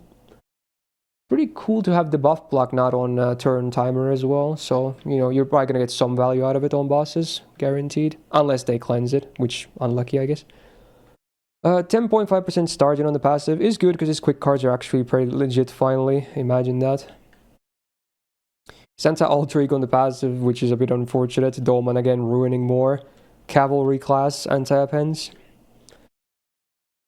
Pretty cool to have the buff block not on turn timer as well. So, you know, you're probably going to get some value out of it on bosses, guaranteed. Unless they cleanse it, which unlucky, I guess. 10.5% Stargen on the passive is good because his quick cards are actually pretty legit finally. Imagine that. Santa Alter Ego on the passive, which is a bit unfortunate. Dolman again ruining more. Cavalry class anti-appends.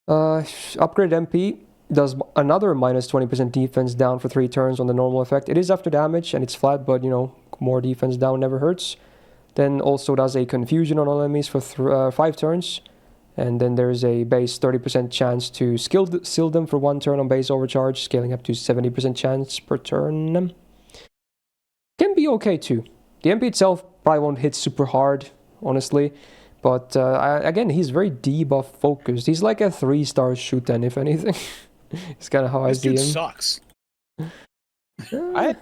Upgrade MP does another minus 20% defense down for 3 turns on the normal effect. It is after damage and it's flat, but you know, more defense down never hurts. Then also does a confusion on all enemies for 5 turns. And then there's a base 30% chance to seal them for 1 turn on base overcharge, scaling up to 70% chance per turn. Can be okay too. The MP itself probably won't hit super hard, honestly. But again, he's very debuff focused. He's like a 3-star Shuten, if anything. It's kind of how I see him. This dude sucks. I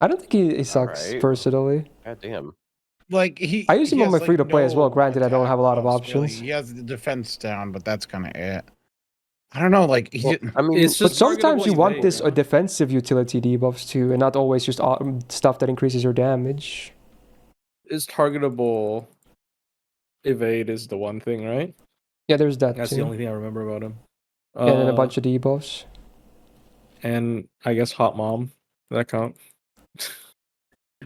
don't think he sucks, personally. God damn. Like I use him on my free-to-play as well. Granted, I don't have a lot of options. Really. He has the defense down, but that's kind of it. I don't know, like he didn't. I mean, it's just but sometimes you want evade, this defensive utility debuffs too, and not always just stuff that increases your damage. Is targetable evade is the one thing, right? Yeah, there's that That's too. the only thing I remember about him. And then a bunch of debuffs. And I guess Hot Mom. Does that count?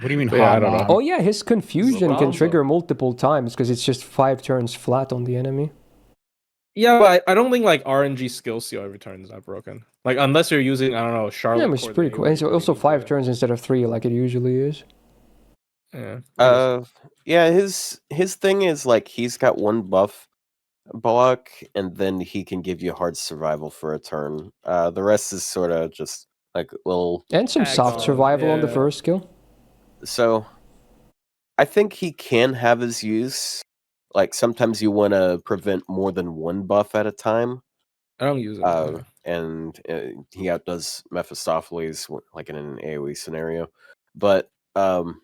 What do you mean? Yeah, I don't know. Oh yeah, his confusion can Lonzo. trigger multiple times because it's just 5 turns flat on the enemy. Yeah, but I don't think like RNG skill seal every turn is that broken. Like unless you're using, I don't know, Charlotte. Yeah, which is pretty cool. And so also 5 turns instead of 3 like it usually is. Yeah. Yeah, his thing is like he's got 1 buff block and then he can give you hard survival for a turn. The rest is sort of just like little and some soft survival on the first skill. So I think he can have his use. Like sometimes you want to prevent more than 1 buff at a time. I don't use it. And he outdoes Mephistopheles like in an AoE scenario. But so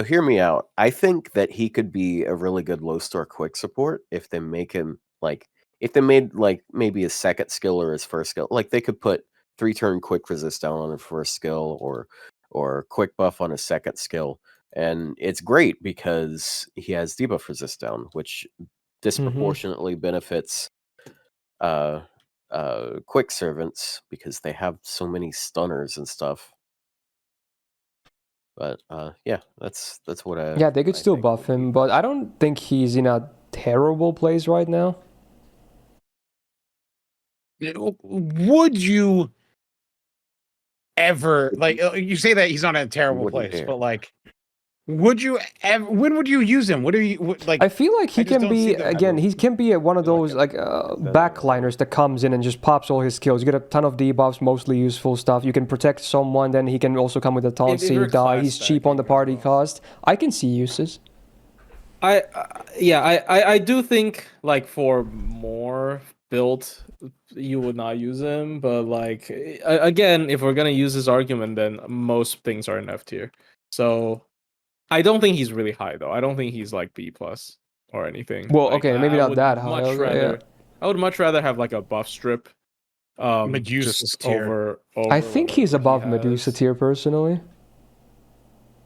hear me out. I think that he could be a really good low star quick support if they make him like if they made like maybe his second skill or his first skill. Like they could put 3-turn quick resist down on his first skill or quick buff on his second skill. And it's great because he has debuff resist down, which disproportionately benefits quick servants because they have so many stunners and stuff. But yeah, that's what I. Yeah, they could I still think buff would be him, but I don't think he's in a terrible place right now. Would you ever like you say that he's not in a terrible Wouldn't place, dare. but like, would you ever? When would you use him? What do you like? I feel like he I just can don't be see them again. ever. He can be one of Feel like those a- like backliners that comes in and just pops all his skills. You get a ton of debuffs, mostly useful stuff. You can protect someone, then he can also come with a taunt. If you're See, die. class He's cheap on the stacking as party well. cost. I can see uses. I do think like for more build you would not use him, but like again, if we're gonna use this argument, then most things are in F tier. So I don't think he's really high though. I don't think he's like B plus or anything. Well, Like, okay, maybe I not would that high. much Okay, rather yeah. I would much rather have like a buff strip. Medusa's Just tier. over I think he's whatever he above Medusa has. tier personally.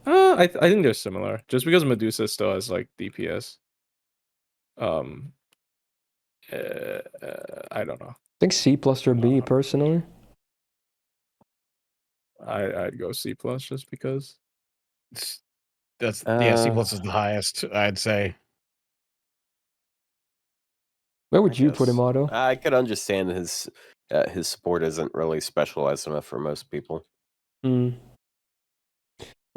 I think they're similar. Just because Medusa still has like DPS. I don't know. I think C plus or B personally. I'd go C plus just because. That's yeah. C Uh, plus is the highest, I'd say. Where would you put him, guess. Otto? I could understand his support isn't really specialized enough for most people. I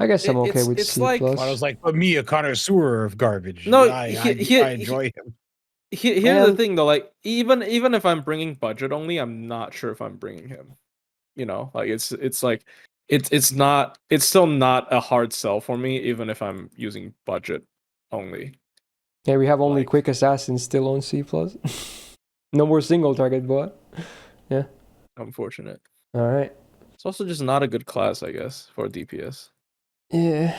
guess I'm okay It's- with it's C like- plus. I was like, but me, a connoisseur of garbage. No, I he- enjoy him. Here's Man. the thing though, like even if I'm bringing budget only, I'm not sure if I'm bringing him. You know, like it's like it's still not a hard sell for me, even if I'm using budget only. Yeah, we have only like- quick assassins still on C plus. No more single target bot. Unfortunate. All right. It's also just not a good class, I guess, for DPS. Yeah.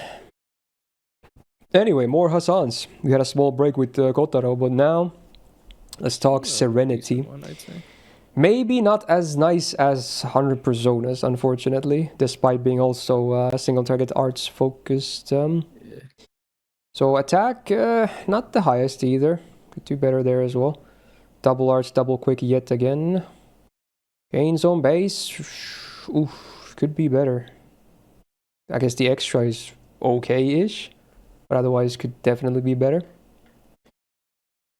Anyway, more Hassans. We had a small break with Kotarou, but now let's talk A Serenity. decent one, I'd say. Maybe not as nice as 100 Personas, unfortunately, despite being also single target arts focused. Yeah. So attack, not the highest either. Could do better there as well. Double arts, double quick yet again. Gains on base. Oof, could be better. I guess the extra is okay-ish, but otherwise could definitely be better.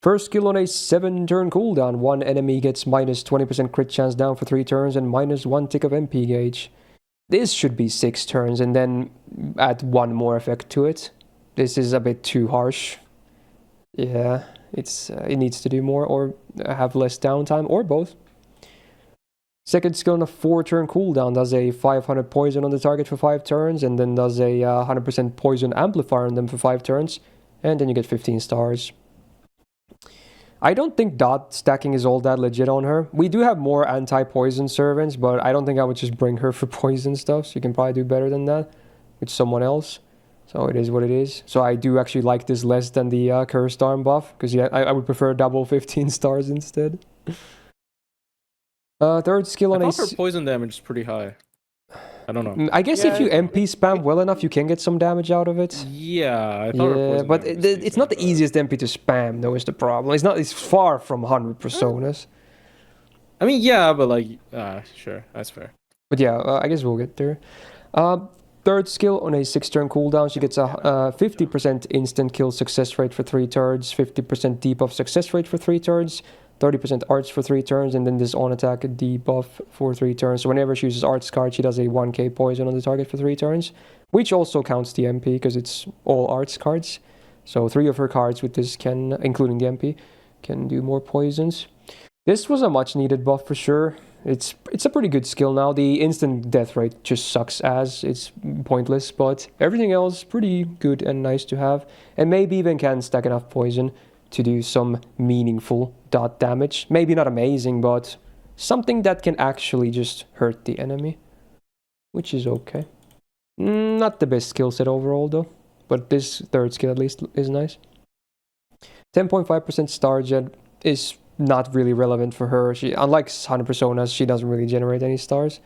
First skill on a 7-turn cooldown. One enemy gets minus 20% crit chance down for 3 turns and minus 1 tick of MP gauge. This should be 6 turns and then add 1 more effect to it. This is a bit too harsh. Yeah, it needs to do more or have less downtime or both. Second skill on a 4-turn cooldown does a 500 poison on the target for 5 turns and then does a 100% poison amplifier on them for 5 turns. And then you get 15 stars. I don't think dot stacking is all that legit on her. We do have more anti-poison servants, but I don't think I would just bring her for poison stuff. So you can probably do better than that with someone else. So it is what it is. So I do actually like this less than the cursed arm buff, because yeah, I would prefer double 15 stars instead. Third skill on I a... thought her poison damage is pretty high. I don't know. I guess if you MP spam well enough, you can get some damage out of it. Yeah, I thought her Yeah, poison but damage was it's not the decent, easiest MP to spam, though, is the problem. It's far from 100 personas. I mean, yeah, but like, sure, that's fair. But yeah, I guess we'll get there. Third skill on a 6-turn cooldown, she gets a 50% instant kill success rate for 3 turns, 50% debuff success rate for 3 turns, 30% arts for 3 turns, and then this on attack debuff for 3 turns. So whenever she uses arts card, she does a 1k poison on the target for 3 turns, which also counts the MP because it's all arts cards. So 3 of her cards with this can, including the MP, can do more poisons. This was a much needed buff for sure. It's a pretty good skill now. The instant death rate just sucks as it's pointless, but everything else pretty good and nice to have. And maybe even can stack enough poison to do some meaningful dot damage. Maybe not amazing, but something that can actually just hurt the enemy, which is okay. Not the best skill set overall though, but this third skill at least is nice. 10.5% star gen is not really relevant for her. She, unlike 100 personas, she doesn't really generate any stars.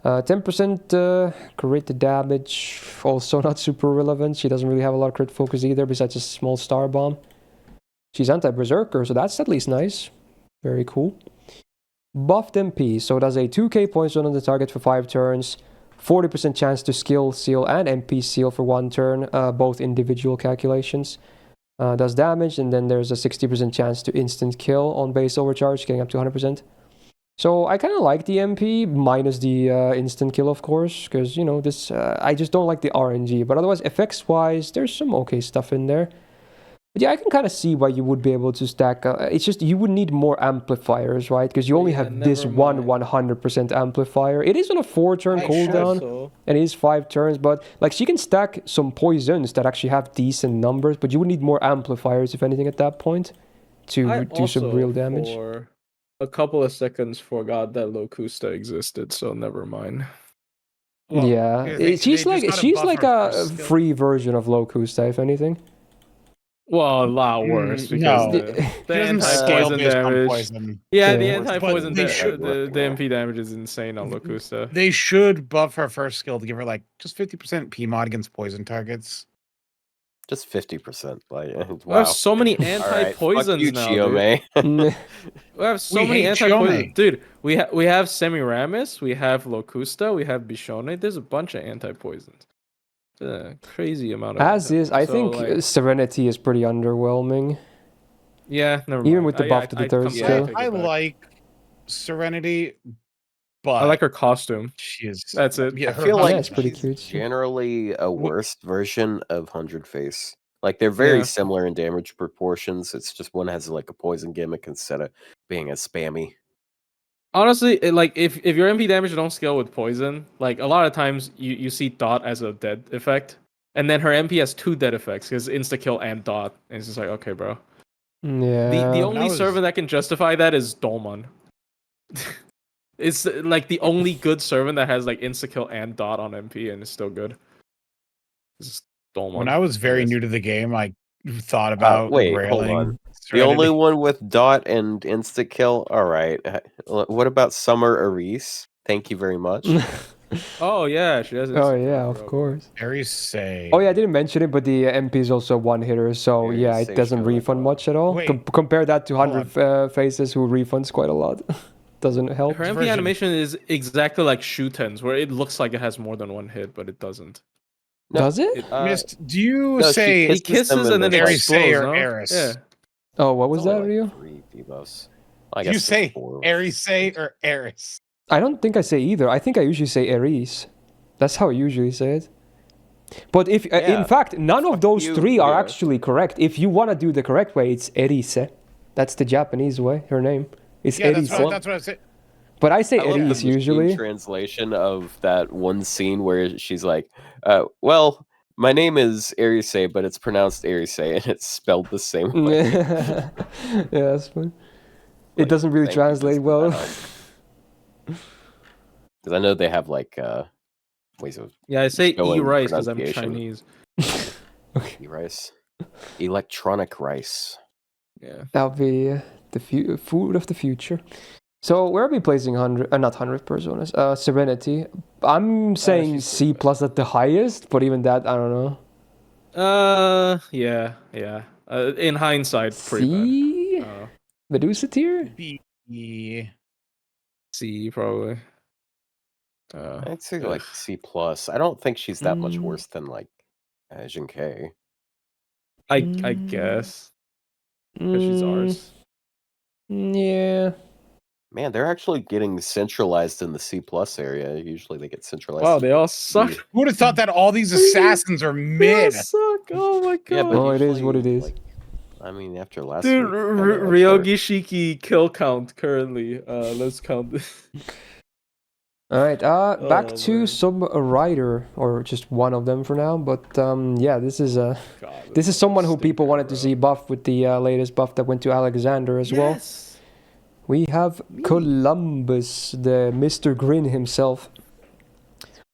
10% crit damage, also not super relevant. She doesn't really have a lot of crit focus either, besides a small star bomb. She's anti-berserker, so that's at least nice. Very cool. buffed MP, so it has a 2k poison on the target for 5 turns, 40% chance to skill seal and MP seal for 1 turn, both individual calculations. Does damage, and then there's a 60% chance to instant kill on base overcharge, getting up to 100%. So I kind of like the MP, minus the instant kill, of course, because, you know, this I just don't like the RNG. But otherwise, effects-wise, there's some okay stuff in there. But yeah, I can kind of see why you would be able to stack. It's just you would need more amplifiers, right? Because you only have this one 100% amplifier. It is on a 4-turn cooldown, and it is 5 turns. But like she can stack some poisons that actually have decent numbers, but you would need more amplifiers, if anything, at that point, to do some real damage. For a couple of seconds, forgot that Locusta existed, so never mind. Well, yeah, they she's just like gotta a buff her free version of Locusta, if anything. Well, a lot worse because no. the Doesn't scale anti-poison based on damage. poison. Yeah, Yeah. the anti-poison But they the MP damage is insane on Locusta. They should buff her first skill to give her like just 50% PMod against poison targets. Just 50%. Like, We wow. have so many All right, anti-poisons fuck you, now, dude. Chiome. We have so We many hate anti-poison. Chiome. Dude, we have Semiramis, we have Locusta, we have Bichonne. There's a bunch of anti-poisons. Crazy amount of. As is, I so, think like, Serenity is pretty underwhelming. yeah, never mind. Even with the buff to the third skill. I like Serenity, but I like her costume. she is. That's it. Yeah, I feel Yeah, like it's pretty she's cute. generally a worse version of 100 Face. Like they're very Yeah. similar in damage proportions. It's just one has like a poison gimmick instead of being a spammy. Honestly, if your MP damage don't scale with poison, like a lot of times you see dot as a dead effect, and then her MP has 2 dead effects because insta kill and dot, and it's just like, okay, bro. Yeah. The only server that can justify that is Dolman. It's like the only good servant that has like insta kill and dot on MP and is still good. It's Dolman. When I was very new to the game, I thought about Wait, hold railing on. The Serenity. only one with dot and insta kill. All right. What about Summer Aris? Thank you very much. Oh yeah, she has. Oh yeah, of course. Aries say. Oh yeah, I didn't mention it, but the MP is also one hitter, so Very yeah, it safe doesn't to like refund that. much at all. Wait, Compare that to hold 100 faces who refunds quite a lot. Doesn't help. Her MP version? animation is exactly like Shuten's, where it looks like it has more than one hit, but it doesn't. No, Does it? Myst, do you no, she say He kisses and then it Aries say explodes, or no? Eris? Yeah. Oh, what was It's only that, like Rio? 3 debuffs. I Do you guess say 4. Aries say or Eris? I don't think I say either. I think I usually say Aries. That's how I usually say it. But if, in fact, none of those you, 3 are yeah. actually correct. If you want to do the correct way, it's Erise. That's the Japanese way. Her name. It's Yeah, Erise. that's what I said. But I say I love the Erise machine usually. translation of that one scene where she's like, well, my name is Arise, but it's pronounced Arise, and it's spelled the same way. Yeah, that's fun. It doesn't really Thank you, translate well. Because I know they have like ways of Yeah, I say Spelling E-Rice because I'm pronunciation. Chinese. rice, electronic rice. Yeah. That'll be the food of the future. So where are we placing 100? Not 100 personas. Serenity. I'm saying she's C plus at the highest, but even that, I don't know. Yeah. In hindsight, pretty C. bad. Medusa tier. B. C probably. I'd say like C plus. I don't think she's that much worse than like Jing Ke. I guess because she's ours. Yeah. Man, they're actually getting centralized in the C plus area. Usually they get centralized. Wow, they all suck. Yeah. Who would have thought that all these assassins are They all mid? suck. Oh my god. Yeah, but Well, it is what it usually, is. like, I mean, after last Dude, week, kinda, like, they're- Ryogi Shiki kill count currently. Let's count this. All right. Back Oh, to man. some rider, or just one of them for now. But yeah, this is God, this is someone who stinker, people wanted to bro. see buff with the latest buff that went to Alexander as well. Yes. We have Columbus, the Mr. Grin himself.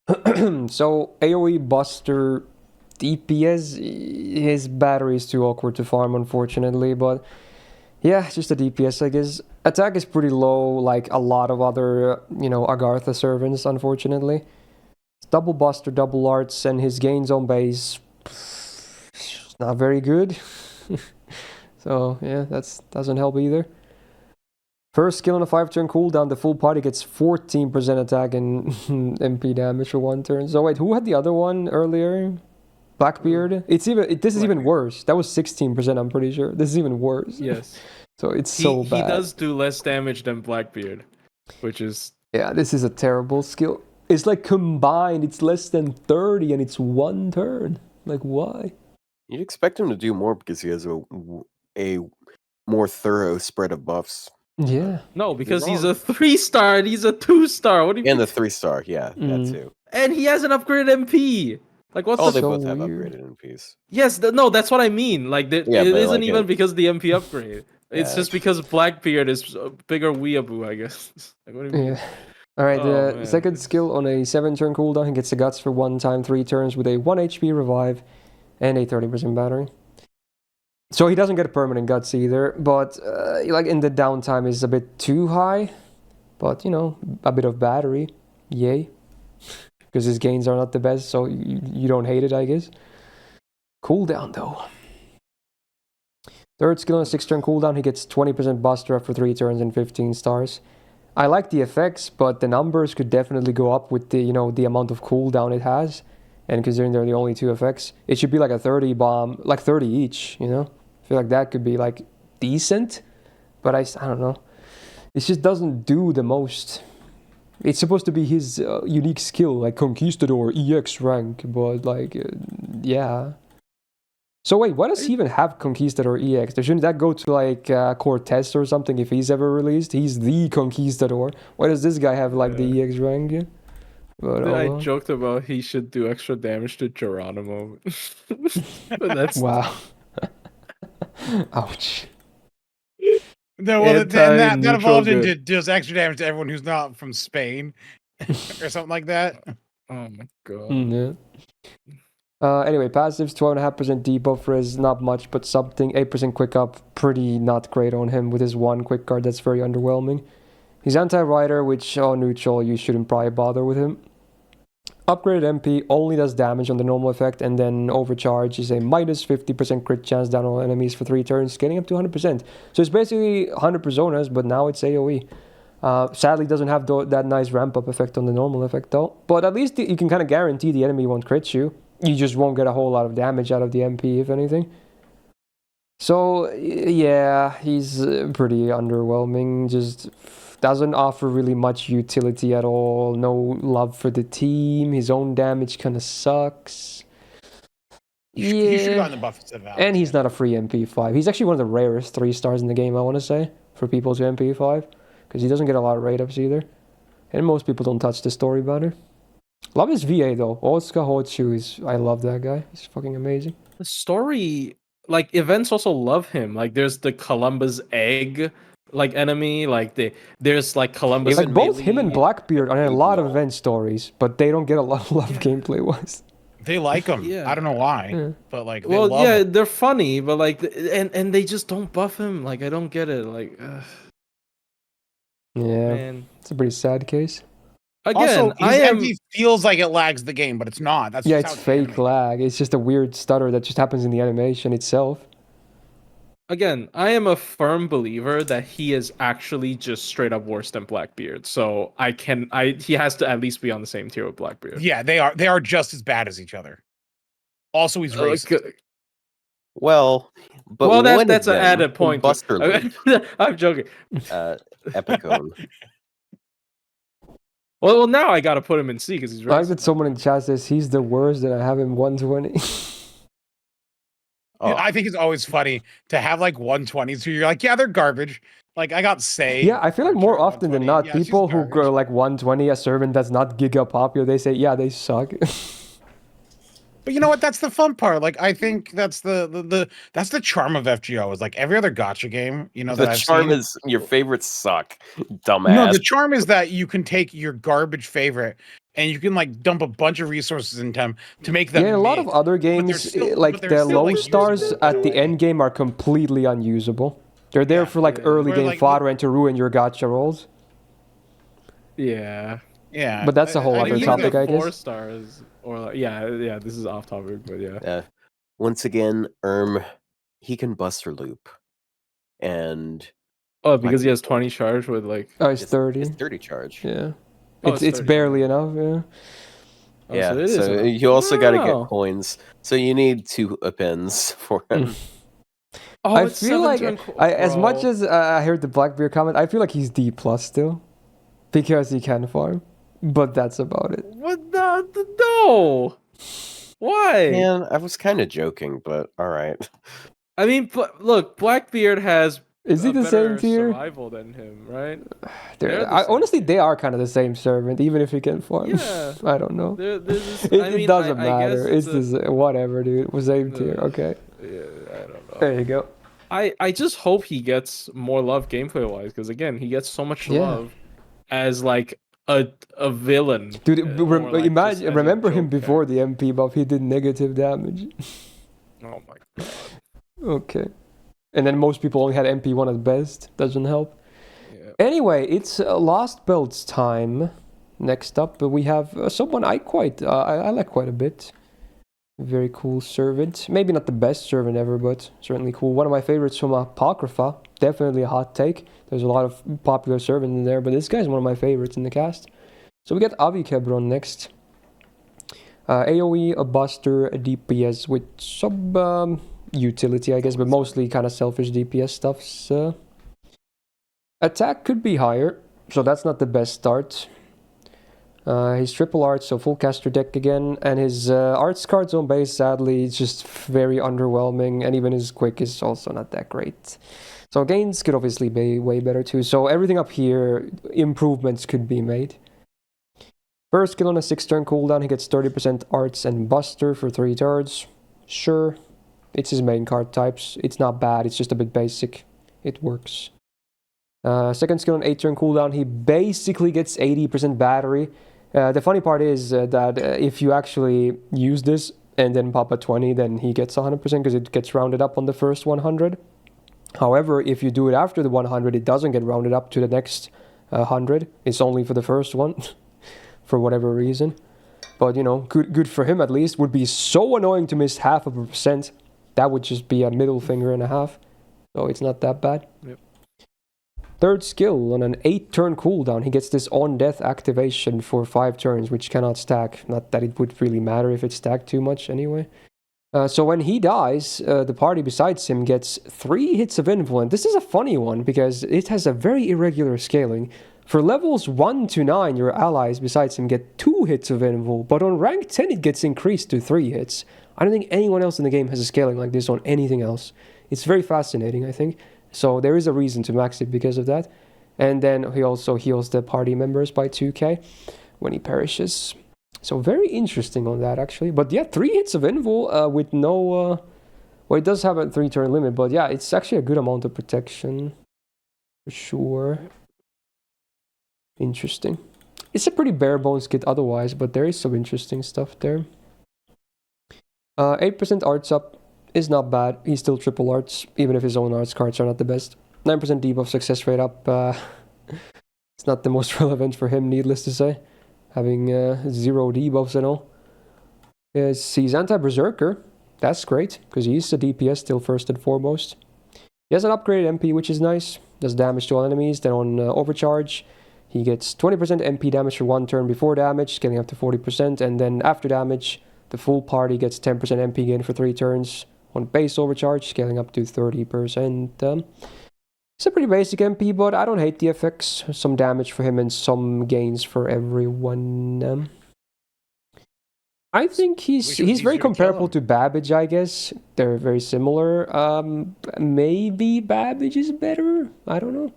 So AoE Buster, DPS, his battery is too awkward to farm, unfortunately. But yeah, just a DPS, I guess. Attack is pretty low, like a lot of other, Agartha servants, unfortunately. Double Buster, double arts, and his gains on base, not very good. So yeah, that doesn't help either. First skill on a 5-turn cooldown, the full party gets 14% attack and MP damage for 1 turn. So wait, who had the other one earlier? Blackbeard? This is even worse. That was 16%, I'm pretty sure. This is even worse. Yes. So it's so bad. He does do less damage than Blackbeard, which is... Yeah, this is a terrible skill. It's like combined, it's less than 30 and it's 1 turn. Like, why? You'd expect him to do more because he has a more thorough spread of buffs. Yeah. No, because he's a 3-star and he's a 2-star. What do you And the 3-star, yeah, that too. And he has an upgraded MP. Like, what's They so both have weird. upgraded NPs. Yes, no, that's what I mean. Like, it isn't even because of the MP upgrade. It's just because Blackbeard is a bigger weeaboo, I guess. Like, what do you mean? Yeah. Alright, second skill on a 7-turn cooldown, he gets the guts for 1 time 3 turns with a 1 HP revive and a 30% battery. So he doesn't get a permanent guts either, but like in the downtime is a bit too high. But, you know, a bit of battery. Yay. Because his gains are not the best, so you don't hate it, I guess. Cooldown, though. Third skill on a 6-turn cooldown, he gets 20% buster up for 3 turns and 15 stars. I like the effects, but the numbers could definitely go up with the, you know, the amount of cooldown it has. And considering they're the only 2 effects, it should be like a 30 bomb, like 30 each, you know? I feel like that could be like decent, but I don't know. It just doesn't do the most. It's supposed to be his unique skill, like Conquistador EX rank, but like, yeah. So wait, why does he even have Conquistador EX? Shouldn't that go to like Cortez or something if he's ever released? He's the Conquistador. Why does this guy have like the EX rank? But, I joked about he should do extra damage to Geronimo. But that's wow. Ouch. No, well, that evolved into just extra damage to everyone who's not from Spain or something like that. Oh my god. Yeah. Anyway, passives, 12.5% debuff is not much, but something. 8% quick up, pretty not great on him with his 1 quick card. That's very underwhelming. He's anti-rider, which, neutral, you shouldn't probably bother with him. Upgraded MP only does damage on the normal effect, and then overcharge is a minus 50% crit chance down on enemies for 3 turns, getting up to 100%. So it's basically 100 personas, but now it's AoE. Sadly, doesn't have that nice ramp-up effect on the normal effect, though. But at least you can kind of guarantee the enemy won't crit you. You just won't get a whole lot of damage out of the MP, if anything. So, yeah, he's pretty underwhelming. Just doesn't offer really much utility at all. No love for the team. His own damage kind of sucks. He should have gotten the buff instead of Alex. And he's not a free MP5. He's actually one of the rarest 3-stars in the game, I want to say, for people to MP5. Because he doesn't get a lot of rate-ups either. And most people don't touch the story banner. Love his VA, though. Otsuka Hochu I love that guy. He's fucking amazing. The story... Like, events also love him. Like, there's the Columbus egg... like enemy, like there's like Columbus. Like both him and Blackbeard are in a lot of event stories, but they don't get a lot of love gameplay wise. They like them. Yeah. I don't know why, but like, well, yeah, they're funny, but like, and they just don't buff him. Like, I don't get it. Like, yeah, man. It's a pretty sad case. Again, also, his MP feels like it lags the game, but it's not. That's it's fake lag. It's just a weird stutter that just happens in the animation itself. Again, I am a firm believer that he is actually just straight up worse than Blackbeard. So he has to at least be on the same tier with Blackbeard. Yeah, they are just as bad as each other. Also, he's racist. That's an added point. Buster I'm joking. Epicone. Well, now I gotta put him in C because he's racist. I like that someone in chat says he's the worst that I have him 120. I think it's always funny to have like 120s who you're like, yeah, they're garbage. Like I got Say. Yeah, I feel like more often than not, people who grow like 120 a servant that's not giga popular, they say, yeah, they suck. But you know what? That's the fun part. Like I think that's that's the charm of FGO is like every other gacha game. You know, the charm is your favorites suck, dumbass. No, the charm is that you can take your garbage favorite and you can like dump a bunch of resources into them to make them. Yeah, a lot of other games, like the low stars at the end game are completely unusable. They're there for like early game fodder and to ruin your gacha rolls. Yeah. Yeah. But that's a whole other topic, I guess. 4 stars or like, yeah, this is off topic, but yeah. Once again, he can Buster Loop. And Oh, because he has 20 charge with like. Oh, it's 30. It's 30 charge. Yeah. Oh, It's 30. barely enough, yeah. Oh, Yeah, so it is enough. you also got to get Wow. coins. So you need 2 pins for him. Oh, I it's feel like, 7 as much bro. as I heard the Blackbeard comment, I feel like he's D+ still. Because he can farm. But that's about it. What the no? Why? Man, I was kind of joking, but all right. I mean, look, Blackbeard has Is he a the better same tier? survival than him, right? They're the same Honestly, they are kind of the same servant, even if he can farm. Yeah. I don't know. It doesn't matter. It's whatever, dude. We're same tier. Okay. Yeah, I don't know. There you go. I just hope he gets more love gameplay wise, because again, he gets so much Yeah. love as like a villain. Dude, or, like, just as a remember him joke before the MP buff. He did negative damage. character. Oh my god. Okay. And then most people only had MP1 at best. Doesn't help. Yeah. Anyway, it's Lost Belts time. Next up, we have someone I like quite a bit. Very cool servant. Maybe not the best servant ever, but certainly cool. One of my favorites from Apocrypha. Definitely a hot take. There's a lot of popular servants in there, but this guy's one of my favorites in the cast. So we got Avicebron next. AoE, a buster, a DPS with some utility, I guess, but mostly kind of selfish DPS stuff. Attack could be higher, so that's not the best start. His triple arts, so full caster deck again, and his arts cards on base, sadly, is just very underwhelming, and even his quick is also not that great. So gains could obviously be way better too, so everything up here, improvements could be made. First skill on a 6-turn cooldown, he gets 30% arts and buster for 3 turns. Sure, it's his main card types, it's not bad, it's just a bit basic. It works. Second skill on 8-turn cooldown, he basically gets 80% battery. The funny part is that if you actually use this and then pop a 20, then he gets 100% because it gets rounded up on the first 100. However, if you do it after the 100, it doesn't get rounded up to the next 100. It's only for the first one, for whatever reason. But, you know, good for him at least. Would be so annoying to miss 0.5%. That would just be a middle finger and a half. So it's not that bad. Yep. Third skill, on an 8-turn cooldown, he gets this on-death activation for 5 turns, which cannot stack. Not that it would really matter if it stacked too much anyway. So when he dies, the party besides him gets 3 hits of influence. This is a funny one, because it has a very irregular scaling. For levels 1 to 9, your allies besides him get 2 hits of invul, but on rank 10 it gets increased to 3 hits. I don't think anyone else in the game has a scaling like this on anything else. It's very fascinating, I think. So there is a reason to max it because of that. And then he also heals the party members by 2k when he perishes. So very interesting on that, actually. But yeah, 3 hits of invul with no... well, it does have a 3-turn limit, but yeah, it's actually a good amount of protection. For sure. Interesting. It's a pretty bare bones kit otherwise, but there is some interesting stuff there. 8% arts up is not bad. He's still triple arts, even if his own arts cards are not the best. 9% debuff success rate up. It's not the most relevant for him, needless to say. Having 0 debuffs and all. He's anti-berserker. That's great, because he's a DPS still first and foremost. He has an upgraded MP, which is nice. Does damage to all enemies. Then on overcharge, he gets 20% MP damage for 1 turn before damage, scaling up to 40%. And then after damage, the full party gets 10% MP gain for 3 turns. On base overcharge, scaling up to 30%. It's a pretty basic MP, but I don't hate the effects. Some damage for him and some gains for everyone. I think he's very comparable to Babbage, I guess. They're very similar. Maybe Babbage is better? I don't know.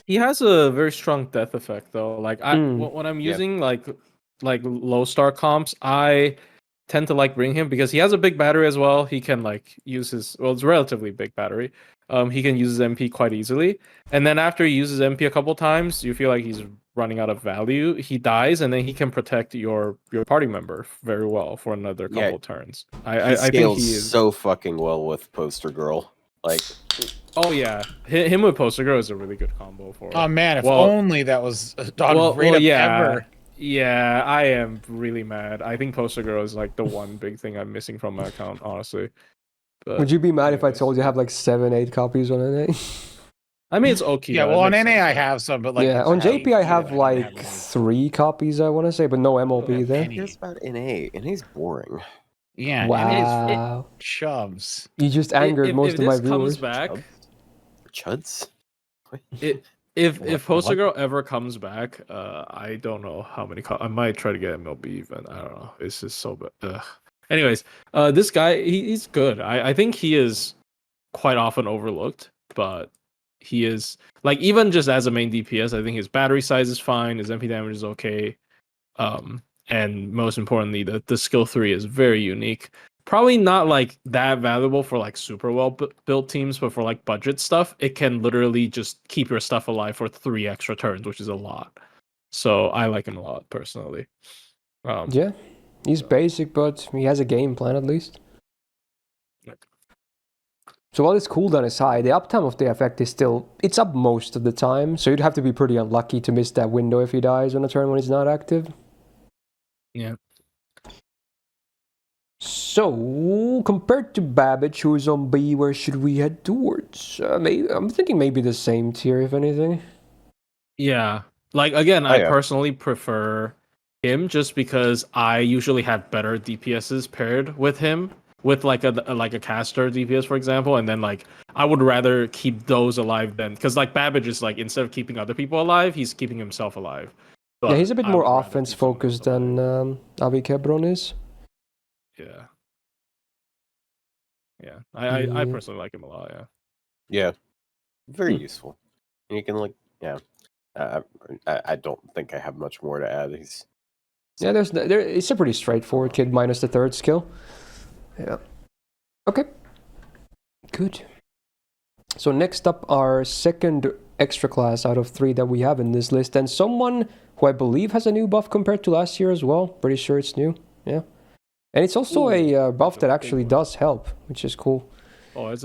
He has a very strong death effect, though. Like when I'm using like low star comps, I tend to like bring him because he has a big battery as well. He can like use his it's relatively big battery. He can use his MP quite easily, and then after he uses MP a couple times, you feel like he's running out of value. He dies, and then he can protect your party member very well for another couple turns. I think he is so fucking well with Poster Girl. Like, oh yeah, him with Poster Girl is a really good combo for. Oh man, if only that was ever. Yeah, I am really mad. I think Poster Girl is like the one big thing I'm missing from my account, honestly. But would you be mad if I told you I have like 7-8 copies on NA? I mean, it's okay. Yeah, well, on NA I have some, but like yeah, on JP I have I like 3 copies, I want to say, but no MOB there. Here's about NA. NA's boring. Yeah, Wow. shoves. You just angered most if of my this comes viewers. back, Chuds? if Poster Girl ever comes back, I don't know how many. I might try to get MLB even. I don't know. It's just so bad. Anyways, this guy, he's good. I think he is quite often overlooked, but he is like even just as a main DPS, I think his battery size is fine. His MP damage is okay. And most importantly, the skill 3 is very unique. Probably not like that valuable for like super well built teams, but for like budget stuff, it can literally just keep your stuff alive for 3 extra turns, which is a lot. So I like him a lot personally. Yeah, he's basic, but he has a game plan at least. So while his cooldown is high, the uptime of the effect is still, it's up most of the time, so you'd have to be pretty unlucky to miss that window if he dies on a turn when he's not active. Yeah. So, compared to Babbage, who is on B, where should we head towards? I'm thinking maybe the same tier, if anything. Yeah. Like, again, I yeah. personally prefer him just because I usually have better DPSs paired with him. With like a caster DPS, for example, and then like I would rather keep those alive than because like Babbage is like instead of keeping other people alive, he's keeping himself alive. But yeah, he's a bit I more would rather offense keep someone focused else than alive. Avicebron is. Yeah. Yeah. I personally like him a lot. Yeah. Yeah, very useful. And you can like, yeah. I don't think I have much more to add. Yeah, it's a pretty straightforward kid minus the 3rd skill. Yeah. Okay. Good. So next up, our second extra class out of 3 that we have in this list, and someone who I believe has a new buff compared to last year as well. Pretty sure it's new. Yeah. And it's also a buff that actually does help, which is cool. Oh, it's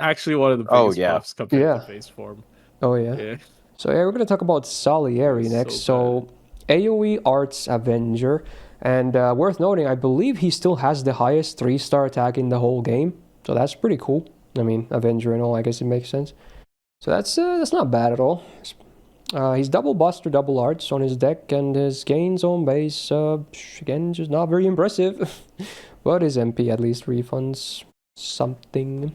actually one of the biggest buffs compared to face form. Oh yeah. So yeah, we're gonna talk about Salieri next. So AoE Arts Avenger. And worth noting, I believe he still has the highest 3-star attack in the whole game. So that's pretty cool. I mean, Avenger and all, I guess it makes sense. So that's not bad at all. He's double Buster, double Arts on his deck, and his gains on base, again, just not very impressive. But his MP at least refunds something.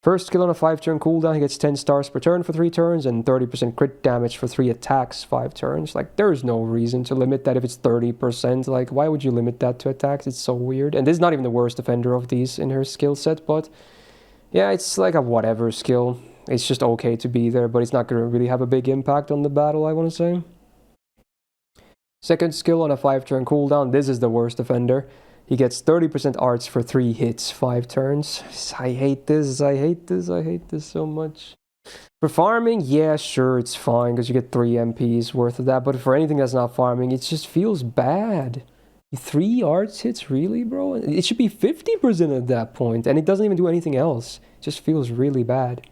First skill on a 5-turn cooldown, he gets 10 stars per turn for 3 turns and 30% crit damage for 3 attacks 5 turns. Like, there's no reason to limit that if it's 30%. Like, why would you limit that to attacks? It's so weird. And this is not even the worst defender of these in her skill set, but yeah, it's like a whatever skill. It's just okay to be there, but it's not going to really have a big impact on the battle, I want to say. Second skill on a 5-turn cooldown, this is the worst defender. He gets 30% arts for 3 hits, 5 turns. I hate this, I hate this so much. For farming, yeah, sure, it's fine, because you get 3 MPs worth of that, but for anything that's not farming, it just feels bad. 3 arts hits, really, bro? It should be 50% at that point, and it doesn't even do anything else. It just feels really bad.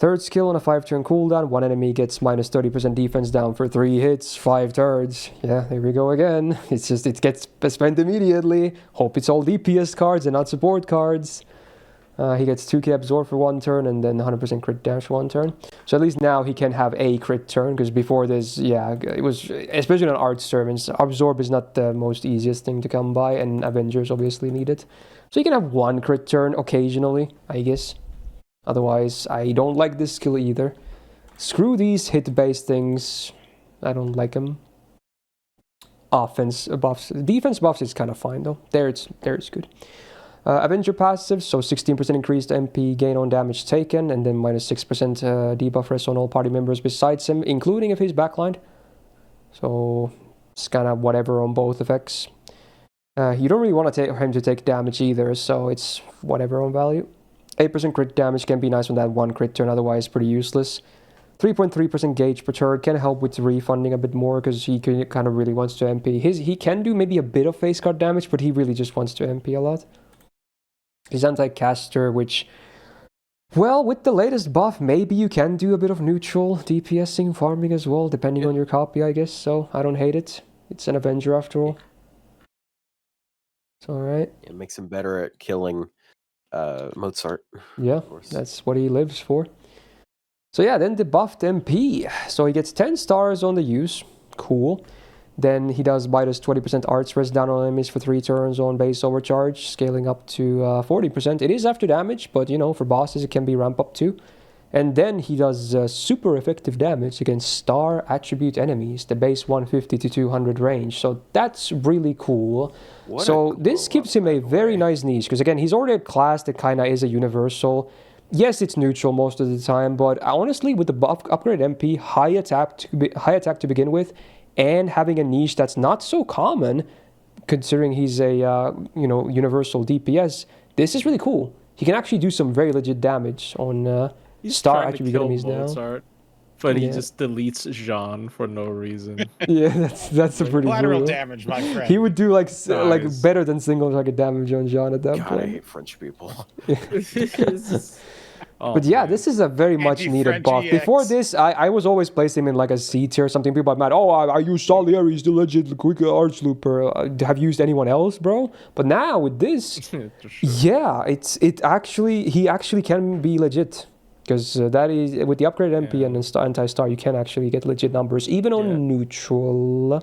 Third skill on a 5-turn cooldown, one enemy gets minus 30% defense down for 3 hits, 5 turns. Yeah, there we go again. It's just, it gets spent immediately. Hope it's all DPS cards and not support cards. He gets 2k absorb for 1 turn and then 100% crit dash 1 turn. So at least now he can have a crit turn, because before this, yeah, it was, especially on art servants, absorb is not the most easiest thing to come by, and Avengers obviously need it. So you can have 1 crit turn occasionally, I guess. Otherwise, I don't like this skill either. Screw these hit-based things. I don't like them. Offense buffs. Defense buffs is kind of fine, though. There it's good. Avenger passive, so 16% increased MP gain on damage taken, and then minus 6% debuff rest on all party members besides him, including if he's backlined. So it's kind of whatever on both effects. You don't really want him to take damage either, so it's whatever on value. 8% crit damage can be nice on that 1 crit turn, otherwise pretty useless. 3.3% gauge per turn can help with refunding a bit more, because he kind of really wants to MP. He can do maybe a bit of face card damage, but he really just wants to MP a lot. His anti-caster, which, well, with the latest buff, maybe you can do a bit of neutral DPSing farming as well, depending on your copy, I guess, so I don't hate it. It's an Avenger after all. It's alright. It makes him better at killing Mozart. Yeah, Of course. that's what he lives for. So yeah, then the buffed MP. So he gets 10 stars on the use. Cool. Then he does minus 20% arts rest down on enemies for 3 turns on base overcharge, scaling up to 40%. It is after damage, but you know, for bosses it can be ramp up too. And then he does super effective damage against star attribute enemies, the base 150 to 200 range. So that's really cool. So this gives him a very nice niche, because again, he's already a class that kind of is a universal. Yes, it's neutral most of the time, but honestly, with the buff upgrade MP, high attack to begin with, and having a niche that's not so common, considering he's a universal DPS, this is really cool. He can actually do some very legit damage on star attribute enemies Mozart, but he Yeah. just deletes Jean for no reason. Yeah, that's a pretty Collateral brutal. damage, my friend. He would do like Nice. better than single target damage on John at that God, I point. hate French people. Oh, But yeah, man. this is a very much needed buff. Anti-French Before EX. this, I was always placed him in like a C tier or something. People are mad, oh, I use Salieri, he's the legit quick arch looper. Have you used anyone else, bro? But now with this, For sure. yeah, he actually can be legit. Because that is, with the upgrade MP and anti-star, you can actually get legit numbers, even on neutral.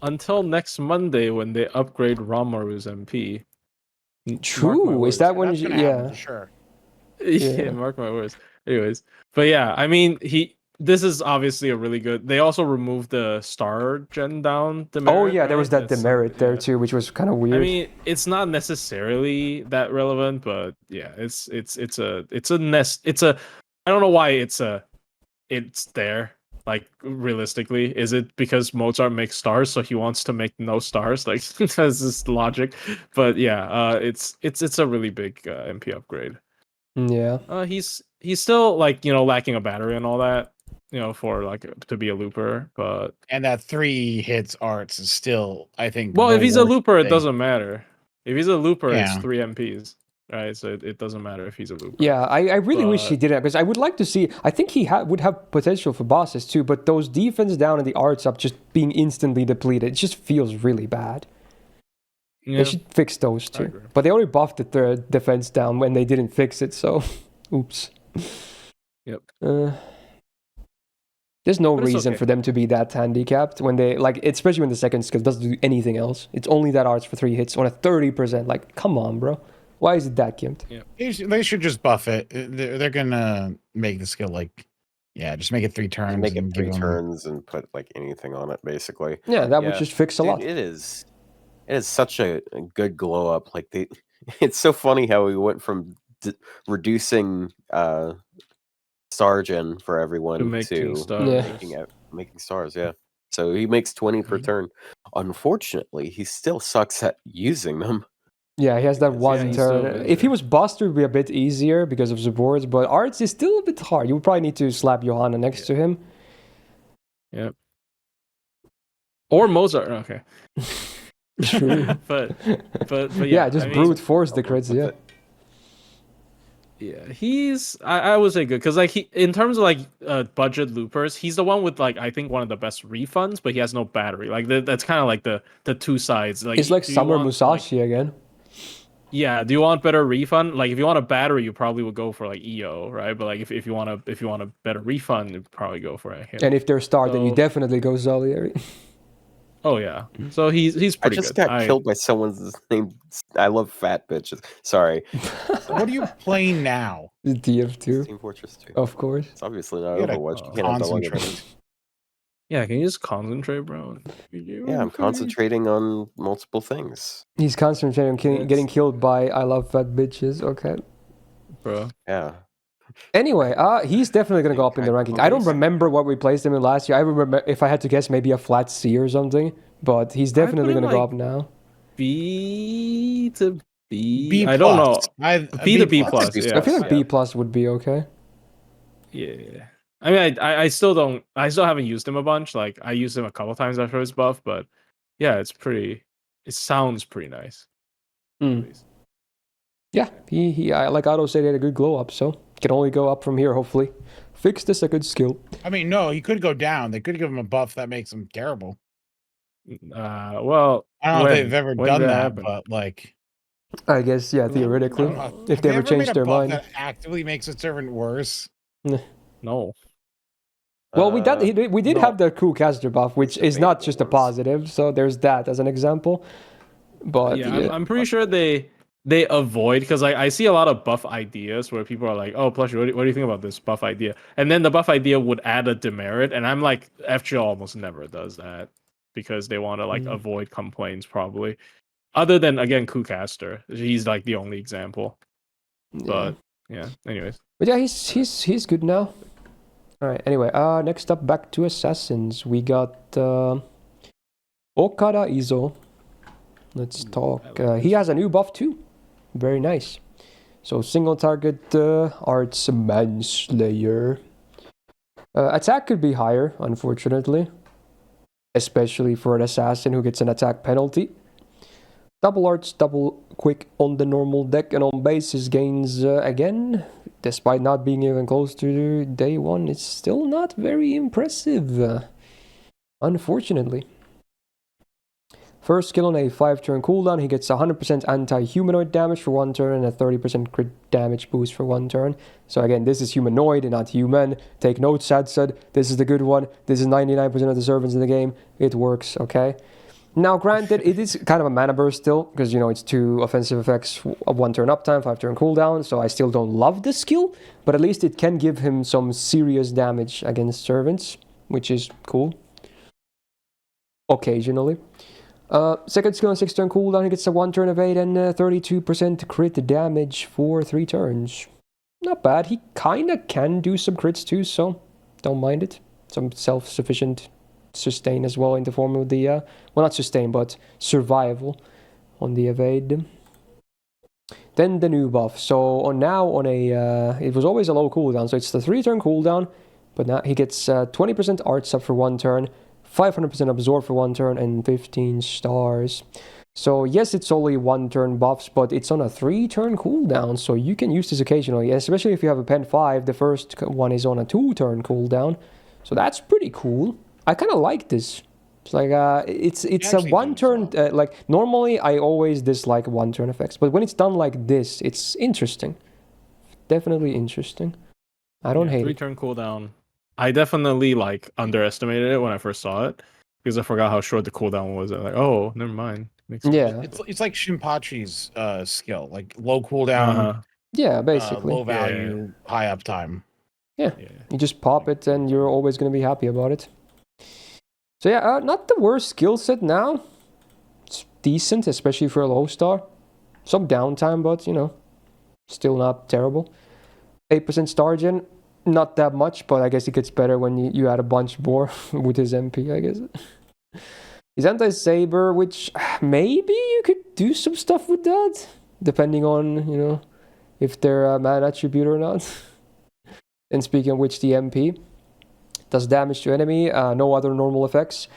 Until next Monday when they upgrade Ramaru's MP. True, is that when That's you, gonna happen yeah. for sure. Yeah, mark my words. Anyways, but yeah, I mean, this is obviously a really good. They also removed the star gen down demerit. Oh yeah, there was right? that That's demerit there yeah. too, which was kind of weird. I mean, it's not necessarily that relevant, but yeah, it's a nest. It's a. I don't know why it's there. Like realistically, is it because Mozart makes stars, so he wants to make no stars? Like that's just logic. But yeah, it's a really big MP upgrade. Yeah. He's still like lacking a battery and all that, for like to be a looper. But And that 3 hits arts is still, I think. well, the if he's a worst looper, it thing. doesn't matter. If he's a looper, it's Yeah. 3 MPs, right? So it doesn't matter if he's a looper. Yeah, I really wish he But- didn't, because I would like to see. I think he would have potential for bosses too, but those defense down and the arts up just being instantly depleted, it just feels really bad. Yeah. They should fix those I too. agree. But they already buffed the third defense down when they didn't fix it, so oops. Yep. There's no But it's reason okay. for them to be that handicapped when they especially when the second skill doesn't do anything else. It's only that arts for 3 hits on a 30%. Like, come on, bro. Why is it that gimped? They should just buff it. They're gonna make the skill just make it 3 turns. Make it and 3 give 'em- turns and put like anything on it, basically. Yeah, that would Yeah. just fix a Dude, lot. it is such a good glow up. Like it's so funny how we went from reducing Sargent for everyone To making stars. Yeah. making stars. Yeah, so he makes 20 per Mhm. turn. Unfortunately, he still sucks at using them. Yeah, he has that Because, one he's turn. so If he busy. was Buster, it would be a bit easier because of the boards, but Arts is still a bit hard. You would probably need to slap Johanna next to him. Yep. Or Mozart. Okay. True. but Yeah, just I mean, brute force the I'll work crits, with yeah. it. Yeah, he's I would say good because like he in terms of like budget loopers, he's the one with like I think one of the best refunds, but he has no battery. Like that's kind of like the two sides. Like It's like do you Summer want, Musashi again. yeah, do you want better refund? Like if you want a battery, you probably would go for like EO, right? But like if you want a better refund, you'd probably go for him. And if they're star, then you So- definitely go Salieri. Oh yeah, so he's I pretty just good. got killed by someone's name. I love fat bitches. Sorry. What are you playing now? TF2, Team Fortress 2. of course. It's obviously not You gotta Overwatch. You can't have the luck of concentrate. it. Yeah, can you just concentrate, bro? Yeah, I'm concentrating on multiple things. He's concentrating on It's- getting killed by I love fat bitches. Okay. bro. Yeah. Anyway, he's definitely gonna go up in the ranking. I don't remember what we placed him in last year. I remember, if I had to guess, maybe a flat C or something. But he's definitely him, gonna go like, up now. B to B. B+. I don't know. B to B plus. plus. B+. Yeah, I feel like yeah. B plus would be okay. Yeah. I mean, I still don't. I still haven't used him a bunch. Like I used him a couple times after his buff, but yeah, it's pretty. It sounds pretty nice. Mm. Yeah, he like Otto said, he had a good glow up, so can only go up from here. Hopefully, fix this a good skill. I mean, no, he could go down. They could give him a buff that makes him terrible. Well, I don't know when- if they've ever when done did that, happen? but like, I guess, yeah, theoretically, if they ever change their mind. That actively makes a servant worse. No. Well, we did have the cool caster buff, which is not just a ones. positive. So there's that as an example. But yeah, I'm pretty sure they avoid, because I see a lot of buff ideas where people are like, oh, Plushie, what do you think about this buff idea? And then the buff idea would add a demerit, and I'm like, FGL almost never does that because they want to like avoid complaints probably. Other than, again, Kucaster, he's like the only example. But yeah, anyways. But yeah, he's good now. All right. Anyway, next up, back to assassins. We got Okada Izo. Let's talk. He has a new buff too. Very nice. So single target arts manslayer. Attack could be higher, unfortunately, especially for an assassin who gets an attack penalty. Double arts, double quick on the normal deck, and on bases gains again. Despite not being even close to day one, it's still not very impressive, unfortunately. First skill on a 5-turn cooldown, he gets 100% anti-humanoid damage for 1 turn and a 30% crit damage boost for 1 turn. So again, this is humanoid and not human. Take note, Sad. This is the good one. This is 99% of the servants in the game. It works, okay? Now, granted, it is kind of a mana burst still, because, you know, it's 2 offensive effects, a 1-turn uptime, 5-turn cooldown, so I still don't love the skill, but at least it can give him some serious damage against servants, which is cool. Occasionally. Second skill on 6-turn cooldown, he gets a 1-turn evade and 32% crit damage for 3 turns. Not bad. He kind of can do some crits too, so don't mind it. Some self-sufficient sustain as well in the form of the well, not sustain, but survival on the evade. Then the new buff. So on a it was always a low cooldown, so it's the 3-turn cooldown, but now he gets 20% arts up for 1 turn, 500% absorb for 1 turn, and 15 stars. So yes, it's only 1-turn buffs, but it's on a 3-turn cooldown, so you can use this occasionally, especially if you have a Pen 5. The first one is on a 2-turn cooldown, so that's pretty cool. I kind of like this. It's like it's a 1-turn. Like normally, I always dislike 1-turn effects, but when it's done like this, it's interesting. Definitely interesting. I don't hate it. 3-turn cooldown. I definitely like underestimated it when I first saw it because I forgot how short the cooldown was. I'm like, oh, never mind. Makes sense. Yeah, it's like Shinpachi's skill, like low cooldown. Yeah, basically low value, high uptime. Yeah, you just pop it, and you're always gonna be happy about it. So yeah, not the worst skill set now. It's decent, especially for a low star. Some downtime, but, you know, still not terrible. 8% star gen, not that much, but I guess it gets better when you add a bunch more with his MP, I guess. His anti-saber, which maybe you could do some stuff with that, depending on, you know, if they're a man attribute or not. And speaking of which, the MP does damage to enemy, no other normal effects.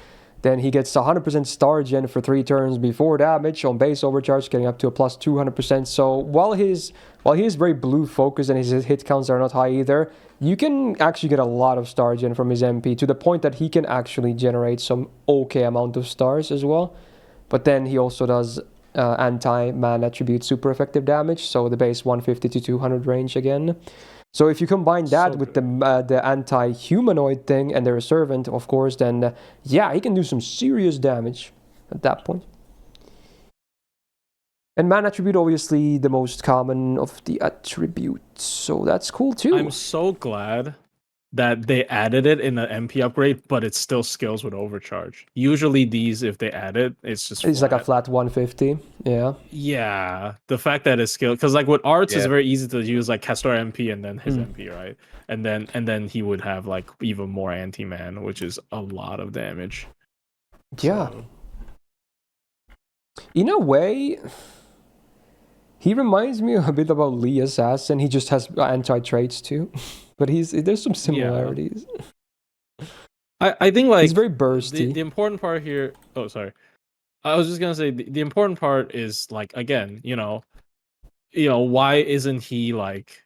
Then he gets 100% star gen for 3 turns before damage on base overcharge, getting up to a plus 200%. So while he is very blue focused and his hit counts are not high either, you can actually get a lot of star gen from his MP, to the point that he can actually generate some okay amount of stars as well. But then he also does anti-man attribute super effective damage, so the base 150 to 200 range again. So if you combine that with the anti-humanoid thing and their servant, of course, then yeah, he can do some serious damage at that point. And man attribute, obviously the most common of the attributes, so that's cool too. I'm so glad that they added it in the MP upgrade, but it's still skills with overcharge. Usually these, if they add it, it's just like a flat 150. Yeah, the fact that it's skill, because like with arts it's very easy to use, like Castor MP and then his MP, right? And then he would have like even more anti-man, which is a lot of damage. Yeah. So. In a way, he reminds me a bit about Lee Assassin. He just has anti-traits too. But there's some similarities. I think like he's very bursty. The important part here. Oh, sorry. I was just gonna say the important part is, like, again, you know, why isn't he like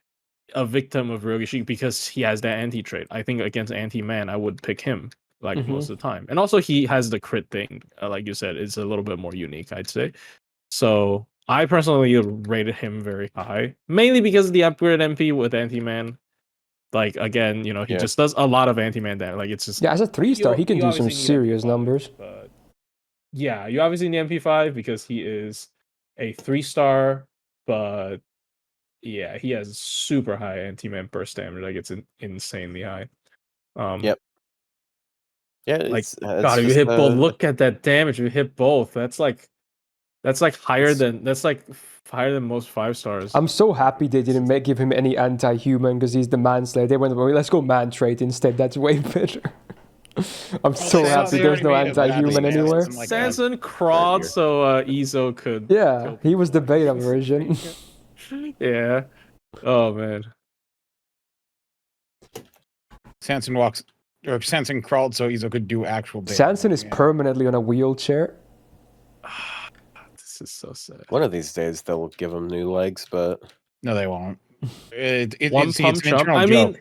a victim of Rogishi? Because he has that anti trait. I think against anti-man, I would pick him like most of the time. And also he has the crit thing. Like you said, it's a little bit more unique, I'd say. So I personally rated him very high, mainly because of the upgraded MP with Anti-Man. Like again, you know, he just does a lot of Anti-Man damage. Like it's just Yeah, as a 3-star, he can do some obviously need serious MP5, numbers. But yeah, you obviously need MP5 because he is a 3-star, but yeah, he has super high Anti-Man burst damage. Like it's insanely high. Yep. Yeah, like it's God, if you just, hit both, look at that damage. If you hit both, that's like higher than higher than most 5-stars. I'm so happy they didn't give him any anti-human because he's the manslayer. They went, well, let's go man trait instead. That's way better. I'm so happy there's no anti-human anywhere. Sanson crawled so Izo could. Yeah, he was the beta version. Yeah. Oh man. Sanson crawled so Izo could do actual damage. Sanson is permanently on a wheelchair. This is so sad. one of these days they'll give him new legs, but no, they won't. One pump chump. I mean,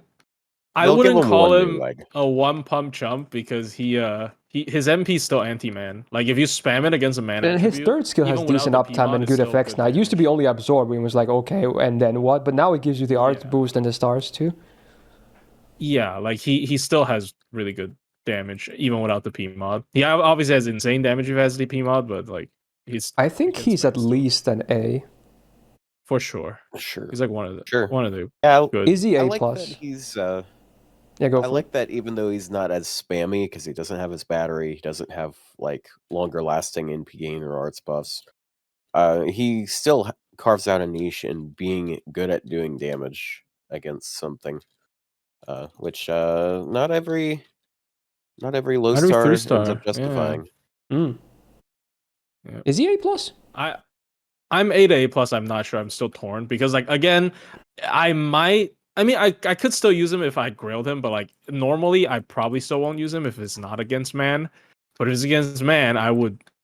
I They'll give wouldn't him call one new him leg. a one pump chump because his MP is still anti-man. Like if you spam it against a man, And his third skill has decent uptime and good effects now. It used to be only absorb, and was like, okay, and then what? But now it gives you the art boost and the stars too. Yeah, like he still has really good damage even without the P mod. He obviously has insane damage if he has the P mod, but like I think he's at least an A. For sure. Sure. He's like one of the Yeah, good. Is he A+? I like that he's Yeah, go I for like it. that even though he's not as spammy because he doesn't have his battery, he doesn't have like longer lasting NP gain or arts buffs. He still carves out a niche in being good at doing damage against something, which not every low star ends 3-star, up justifying. Mm. Yeah. Is he A+? I'm A to A+. I'm not sure. I'm still torn because like again, I could still use him if I grailed him, but like normally I probably still won't use him if it's not against man. But if it's against man,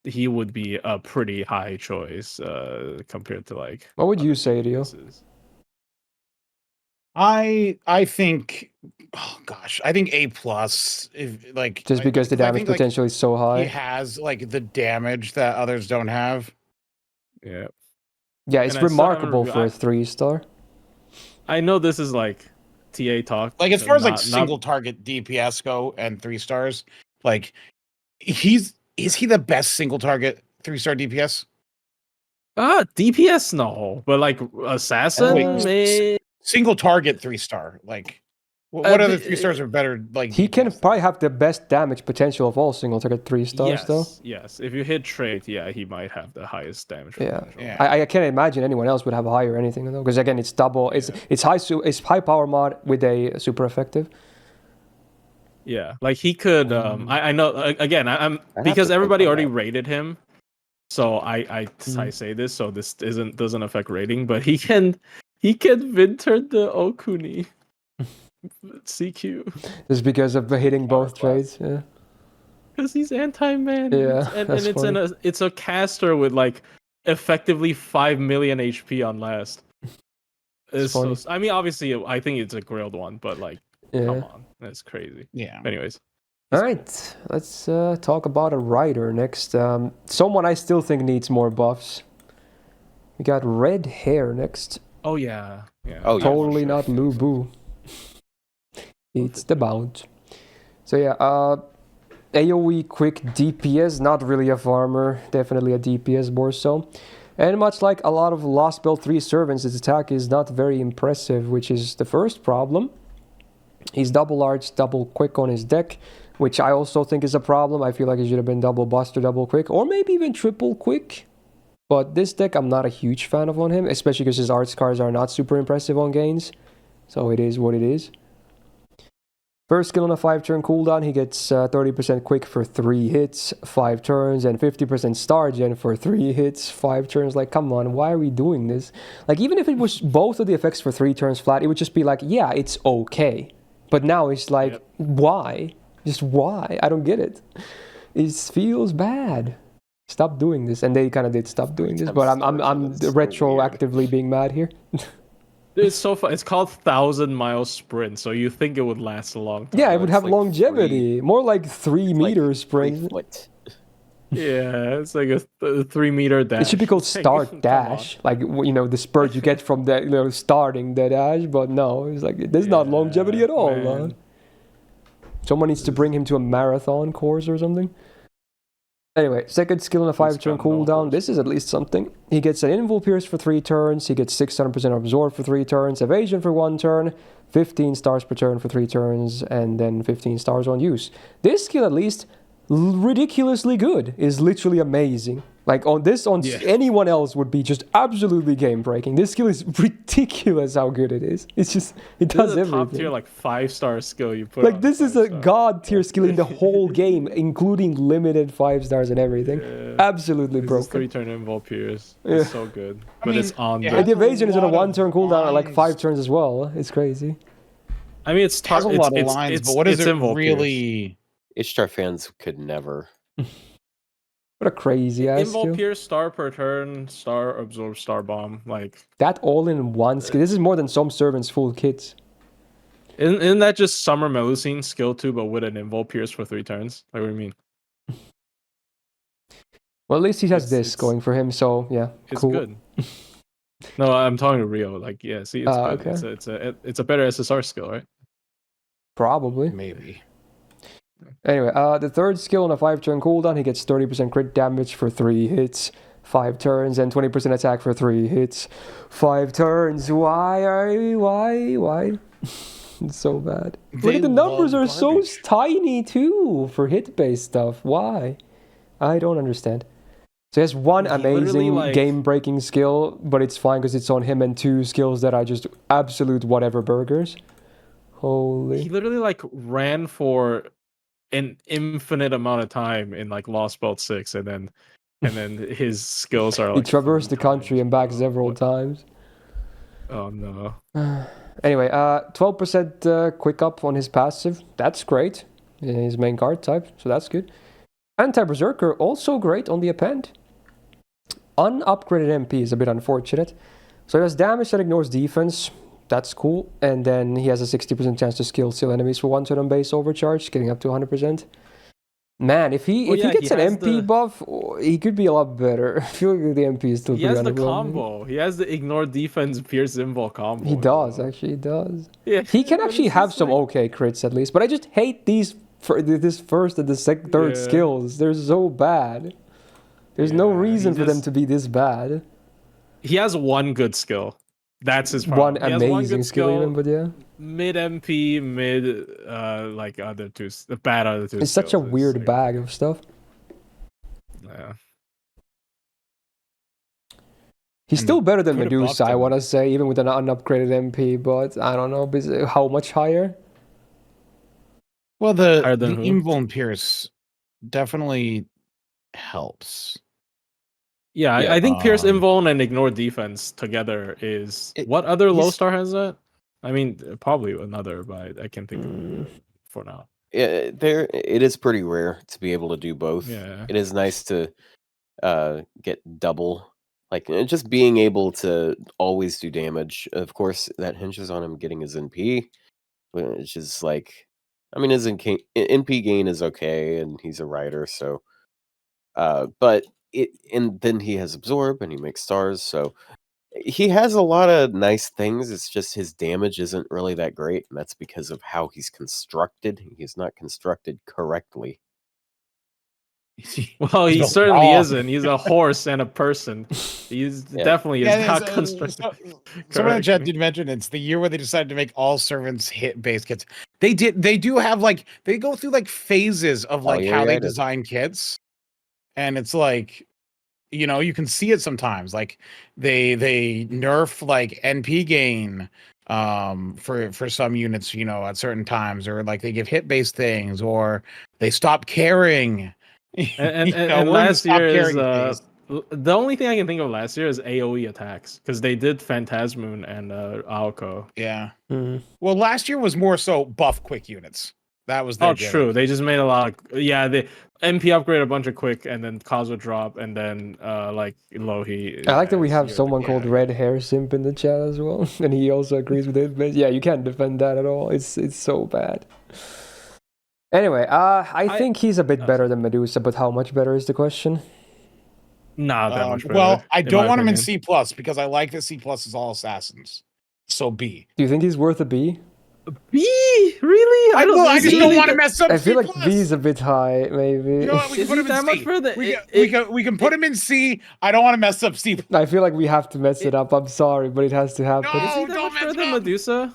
he would be a pretty high choice compared to like. What would you say, Dio? I think, oh gosh, I think A+. If like Just because the damage potential is so high. He has like the damage that others don't have. Yeah. Yeah, it's remarkable for a 3-star. I know this is like TA talk. Like as far as like single target DPS go and 3 stars, like is he the best single target 3-star DPS? DPS no, but like assassin single target 3-star. Like what other 3-stars are better? Like he can probably have the best damage potential of all single target 3-stars though. Yes, if you hit trait, yeah, he might have the highest damage. Yeah. I can't imagine anyone else would have higher anything though, because again, it's double. It's high power mod with a super effective. Yeah, like he could. I know. Again, I'm because everybody already rated him, so I say this, so this doesn't affect rating, but he can vinter the Okuni. CQ. Just because of hitting both trades, yeah. Because he's anti-man. Yeah, and it's a caster with like effectively 5 million HP on last. I mean, obviously, I think it's a grailed one, but like, come on, that's crazy. Yeah. Anyways. All right, let's talk about a writer next. Someone I still think needs more buffs. We got red hair next. Oh yeah. Oh, totally not Lubu. It's the bounce. So yeah, AoE quick DPS, not really a farmer, definitely a DPS more so. And much like a lot of Lost Belt 3 servants, his attack is not very impressive, which is the first problem. He's double large, double quick on his deck, which I also think is a problem. I feel like he should have been double buster, double quick, or maybe even triple quick. But this deck I'm not a huge fan of on him, especially because his art cards are not super impressive on gains. So it is what it is. First skill on a 5-turn cooldown, he gets 30% quick for 3 hits, 5 turns, and 50% star gen for 3 hits, 5 turns. Like, come on, why are we doing this? Like, even if it was both of the effects for 3 turns flat, it would just be like, yeah, it's okay. But now it's like, why? Just why? I don't get it. It feels bad. Stop doing this. And they kind of did stop doing this, but I'm retroactively being mad here. It's so fun. It's called 1,000-mile sprint, so you think it would last a long time. Yeah, it would have longevity. More like 3 meter sprint. Yeah, it's like a 3-meter dash. It should be called It's like, start come on. dash, like the spurt you get from the starting the dash. But no, it's like there's not longevity at all, man. Someone needs to bring him to a marathon course or something. Anyway, second skill on a 5-turn cooldown. This is at least something. He gets an Invul Pierce for 3 turns. He gets 600% Absorb for 3 turns. Evasion for 1 turn. 15 stars per turn for 3 turns. And then 15 stars on use. This skill at least, ridiculously good. Is literally amazing. Like anyone else would be just absolutely game breaking. This skill is ridiculous how good it is. It's just it does everything. Top tier like 5-star skill you put. Like this is a god tier skill in the whole game, including limited 5 stars and everything. Absolutely broken. 3-turn Invul Pierce. It's so good, but it's on. The evasion is on a 1-turn cooldown at like 5 turns as well. It's crazy. I mean, it's a lot of lines, but what is it really? Ishtar fans could never. What a crazy ass skill. Invul Pierce, star per turn, star absorb, star bomb, like that all in one skill. This is more than some servants full kits. Isn't that just Summer Melusine skill 2, but with an Invul Pierce for 3 turns? Like, what do you mean? Well, at least he has this going for him, so yeah, it's cool. good. No, I'm talking to Rio. Like, yeah, see, it's good. Okay. It's a better SSR skill, right? Probably. Maybe. Anyway, the third skill on a 5-turn cooldown, he gets 30% crit damage for 3 hits, 5 turns, and 20% attack for 3 hits, 5 turns. Why? It's so bad. Look at the numbers are so tiny too for hit-based stuff. Why? I don't understand. So he has one amazing game-breaking skill, but it's fine because it's on him, and 2 skills that are just absolute whatever burgers. Holy. He literally ran for an infinite amount of time in Lost Belt 6, and then his skills are he traversed the country and back several times. Oh no. Anyway, 12% quick up on his passive. That's great. His main card type, so that's good. Anti-Berserker, also great on the append. Unupgraded MP is a bit unfortunate. So he does damage that ignores defense. That's cool. And then he has a 60% chance to skill steal enemies for 1 turn on base overcharge, getting up to 100%. Man, if he gets an MP buff, he could be a lot better. I feel like the MP is still pretty underwhelming. He has the combo. He has the ignore defense, pierce invul combo. He does, actually, he does. Yeah, he can actually have some okay crits at least, but I just hate this first and the third skills. They're so bad. There's no reason for them to be this bad. He has one good skill. That's his problem. One amazing skill even, but yeah. Mid MP, other two, the bad other two. It's such a weird bag of stuff. Yeah. He's still better than Medusa, I want to say, even with an unupgraded MP, but I don't know how much higher. Well, the Invul Pierce definitely helps. Yeah, I think Pierce Invul and Ignore Defense together is... What other low star has that? I mean, probably another, but I can't think of it for now. Yeah, it is pretty rare to be able to do both. Yeah. It is nice to get double. Just being able to always do damage. Of course, that hinges on him getting his NP, which is his NP gain is okay, and he's a rider, so... but and then he has Absorb, and he makes stars, so he has a lot of nice things. It's just his damage isn't really that great, and that's because of how he's constructed. He's not constructed correctly. Well, he certainly isn't. He's a horse and a person. He's definitely not constructed. Someone in chat did mention it's the year where they decided to make all servants hit base kits. They do have they go through phases of how they design kits. And it's you can see it sometimes. They nerf NP gain for some units, at certain times, or they give hit based things, or they stop caring. And last year is the only thing I can think of last year is AoE attacks, because they did Phantasmoon and Aoko. Yeah. Mm-hmm. Well, last year was more so buff quick units. That was true. They just made a lot of they MP upgrade a bunch of quick, and then Kazuo drop, and then Lohi. I like that we have someone called Red Hair Simp in the chat as well, and he also agrees with it. But yeah, you can't defend that at all. It's so bad. Anyway, I think he's a bit better than Medusa, but how much better is the question? Not that much better. Well, I in don't my want him in opinion. C+ because I like that C+ is all assassins. So B. Do you think he's worth a B? B? Really? I just don't want to mess up I feel C+. like B is a bit high, maybe. You know what? We Is can put he him that in much C. further? We can put him in C. I don't want to mess up C+. I feel like we have to mess it up. I'm sorry, but it has to happen. No, Is he that don't much mess further it than up. Medusa?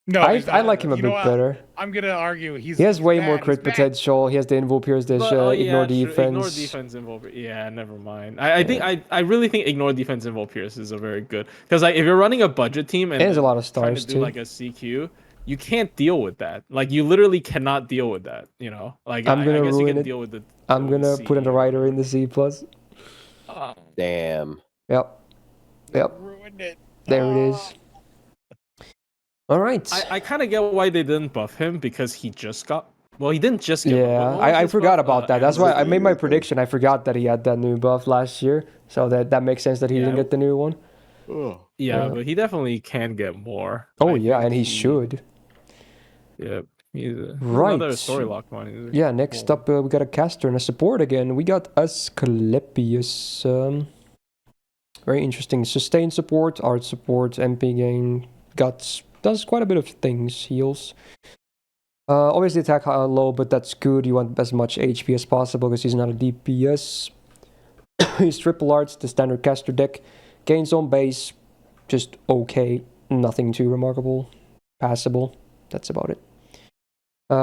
No, I like him a You bit know what? better. I'm gonna argue He has way more bad, crit he's bad. potential. He has the invul pierce, the ignore defense. Ignore defense invul. Yeah, never mind. I really think ignore defense invul pierce is a very good because like if you're running a budget team and there's a lot of trying to stars do too. like a CQ, you can't deal with that. Like you literally cannot deal with that. You know, like I'm gonna I guess you ruin can it. deal with the. I'm gonna C put in a writer in the C+. Damn. Yep. Ruined it. There it is. All right. I kind of get why they didn't buff him because he just got. Well, he didn't just get. Yeah, buffed. What was I his forgot buff? about that. That's why I made my Angra. prediction. I forgot that he had that new buff last year, so that makes sense that he didn't get the new one. Oh. Yeah, Yeah. but he definitely can get more. Oh I yeah, think and he should. Yeah, he's Right. another story lock one. Yeah, next up we got a caster and a support again. We got Asclepius. Very interesting. Sustain support, art support, MP gain, guts. Does quite a bit of things. Heals. Obviously attack low, but that's good. You want as much HP as possible because he's not a DPS. He's triple arts, the standard caster deck. Gains on base, just okay. Nothing too remarkable. Passable. That's about it.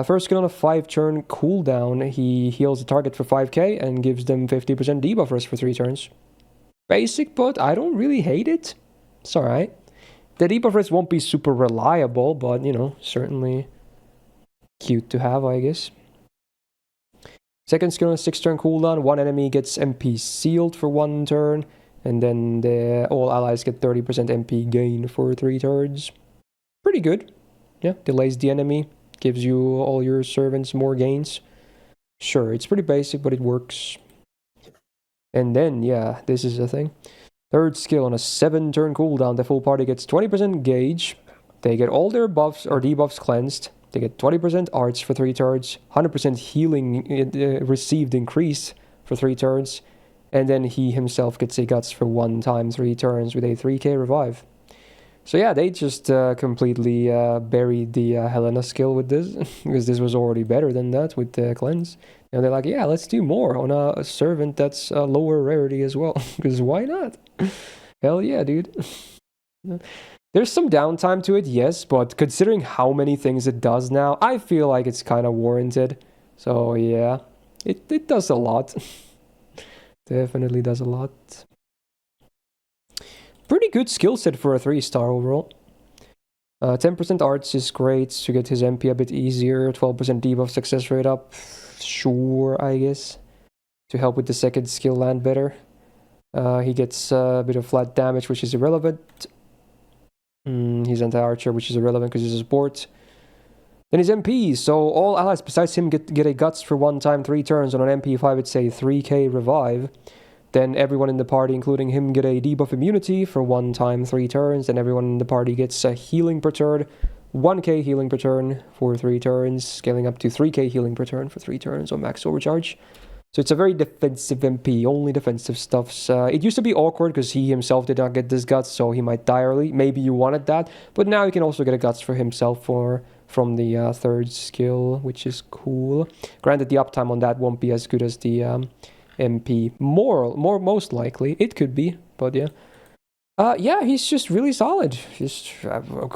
First skill on a 5-turn cooldown. He heals the target for 5k and gives them 50% debuff rest for 3 turns. Basic, but I don't really hate it. It's alright. The debuff rest won't be super reliable, but you know, certainly cute to have, I guess. Second skill on a 6-turn cooldown. One enemy gets MP sealed for 1 turn, and then all allies get 30% MP gain for 3 turns. Pretty good. Yeah, delays the enemy, gives you all your servants more gains. Sure, it's pretty basic, but it works. And then, yeah, this is the thing. Third skill on a 7-turn cooldown. The full party gets 20% gauge. They get all their buffs or debuffs cleansed. They get 20% arts for 3 turns. 100% healing received increase for 3 turns. And then he himself gets a guts for 1 time 3 turns with a 3k revive. So yeah, they just completely buried the Helena skill with this, because this was already better than that with the cleanse. And they're like, yeah, let's do more on a servant that's a lower rarity as well, because why not? Hell yeah, dude. There's some downtime to it, yes, but considering how many things it does now, I feel like it's kind of warranted. So yeah, it does a lot. Definitely does a lot. Pretty good skill set for a 3-star overall. 10% arts is great to get his MP a bit easier. 12% debuff success rate up. Sure, I guess. To help with the second skill land better. He gets a bit of flat damage, which is irrelevant. He's anti-archer, which is irrelevant because he's a support. Then his MP. So all allies besides him get a guts for 1 time 3 turns. On an MP5, it's a 3k revive. Then everyone in the party, including him, get a debuff immunity for 1 time 3 turns. And everyone in the party gets a healing per turn. 1k healing per turn for 3 turns. Scaling up to 3k healing per turn for 3 turns on max overcharge. So it's a very defensive MP, only defensive stuffs. It used to be awkward because he himself did not get this guts, so he might die early. Maybe you wanted that. But now he can also get a guts for himself from the 3rd skill, which is cool. Granted, the uptime on that won't be as good as the MP. Most likely. It could be, but yeah. Yeah, he's just really solid. Just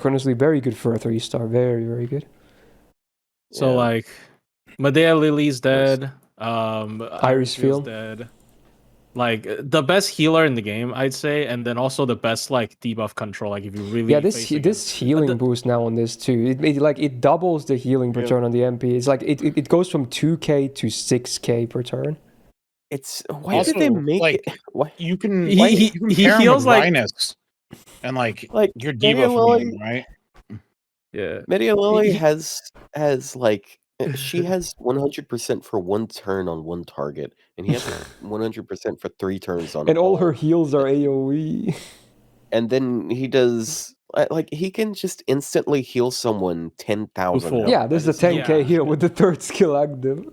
honestly very good for a 3-star. Very, very good. So Yeah. like, Medea Lily's dead. Iris Field dead. Like the best healer in the game, I'd say, and then also the best like debuff control. Like if you really this healing boost now on this too. It doubles the healing per turn on the MP. It's like it goes from 2k to 6k per turn. It's why Also, did they make like, it? Why? You can He pair him heals with like Rhinus and like your Medea debuff Lily, immune, right? yeah. Medea Lily He- has like she has 100% for 1 turn on 1 target, and he has 100% for 3 turns on. And all her heals are AoE. And then he does Like he can just instantly heal someone 10,000. Full. Yeah, this is a 10k Yeah. heal with the third skill active.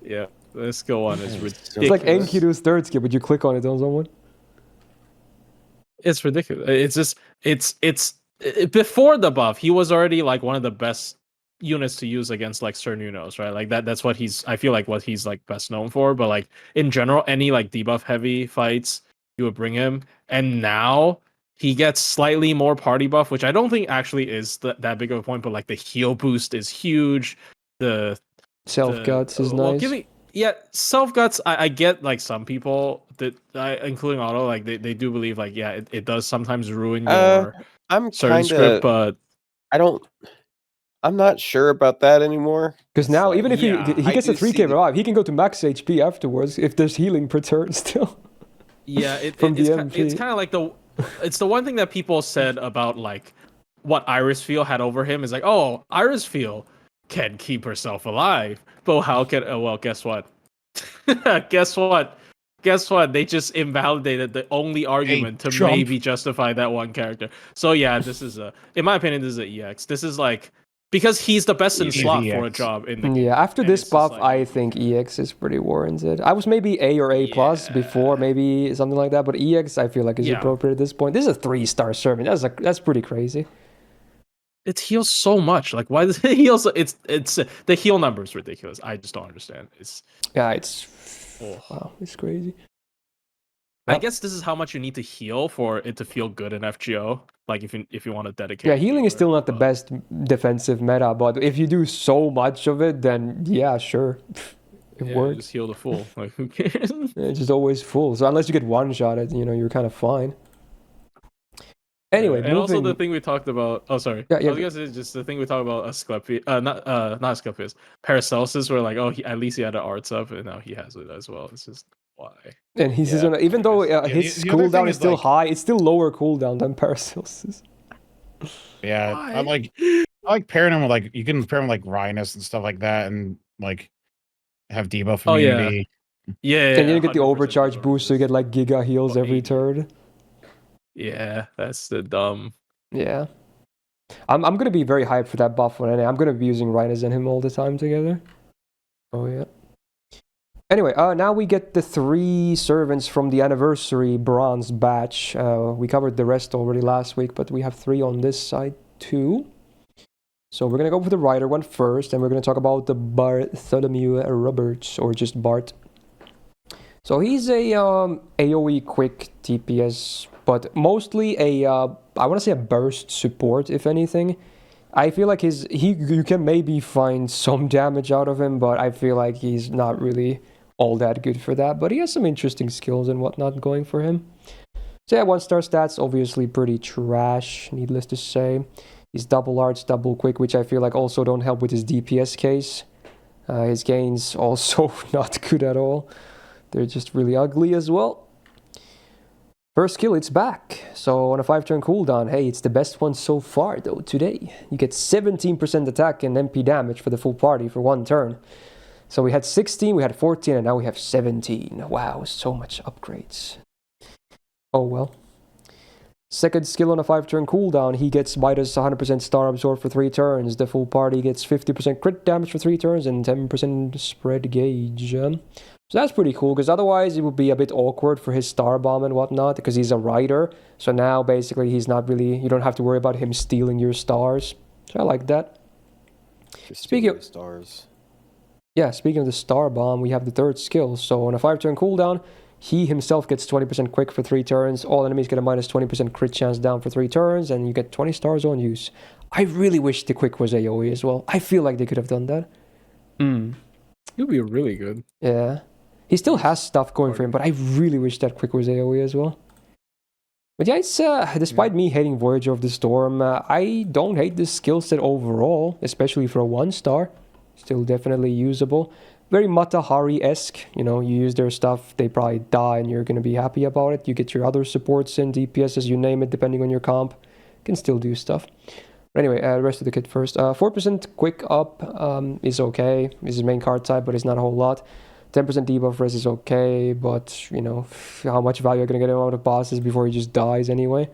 Yeah, the skill one is That is ridiculous. so It's like ridiculous. Enkidu's third skill, but you click on it on someone. It's ridiculous. It's just before the buff, he was already like one of the best units to use against like Cernunos, right? Like that's what I feel like what he's like best known for. But like in general, any like debuff heavy fights, you would bring him. And now he gets slightly more party buff, which I don't think actually is that big of a point, but like the heal boost is huge. The Self guts is nice. Self guts. I get like some people that, including Otto, like they do believe like it does sometimes ruin your I'm certain script, but I'm not sure about that anymore. Because now, even if yeah, he gets a 3k revive, he can go to max HP afterwards if there's healing per turn still. Yeah, From it's DMP. kind of like it's the one thing that people said about like what Iris Field had over him is like, oh, Iris Field can keep herself alive, but how can? Well, guess what? Guess what? They just invalidated the only argument to maybe justify that one character. So yeah, this is in my opinion, this is a EX. This is like because he's the best in slot for a job in the game. Yeah, after And this it's just buff, like- I think EX is pretty warranted. I was maybe A or A plus before, maybe something like that, but EX I feel like is appropriate at this point. This is a 3-star servant. That's pretty crazy. It heals so much. Like why does it heal so it's the heal number is ridiculous. I just don't understand. Wow, it's crazy. I guess this is how much you need to heal for it to feel good in FGO. Like if you want to dedicate. Yeah, healing is still not the best defensive meta, but if you do so much of it, then yeah, sure. It works. Just heal the full. Like who cares? It's just always full. So unless you get one shot at, you're kind of fine. Anyway, and also the thing we talked about. Oh, sorry. I was gonna say just the thing we talked about Asclepius. Not Asclepius. Paracelsus, where like, at least he had the arts up, and now he has it as well. It's just why. And he's even though his cooldown is still high, it's still lower cooldown than Paracelsus. Yeah, I like pairing him with like you can pair him with like Rhinus and stuff like that, and like have debuff immunity. Yeah. And you get the overcharge boost, so you get like giga heals every turn. Yeah, that's the dumb. Yeah, I'm gonna be very hyped for that buff one, and I'm gonna be using Rhinus and him all the time together. Oh yeah. Anyway, now we get the 3 servants from the anniversary bronze batch. We covered the rest already last week, but we have 3 on this side too. So we're gonna go for the Rider one first, and we're gonna talk about the Bartholomew Roberts, or just Bart. So he's a AoE quick TPS, but mostly I want to say a burst support, if anything. I feel like you can maybe find some damage out of him, but I feel like he's not really all that good for that. But he has some interesting skills and whatnot going for him. So yeah, 1-star stats, obviously pretty trash, needless to say. He's double arts, double quick, which I feel like also don't help with his DPS case. His gains also not good at all. They're just really ugly as well. First skill, it's back. So on a 5-turn cooldown, hey, it's the best one so far though today. You get 17% attack and MP damage for the full party for 1 turn. So we had 16, we had 14, and now we have 17. Wow, so much upgrades. Oh well. Second skill on a 5-turn cooldown, he gets minus 100% star absorb for 3 turns. The full party gets 50% crit damage for 3 turns and 10% spread gauge. So that's pretty cool, because otherwise it would be a bit awkward for his star bomb and whatnot, because he's a rider. So now basically he's not really, you don't have to worry about him stealing your stars. So I like that. Speaking of stars. Yeah, speaking of the star bomb, we have the 3rd skill. So on a 5-turn cooldown, he himself gets 20% quick for 3 turns. All enemies get a minus 20% crit chance down for 3 turns, and you get 20 stars on use. I really wish the quick was AoE as well. I feel like they could have done that. It would be really good. Yeah. He still has stuff going for him, but I really wish that quick was AoE as well. But yeah, it's despite me hating Voyager of the Storm, I don't hate this skill set overall, especially for a 1-star. Still definitely usable. Very Mata Hari-esque. You use their stuff, they probably die, and you're going to be happy about it. You get your other supports and DPSs, you name it, depending on your comp. Can still do stuff. But anyway, the rest of the kit first. 4% quick up is okay. Is his main card type, but it's not a whole lot. 10% debuff res is okay, but, how much value are you going to get out of bosses before he just dies anyway?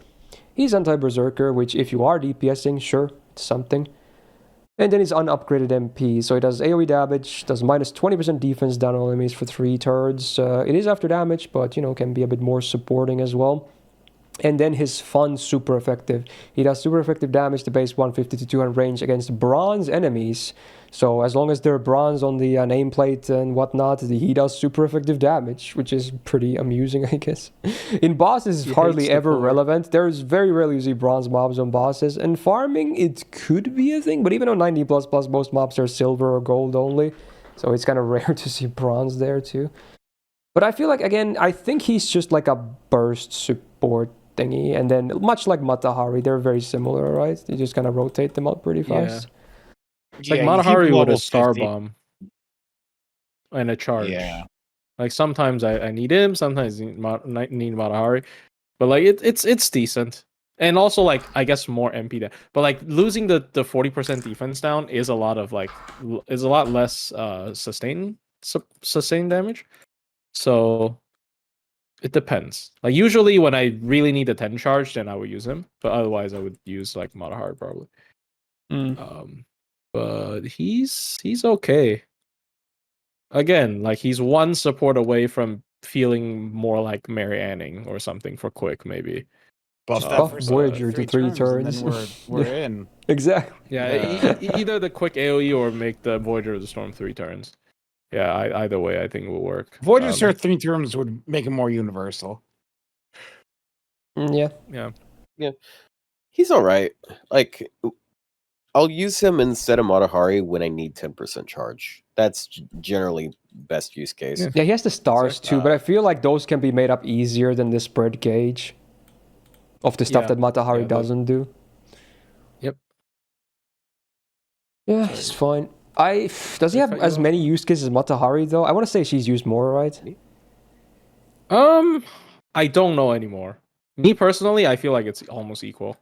He's anti-berserker, which if you are DPSing, sure, it's something. And then he's unupgraded MP, so he does AoE damage, does minus 20% defense down on enemies for 3 turns. It is after damage, but, you know, can be a bit more supporting as well. And then his fun super effective. He does super effective damage to base 150 to 200 range against bronze enemies. So as long as they're bronze on the nameplate and whatnot, he does super effective damage, which is pretty amusing, I guess. In bosses, it's hardly ever relevant. There's very rarely you see bronze mobs on bosses. And farming, it could be a thing, but even on 90++, most mobs are silver or gold only. So it's kind of rare to see bronze there too. But I feel like, again, I think he's just like a burst support thingy, and then much like Matahari, they're very similar, right? You just kind of rotate them out pretty fast. It's like Matahari with a star bomb and a charge. Yeah. Like sometimes I need him, sometimes I need Matahari, but like it's decent. And also like I guess more MP there. But like losing the 40% defense down is a lot less sustained damage. So it depends. Like usually when I really need a 10 charge, then I would use him. But otherwise I would use like Matahari probably. But he's okay. Again, like he's one support away from feeling more like Mary Anning or something for quick, maybe. Buff Voyager to 3 turns. And then we're in. Exactly. Yeah, either the quick AoE or make the Voyager of the Storm 3 turns. Yeah, either way, I think it will work. Voyager's 3 turns would make him more universal. Yeah. He's all right. Like, I'll use him instead of Matahari when I need 10% charge. That's generally best use case. Yeah, he has the stars too, but I feel like those can be made up easier than the spread gauge of the stuff that Matahari doesn't do. Yep. Yeah, he's fine. Does he have as many use cases as Matahari though? I want to say she's used more, right? I don't know anymore. Me personally, I feel like it's almost equal.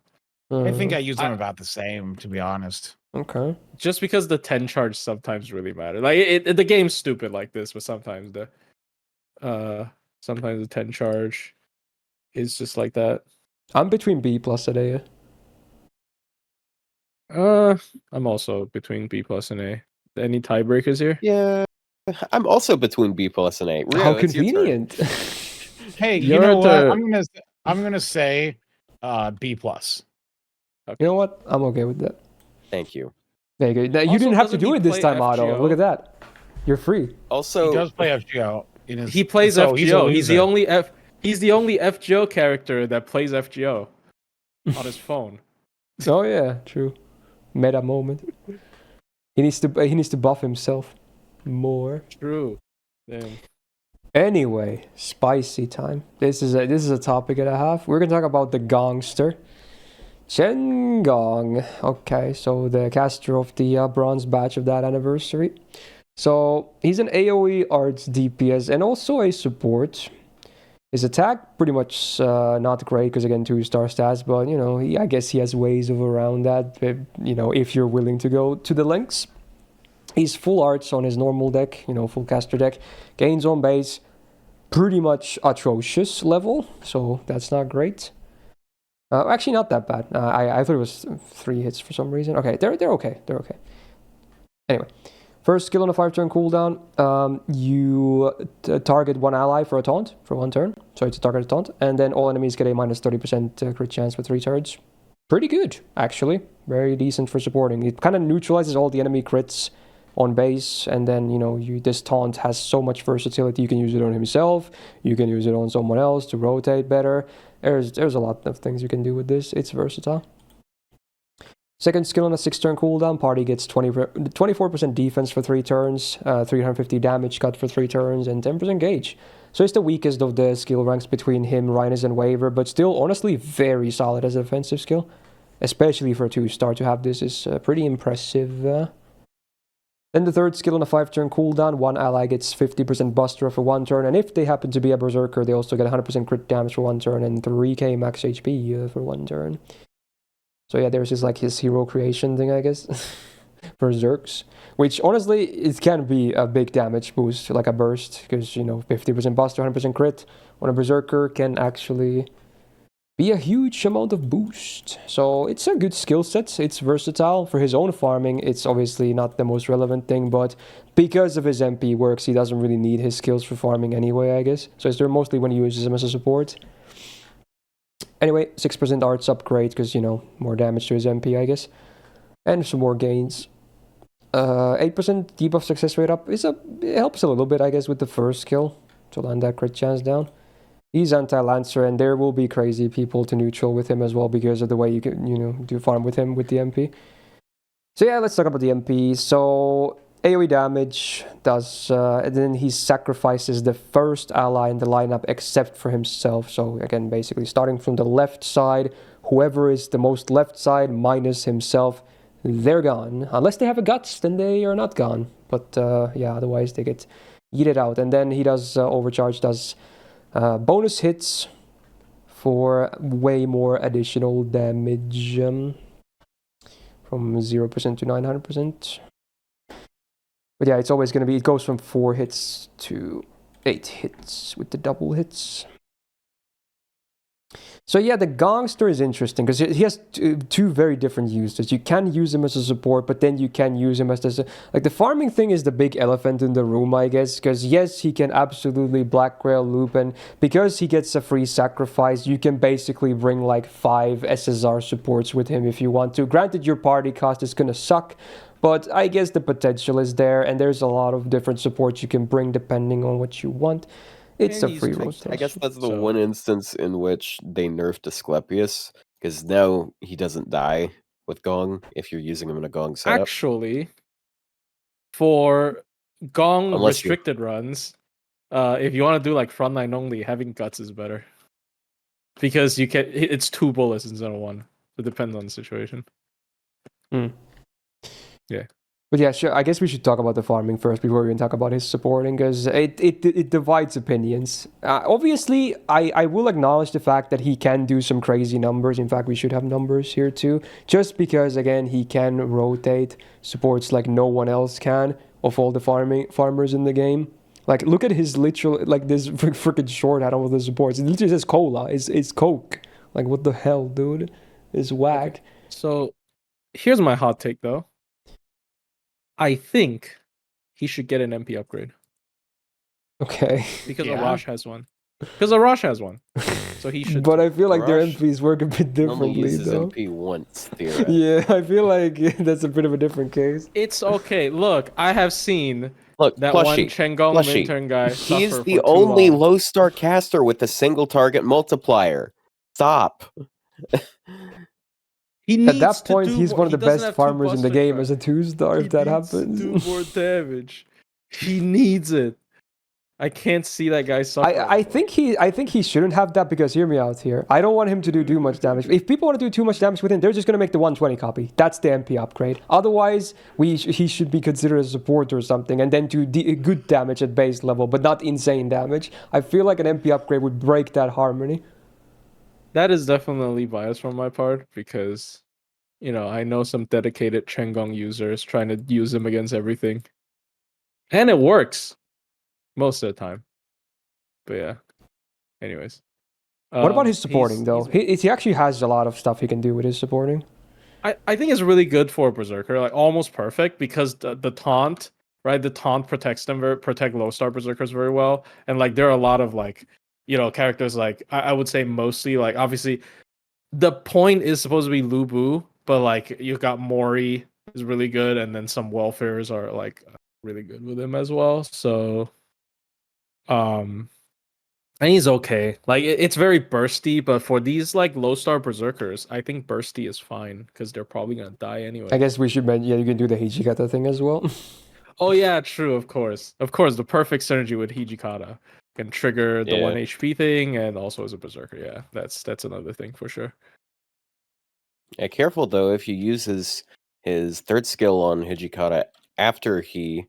I think I use them about the same, to be honest. Okay. Just because the 10 charge sometimes really matter. Like the game's stupid like this, but sometimes the 10 charge is just like that. I'm between B plus Adea. I'm also between B plus and A. Any tiebreakers here? Yeah, I'm also between B plus and A. Rio, How convenient. Hey, you know what? I'm gonna say B plus. Okay. You know what? I'm okay with that. Thank you. There you go. You didn't have to do it this time, Otto. Look at that. You're free. Also, he does play FGO. He plays FGO. He's the only FGO character that plays FGO on his phone. Oh yeah, true. Meta moment. He needs to buff himself more. True. Damn. Anyway, spicy time. This is a topic and a half. We're gonna talk about the Gongster, Chen Gong. Okay, so the caster of the bronze batch of that anniversary. So he's an AoE arts DPS and also a support. His attack pretty much not great because again 2-star stats, but you know I guess he has ways of around that. You know if you're willing to go to the lengths. He's full arts on his normal deck, you know, full caster deck. Gains on base, pretty much atrocious level, so that's not great. Actually, not that bad. I thought it was 3 hits for some reason. Okay, they're okay. They're okay. Anyway, first skill on a 5-turn cooldown. You target one ally for a taunt for 1 turn. Sorry, to target a taunt, and then all enemies get a minus 30% crit chance for 3 turns. Pretty good, actually. Very decent for supporting. It kind of neutralizes all the enemy crits on base, and then you know this taunt has so much versatility. You can use it on himself, you can use it on someone else to rotate better. There's a lot of things you can do with this. It's versatile. Second skill on a 6-turn cooldown. Party gets 24% defense for 3 turns, 350 damage cut for 3 turns, and 10% gauge. So it's the weakest of the skill ranks between him, Rhinus, and Waver, but still honestly very solid as a defensive skill, especially for a 2-star. To have this is pretty impressive. Then the third skill on a 5-turn cooldown, one ally gets 50% buster for 1 turn, and if they happen to be a berserker, they also get 100% crit damage for 1 turn and 3k max HP for 1 turn. So yeah, there's his hero creation thing, I guess, for Zerks, which honestly, it can be a big damage boost, like a burst, because, you know, 50% buster, 100% crit on a berserker can actually be a huge amount of boost. So it's a good skill set. It's versatile. For his own farming, it's obviously not the most relevant thing, but because of his MP works, he doesn't really need his skills for farming anyway, I guess. So it's there mostly when he uses him as a support. Anyway, 6% arts upgrade because, you know, more damage to his MP, I guess. And some more gains. 8% debuff success rate up it helps a little bit, I guess, with the first skill to land that crit chance down. He's anti-lancer, and there will be crazy people to neutral with him as well because of the way you can, you know, do farm with him with the MP. So yeah, let's talk about the MP. So AoE damage does, and then he sacrifices the first ally in the lineup except for himself. So again, basically starting from the left side, whoever is the most left side minus himself, they're gone. Unless they have a guts, then they are not gone. But yeah, otherwise they get yeeted out. And then he does overcharge, does bonus hits for way more additional damage from 0% to 900%. But yeah, it's always going to be, it goes from 4 hits to 8 hits with the double hits. So yeah, the Gongster is interesting because he has two very different uses. You can use him as a support, but then you can use him as this. Like the farming thing is the big elephant in the room, I guess. Because yes, he can absolutely Black Grail loop, and because he gets a free sacrifice, you can basically bring like 5 SSR supports with him if you want to. Granted, your party cost is gonna suck, but I guess the potential is there, and there's a lot of different supports you can bring depending on what you want. It's a free rotation. I guess that's the one instance in which they nerfed Asclepius, because now he doesn't die with Gong if you're using him in a Gong setup. Actually, for Gong Unless restricted runs, if you want to do like frontline only, having guts is better. Because you can, it's 2 bullets instead of 1. It depends on the situation. Yeah. But yeah, sure. I guess we should talk about the farming first before we even talk about his supporting, because it divides opinions. Obviously, I will acknowledge the fact that he can do some crazy numbers. In fact, we should have numbers here too. Just because, again, he can rotate supports like no one else can of all the farmers in the game. Like, look at his literal, like this freaking short hat on the supports. It literally says cola. It's Coke. Like, what the hell, dude? It's whack. So, here's my hot take though. I think he should get an MP upgrade. Okay. Because Arash has one. Because Arash has one. So he should. But I feel like their Arash MPs work a bit differently, uses though. MP once, theoretically. Yeah, I feel like that's a bit of a different case. It's okay. Look, I have seen Look, that Plushie, one Chen Gong Plushie. intern guy. He's suffer the for too only long. low star caster with a single target multiplier. Stop. He needs At that to point, do he's more. one of He the doesn't best have two farmers in the buster game cards. as a 2-star if that happens. He needs to do more damage. He needs it. I can't see that guy suffer. I think he shouldn't have that because hear me out here. I don't want him to do too much damage. If people want to do too much damage with him, they're just gonna make the 120 copy. That's the MP upgrade. Otherwise, he should be considered a support or something, and then do good damage at base level, but not insane damage. I feel like an MP upgrade would break that harmony. That is definitely bias from my part because, you know, I know some dedicated Chen Gong users trying to use him against everything, and it works most of the time. But yeah. Anyways. What about his supporting though? He actually has a lot of stuff he can do with his supporting. I think it's really good for a berserker, like almost perfect because the taunt, right? The taunt protects them protect low star berserkers very well, and like there are a lot of like, you know, characters like I would say mostly like obviously the point is supposed to be Lu Bu, but like you've got Mori is really good, and then some welfares are like really good with him as well. So, and he's okay. Like it's very bursty, but for these like low star berserkers, I think bursty is fine because they're probably gonna die anyway. I guess we should mention, yeah, you can do the Hijikata thing as well. Oh yeah, true. Of course, the perfect synergy with Hijikata can trigger the 1 HP thing, and also as a berserker. Yeah, that's another thing for sure. Yeah, careful though if you use his third skill on Hijikata after he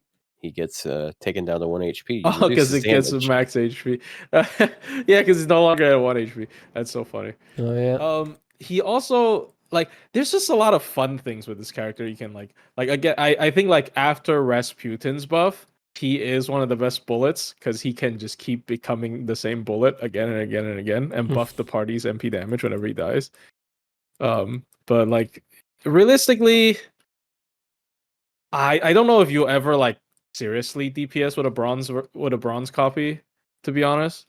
gets taken down to 1 HP. Oh, because it gets max HP. Yeah, because he's no longer at 1 HP. That's so funny. Oh yeah. He also like there's just a lot of fun things with this character. You can like again, I think like after Rasputin's buff, he is one of the best bullets because he can just keep becoming the same bullet again and again and again and buff the party's MP damage whenever he dies. But like realistically, I don't know if you ever like seriously DPS with a bronze copy, to be honest.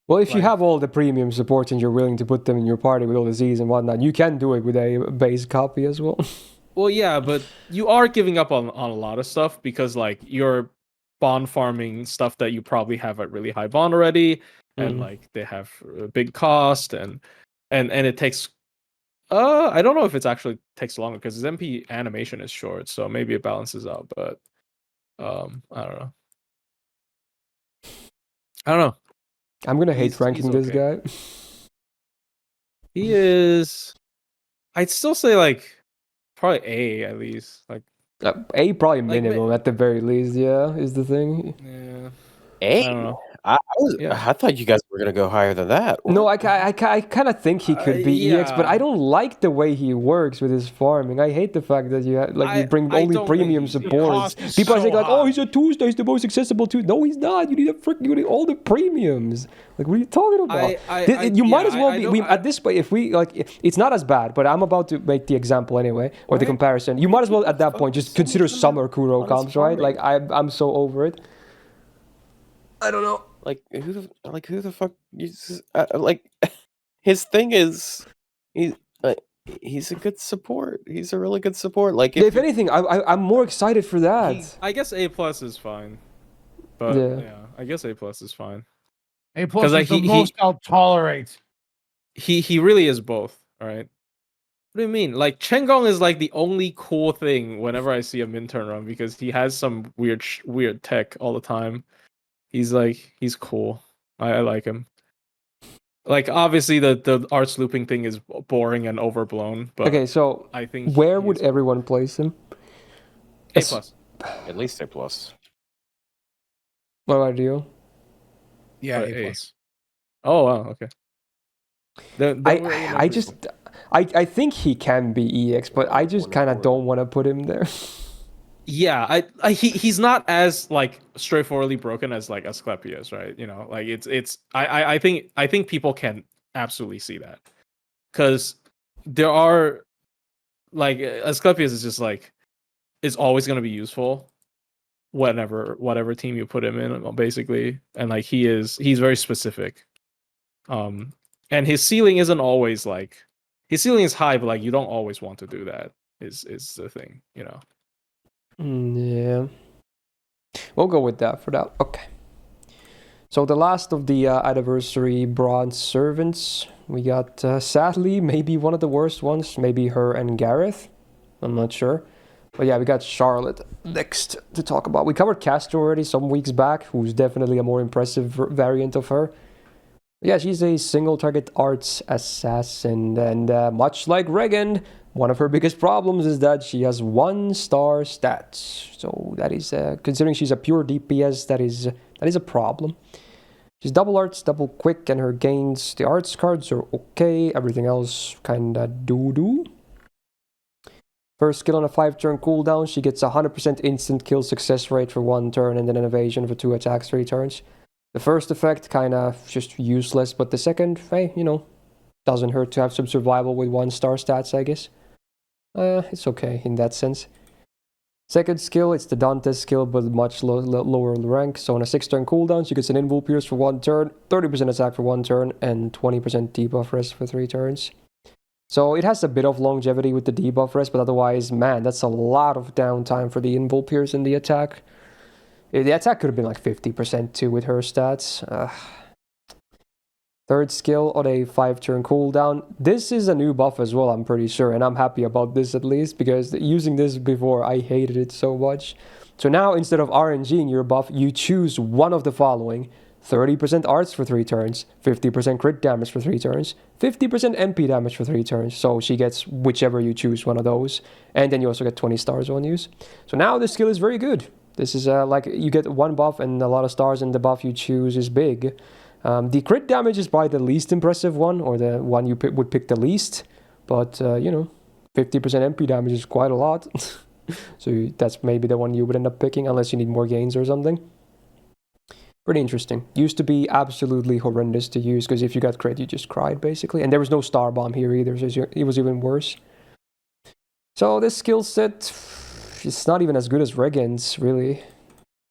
Well, if you Like- have all the premium supports and you're willing to put them in your party with all the Z's and whatnot, you can do it with a base copy as well. Well, yeah, but you are giving up on a lot of stuff because like you're bond farming stuff that you probably have at really high bond already, and like they have a big cost and it takes. I don't know if it's actually takes longer because his MP animation is short, so maybe it balances out. But I don't know. I don't know. I'm gonna hate He's ranking this okay. guy. He is. I'd still say like probably A at least. Like A probably Like, minimum at the very least. Yeah, is the thing. yeah. A. I don't know. Yeah. I thought you guys were gonna go higher than that. No, I kind of think he could be EX, but yeah. I don't like the way he works with his farming. I hate the fact that you you bring I only don't premium think he- supports. cost is People are so saying like, "Oh, high. he's a Tuesday, he's the most accessible Tuesday." No, he's not. You need all the premiums. Like, what are you talking about? You might as well be. At this point, if we like, it's not as bad. But I'm about to make the example anyway, or the Right. comparison. You might as well at that point just so consider much summer Kuro on his comps, right? farming. Like I'm so over it. I don't know. Like who the fuck uses like his thing is he's a good support. He's a really good support. Like If anything, I'm more excited for that. I guess A+ is fine. But Yeah. yeah, I guess A+ is fine. A+ 'Cause, is like, the he- most I'll tolerate. He really is both, all right? What do you mean? Like Chen Gong is like the only cool thing whenever I see a Minturn run because he has some weird tech all the time. He's cool. I like him. Like obviously the arts looping thing is boring and overblown, but Okay, so I think where he would is everyone place him? A+. at least A plus. What about you? Yeah, But A+. A. Oh wow, okay. I think he can be EX, but I just kind of don't want to put him there. Yeah, he's not as like straightforwardly broken as like Asclepius, right? You know, like I think people can absolutely see that because there are like Asclepius is just like is always going to be useful whatever team you put him in basically, and like he's very specific, and his ceiling isn't always like his ceiling is high, but like you don't always want to do that is the thing, you know. Yeah. We'll go with that for that. Okay. So the last of the anniversary bronze servants, we got sadly maybe one of the worst ones, maybe her and Gareth. I'm not sure. But yeah, we got Charlotte next to talk about. We covered Castor already some weeks back, who's definitely a more impressive variant of her. Yeah, she's a single target arts assassin, and much like Regan, one of her biggest problems is that she has 1-star stats. So that is, considering she's a pure DPS, that is a problem. She's double arts, double quick, and her gains, the arts cards are okay. Everything else kinda doo-doo. First skill on a 5-turn cooldown, she gets 100% instant kill success rate for 1 turn and then an evasion for 2 attacks 3 turns. The first effect kinda just useless, but the second, hey, you know, doesn't hurt to have some survival with 1-star stats, I guess. It's okay in that sense. Second skill, it's the Dante's skill, but much lower rank. So on a 6-turn cooldown, she gets an Invul Pierce for 1 turn, 30% attack for 1 turn, and 20% debuff rest for 3 turns. So it has a bit of longevity with the debuff rest, but otherwise, man, that's a lot of downtime for the Invul Pierce in the attack. The attack could have been like 50% too with her stats. Third skill on a 5-turn cooldown. This is a new buff as well, I'm pretty sure, and I'm happy about this at least, because using this before, I hated it so much. So now, instead of RNGing your buff, you choose one of the following. 30% arts for 3 turns, 50% crit damage for 3 turns, 50% MP damage for 3 turns. So she gets whichever you choose, one of those. And then you also get 20 stars on use. So now this skill is very good. This is like you get 1 buff and a lot of stars, and the buff you choose is big. The crit damage is probably the least impressive one, or the one you would pick the least. But, you know, 50% MP damage is quite a lot. So that's maybe the one you would end up picking, unless you need more gains or something. Pretty interesting. Used to be absolutely horrendous to use, because if you got crit, you just cried, basically. And there was no star bomb here either, so it was even worse. So this skill set, it's not even as good as Regan's, really.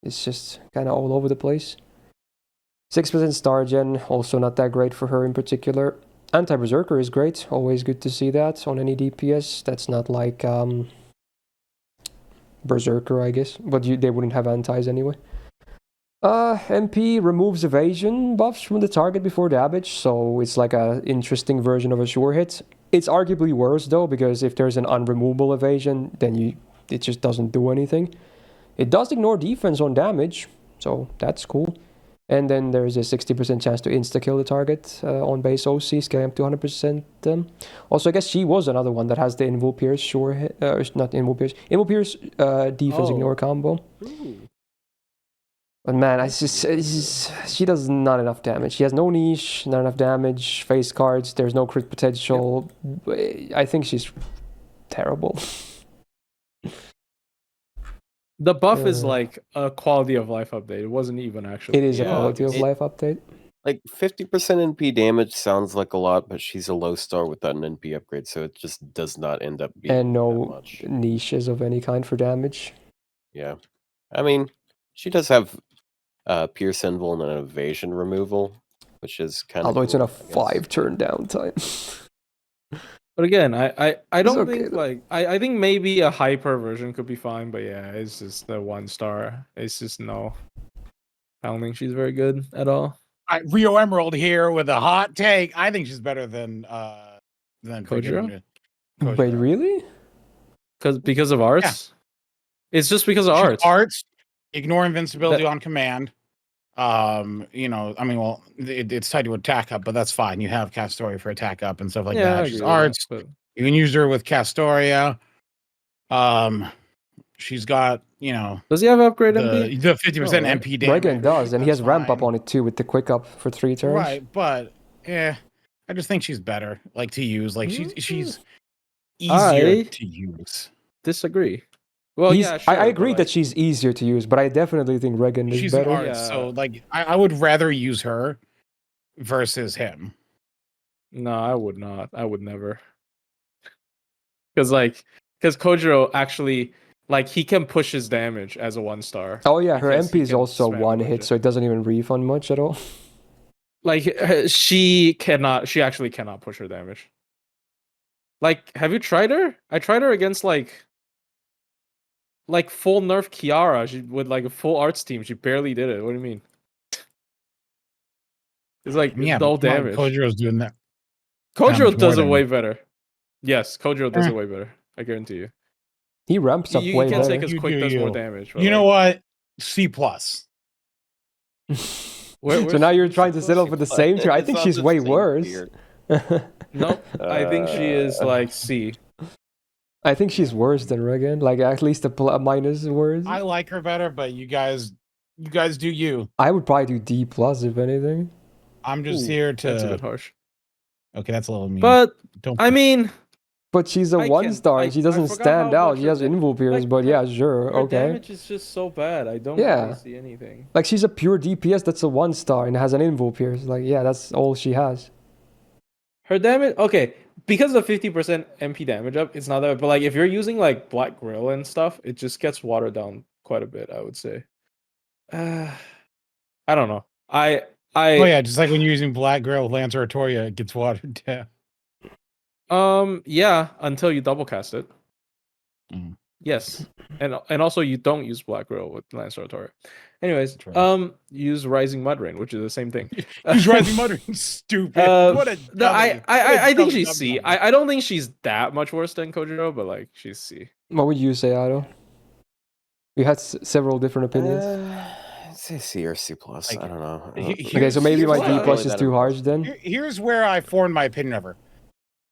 It's just kind of all over the place. 6% star gen, also not that great for her in particular. Anti-Berserker is great, always good to see that on any DPS. That's not like Berserker, I guess, but they wouldn't have antis anyway. MP removes evasion buffs from the target before damage, so it's like a interesting version of a sure hit. It's arguably worse though, because if there's an unremovable evasion, then it just doesn't do anything. It does ignore defense on damage, so that's cool. And then there's a 60% chance to insta-kill the target on base OC, scaling up to 100%. Also, I guess she was another one that has the Invul Pierce sure hit, not Invul Pierce, Invul Pierce defense ignore combo. Ooh. But man, she does not enough damage. She has no niche, not enough damage, face cards, there's no crit potential. Yep. I think she's terrible. The buff is like a quality of life update. It wasn't even actually. It is a quality of life update. Like 50% NP damage sounds like a lot, but she's a low star without an NP upgrade, so it just does not end up being and no that much. niches of any kind for damage. Yeah. I mean, she does have Pierce Invul and an evasion removal, which is kind of although it's in a cool, I guess. 5-turn downtime. But again, I don't okay, think like I think maybe a hyper version could be fine, but yeah, it's just the 1 star. It's just no. I don't think she's very good at all. Rio Emerald here with a hot take. I think she's better than Kojirou? Wait, really? Because of arts? Yeah. It's just because of arts. Ignore invincibility on command. You know, I mean, well, it's tied to attack up, but that's fine. You have Castoria for attack up and stuff like that. She's arts. That, but... You can use her with Castoria. She's got, you know. Does he have upgrade MP? The 50% MP damage. Regan does, and he has ramp up on it too with the quick up for 3 turns. Right, but I just think she's better, like to use. Like she's easier to use. Disagree. Well, yeah, sure, I agree that she's easier to use, but I definitely think Regan is better. An artist, so like I would rather use her versus him. No, I would not. I would never. Because Kojirou actually, like, he can push his damage as a 1 star. Oh yeah, her MP is also 1 hit, so it doesn't even refund much at all. Like, she actually cannot push her damage. Like, have you tried her? I tried her against like full nerf Kiara with like a full arts team. She barely did it. What do you mean? It's like no damage. Kojirou's doing that. Kojirou does it way better. Yes, Kojirou does it way better. I guarantee you. He ramps up way better. You can't say because Quick does more damage. You know what? C+. So now you're trying to settle for the same tier? I think she's way worse. Nope. I think she is like C. I think she's worse than Regan, like at least a minus worse. I like her better, but you guys do you. I would probably do D+ if anything. I'm just here to. That's a bit harsh. Okay, that's a little mean. But I mean, but she's a 1 star and she doesn't stand out. She has Invul Pierce, but yeah, sure, okay. Her damage is just so bad. I don't really see anything. Like she's a pure DPS that's a 1 star and has an Invul Pierce. Like yeah, that's all she has. Her damage, okay. Because of 50% MP damage up, it's not that. But like, if you're using like Black Grill and stuff, it just gets watered down quite a bit. I would say. I don't know. Oh yeah, just like when you're using Black Grill with Lancer Artoria, it gets watered down. Yeah, until you double cast it. Mm. Yes, and also you don't use Black Grill with Lancer Artoria. Anyways, use Rising Mud Rain, which is the same thing. Use Rising Mud Rain, stupid. What a dummy. I think she's C. I don't think she's that much worse than Kojirou, but like she's C. What would you say, Otto? You had several different opinions. I'd say C or C+. I don't know. Okay, so maybe my D+ is too harsh then. Here's where I formed my opinion of her.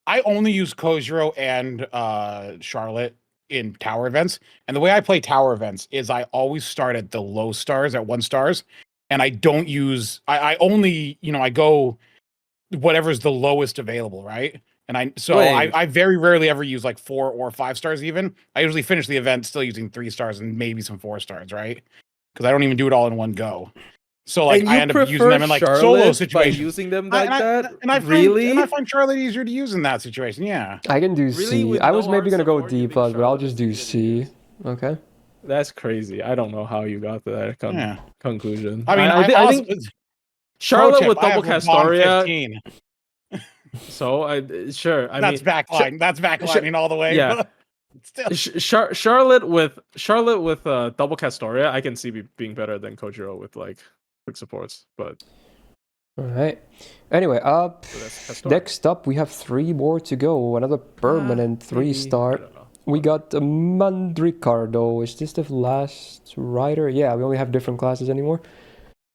I only use Kojirou and Charlotte in tower events, and the way I play tower events is I always start at the low stars at 1 stars, and I don't use I only I go whatever's the lowest available, right? And I Wait. very rarely ever use like 4 or 5 stars even. I usually finish the event still using 3 stars and maybe some 4 stars, right? Because I don't even do it all in one go. So like And I you end up using prefer them in like solo Charlotte by situations. using them like that? And I Really? find Charlotte easier to use in that situation. Yeah. I can do Really, C. with I was no maybe art gonna go support, you D+, think but I'll Charlotte just is do easier to C. use? Okay. That's crazy. I don't know how you got to that Yeah. conclusion. I mean, I think Charlotte tip, with I double have a bomb Castoria. 15. So I sure. I That's mean, backline. That's backlining all the way. yeah. But still. Charlotte with double Castoria, I can see being better than Kojirou with like quick supports. But All right. Anyway, so that's Castoria. next up we have 3 more to go. Another permanent Maybe, 3-star. I don't know. We got Mandricardo. Is this the last rider? Yeah, we only have different classes anymore.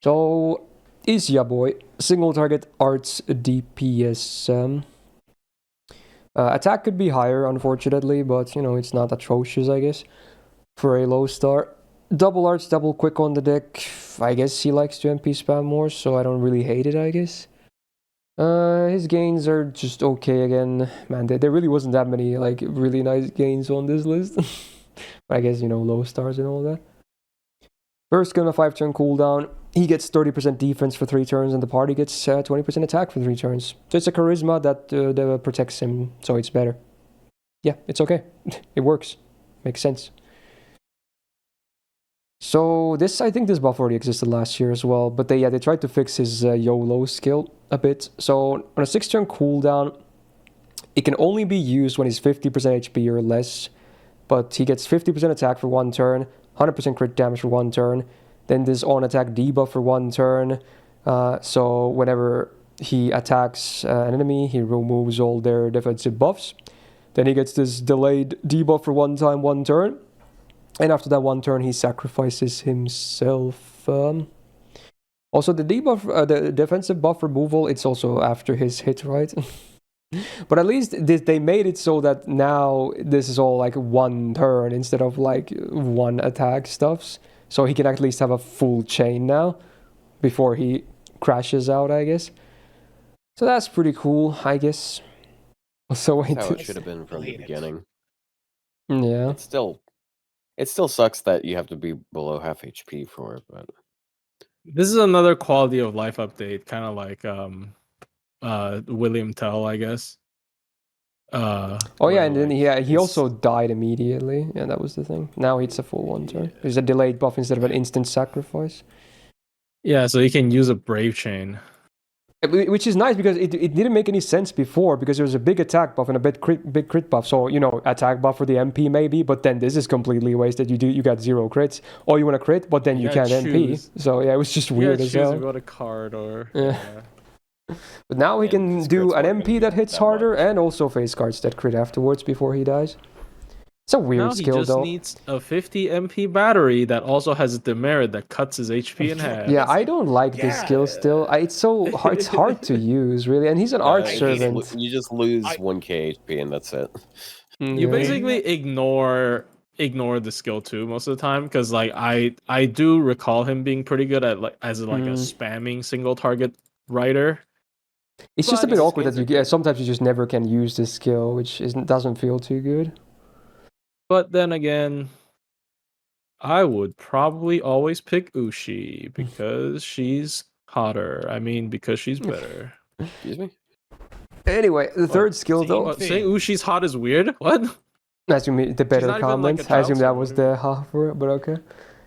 So, easy boy. Single target arts DPS. Attack could be higher, unfortunately, but you know, it's not atrocious, I guess, for a low star. Double arts, double quick on the deck. I guess he likes to MP spam more, so I don't really hate it, I guess. His gains are just okay again. Man, there really wasn't that many like really nice gains on this list. But I guess, you know, low stars and all that. First gun, a 5-turn cooldown. He gets 30% defense for 3 turns, and the party gets 20% attack for 3 turns. So it's a charisma that protects him, so it's better. Yeah, it's okay. It works. Makes sense. So I think this buff already existed last year as well, but they tried to fix his YOLO skill a bit. So on a 6-turn cooldown, it can only be used when he's 50% HP or less, but he gets 50% attack for 1 turn, 100% crit damage for 1 turn, then this on attack debuff for 1 turn. So whenever he attacks an enemy, he removes all their defensive buffs. Then he gets this delayed debuff for 1 time, 1 turn. And after that 1 turn, he sacrifices himself. Also, the debuff, the defensive buff removal, it's also after his hit, right? But at least they made it so that now this is all like 1 turn instead of like 1 attack stuffs. So he can at least have a full chain now before he crashes out, I guess. So that's pretty cool, I guess. So That's how it should have been from the beginning. Yeah. It still sucks that you have to be below half HP for it, but This is another quality of life update, kind of like William Tell, I guess. Oh yeah, and then he also died immediately. Yeah, that was the thing. Now it's a full 1 turn. There's a delayed buff instead of an instant sacrifice. Yeah, so you can use a Brave Chain. Which is nice because it didn't make any sense before because there was a big attack buff and a big crit buff. So, you know, attack buff for the MP maybe, but then this is completely wasted. You got 0 crits. Or you want to crit, but then you can't choose. MP. So yeah, it was just weird as hell. You got a card or Yeah. But now he can do an MP that hits harder and also face cards that crit afterwards before he dies. It's a weird skill he just though. needs a 50 MP battery that also has a demerit that cuts his HP in half. Yeah, I don't like this skill still. It's hard to use really, and he's an art servant. You just lose 1k HP and that's it. You basically ignore the skill too most of the time because like I do recall him being pretty good at like as like a spamming single target writer. It's just a bit awkward that sometimes you just never can use this skill, which doesn't feel too good. But then again, I would probably always pick Ushi because she's hotter. I mean, because she's better. Excuse me? Anyway, the third skill though. Saying Ushi's hot is weird. What? I assume the better comment. Like I assume that was the half for it, but okay.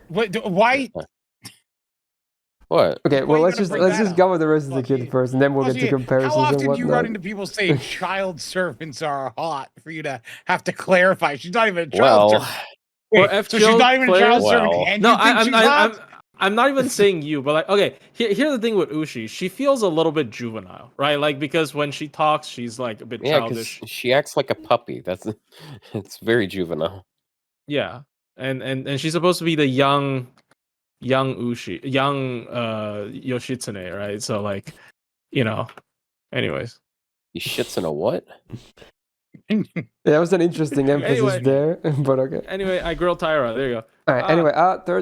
Why? What? Okay, well let's just go with the rest of the kid first, and then we'll get to comparisons How and often whatnot. do you run into people saying child servants are hot for you to have to clarify? She's not even a child servant. Wait, so she's not even a child servant. And no, you think she's hot? I'm not even saying you, but like, okay, here's the thing with Ushi. She feels a little bit juvenile, right? Like because when she talks, she's like a bit childish. She acts like a puppy. It's very juvenile. Yeah, and she's supposed to be the young Ushi, young Yoshitsune, right? So like, you know, anyways. He shits in a what? Yeah, that was an interesting emphasis there, but okay. Anyway, I grilled Tyra. There you go. All right. Anyway,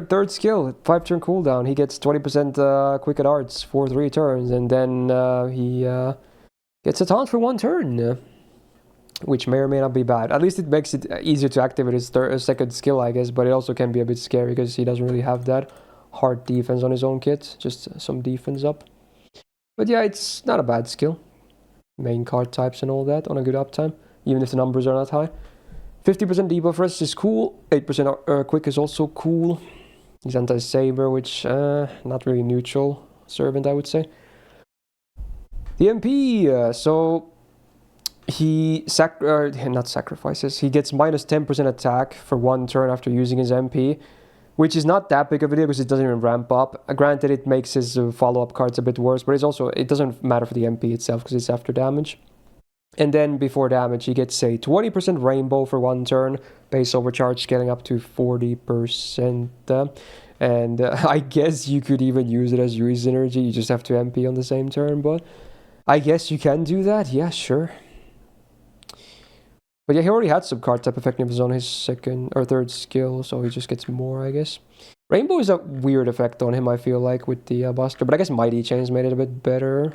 third skill, 5-turn cooldown. He gets 20% quick at arts for 3 turns, and then he gets a taunt for 1 turn. which may or may not be bad. At least it makes it easier to activate his second skill, I guess, but it also can be a bit scary because he doesn't really have that hard defense on his own kit, just some defense up. But yeah, it's not a bad skill. Main card types and all that on a good uptime, even if the numbers are not high. 50% debuff rest is cool, 8% quick is also cool. He's anti-saber, which not really neutral servant, I would say. The MP, so he not sacrifices, he gets minus 10% attack for 1 turn after using his MP, which is not that big of a deal because it doesn't even ramp up. Granted, it makes his follow-up cards a bit worse, but it doesn't matter for the MP itself because it's after damage. And then before damage, he gets a 20% rainbow for 1 turn, base overcharge scaling up to 40%. And I guess you could even use it as Yui's energy, you just have to MP on the same turn, but I guess you can do that, yeah, sure. But yeah, he already had some card type effectiveness on his second or third skill, so he just gets more, I guess. Rainbow is a weird effect on him, I feel like, with the Buster, but I guess Mighty Chains made it a bit better.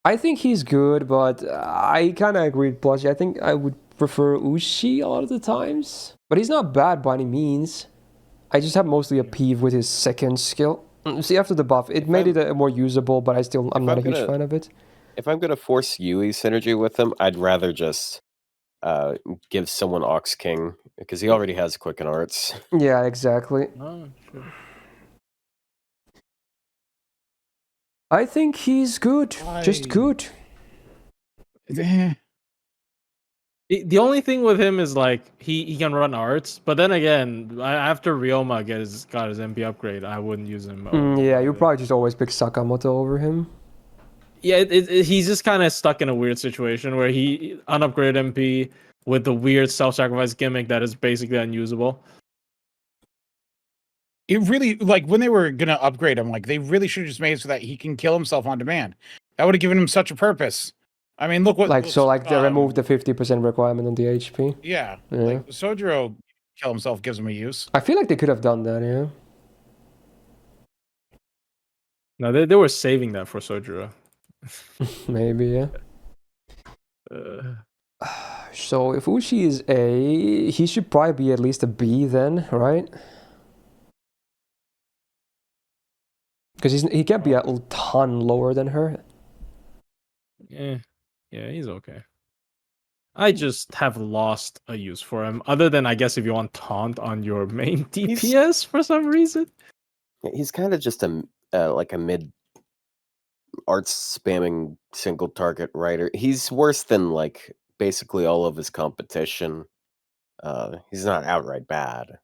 I think he's good, but I kind of agree with Plushy. I think I would prefer Ushi a lot of the times. But he's not bad by any means. I just have mostly a peeve with his second skill. See, after the buff, it made it more usable, but I'm not a huge fan of it. If I'm going to force Yui synergy with him, I'd rather just give someone Ox King, because he already has Quicken Arts. Yeah, exactly. Oh, sure. I think he's good. Just good. The only thing with him is like he can run arts, but then again, after Ryoma got his MP upgrade, I wouldn't use him. Yeah, you probably just always pick Sakamoto over him. Yeah, he's just kind of stuck in a weird situation where he unupgraded MP with the weird self-sacrifice gimmick that is basically unusable. It really, like, when they were gonna upgrade him, like, they really should have just made it so that he can kill himself on demand. That would have given him such a purpose. I mean, look what... they removed the 50% requirement on the HP. Yeah. Like, Sojiro kill himself gives him a use. I feel like they could have done that, yeah. No, they were saving that for Sojiro. Maybe, yeah. So if Ushi is A, he should probably be at least a B then, right? Because he can't be a ton lower than her. Yeah, he's okay. I just have lost a use for him, other than I guess if you want taunt on your main DPS for some reason. He's kind of just a mid arts spamming single target writer. He's worse than like basically all of his competition. He's not outright bad,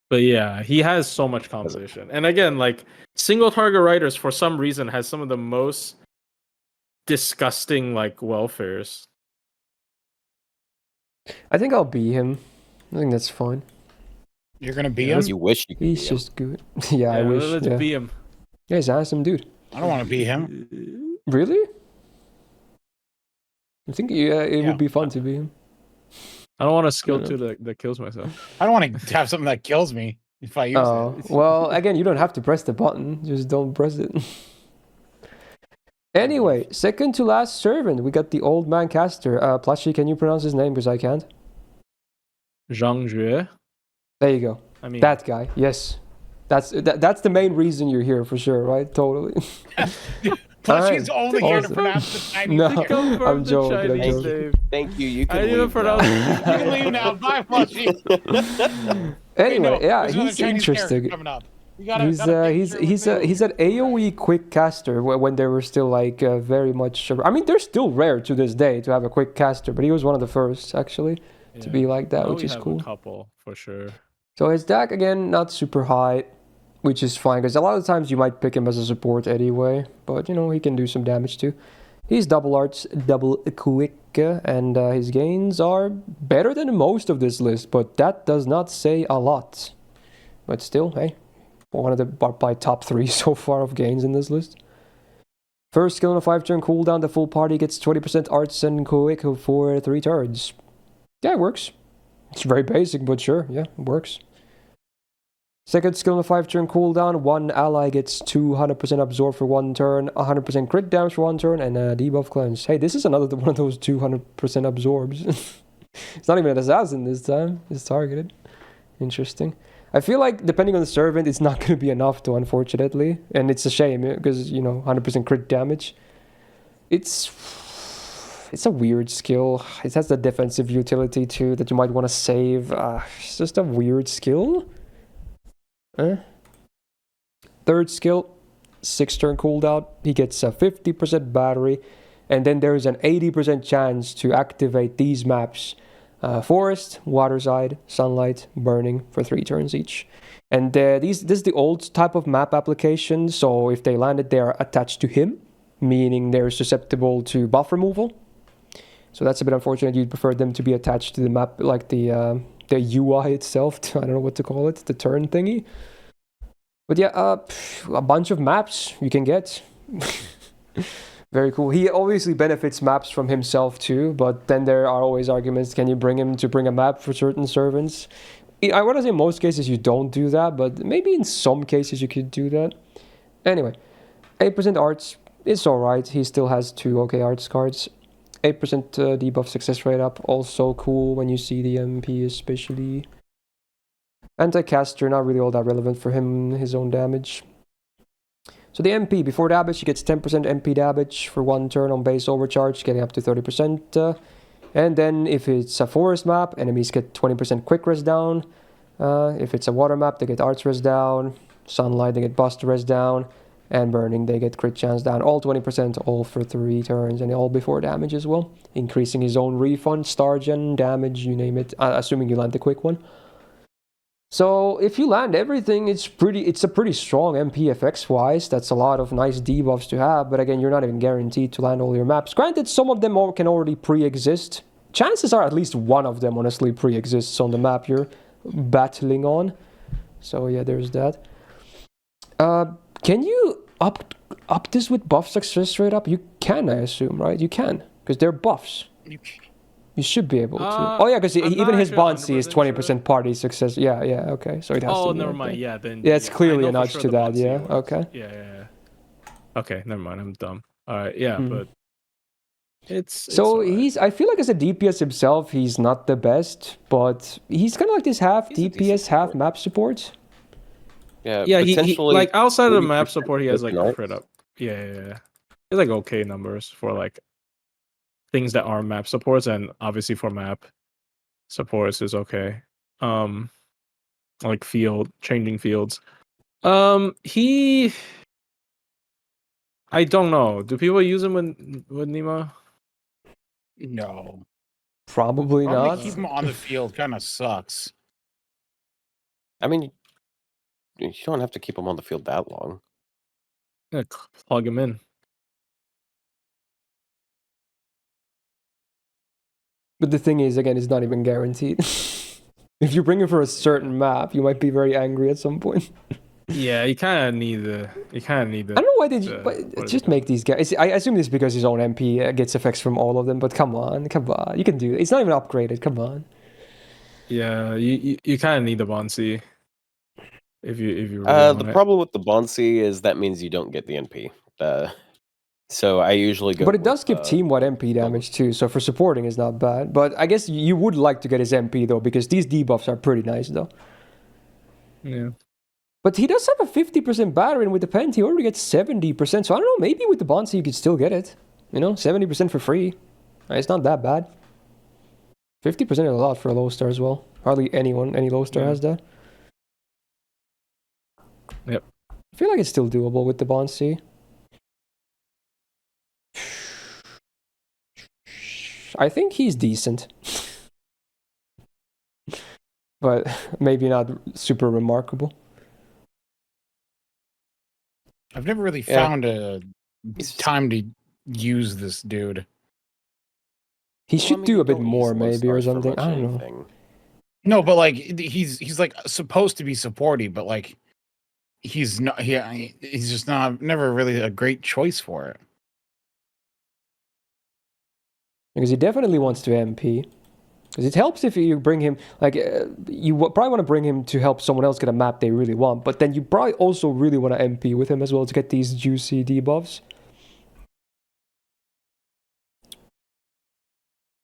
but yeah, he has so much competition. And again, like single target writers for some reason has some of the most disgusting like welfares. I think I'll be him. I think that's fine. You're gonna be him? You wish you could He's just good. Yeah, I wish. Let's be him. Yeah, he's awesome, dude. I don't want to be him. Really? I think it would be fun to be him. I don't want a skill 2 that kills myself. I don't want to have something that kills me if I use it. Well, again, you don't have to press the button. Just don't press it. Anyway, second to last servant. We got the old man caster. Plushy, can you pronounce his name? Because I can't. Zhang Jue. There you go. I mean, that guy. Yes. That's the main reason you're here for sure, right? Totally. Plushy's only here to pronounce the Chinese. No, I'm joking. Thank you. You can I leave didn't pronounce. You can leave now. Bye, Plushy. Anyway, yeah, he's he's interesting. Coming up. He's an AoE quick caster when they were still like very much. I mean, they're still rare to this day to have a quick caster, but he was one of the first actually to be like that, which is cool. A couple for sure. So his DAC again not super high, which is fine because a lot of times you might pick him as a support anyway. But you know he can do some damage too. He's double arts, double quick, and his gains are better than most of this list, but that does not say a lot. But still, hey. One of the by top 3 so far of gains in this list. First skill on a 5-turn cooldown, the full party gets 20% arts and quick for 3 turns. Yeah, it works. It's very basic, but sure, yeah, it works. Second skill on a 5-turn cooldown. One ally gets 200% absorb for 1 turn, 100% crit damage for 1 turn, and a debuff cleanse. Hey, this is another one of those 200% absorbs. It's not even an assassin this time. It's targeted. Interesting. I feel like depending on the servant, it's not going to be enough to, unfortunately. And it's a shame because, 100% crit damage. It's a weird skill. It has the defensive utility too that you might want to save. It's just a weird skill. Third skill, 6-turn cooldown. He gets a 50% battery, and then there is an 80% chance to activate these maps: forest, waterside, sunlight, burning for 3 turns each. And this is the old type of map application. So if they landed, they are attached to him, meaning they're susceptible to buff removal. So that's a bit unfortunate. You'd prefer them to be attached to the map, like the UI itself. I don't know what to call it, the turn thingy. But yeah, a bunch of maps you can get. Very cool. He obviously benefits maps from himself too, but then there are always arguments. Can you bring him to bring a map for certain servants? I want to say in most cases you don't do that, but maybe in some cases you could do that. Anyway, 8% arts is alright. He still has 2 okay arts cards. 8% debuff success rate up. Also cool when you see the MP especially. Anti-caster, not really all that relevant for him, his own damage. So the MP, before damage, he gets 10% MP damage for 1 turn on base overcharge, getting up to 30%. And then if it's a forest map, enemies get 20% quick res down. If it's a water map, they get arts res down. Sunlight, they get bust res down. And burning, they get crit chance down. All 20%, all for 3 turns, and all before damage as well. Increasing his own refund, star gen, damage, you name it. Assuming you land the quick one. So if you land everything, it's a pretty strong MP FX wise. That's a lot of nice debuffs to have, but again, you're not even guaranteed to land all your maps. Granted, some of them can already pre-exist. Chances are at least one of them honestly pre-exists on the map you're battling on. So yeah, there's that. Can you up this with buff success rate up? You can, I assume, right? You can, because they're buffs. You should be able to. Oh yeah, because even his Bonsi is 20% party success. Yeah, okay. So it has to be. Oh, never mind. Yeah, then. Yeah, it's clearly a nudge to that. Yeah, okay. Yeah. Okay, never mind. I'm dumb. All right, yeah, but it's so right. I feel like as a DPS himself, he's not the best, but he's kind of like this half DPS, half map support. Yeah, he like outside of the map support, he has like crit up. Yeah. He's like okay numbers for like things that are map supports, and obviously for map supports is okay. Like changing fields. I don't know. Do people use him with Nemo? No. Probably not. Keep him on the field kind of sucks. I mean, you don't have to keep him on the field that long. Yeah, plug him in. But the thing is, again, it's not even guaranteed. If you bring him for a certain map, you might be very angry at some point. Yeah, you kind of need the. I don't know why did you just make these guys. I assume this is because his own MP gets effects from all of them. But come on, you can do it. It's not even upgraded. Come on. Yeah, you kind of need the Bonsi. If you really the problem with the Bonsi is that means you don't get the NP. So I usually go. But it does give team-wide MP damage too, so for supporting is not bad. But I guess you would like to get his MP though, because these debuffs are pretty nice though. Yeah. But he does have a 50% battery, and with the Pent he already gets 70%. So I don't know, maybe with the Bonsi you could still get it. 70% for free. It's not that bad. 50% is a lot for a low star as well. Hardly any low star has that. Yep. I feel like it's still doable with the Bonsi. I think he's decent. But maybe not super remarkable. I've never really found a time to use this dude. He should do a bit more maybe or something. I don't know. No, but like he's like supposed to be supporty, but like he's not. He's just never really a great choice for it. Because he definitely wants to MP. Because it helps if you bring him, like, you probably want to bring him to help someone else get a map they really want, but then you probably also really want to MP with him as well to get these juicy debuffs.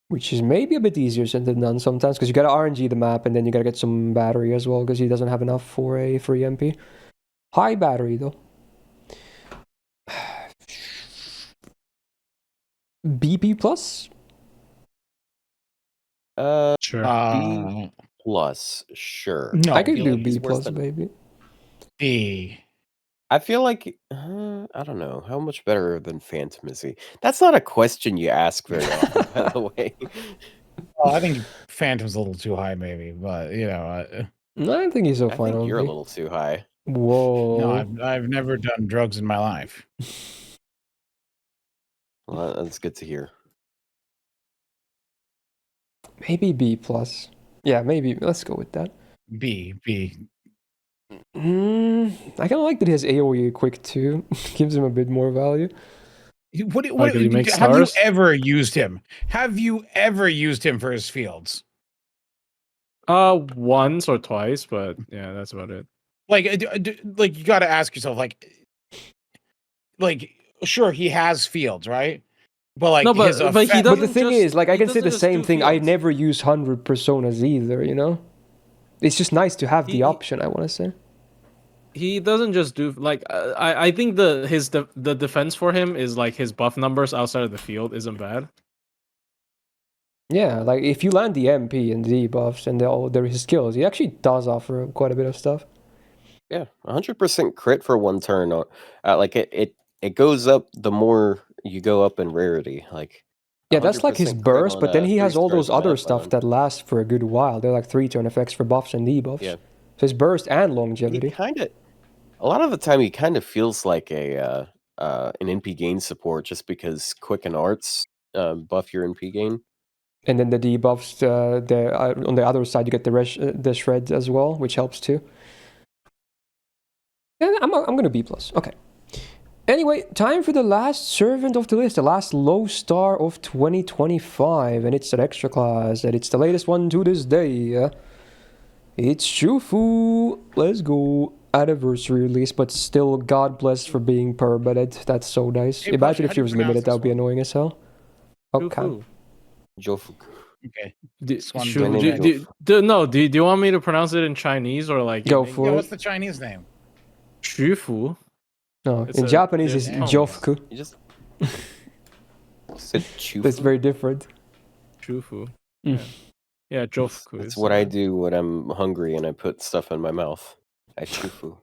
Which is maybe a bit easier said than done sometimes, because you gotta RNG the map, and then you gotta get some battery as well, because he doesn't have enough for a free MP. High battery, though. BP plus? Sure. B plus, sure. No, I could do like, B he's worse plus, than- maybe. B. I feel like I don't know how much better than Phantom is he. That's not a question you ask very often, by the way. Well, I think Phantom's a little too high, maybe, but you know, No, I don't think he's so I fine think on you're a me. little too high. Whoa. no, I've never done drugs in my life. Well, that's good to hear. Maybe B plus. Yeah, maybe. Let's go with that. B. I kind of like that he has AoE quick too. Gives him a bit more value. What Like, he makes have you stars? ever used him? Have you ever used him for his fields? Once or twice, but yeah, that's about it. Like, like you got to ask yourself, like, sure, he has fields, right? But like, No, but- his but he effect- But the doesn't thing just- is, like, I he can say doesn't the just same do thing. I fields. never use 100 personas either, you know? It's just nice to have the He- option, I want to say. He doesn't just do like I think the defense for him is like his buff numbers outside of the field isn't bad. Yeah, like, if you land the MP and the debuffs and his skills, he actually does offer quite a bit of stuff. Yeah, 100% crit for one turn. Like it goes up the more you go up in rarity. Like Yeah, that's like his 100% crit burst, on, but then he has 3 all those stars on other Avalon. stuff that lasts for a good while. They're like 3-turn effects for buffs and debuffs. Yeah. So his burst and He longevity. kind of, a lot of the time, he kind of feels like an NP gain support just because Quicken Arts buff your NP gain. And then the debuffs, on the other side, you get the shred as well, which helps too. Yeah, I'm going to B plus. Okay. Anyway, time for the last servant of the list, the last low star of 2025, and it's an extra class, and it's the latest one to this day. It's Shufu. Let's go. Anniversary release, but still God blessed for being permanent. That's so nice. Hey, Imagine Pasha, if how she do you was pronounce limited, that this would be one? annoying as hell. Okay. Fufu. Jofuku. Okay. Do, This one should- doesn't do you want me to pronounce it in Chinese or like Go in for Yeah, it. what's the Chinese name? Shufu? No, It's in a- Japanese it's there's Jofku. You just said Chufu. That's very different. Shufu. Mm. Yeah, Jofku. That's is, what I do when I'm hungry and I put stuff in my mouth. I Chufu.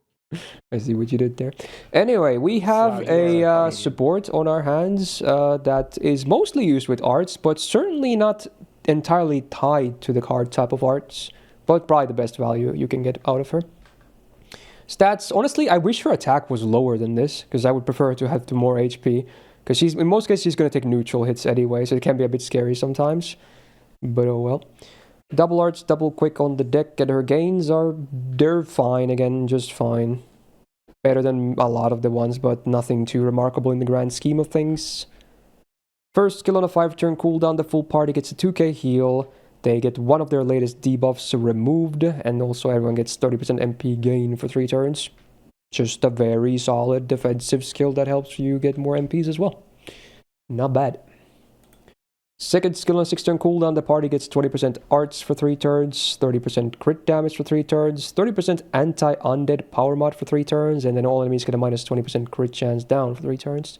I see what you did there. Anyway, we have Wow, you are a Canadian. support on our hands that is mostly used with arts, but certainly not entirely tied to the card type of arts, but probably the best value you can get out of her. Stats, honestly, I wish her attack was lower than this, because I would prefer her to have more HP, because in most cases she's going to take neutral hits anyway, so it can be a bit scary sometimes, but oh well. Double arts, double quick on the deck, and her gains they're fine again, just fine. Better than a lot of the ones, but nothing too remarkable in the grand scheme of things. First skill on a 5-turn cooldown, the full party gets a 2k heal. They get one of their latest debuffs removed, and also everyone gets 30% MP gain for 3 turns. Just a very solid defensive skill that helps you get more MPs as well. Not bad. Second skill on a 6-turn cooldown, the party gets 20% arts for 3 turns, 30% crit damage for 3 turns, 30% anti-undead power mod for 3 turns, and then all enemies get a minus 20% crit chance down for 3 turns.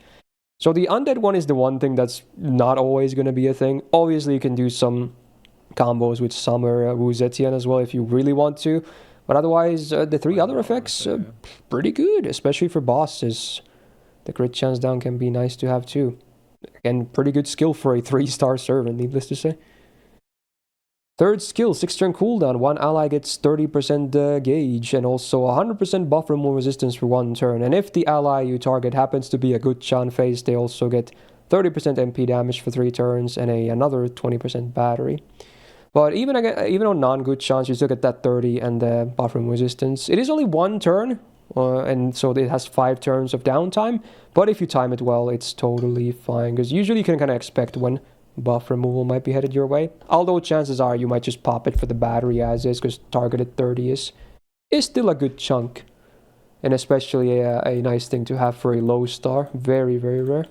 So the undead one is the one thing that's not always going to be a thing. Obviously you can do some combos with Summer, Wu Zetian as well if you really want to, but otherwise the 3 other effects pretty good, especially for bosses. The crit chance down can be nice to have too. Again, pretty good skill for a 3-star servant, needless to say. Third skill, 6-turn cooldown. One ally gets 30% gauge and also 100% buff removal resistance for 1 turn. And if the ally you target happens to be a good Chan face, they also get 30% MP damage for 3 turns and another 20% battery. But even on non-good Chans, you still get that 30 and the buff removal resistance. It is only 1 turn. And so it has 5 turns of downtime, but if you time it well, it's totally fine, because usually you can kind of expect when buff removal might be headed your way. Although chances are you might just pop it for the battery as is, because targeted 30 is still a good chunk. And especially a nice thing to have for a low star. Very, very rare.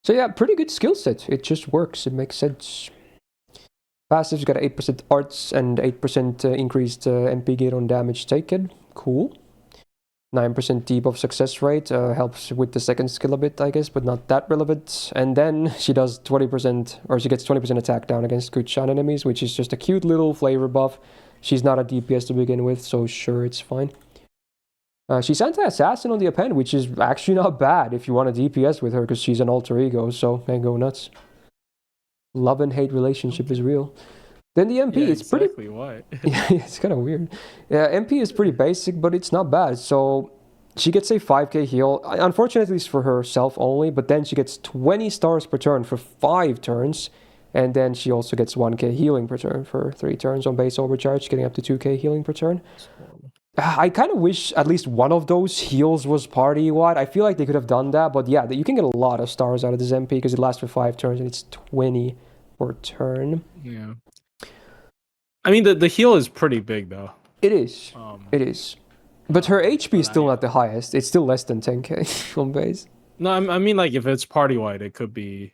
So yeah, pretty good skill set. It just works. It makes sense. Passive's got 8% arts and 8% increased MP gate on damage taken. Cool. 9% debuff success rate helps with the second skill a bit, I guess, but not that relevant. And then she does 20%, or she gets 20% attack down against good shine enemies, which is just a cute little flavor buff. She's not a DPS to begin with, so sure, it's fine. She's anti-assassin on the append, which is actually not bad if you want a DPS with her, because she's an alter ego, so man, go nuts. Love and hate relationship is real. Then the MP, it's exactly pretty... why. Yeah, it's kind of weird. Yeah, MP is pretty basic, but it's not bad. So she gets a 5k heal. Unfortunately, it's for herself only, but then she gets 20 stars per turn for 5 turns. And then she also gets 1k healing per turn for 3 turns on base overcharge, getting up to 2k healing per turn. I kind of wish at least one of those heals was party-wide. I feel like they could have done that, but yeah, you can get a lot of stars out of this MP because it lasts for 5 turns and it's 20 per turn. Yeah. I mean, the heal is pretty big, though. It is. It is. But her HP is still not the highest. It's still less than 10k on base. No, I mean, like, if it's party-wide, it could be...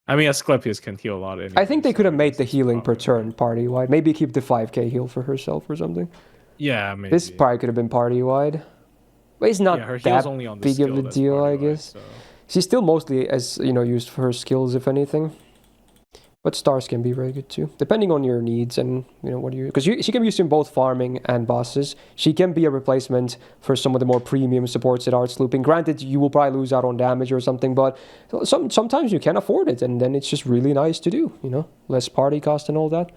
I mean, Asclepius can heal a lot. Anyway, I think they could have made the it's healing per probably- turn party-wide. Maybe keep the 5k heal for herself or something. Yeah, maybe. This probably could have been party-wide. But it's not her heal's that only on the big of skill a that's deal, I party-wide, guess. so- She's still mostly, as you know, used for her skills, if anything. But stars can be very good too, depending on your needs and you know what you. Because she can be used in both farming and bosses. She can be a replacement for some of the more premium supports that Arts looping. Granted, you will probably lose out on damage or something, but sometimes you can afford it, and then it's just really nice to do. You know, less party cost and all that.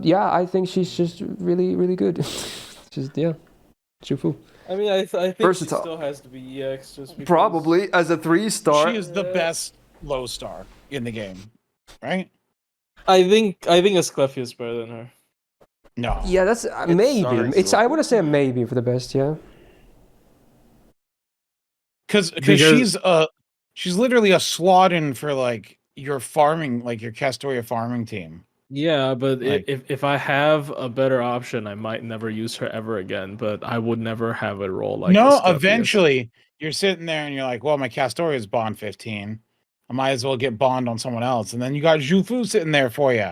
Yeah, I think she's just really, really good. Just yeah, Shufu. I mean, I think Versatile. she still has to be EX just because... Probably as a 3-star. She is the best low star in the game, right? I think Asclepius is better than her. No. Yeah, that's maybe. stars It's I level. want to say a maybe for the best. Yeah. Because she's literally a slot-in for like your farming, like your Castoria farming team. Yeah, but Like- if I have a better option, I might never use her ever again. But I would never have a role like no, Asclepius. eventually you're sitting there and you're like, well, my Castoria is bond 15. I might as well get bond on someone else. And then you got Zhufu sitting there for you.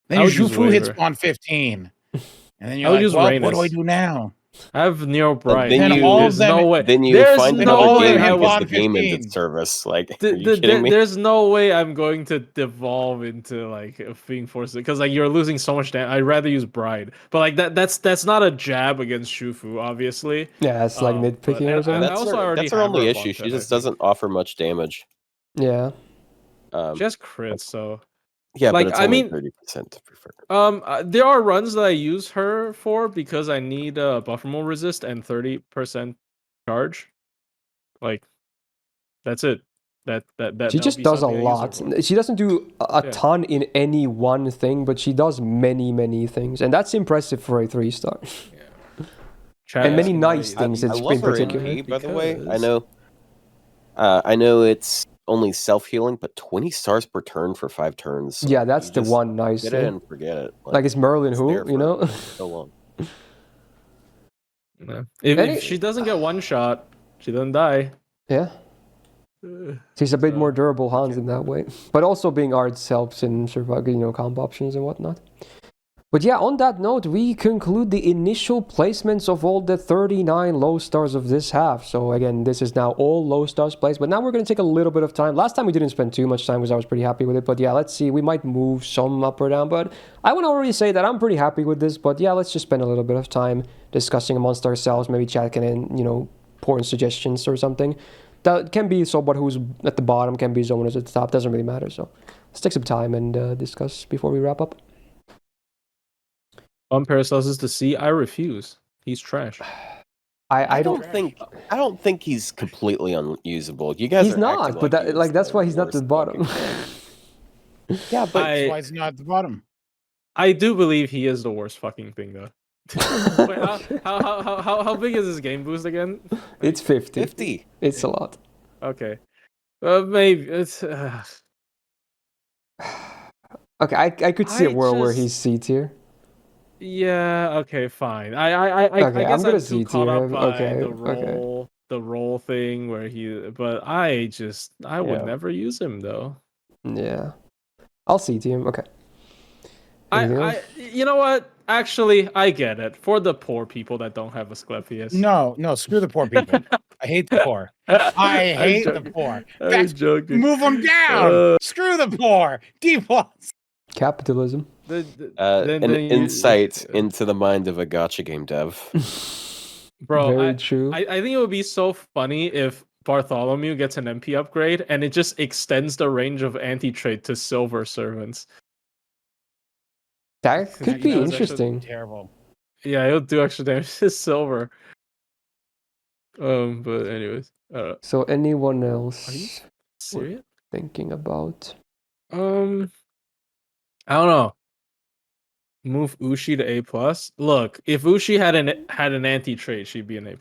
Then I your would use Zhufu hits Waver. bond 15. And then I you're would like, use well, Rhaenys. what do I do now? I have Neo Bright. then you- all of There's no them- way. Then you There's find no another way game I because want the game ends 15. its service. Like, are you kidding me? There's no way I'm going to devolve into like being forced because like you're losing so much damage. I'd rather use Bride, but like that's not a jab against Shufu, obviously. Yeah, it's like But- nitpicking and or I something. That's also her, already that's her have only her issue. bumped She up, I just think. doesn't offer much damage. Yeah. She has crits, so Yeah, like, but it's I only mean- 30% to prefer. there are runs that I use her for because I need buffer mode resist and 30% charge. Like that's it. That She that'll just be does a something I use her lot. for. She doesn't do a Yeah. ton in any one thing, but she does many things, and that's impressive for a 3-star. Chad and many asking nice why- things I it's love in her particular. NP, by the way. I Because- know. I know it's only self-healing, but 20 stars per turn for 5 turns. Yeah, Like, that's you the just one nice Get it thing. and forget it. Like it's Merlin it's who, there you know? for so long. Yeah. If Any- she doesn't get one shot, she doesn't die. Yeah. She's a bit So, more durable Hans in that way. But also being arts helps in survival, you know, combo options and whatnot. But yeah, on that note, we conclude the initial placements of all the 39 low stars of this half. So again, this is now all low stars placed. But now we're going to take a little bit of time. Last time we didn't spend too much time because I was pretty happy with it. But yeah, let's see. We might move some up or down. But I would already say that I'm pretty happy with this. But yeah, let's just spend a little bit of time discussing amongst ourselves. Maybe chat can, you know, pour in suggestions or something. That can be someone who's at the bottom, can be someone who's at the top. Doesn't really matter. So let's take some time and discuss before we wrap up. On Paracelsus to see, I refuse. He's trash. I don't. I don't think he's completely unusable. You guys He's are not, acting but that, he's like that's the why he's not the worst bottom. fucking thing. Yeah, but That's why it's not at the bottom. I do believe he is the worst fucking thing though. Wait, how big is his game boost again? It's 50. 50. It's a lot. Okay. Maybe it's. Okay, I could see a I world where just- he's C tier. Yeah. Okay. Fine. Okay, I guess I'm gonna I'm too C caught tier up him. by Okay, the okay. role thing where he. But I would Yeah. never use him though. Yeah. I'll C tier him. Okay. Anything else? You know what? Actually, I get it. For the poor people that don't have Asclepius. No, screw the poor people. I hate the poor. I hate the poor. In fact, joking. move them down. Screw the poor. D plus. Capitalism. An insight into the mind of a gacha game dev. Bro, Very true. I think it would be so funny if Bartholomew gets an MP upgrade and it just extends the range of anti-trade to silver servants. That could be That was actually interesting. Terrible. Yeah, it'll do extra damage to silver. But anyways, So anyone Are you else serious? thinking about? I don't know. Move Ushi to A+. Look, if Ushi had an anti-trade, she'd be an A+.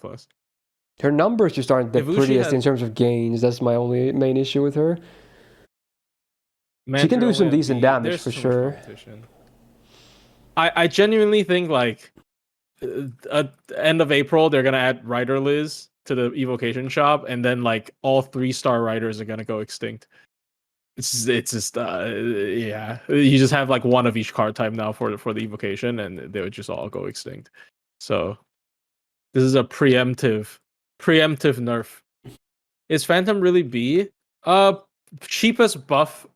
Her numbers just aren't the If Ushi prettiest had- in terms of gains. That's my only main issue with her. She can do Mandricardo some only decent had B. damage There's for too much sure. competition. I genuinely think like at end of April they're gonna add Rider Liz to the evocation shop, and then like all 3-star riders are gonna go extinct. It's just yeah. You just have like one of each card type now for the evocation, and they would just all go extinct. So this is a preemptive nerf. Is Phantom really B? Cheapest buff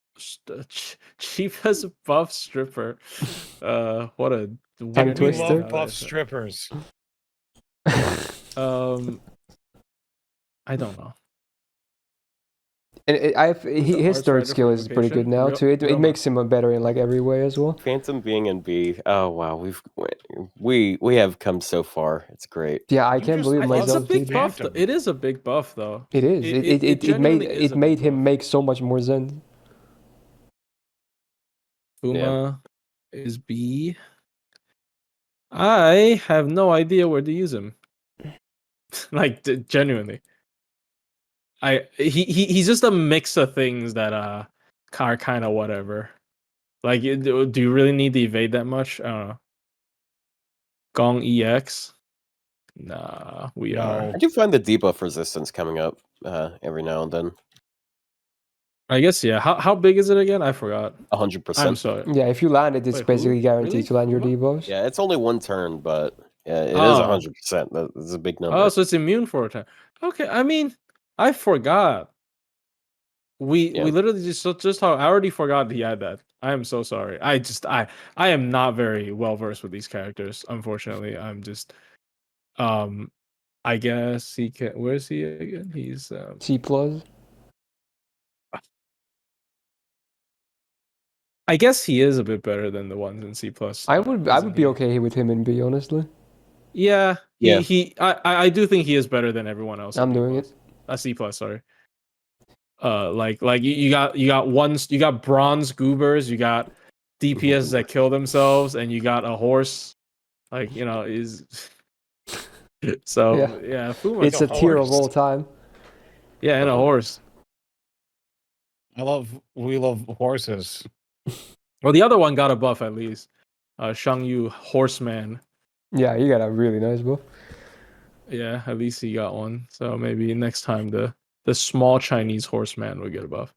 stripper. What a Tongue weird We twister. name. love buff strippers. I don't know. And his arts third writer skill for is pretty good evocation? now too. It Real makes him a better in like every way as well. Phantom being in B. Oh wow, we have come so far. It's great. Yeah, I You can't just believe love It's a myself. big did. buff. Phantom. It is a big buff, though. It is. It genuinely is a made big him buff. make so much more sense. Fuma is B. I have no idea where to use him. Like genuinely, he's just a mix of things that are kind of whatever. Like, do you really need to evade that much? I don't know. Gong EX. Nah, we No. are. I do find the debuff resistance coming up every now and then. I guess yeah. How big is it again? I forgot. 100%. I'm sorry. Yeah, if you land it, it's Wait, who? basically guaranteed Really? to land your Fuma? debuffs. Yeah, it's only one turn, but yeah, it is Oh. 100%. That's a big number. Oh, so it's immune for a time. Okay, I mean, I forgot. We Yeah. literally just how I already forgot he had that. I am so sorry. I am not very well versed with these characters. Unfortunately, I'm just I guess he can. Where's he again? He's C plus. I guess he is a bit better than the ones in C plus. I would be okay with him in B, honestly. Yeah, Yeah. I do think he is better than everyone else. in I'm B+. doing it. C plus, sorry. Like you got bronze goobers, you got DPS that kill themselves, and you got a horse. Like, you know, is so yeah. Fuma, It's a tier of horse. all time. yeah, and a horse. We love horses. Well, the other one got a buff at least. Shang Yu Horseman. Yeah, you got a really nice buff. Yeah, at least he got one. So maybe next time the small Chinese horseman will get a buff.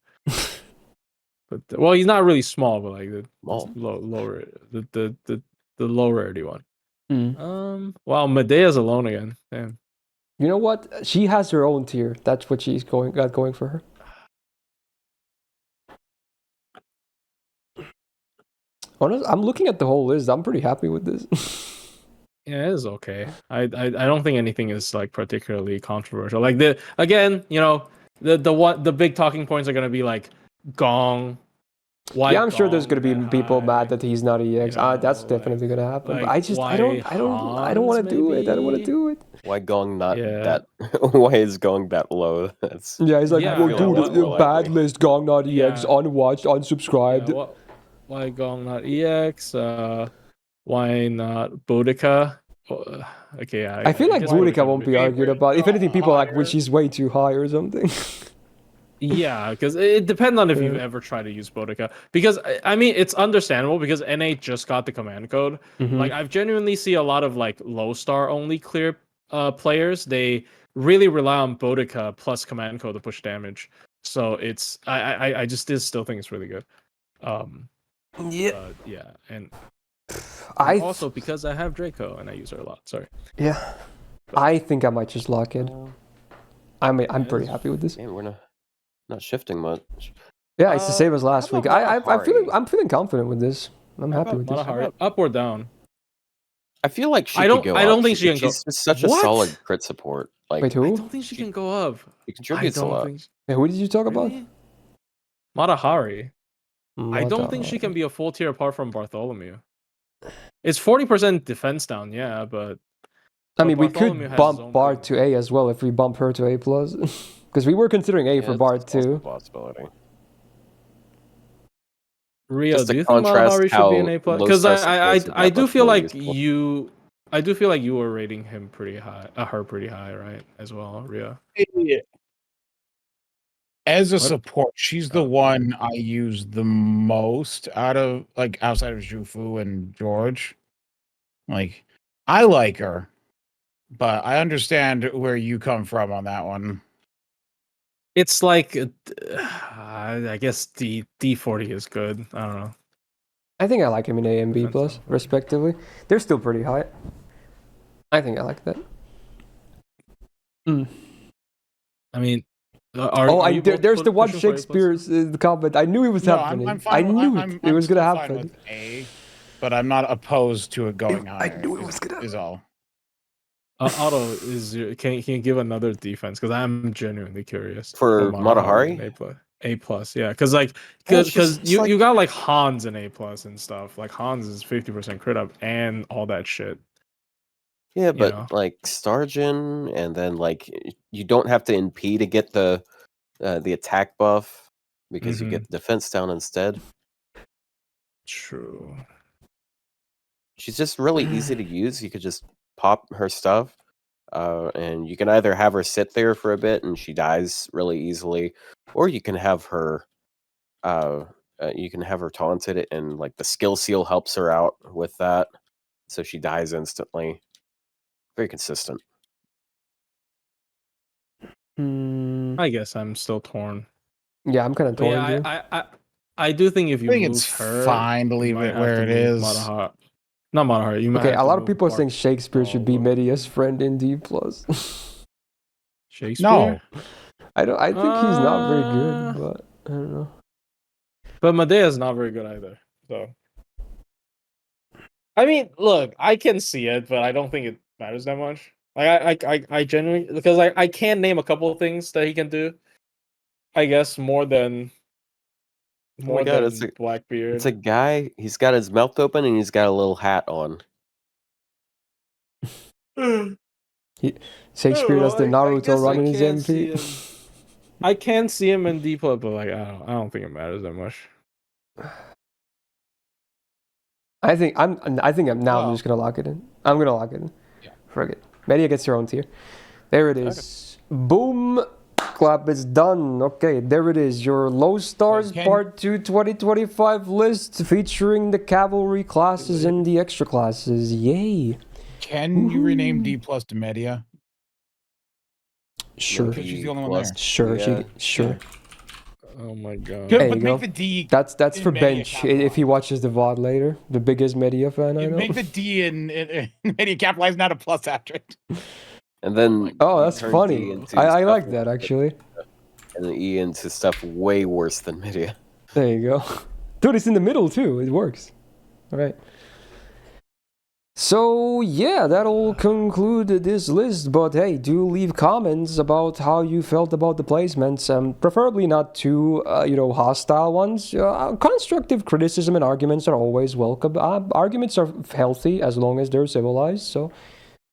But well, he's not really small, but like the Small. lower the low rarity one. Mm. Wow, Medea's alone again. Damn. You know what? She has her own tier. That's what she's got going for her. Honestly, I'm looking at the whole list. I'm pretty happy with this. Yeah, it is okay. I don't think anything is like particularly controversial. Like the big talking points are gonna be like Gong. Why Yeah, I'm sure there's Gong gonna be that people high? mad that he's not EX. You know, That's like- definitely gonna happen. But like, I just I don't why want to do it. I don't want to Hans, do it. Why Gong not Yeah. that? Why is Gong that low? That's Yeah, he's like, Yeah, well, I dude, feel more bad likely. list, Gong not EX, Yeah. unwatched, unsubscribed. Yeah, why Gong not EX? Why not Boudica? Okay, I feel like guess Boudica Boudica won't would be be argued way about. If anything, people are like, higher. well, she's way too high or something. Yeah, because it depends on if you've ever tried to use Boudica. Because I mean, it's understandable because NA just got the command code. Like I've genuinely see a lot of like low star only clear players. They really rely on Boudica plus command code to push damage. So it's I just still think it's really good. Yeah, and also because I have Draco and I use her a lot. Sorry. Yeah, I think I might just lock it. I'm pretty happy with this. Man, we're not shifting much. Yeah, it's the same as last week. I'm Matahari? feeling confident with this. I'm happy with this. Matahari, up or down? I feel like she I could go don't up. think she can go- She's just such a What? solid crit support. Like, Wait, I who? don't think she can go up. she contributes a lot. Wait, who did you talk about? Really? Matahari. I don't think she can be a full tier apart from Bartholomew. It's 40% defense down, yeah, but I mean, we Bartholomew could has his bump own Bard thing. to A as well if we bump her to A plus, because we were considering A for Yeah, Bard that's also a too. possibility. Rio, Just to do you think contrast Matahari should be how an A plus? low Because star I supports I are do much feel more like useful. you were rating him pretty high, her pretty high, right? As well, Rio. As a What? support, she's the one I use the most out of outside of Zhufu and George. Like, I like her, but I understand where you come from on that one. It's like I guess the D40 is good. I don't know. I think I like him in A and B Defense plus, level. respectively. They're still pretty high. I think I like that. I mean, there's the one pushing for A plus? Shakespeare's comment. I knew it was happening. I'm I fine. knew I'm it was gonna still fine happen. with A, but I'm not opposed to it going I higher. knew it was gonna Is all. Otto, can you give another defense? Because I'm genuinely curious. For Matahari? A plus, yeah. Because Well, it's just you got like Hans and A plus and stuff. Like Hans is 50% crit up and all that shit. Yeah, but know? like Stargen, and then like you don't have to NP to get the attack buff because you get the defense down instead. True. She's just really easy to use. You could just pop her stuff, and you can either have her sit there for a bit and she dies really easily, or you can have her taunted and like the skill seal helps her out with that, so she dies instantly. Very consistent. I guess I'm still torn. Yeah, I'm kind of But torn. yeah, I do think if you I think move it's her, fine to you leave might it have where to it move is. Matahari. Not Matahari. You might Okay, have a to lot of move people are Bard. saying Shakespeare should be Medea's friend in D plus. Shakespeare. No, I think he's not very good, but I don't know. But Medea is not very good either. So, I mean, look, I can see it, but I don't think it matters that much. Like, I genuinely, because I can name a couple of things that he can do. I guess more than Blackbeard. It's a guy. He's got his mouth open and he's got a little hat on. Shakespeare does the Naruto run in his MP. I can see him in D plus, but like I don't think it matters that much. I think I'm just gonna lock it in. I'm gonna lock it in. Yeah. Forget it. Medea gets her own tier. There it is. Okay. Boom. Clap is done. Okay, there it is. Your Low Stars Part 2 2025 list featuring the cavalry classes and the extra classes. Yay. can you rename D plus to Medea? Sure. Because she's the only one there. Sure. Yeah. Sure. Oh my god. There But you make go. the D. That's in for Medea Bench capitalized. if he watches the VOD later. The biggest Medea fan I know. Make the D in Medea capitalized, not a plus after it. And then Oh, you that's turn funny. D into I stuff like that actually. And then E into stuff way worse than Medea. There you go. Dude, it's in the middle too. It works. All right. So yeah, that'll conclude this list. But hey, do leave comments about how you felt about the placements. Preferably not too, hostile ones. Constructive criticism and arguments are always welcome. Arguments are healthy as long as they're civilized. So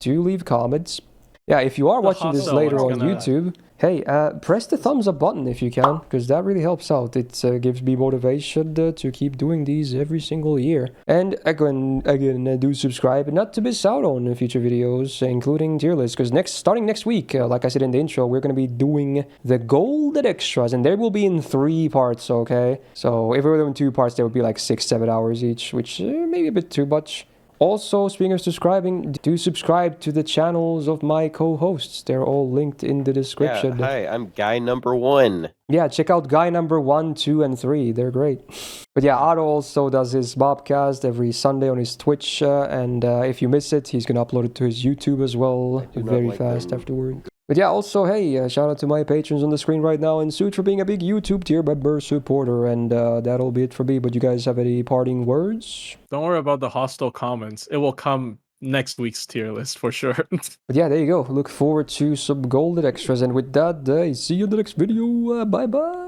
do leave comments. Yeah, if you are watching this hostile later on one's gonna- YouTube, hey, press the thumbs up button if you can, because that really helps out. It gives me motivation to keep doing these every single year. And again, do subscribe not to miss out on future videos, including tier lists, because starting next week, like I said in the intro, we're going to be doing the golden extras, and they will be in 3 parts, okay? So if we were doing 2 parts, they would be like 6-7 hours each, which may be a bit too much. Also, speaking of subscribing, do subscribe to the channels of my co-hosts. They're all linked in the description. Yeah, hi, I'm guy number 1. Yeah, check out guy number 1, 2, and 3. They're great. But yeah, Otto also does his Bobcast every Sunday on his Twitch. And if you miss it, he's going to upload it to his YouTube as well very fast afterward. But yeah, also, hey, shout out to my patrons on the screen right now, and Suit for being a big YouTube tier member supporter, and that'll be it for me. But you guys have any parting words? Don't worry about the hostile comments. It will come next week's tier list for sure. But yeah, there you go. Look forward to some golden extras, and with that, see you in the next video. Bye-bye.